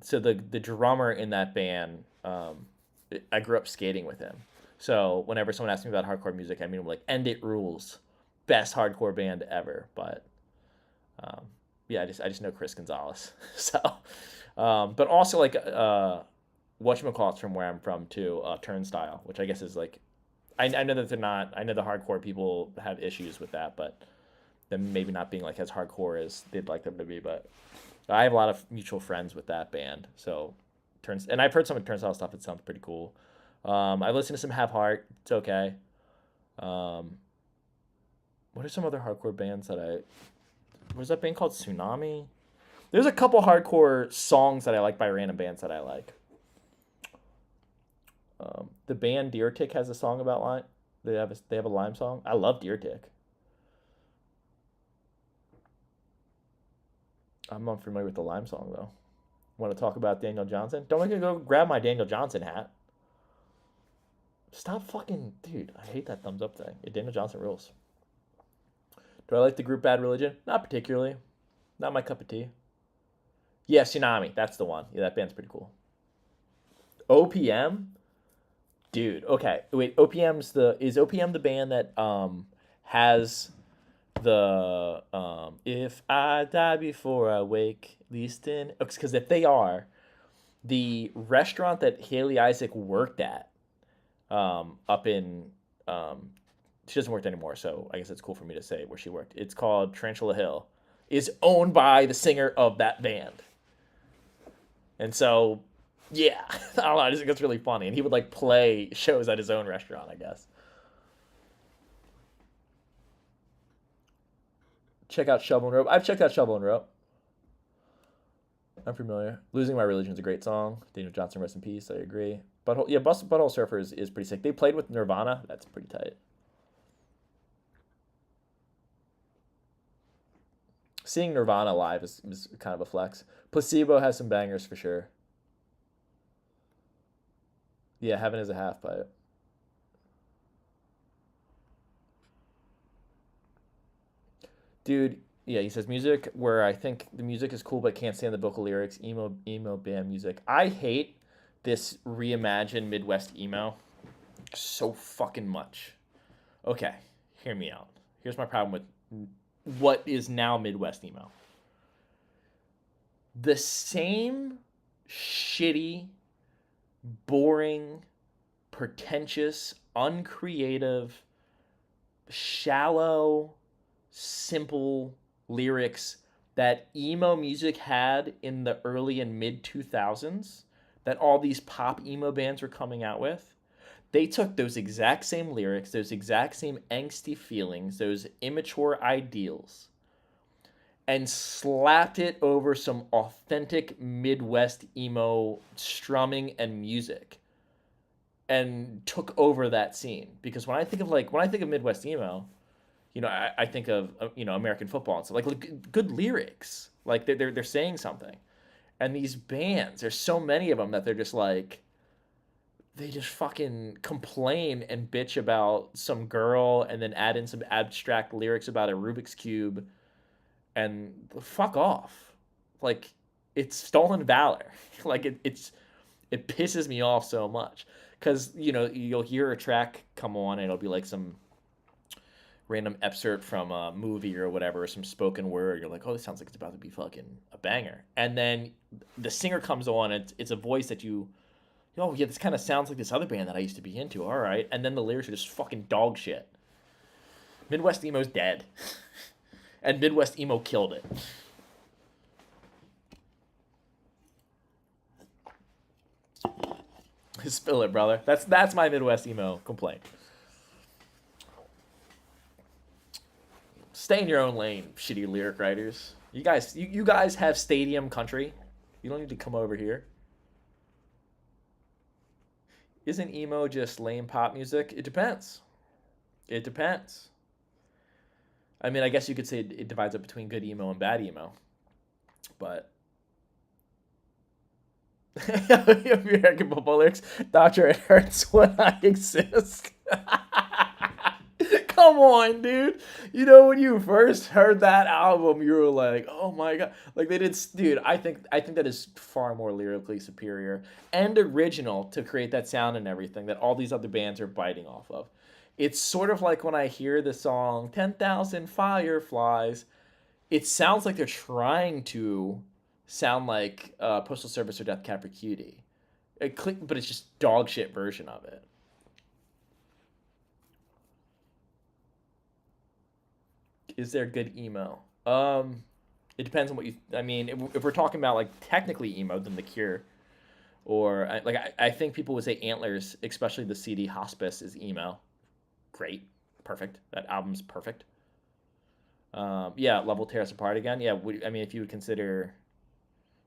So the drummer in that band, I grew up skating with him. So whenever someone asks me about hardcore music, I mean like End It rules, best hardcore band ever. But yeah, I just know Chris Gonzalez. So, but also like whatchamacallit's from where I'm from too, Turnstile, which I guess is like I know that they're not. I know the hardcore people have issues with that, but them maybe not being like as hardcore as they'd like them to be. But I have a lot of mutual friends with that band, so and I've heard some of Turnstile stuff. It sounds pretty cool. I listened to some Have Heart. It's okay. What are some other hardcore bands that I? Was that band called Tsunami? There's a couple hardcore songs that I like by random bands that I like. The band Deer Tick has a song about Lyme. They have a Lyme song. I love Deer Tick. I'm unfamiliar with the Lyme song though. Want to talk about Daniel Johnson? Don't make me go grab my Daniel Johnson hat. Stop fucking, dude. I hate that thumbs up thing. Yeah, Daniel Johnson rules. Do I like the group Bad Religion? Not particularly. Not my cup of tea. Yeah, Tsunami. That's the one. Yeah, that band's pretty cool. OPM? Dude, okay. Wait, is OPM the band that has the if I die before I wake, least in because if they are, the restaurant that Haley Isaac worked at up in she doesn't work anymore, so I guess it's cool for me to say where she worked. It's called Tarantula Hill, is owned by the singer of that band. And so yeah, I don't know, I just think it's really funny. And he would like play shows at his own restaurant, I guess. Check out Shovel and Rope. I've checked out Shovel and Rope. I'm familiar. Losing My Religion is a great song. Daniel Johnson, rest in peace. I agree. Butthole Surfer is pretty sick. They played with Nirvana. That's pretty tight. Seeing Nirvana live is kind of a flex. Placebo has some bangers for sure. Yeah, Heaven is a Half Pipe. Dude, yeah, he says music where I think the music is cool but can't stand the vocal lyrics. Emo band music. I hate this reimagined Midwest emo so fucking much. Okay, hear me out. Here's my problem with what is now Midwest emo. The same shitty, boring, pretentious, uncreative, shallow, simple lyrics that emo music had in the early and mid 2000s that all these pop emo bands were coming out with. They took those exact same lyrics, those exact same angsty feelings, those immature ideals, and slapped it over some authentic Midwest emo strumming and music and took over that scene. Because when I think of Midwest emo, I think of American football and stuff like good lyrics, like they're saying something. And these bands, there's so many of them that they're just like, they just fucking complain and bitch about some girl and then add in some abstract lyrics about a Rubik's Cube and fuck off. Like, it's stolen valor. Like, it pisses me off so much. Because, you'll hear a track come on and it'll be like some random excerpt from a movie or whatever, or some spoken word. You're like, oh, this sounds like it's about to be fucking a banger. And then the singer comes on. It's a voice that oh yeah, this kind of sounds like this other band that I used to be into. All right, and then the lyrics are just fucking dog shit. Midwest emo's dead, and Midwest emo killed it. Spill it, brother. That's my Midwest emo complaint. Stay in your own lane, shitty lyric writers. You guys have stadium country. You don't need to come over here. Isn't emo just lame pop music? It depends. It depends. I mean, I guess you could say it divides up between good emo and bad emo. But American football lyrics. Doctor, it hurts when I exist. Come on, dude. You know, when you first heard that album, you were like, "Oh my god!" Like they did, dude. I think that is far more lyrically superior and original to create that sound and everything that all these other bands are biting off of. It's sort of like when I hear the song "10,000 Fireflies." It sounds like they're trying to sound like Postal Service or Death Cab for Cutie. But it's just dog shit version of it. Is there good emo? It depends on what you. I mean, if we're talking about like technically emo, then The Cure, or I think people would say Antlers, especially the CD Hospice, is emo. Great, perfect. That album's perfect. Yeah, Love Will Tear Us Apart Again. Yeah, I mean, if you would consider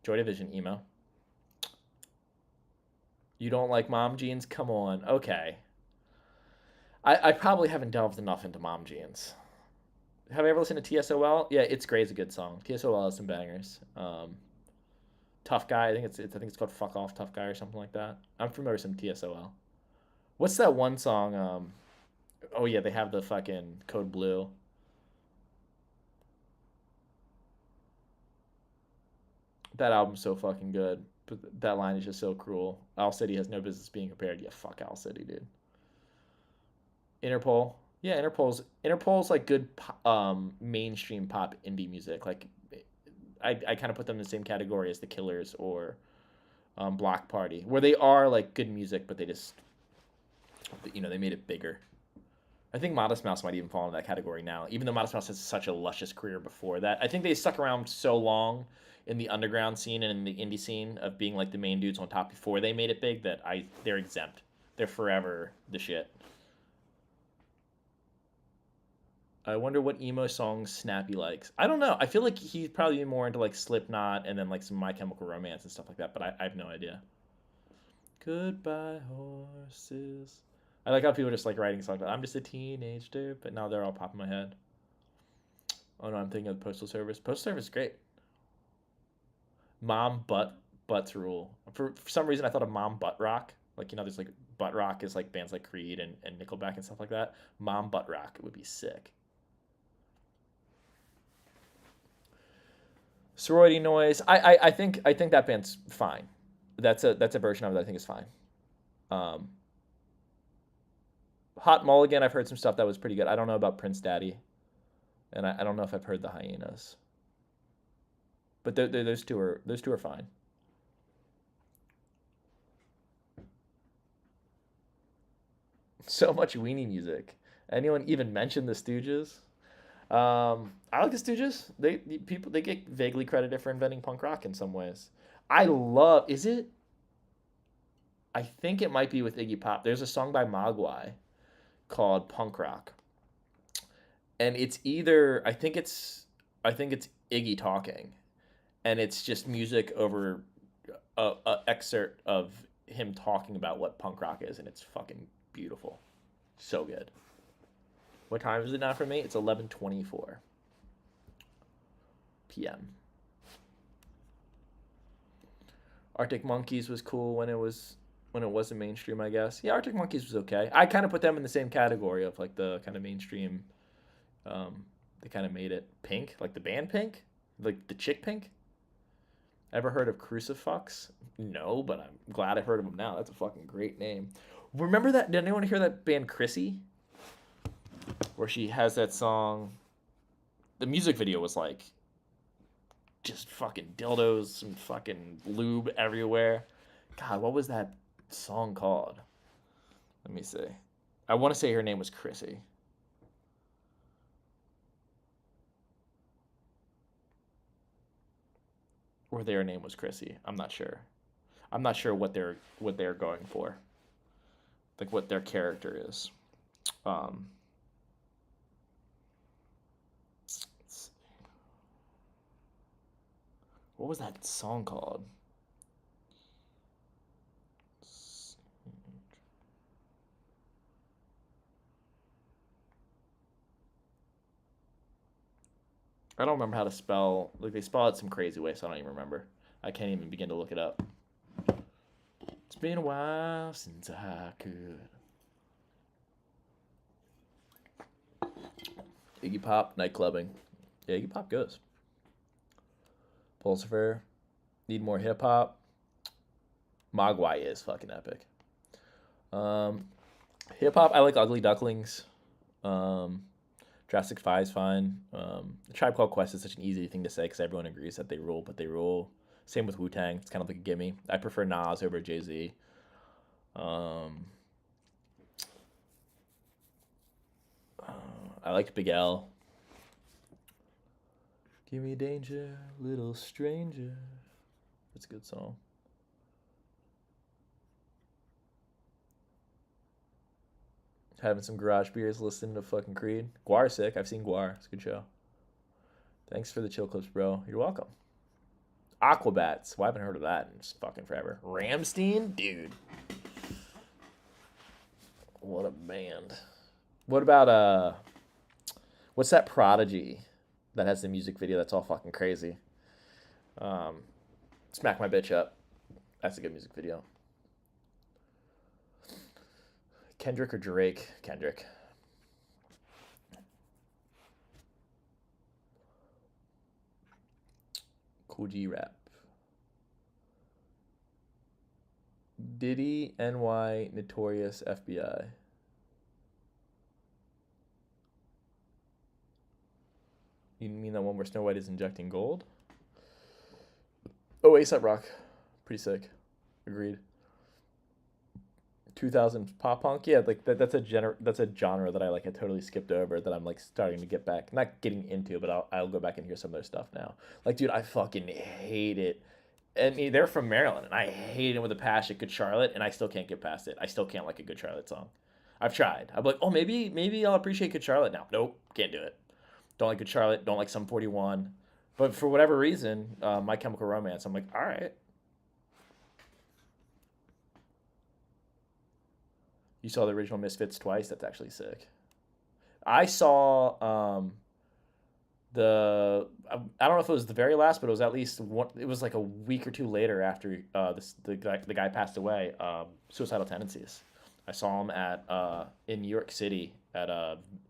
Joy Division emo. You don't like Mom Jeans? Come on. Okay. I probably haven't delved enough into Mom Jeans. Have I ever listened to TSOL? Yeah, It's Great is a good song. TSOL has some bangers. Tough Guy, I think it's called Fuck Off Tough Guy or something like that. I'm familiar with some TSOL. What's that one song? Oh yeah, they have the fucking Code Blue. That album's so fucking good. But that line is just so cruel. Owl City has no business being compared. Yeah, fuck Owl City, dude. Interpol. Yeah, Interpol's like good mainstream pop indie music. Like I kind of put them in the same category as The Killers or Block Party, where they are like good music, but they just they made it bigger. I think Modest Mouse might even fall in that category now, even though Modest Mouse has such a luscious career before that. I think they stuck around so long in the underground scene and in the indie scene of being like the main dudes on top before they made it big that they're exempt. They're forever the shit. I wonder what emo songs Snappy likes. I don't know. I feel like he's probably more into like Slipknot and then like some My Chemical Romance and stuff like that, but I have no idea. Goodbye horses. I like how people just like writing songs like I'm just a teenager, but now they're all popping my head. Oh no, I'm thinking of the Postal Service. Postal Service is great. Mom Butts rule. For some reason I thought of Mom Butt Rock. Like, there's like butt rock is like bands like Creed and Nickelback and stuff like that. Mom Butt Rock would be sick. Sorority Noise. I think that band's fine. That's a version of it that I think is fine. Hot Mulligan, I've heard some stuff that was pretty good. I don't know about Prince Daddy, and I don't know if I've heard the Hyenas. But those two are fine. So much weenie music. Anyone even mention the Stooges? I like the Stooges. They get vaguely credited for inventing punk rock in some ways. Is it? I think it might be with Iggy Pop. There's a song by Mogwai called Punk Rock. And it's either I think it's Iggy talking, and it's just music over a excerpt of him talking about what punk rock is, and it's fucking beautiful. So good. What time is it now for me? It's 11:24 p.m. Arctic Monkeys was cool when it wasn't mainstream, I guess. Yeah, Arctic Monkeys was okay. I kind of put them in the same category of like the kind of mainstream. They kind of made it Pink, like the band Pink, like the chick Pink. Ever heard of Crucifix? No, but I'm glad I've heard of them now. That's a fucking great name. Remember that? Did anyone hear that band Chrissy? where she has that song. The music video was like just fucking dildos and fucking lube everywhere. God, what was that song called? Let me see. I want to say her name was Chrissy. Or their name was Chrissy. I'm not sure. I'm not sure what they're going for. Like what their character is. Um, what was that song called? I don't remember how to spell. Like they spell it some crazy way, so I don't even remember. I can't even begin to look it up. It's been a while since I could. Iggy Pop, night clubbing. Yeah, Iggy Pop goes. Pulsifer, need more hip hop. Mogwai is fucking epic. Hip hop, I like Ugly Ducklings. Jurassic 5 is fine. The Tribe Called Quest is such an easy thing to say because everyone agrees that they rule, but they rule. Same with Wu-Tang. It's kind of like a gimme. I prefer Nas over Jay-Z. I like Big L. Give me danger, little stranger. That's a good song. Having some garage beers, listening to fucking Creed. Guar's sick. I've seen Guar. It's a good show. Thanks for the chill clips, bro. You're welcome. Aquabats. Well, I haven't heard of that in fucking forever. Ramstein? Dude. What a band. What about, what's that Prodigy that has the music video that's all fucking crazy? Smack My Bitch Up. That's a good music video. Kendrick or Drake? Kendrick. Cool G Rap. Diddy, NY, Notorious, FBI. You mean that one where Snow White is injecting gold? Oh, A$AP Rock. Pretty sick. Agreed. 2000s pop punk, yeah, like that's a genre that I like. I totally skipped over that I'm like starting to get back, not getting into, but I'll go back and hear some of their stuff now. Like, dude, I fucking hate it. And they're from Maryland, and I hate it with a passion. Good Charlotte, and I still can't get past it. I still can't like a Good Charlotte song. I've tried. I'm like, oh, maybe I'll appreciate Good Charlotte now. Nope, can't do it. Don't like Good Charlotte. Don't like Sum 41. But for whatever reason, My Chemical Romance, I'm like, all right. You saw the original Misfits twice? That's actually sick. I saw I don't know if it was the very last, but it was at least one. It was like a week or two later after the guy passed away. Suicidal Tendencies. I saw him at in New York City at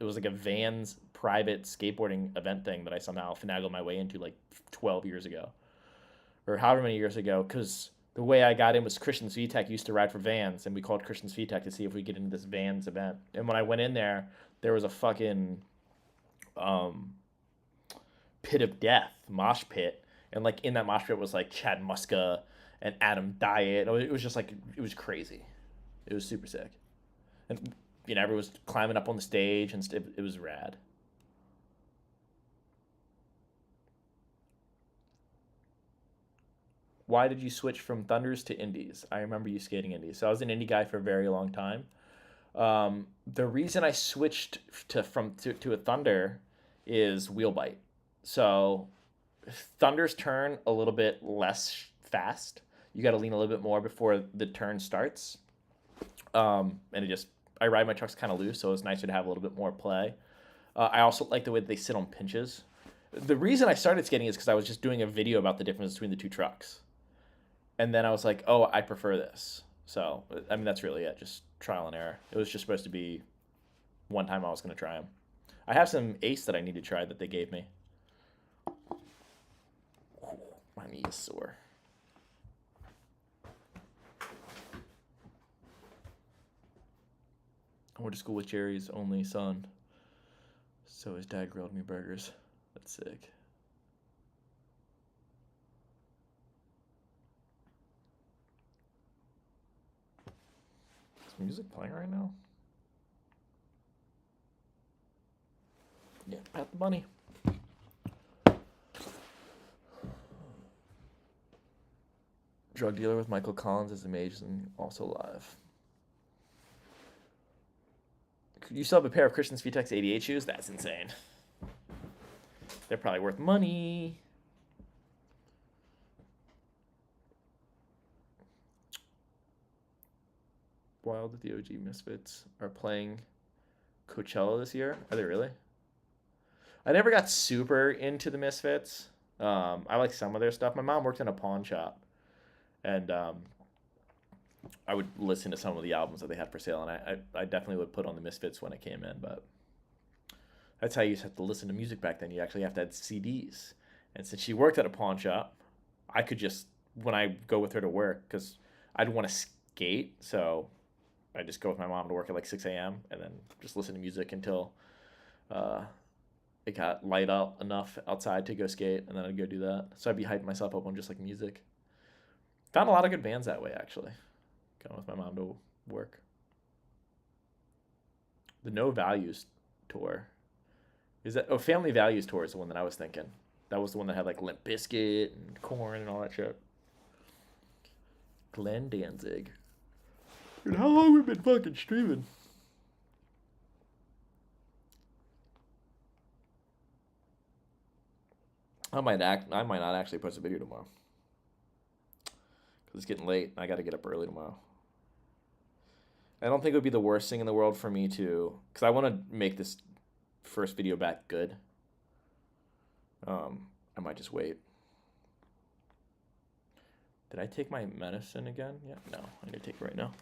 it was like a Vans private skateboarding event thing that I somehow finagled my way into like 12 years ago, or however many years ago, because the way I got in was Christian Svitek used to ride for Vans, and we called Christian Svitek to see if we could get into this Vans event. And when I went in there was a fucking pit of death, mosh pit. And like in that mosh pit was like Chad Muska and Adam Diet. It was just like, it was crazy. It was super sick. And, everyone was climbing up on the stage and it was rad. Why did you switch from Thunders to Indies? I remember you skating Indies. So I was an Indie guy for a very long time. The reason I switched to a Thunder is wheel bite. So Thunders turn a little bit less fast. You got to lean a little bit more before the turn starts. And I ride my trucks kind of loose, so it's nicer to have a little bit more play. I also like the way that they sit on pinches. The reason I started skating is because I was just doing a video about the difference between the two trucks. And then I was like, oh, I prefer this. So, I mean, that's really it. Just trial and error. It was just supposed to be one time I was going to try them. I have some Ace that I need to try that they gave me. My knee is sore. I went to school with Jerry's only son. So his dad grilled me burgers. That's sick. Is music playing right now? Yeah, pat the money. Drug dealer with Michael Collins as the mage and also live. You still have a pair of Christian Vitex 88 shoes? That's insane. They're probably worth money. Wild that the OG Misfits are playing Coachella this year. Are they really? I never got super into the Misfits. I like some of their stuff. My mom worked in a pawn shop, and I would listen to some of the albums that they had for sale, and I definitely would put on the Misfits when it came in, but that's how you used to have to listen to music back then. You actually have to have CDs. And since she worked at a pawn shop, I could just, when I go with her to work, because I'd want to skate, so I just go with my mom to work at like 6 a.m. and then just listen to music until it got light out enough outside to go skate, and then I'd go do that. So I'd be hyping myself up on just like music. Found a lot of good bands that way, actually. Going with my mom to work. The No Values tour. Is that, oh, Family Values tour is the one that I was thinking. That was the one that had like Limp Bizkit and Korn and all that shit. Glenn Danzig. Dude, how long have we been fucking streaming? I might not actually post a video tomorrow. Because it's getting late and I got to get up early tomorrow. I don't think it would be the worst thing in the world for me to... Because I want to make this first video back good. I might just wait. Did I take my medicine again? Yeah, no, I'm gonna take it right now.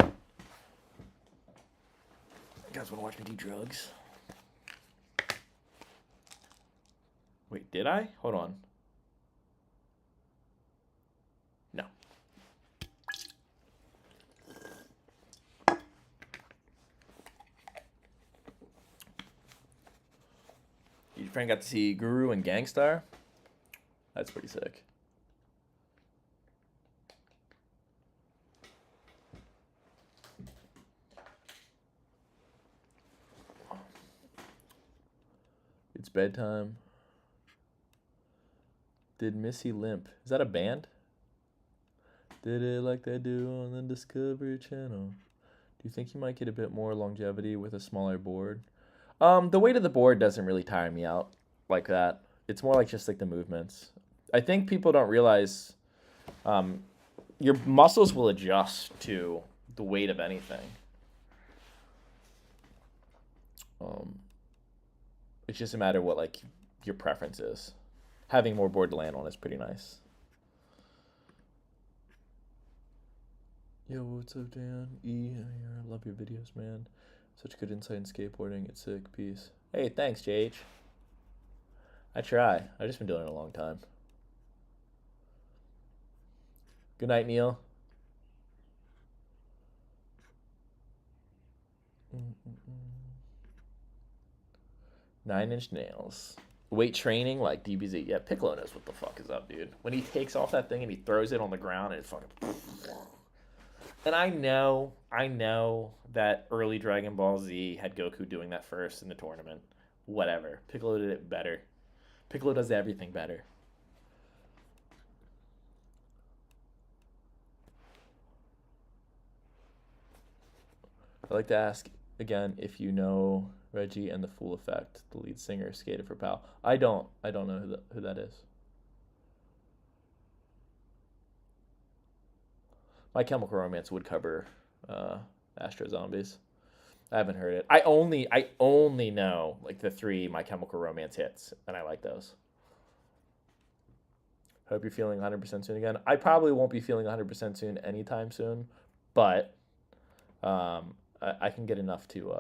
You guys wanna watch me do drugs? Wait, did I? Hold on. No. Your friend got to see Guru and Gangstar? That's pretty sick. It's bedtime. Did Missy limp? Is that a band? Did it like they do on the Discovery Channel. Do you think you might get a bit more longevity with a smaller board? The weight of the board doesn't really tire me out like that. It's more like just like the movements. I think people don't realize your muscles will adjust to the weight of anything. It's just a matter of what like your preference is. Having more board to land on is pretty nice. Yo, what's up, Dan? E here. I love your videos, man. Such good insight in skateboarding. It's sick. Peace. Hey, thanks, JH. I try. I've just been doing it a long time. Good night, Neil. 9-inch nails. Weight training like DBZ. Yeah, Piccolo knows what the fuck is up, dude. When he takes off that thing and he throws it on the ground and it fucking... And I know that early Dragon Ball Z had Goku doing that first in the tournament. Whatever. Piccolo did it better. Piccolo does everything better. I'd like to ask again if you know Reggie and the Fool Effect, the lead singer skated for PAL. I don't know who that is. My Chemical Romance would cover Astro Zombies. I haven't heard it. I only know like the 3 My Chemical Romance hits, and I like those. Hope you're feeling 100% soon again. I probably won't be feeling 100% soon anytime soon, but I can get enough to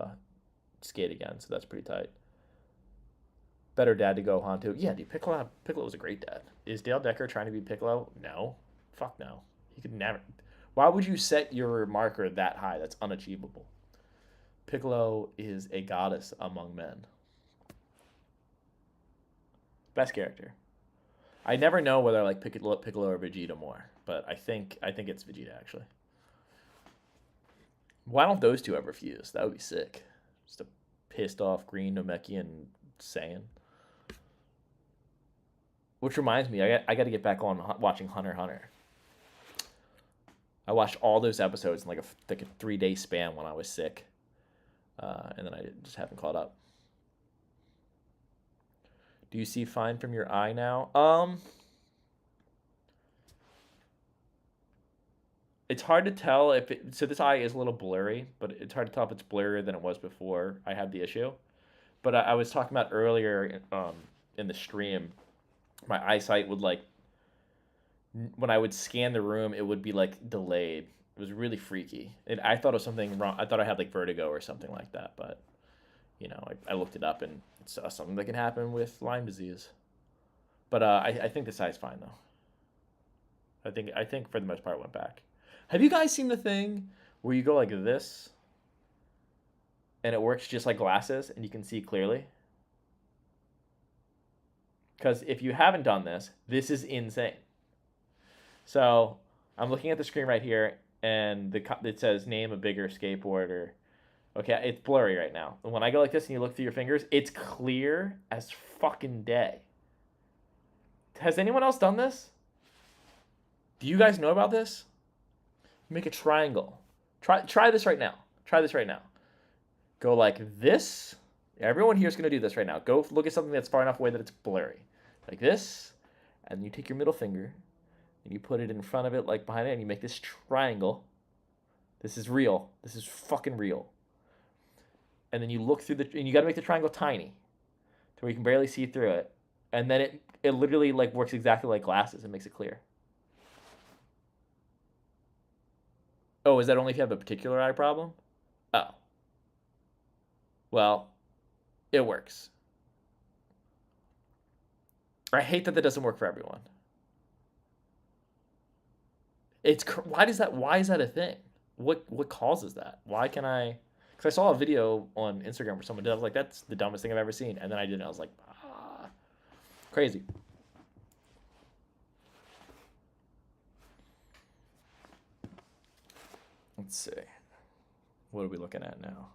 skate again, so that's pretty tight. Better dad to go on to. Yeah, dude, Piccolo was a great dad. Is Dale Decker trying to be Piccolo? No. Fuck no. He could never. Why would you set your marker that high? That's unachievable. Piccolo is a goddess among men. Best character. I never know whether I like Piccolo or Vegeta more, but I think it's Vegeta actually. Why don't those two ever fuse? That would be sick. Just a pissed off Green, Namekian, Saiyan. Which reminds me, I got to get back on watching Hunter x Hunter. I watched all those episodes in like a 3-day span when I was sick, and then I just haven't caught up. Do you see fine from your eye now? It's hard to tell if it, so this eye is a little blurry, but it's hard to tell if it's blurrier than it was before I had the issue. But I was talking about earlier in the stream, my eyesight would like, when I would scan the room, it would be like delayed. It was really freaky. I thought it was something wrong. I thought I had like vertigo or something like that, but you know, I looked it up and it's something that can happen with Lyme disease. But I think this eye's fine though. I think for the most part it went back. Have you guys seen the thing where you go like this and it works just like glasses and you can see clearly? Because if you haven't done this, this is insane. So I'm looking at the screen right here and it says name a bigger skateboarder. Okay, it's blurry right now. And when I go like this and you look through your fingers, it's clear as fucking day. Has anyone else done this? Do you guys know about this? Make a triangle. Try this right now. Try this right now. Go like this. Everyone here is going to do this right now. Go look at something that's far enough away that it's blurry. Like this. And you take your middle finger and you put it in front of it, like behind it, and you make this triangle. This is real. This is fucking real. And then you look through and you got to make the triangle tiny to where you can barely see through it. And then it literally like works exactly like glasses and makes it clear. Oh, is that only if you have a particular eye problem? Oh. Well, it works. I hate that doesn't work for everyone. Why is that a thing? What causes that? Why can I? Because I saw a video on Instagram where someone did. I was like, that's the dumbest thing I've ever seen. And then I did it. I was like, crazy. Let's see. What are we looking at now?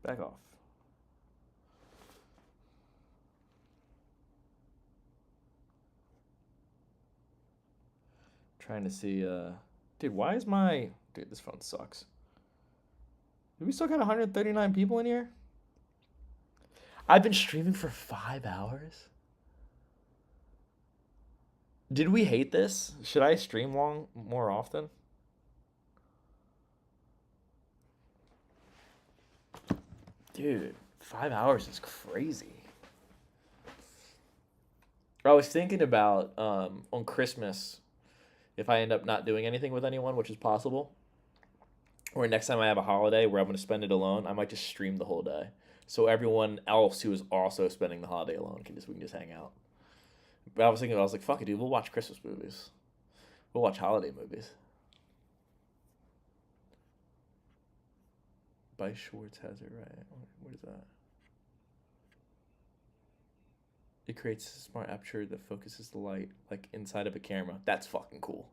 Back off. Trying to see, dude, why is dude, this phone sucks. Do we still got 139 people in here? I've been streaming for 5 hours. Did we hate this? Should I stream more often? Dude, 5 hours is crazy. I was thinking about on Christmas, if I end up not doing anything with anyone, which is possible, or next time I have a holiday where I'm going to spend it alone, I might just stream the whole day. So everyone else who is also spending the holiday alone we can just hang out. But I was like, fuck it, dude. We'll watch Christmas movies. We'll watch holiday movies. By Schwartz has it right. What is that? It creates a smart aperture that focuses the light like inside of a camera. That's fucking cool.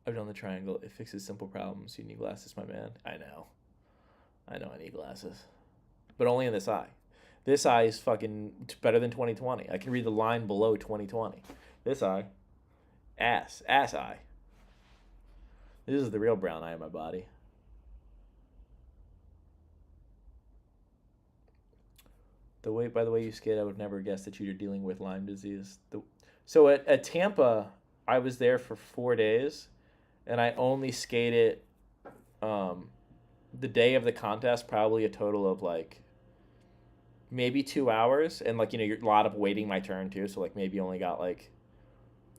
I've done the triangle. It fixes simple problems. You need glasses, my man. I know I need glasses. But only in this eye. This eye is fucking better than 2020. I can read the line below 2020. This eye. Ass eye. This is the real brown eye in my body. By the way you skate, I would never guess that you're dealing with Lyme disease. So at Tampa, I was there for 4 days, and I only skated the day of the contest, probably a total of like maybe 2 hours, and like, you know, you're a lot of waiting my turn too, so like maybe only got like,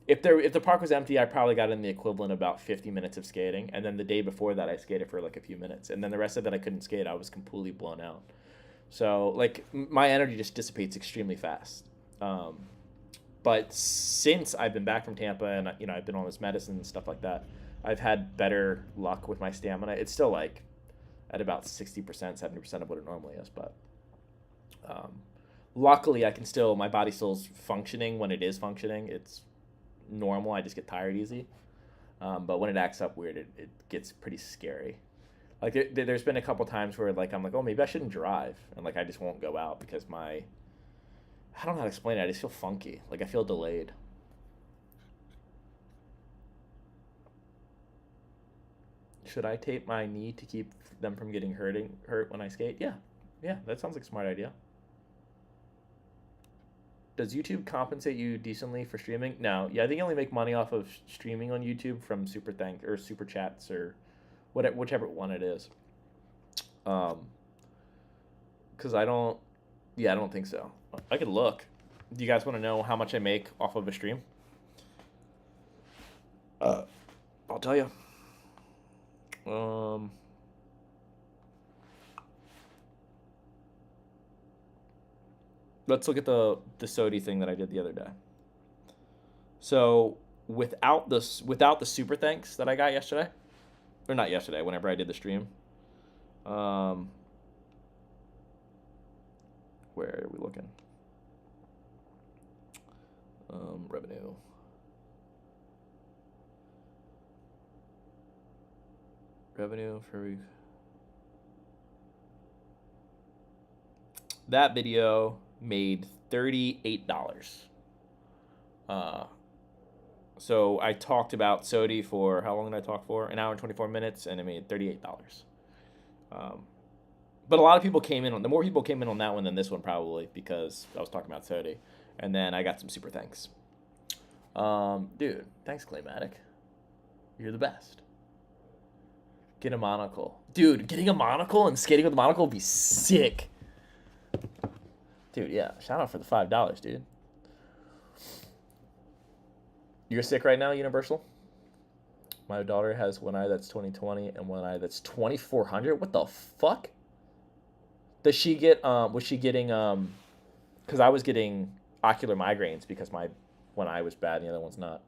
if the park was empty, I probably got in the equivalent of about 50 minutes of skating, and then the day before that I skated for like a few minutes, and then the rest of it I couldn't skate. I was completely blown out. So like my energy just dissipates extremely fast. But since I've been back from Tampa and I've been on this medicine and stuff like that, I've had better luck with my stamina. It's still like at about 60%, 70% of what it normally is, but um, luckily I can still my body still's functioning when it is functioning. It's normal. I just get tired easy. But when it acts up weird, it gets pretty scary. Like there's been a couple times where like I'm like, oh, maybe I shouldn't drive, and like I just won't go out because I don't know how to explain it. I just feel funky. Like I feel delayed. Should I tape my knee to keep them from getting hurt when I skate? Yeah, yeah, that sounds like a smart idea. Does YouTube compensate you decently for streaming? No. Yeah, I think you only make money off of streaming on YouTube from super chats or whatever, whichever one it is. Because I don't. Yeah, I don't think so. I could look. Do you guys want to know how much I make off of a stream? I'll tell you. Let's look at the SOTY thing that I did the other day. So without the super thanks that I got yesterday, or not yesterday, whenever I did the stream, where are we looking? Revenue. Revenue for that video made $38. So I talked about SOTY for how long did I talk for? An hour and 24 minutes, and it made $38. But a lot of people came in on more people came in on that one than this one probably because I was talking about SOTY, and then I got some super thanks. Dude, thanks Claymatic. You're the best. Get a monocle. Dude, getting a monocle and skating with a monocle would be sick. Dude, yeah. Shout out for the $5, dude. You're sick right now, Universal? My daughter has one eye that's 20/20 and one eye that's 2400. What the fuck? Does she get, was she getting, because I was getting ocular migraines because my one eye was bad and the other one's not.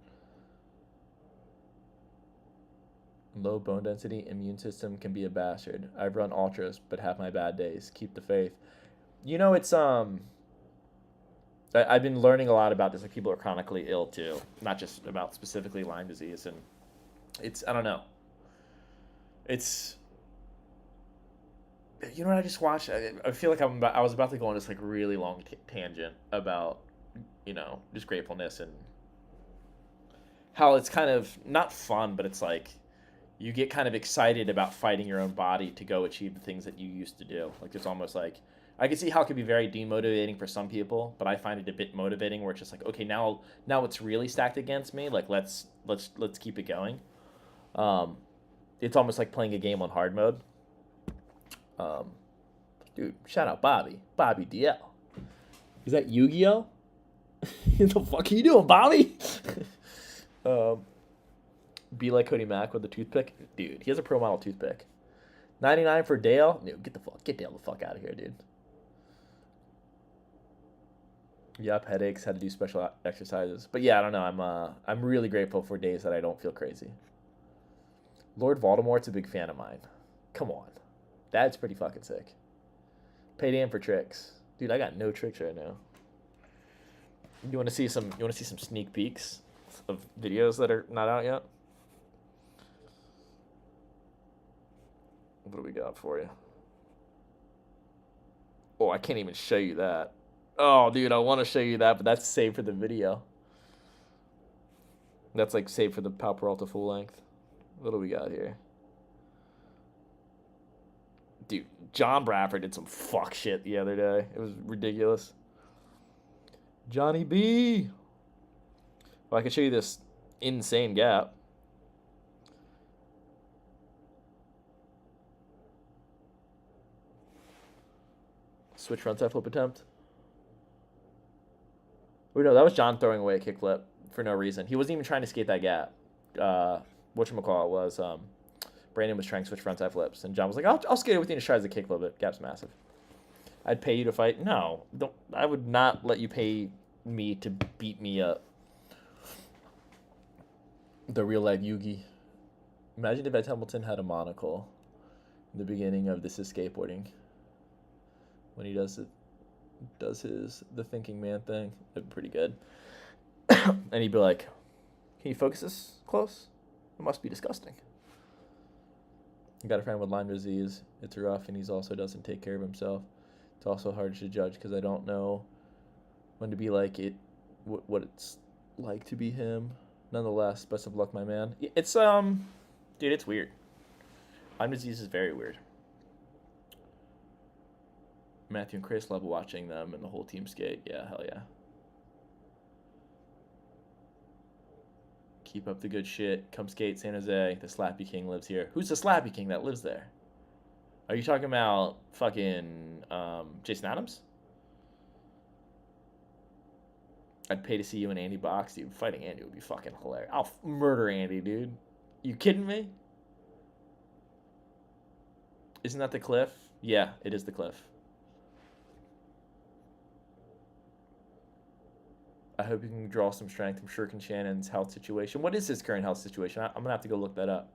Low bone density, immune system can be a bastard. I've run ultras, but have my bad days. Keep the faith. It's I've been learning a lot about this. Like people are chronically ill too, not just about specifically Lyme disease, and it's I don't know. It's what I just watched. I feel like I was about to go on this like really long tangent about just gratefulness and how it's kind of not fun, but it's like you get kind of excited about fighting your own body to go achieve the things that you used to do. Like it's almost like I can see how it could be very demotivating for some people, but I find it a bit motivating where it's just like, okay, now it's really stacked against me. Like let's keep it going. It's almost like playing a game on hard mode. Dude, shout out Bobby DL. Is that Yu-Gi-Oh? What the fuck are you doing, Bobby? Be like Cody Mack with the toothpick. Dude, he has a pro model toothpick. 99 for Dale. Dude, get Dale the fuck out of here, dude. Yup, headaches, had to do special exercises. But yeah, I don't know. I'm really grateful for days that I don't feel crazy. Lord Voldemort's a big fan of mine. Come on. That's pretty fucking sick. Pay Dan for tricks. Dude, I got no tricks right now. You want to see some sneak peeks of videos that are not out yet? What do we got for you? Oh, I can't even show you that. Oh, dude, I want to show you that, but that's saved for the video. That's like saved for the Pal Peralta full length. What do we got here? Dude, John Bradford did some fuck shit the other day. It was ridiculous. Johnny B. Well, I can show you this insane gap. Switch frontside flip attempt. Oh, no, that was John throwing away a kickflip for no reason. He wasn't even trying to skate that gap. Whatchamacallit was Brandon was trying to switch frontside flips, and John was like, I'll skate it with you and try as a kickflip. It gap's massive. I'd pay you to fight. No, don't. I would not let you pay me to beat me up. The real life Yugi. Imagine if Ed Templeton had a monocle in the beginning of This Is Skateboarding. When he does the thinking man thing. It'd be pretty good. And he'd be like, "Can you focus this close? It must be disgusting." I got a friend with Lyme disease. It's rough, and he also doesn't take care of himself. It's also hard to judge because I don't know when to be like it, what it's like to be him. Nonetheless, best of luck, my man. It's dude, it's weird. Lyme disease is very weird. Matthew and Chris love watching them and the whole team skate. Yeah, hell yeah. Keep up the good shit. Come skate San Jose. The Slappy King lives here. Who's the Slappy King that lives there? Are you talking about fucking Jason Adams? I'd pay to see you and Andy box. Dude, fighting Andy would be fucking hilarious. I'll murder Andy, dude. You kidding me? Isn't that the cliff? Yeah, it is the cliff. I hope you can draw some strength from Shirk and Shannon's health situation. What is his current health situation? I'm going to have to go look that up.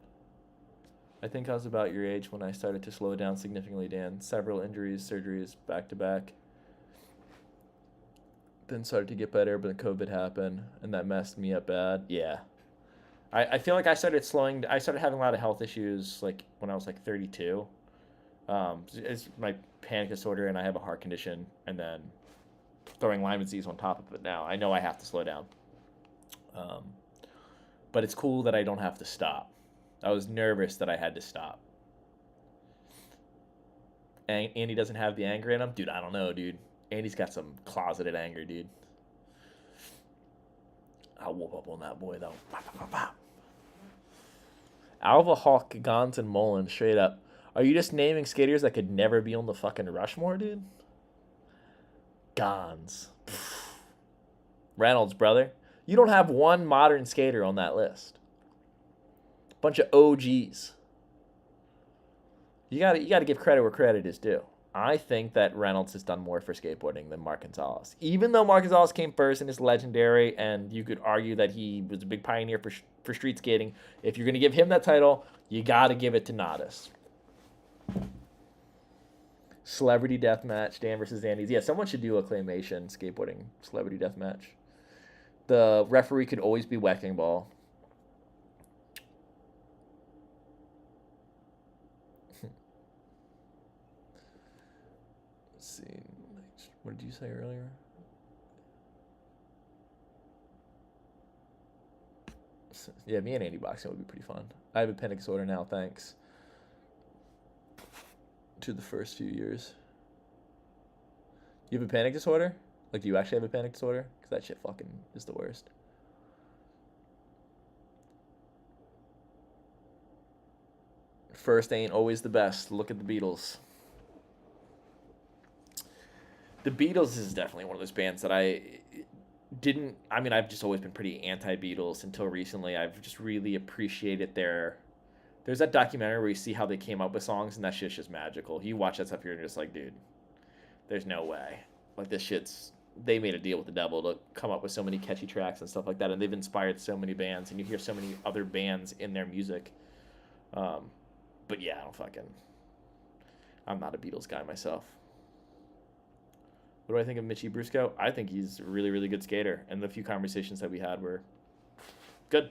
I think I was about your age when I started to slow down significantly, Dan. Several injuries, surgeries, back to back. Then started to get better, but COVID happened, and that messed me up bad. Yeah. I feel like I started having a lot of health issues like when I was like 32. It's my panic disorder, and I have a heart condition, and then throwing Lyme disease on top of it now. I know I have to slow down. But it's cool that I don't have to stop. I was nervous that I had to stop. And Andy doesn't have the anger in him? Dude, I don't know, dude. Andy's got some closeted anger, dude. I'll whoop up on that boy, though. Alva, Hawk, Gons, and Mullen, straight up. Are you just naming skaters that could never be on the fucking Rushmore, dude? Gons. Reynolds, brother. You don't have one modern skater on that list. Bunch of OGs. You gotta give credit where credit is due. I think that Reynolds has done more for skateboarding than Mark Gonzalez. Even though Mark Gonzalez came first and is legendary, and you could argue that he was a big pioneer for street skating, if you're going to give him that title, you got to give it to Nadas. Celebrity Deathmatch, Dan versus Andy's. Yeah, someone should do a claymation skateboarding Celebrity Deathmatch. The referee could always be Wrecking Ball. Let's see. What did you say earlier? Yeah, me and Andy boxing would be pretty fun. I have a panic disorder now, thanks to the first few years. You have a panic disorder? Like, do you actually have a panic disorder? Because that shit fucking is the worst. First ain't always the best. Look at the Beatles. The Beatles is definitely one of those bands that I've just always been pretty anti-Beatles until recently. I've just really appreciated there's that documentary where you see how they came up with songs, and that shit's just magical. You watch that stuff here and you're just like, dude, there's no way. Like, they made a deal with the devil to come up with so many catchy tracks and stuff like that, and they've inspired so many bands, and you hear so many other bands in their music. But yeah, I'm not a Beatles guy myself. What do I think of Mitchie Brusco? I think he's a really, really good skater, and the few conversations that we had were good.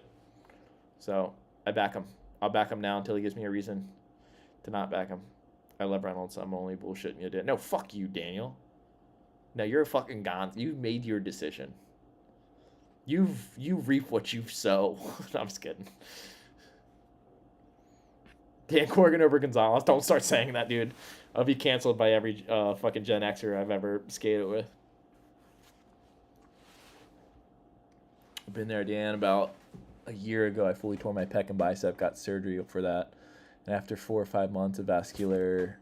So I back him. I'll back him now until he gives me a reason to not back him. I love Reynolds. I'm only bullshitting you, Dan. No, fuck you, Daniel. No, you're a fucking gone. You've made your decision. You reap what you sow. I'm just kidding. Dan Corrigan over Gonzalez. Don't start saying that, dude. I'll be canceled by every fucking Gen Xer I've ever skated with. I've been there, Dan. About a year ago, I fully tore my pec and bicep, got surgery for that. And after 4 or 5 months of vascular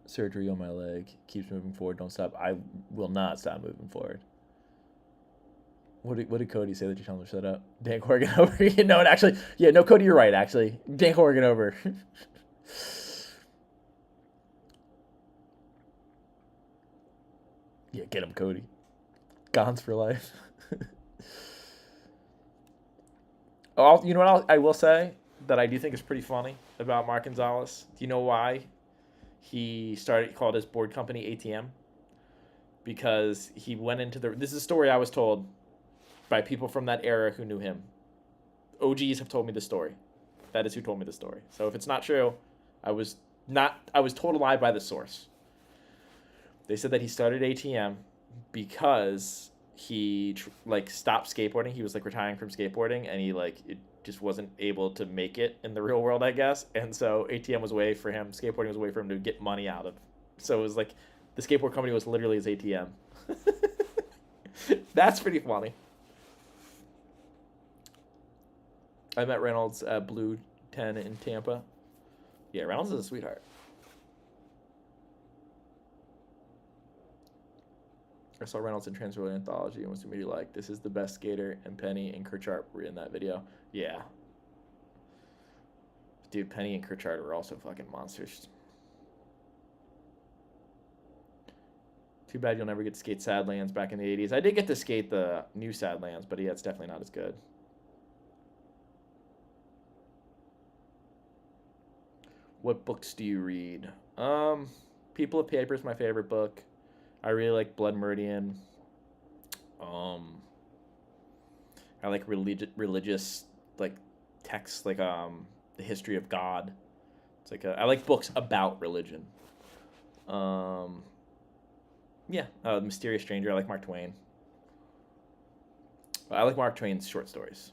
surgery on my leg, keeps moving forward, don't stop. I will not stop moving forward. What did Cody say that you told him to shut up? Dan Corrigan over. You know, actually, yeah, no, Cody, you're right, actually. Dan Corrigan over. Yeah, get him, Cody. Gons for life. Oh, you know what I will say that I do think is pretty funny about Mark Gonzalez? Do you know why he called his board company ATM? Because he went into this is a story I was told by people from that era who knew him. OGs have told me the story. That is who told me the story. So if it's not true, I was told a lie by the source. They said that he started ATM because he stopped skateboarding. He was retiring from skateboarding, and he it just wasn't able to make it in the real world, I guess. And so ATM was a way for him. Skateboarding was a way for him to get money out of. So it was the skateboard company was literally his ATM. That's pretty funny. I met Reynolds at Blue 10 in Tampa. Yeah, Reynolds is a sweetheart. I saw Reynolds in Transworld Anthology and was immediately like, this is the best skater, and Penny and Kirchart were in that video. Yeah. Dude, Penny and Kirchart were also fucking monsters. Too bad you'll never get to skate Sadlands back in the 80s. I did get to skate the new Sadlands, but yeah, it's definitely not as good. What books do you read? People of Paper is my favorite book. I really like Blood Meridian. I like religious texts, the history of God. It's I like books about religion. Yeah, Mysterious Stranger. I like Mark Twain. I like Mark Twain's short stories.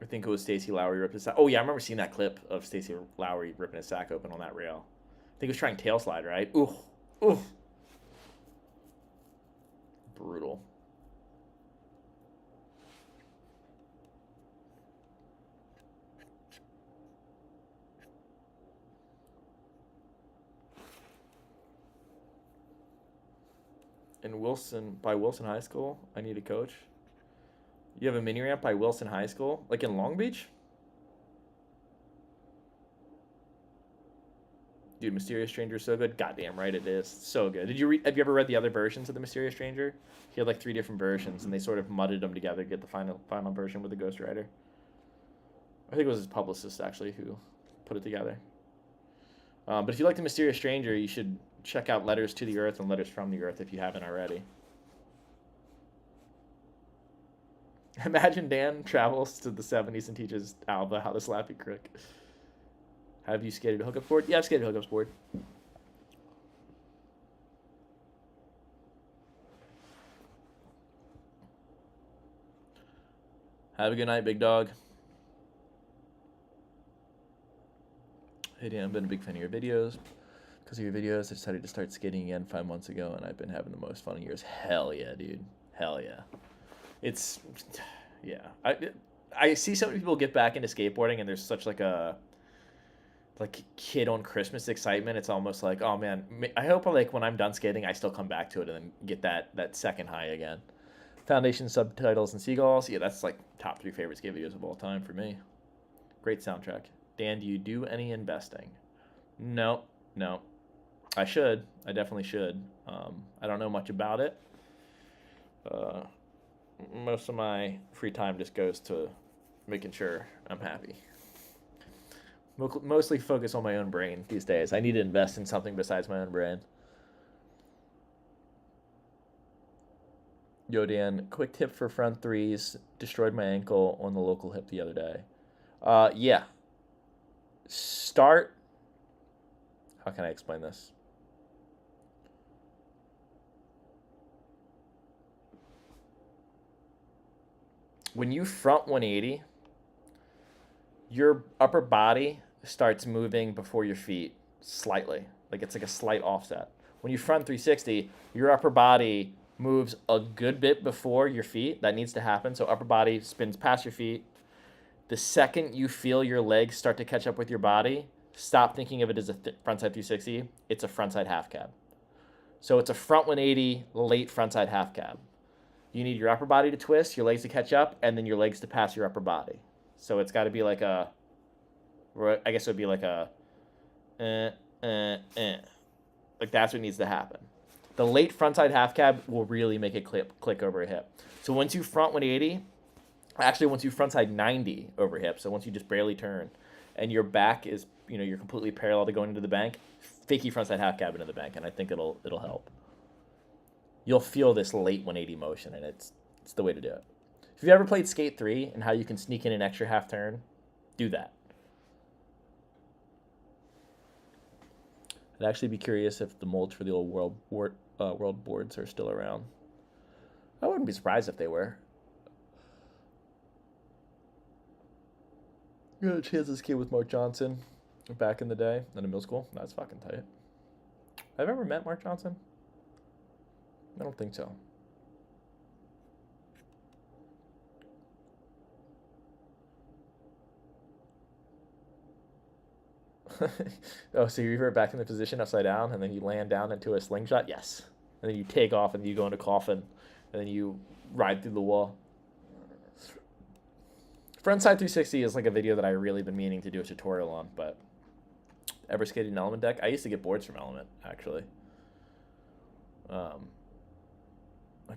I think it was Stacey Lowry ripped his sack. Oh yeah, I remember seeing that clip of Stacey Lowry ripping his sack open on that rail. I think he was trying tail slide, right? Ooh, ooh, brutal. In Wilson High School, I need a coach. You have a mini ramp by Wilson High School, like in Long Beach? Dude, Mysterious Stranger is so good. Goddamn right it is. So good. Have you ever read the other versions of the Mysterious Stranger? He had 3 different versions, and they sort of mudded them together to get the final version with the ghostwriter. I think it was his publicist actually who put it together. But if you like the Mysterious Stranger, you should check out Letters to the Earth and Letters from the Earth if you haven't already. Imagine Dan travels to the 70s and teaches Alva how to slap a crook. Have you skated a hookup board? Yeah, I've skated a hookup board. Have a good night, big dog. Hey Dan, I've been a big fan of your videos. Because of your videos, I decided to start skating again 5 months ago, and I've been having the most fun in years. Hell yeah, dude. Hell yeah. It's, yeah. I see so many people get back into skateboarding, and there's such a kid on Christmas excitement. It's almost like, oh man, I hope when I'm done skating, I still come back to it and then get that second high again. Foundation, Subtitles, and Seagulls. Yeah, that's top 3 favorite skate videos of all time for me. Great soundtrack. Dan, do you do any investing? No. I should. I definitely should. I don't know much about it. Most of my free time just goes to making sure I'm happy. Mostly focus on my own brain these days. I need to invest in something besides my own brain. Yo, Dan, quick tip for front threes. Destroyed my ankle on the local hip the other day. Yeah. Start. How can I explain this? When you front 180, your upper body starts moving before your feet slightly. It's a slight offset. When you front 360, your upper body moves a good bit before your feet. That needs to happen. So upper body spins past your feet. The second you feel your legs start to catch up with your body, stop thinking of it as a frontside 360. It's a frontside half cab. So it's a front 180, late frontside half cab. You need your upper body to twist, your legs to catch up, and then your legs to pass your upper body. So it's got to be I guess it would be that's what needs to happen. The late frontside half cab will really make it click over a hip. So once you front 180, actually once you frontside 90 over hip, so once you just barely turn, and your back is, you're completely parallel to going into the bank, fakey frontside half cab into the bank, and I think it'll help. You'll feel this late 180 motion, and it's the way to do it. If you've ever played Skate 3 and how you can sneak in an extra half turn, do that. I'd actually be curious if the molds for the old world boards are still around. I wouldn't be surprised if they were. You had a chance to skate with Mark Johnson back in the day in middle school. That's fucking tight. Have I ever met Mark Johnson? I don't think so. Oh, so you revert back in the position upside down, and then you land down into a slingshot? Yes. And then you take off, and you go into coffin, and then you ride through the wall. Frontside 360 is like a video that I really been meaning to do a tutorial on, but ever skated an Element deck? I used to get boards from Element, actually. I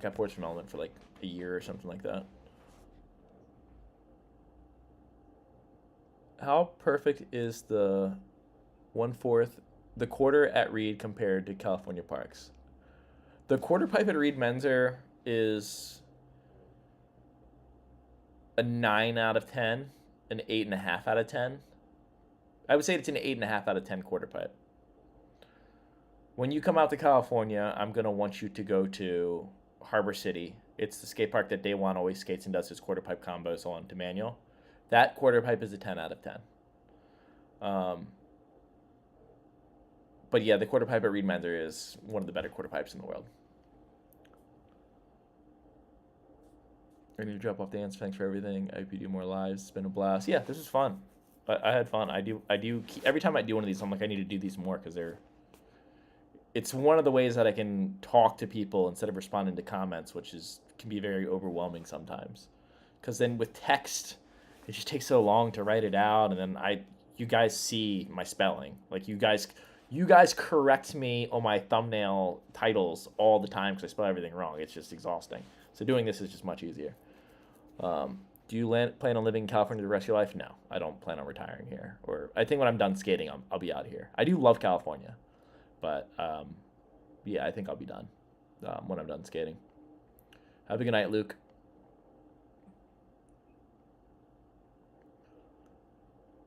got boards from Element for like a year or something like that. How perfect is the 1/4, the quarter at Reed compared to California Parks? The quarter pipe at Reed Menzer is a 9 out of 10, an 8.5 out of 10. I would say it's an 8.5 out of 10 quarter pipe. When you come out to California, I'm going to want you to go to Harbor City. It's the skate park that Day One always skates and does his quarter pipe combos on to manual. That quarter pipe is a 10 out of 10. But yeah, the quarter pipe at Reed Menzer is one of the better quarter pipes in the world. I need to drop off the answer. Thanks for everything. I hope you do more lives. It's been a blast. Yeah, this is fun. I had fun. I do. Every time I do one of these, I'm like, I need to do these more because it's one of the ways that I can talk to people instead of responding to comments, which can be very overwhelming sometimes. Because then with text, it just takes so long to write it out, and then you guys see my spelling. Like you guys correct me on my thumbnail titles all the time because I spell everything wrong. It's just exhausting. So doing this is just much easier. Do you plan on living in California the rest of your life? No, I don't plan on retiring here. Or I think when I'm done skating, I'll be out here. I do love California, but yeah, I think I'll be done when I'm done skating. Have a good night, Luke.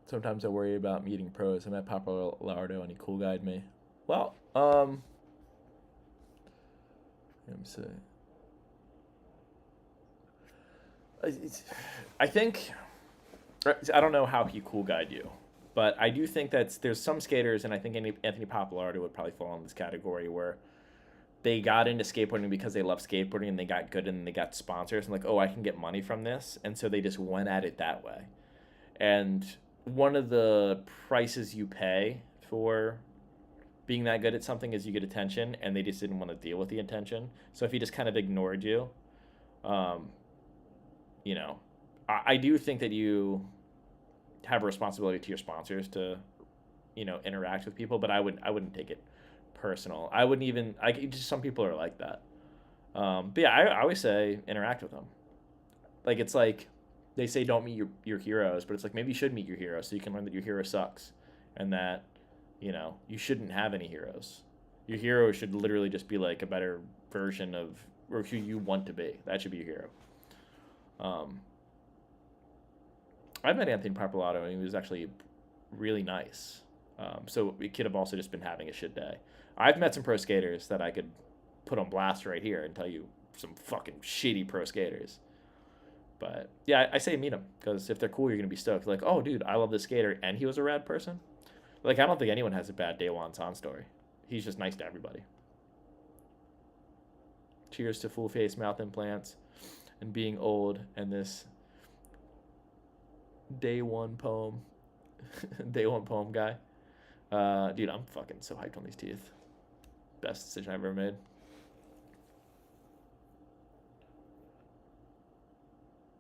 Sometimes I worry about meeting pros. I met Papa Lardo and he cool guided me. Well, let me see. I think, I don't know how he cool guide you, but I do think that there's some skaters, and I think Anthony Papalardo would probably fall in this category, where they got into skateboarding because they love skateboarding and they got good and they got sponsors and like, oh, I can get money from this. And so they just went at it that way. And one of the prices you pay for being that good at something is you get attention, and they just didn't want to deal with the attention. So if he just kind of ignored you, I do think that you have a responsibility to your sponsors to, interact with people, but I wouldn't take it personal. I wouldn't even, just some people are like that. But yeah, I always say interact with them. Like, it's like, they say don't meet your heroes, but it's like maybe you should meet your hero so you can learn that your hero sucks and that, you shouldn't have any heroes. Your hero should literally just be like a better version of or who you want to be. That should be your hero. I met Anthony Papalato, and he was actually really nice. So he could have also just been having a shit day. I've met some pro skaters that I could put on blast right here and tell you some fucking shitty pro skaters. But yeah, I say meet them, because if they're cool, you're going to be stoked. Like, oh, dude, I love this skater, and he was a rad person. Like, I don't think anyone has a bad Day One San story. He's just nice to everybody. Cheers to full face mouth implants and being old and this Day One poem. Day One poem guy. Dude, I'm fucking so hyped on these teeth. Best decision I've ever made.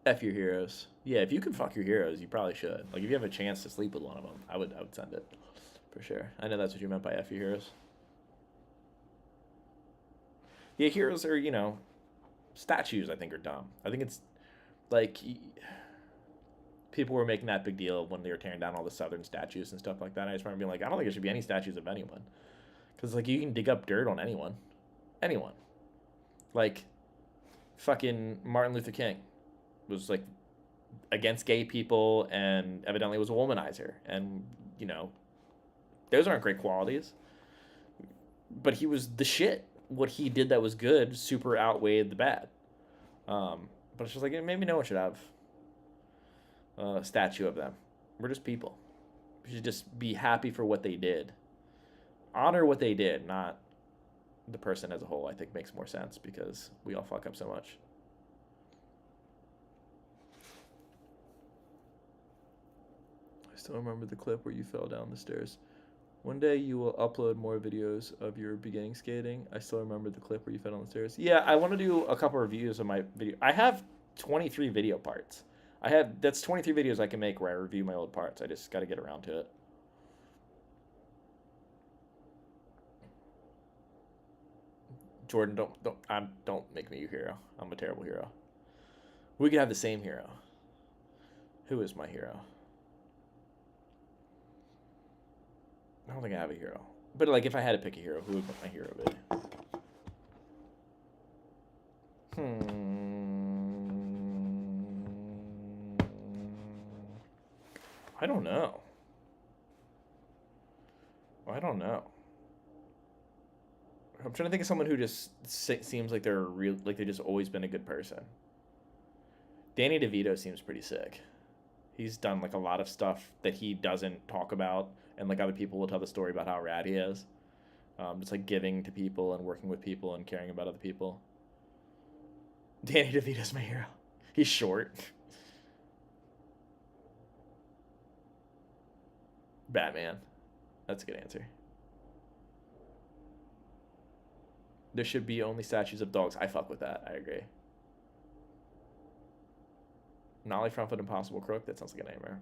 F your heroes. Yeah, if you can fuck your heroes, you probably should. Like, if you have a chance to sleep with one of them, I would send it. For sure. I know that's what you meant by F your heroes. Yeah, heroes are, statues, I think, are dumb. I think it's like people were making that big deal when they were tearing down all the southern statues and stuff like that. I just remember being like, I don't think there should be any statues of anyone. Because, like, you can dig up dirt on anyone. Anyone. Like, fucking Martin Luther King was, like, against gay people and evidently was a womanizer. And, those aren't great qualities. But he was the shit. What he did that was good super outweighed the bad. But it's just like, maybe no one should have a statue of them. We're just people. We should just be happy for what they did. Honor what they did, not the person as a whole. I think makes more sense because we all fuck up so much. I still remember the clip where you fell down the stairs. One day you will upload more videos of your beginning skating. I still remember the clip where you fell down the stairs. Yeah, I want to do a couple of reviews of my video. I have 23 video parts. That's 23 videos I can make where I review my old parts. I just got to get around to it. Jordan, don't make me your hero. I'm a terrible hero. We could have the same hero. Who is my hero? I don't think I have a hero. But, like, if I had to pick a hero, who would my hero be? I don't know. I'm trying to think of someone who just seems like they're like they've just always been a good person. Danny DeVito seems pretty sick. He's done, like, a lot of stuff that he doesn't talk about, and, like, other people will tell the story about how rad he is. Just, like, giving to people and working with people and caring about other people. Danny DeVito's my hero. He's short. Batman. That's a good answer. There should be only statues of dogs. I fuck with that. I agree. Nollie Front Foot Impossible Crook. That sounds like a nightmare.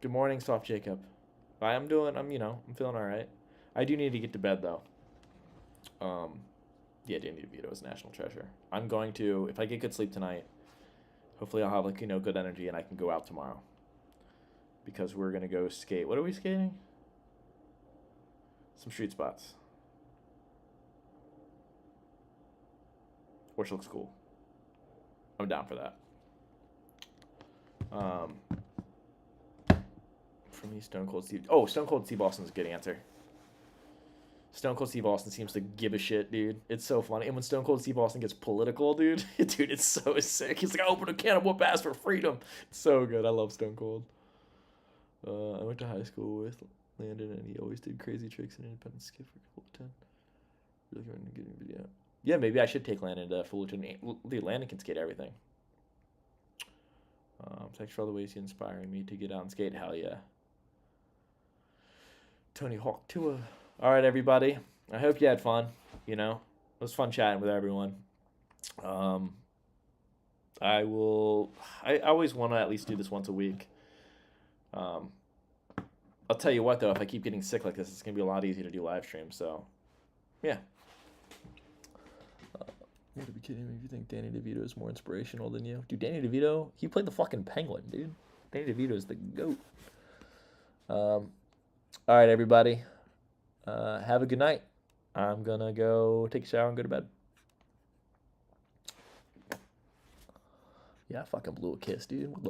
Good morning, Soft Jacob. I'm feeling all right. I do need to get to bed, though. Yeah, Danny DeVito is a national treasure. I'm going to, if I get good sleep tonight, hopefully I'll have, like, good energy and I can go out tomorrow. Because we're going to go skate. What are we skating? Some street spots. Which looks cool. I'm down for that. For me, Stone Cold Steve. Oh, Stone Cold Steve Austin's a good answer. Stone Cold Steve Austin seems to give a shit, dude. It's so funny. And when Stone Cold Steve Austin gets political, dude, it's so sick. He's like, I opened a can of whoop ass for freedom. It's so good. I love Stone Cold. I went to high school with Landon, and he always did crazy tricks in independent skip for Fullerton. Really going to get a video. Yeah, maybe I should take Landon to Fullerton. Dude, Landon can skate everything. Thanks for all the ways you inspiring me to get out and skate. Hell yeah. Tony Hawk Tua. All right, everybody. I hope you had fun. It was fun chatting with everyone. I always want to at least do this once a week. I'll tell you what, though, if I keep getting sick like this, it's going to be a lot easier to do live streams. So, yeah. You gotta be kidding me if you think Danny DeVito is more inspirational than you. Dude, Danny DeVito, he played the fucking Penguin, dude. Danny DeVito is the GOAT. All right, everybody. Have a good night. I'm going to go take a shower and go to bed. Yeah, I fucking blew a kiss, dude. Little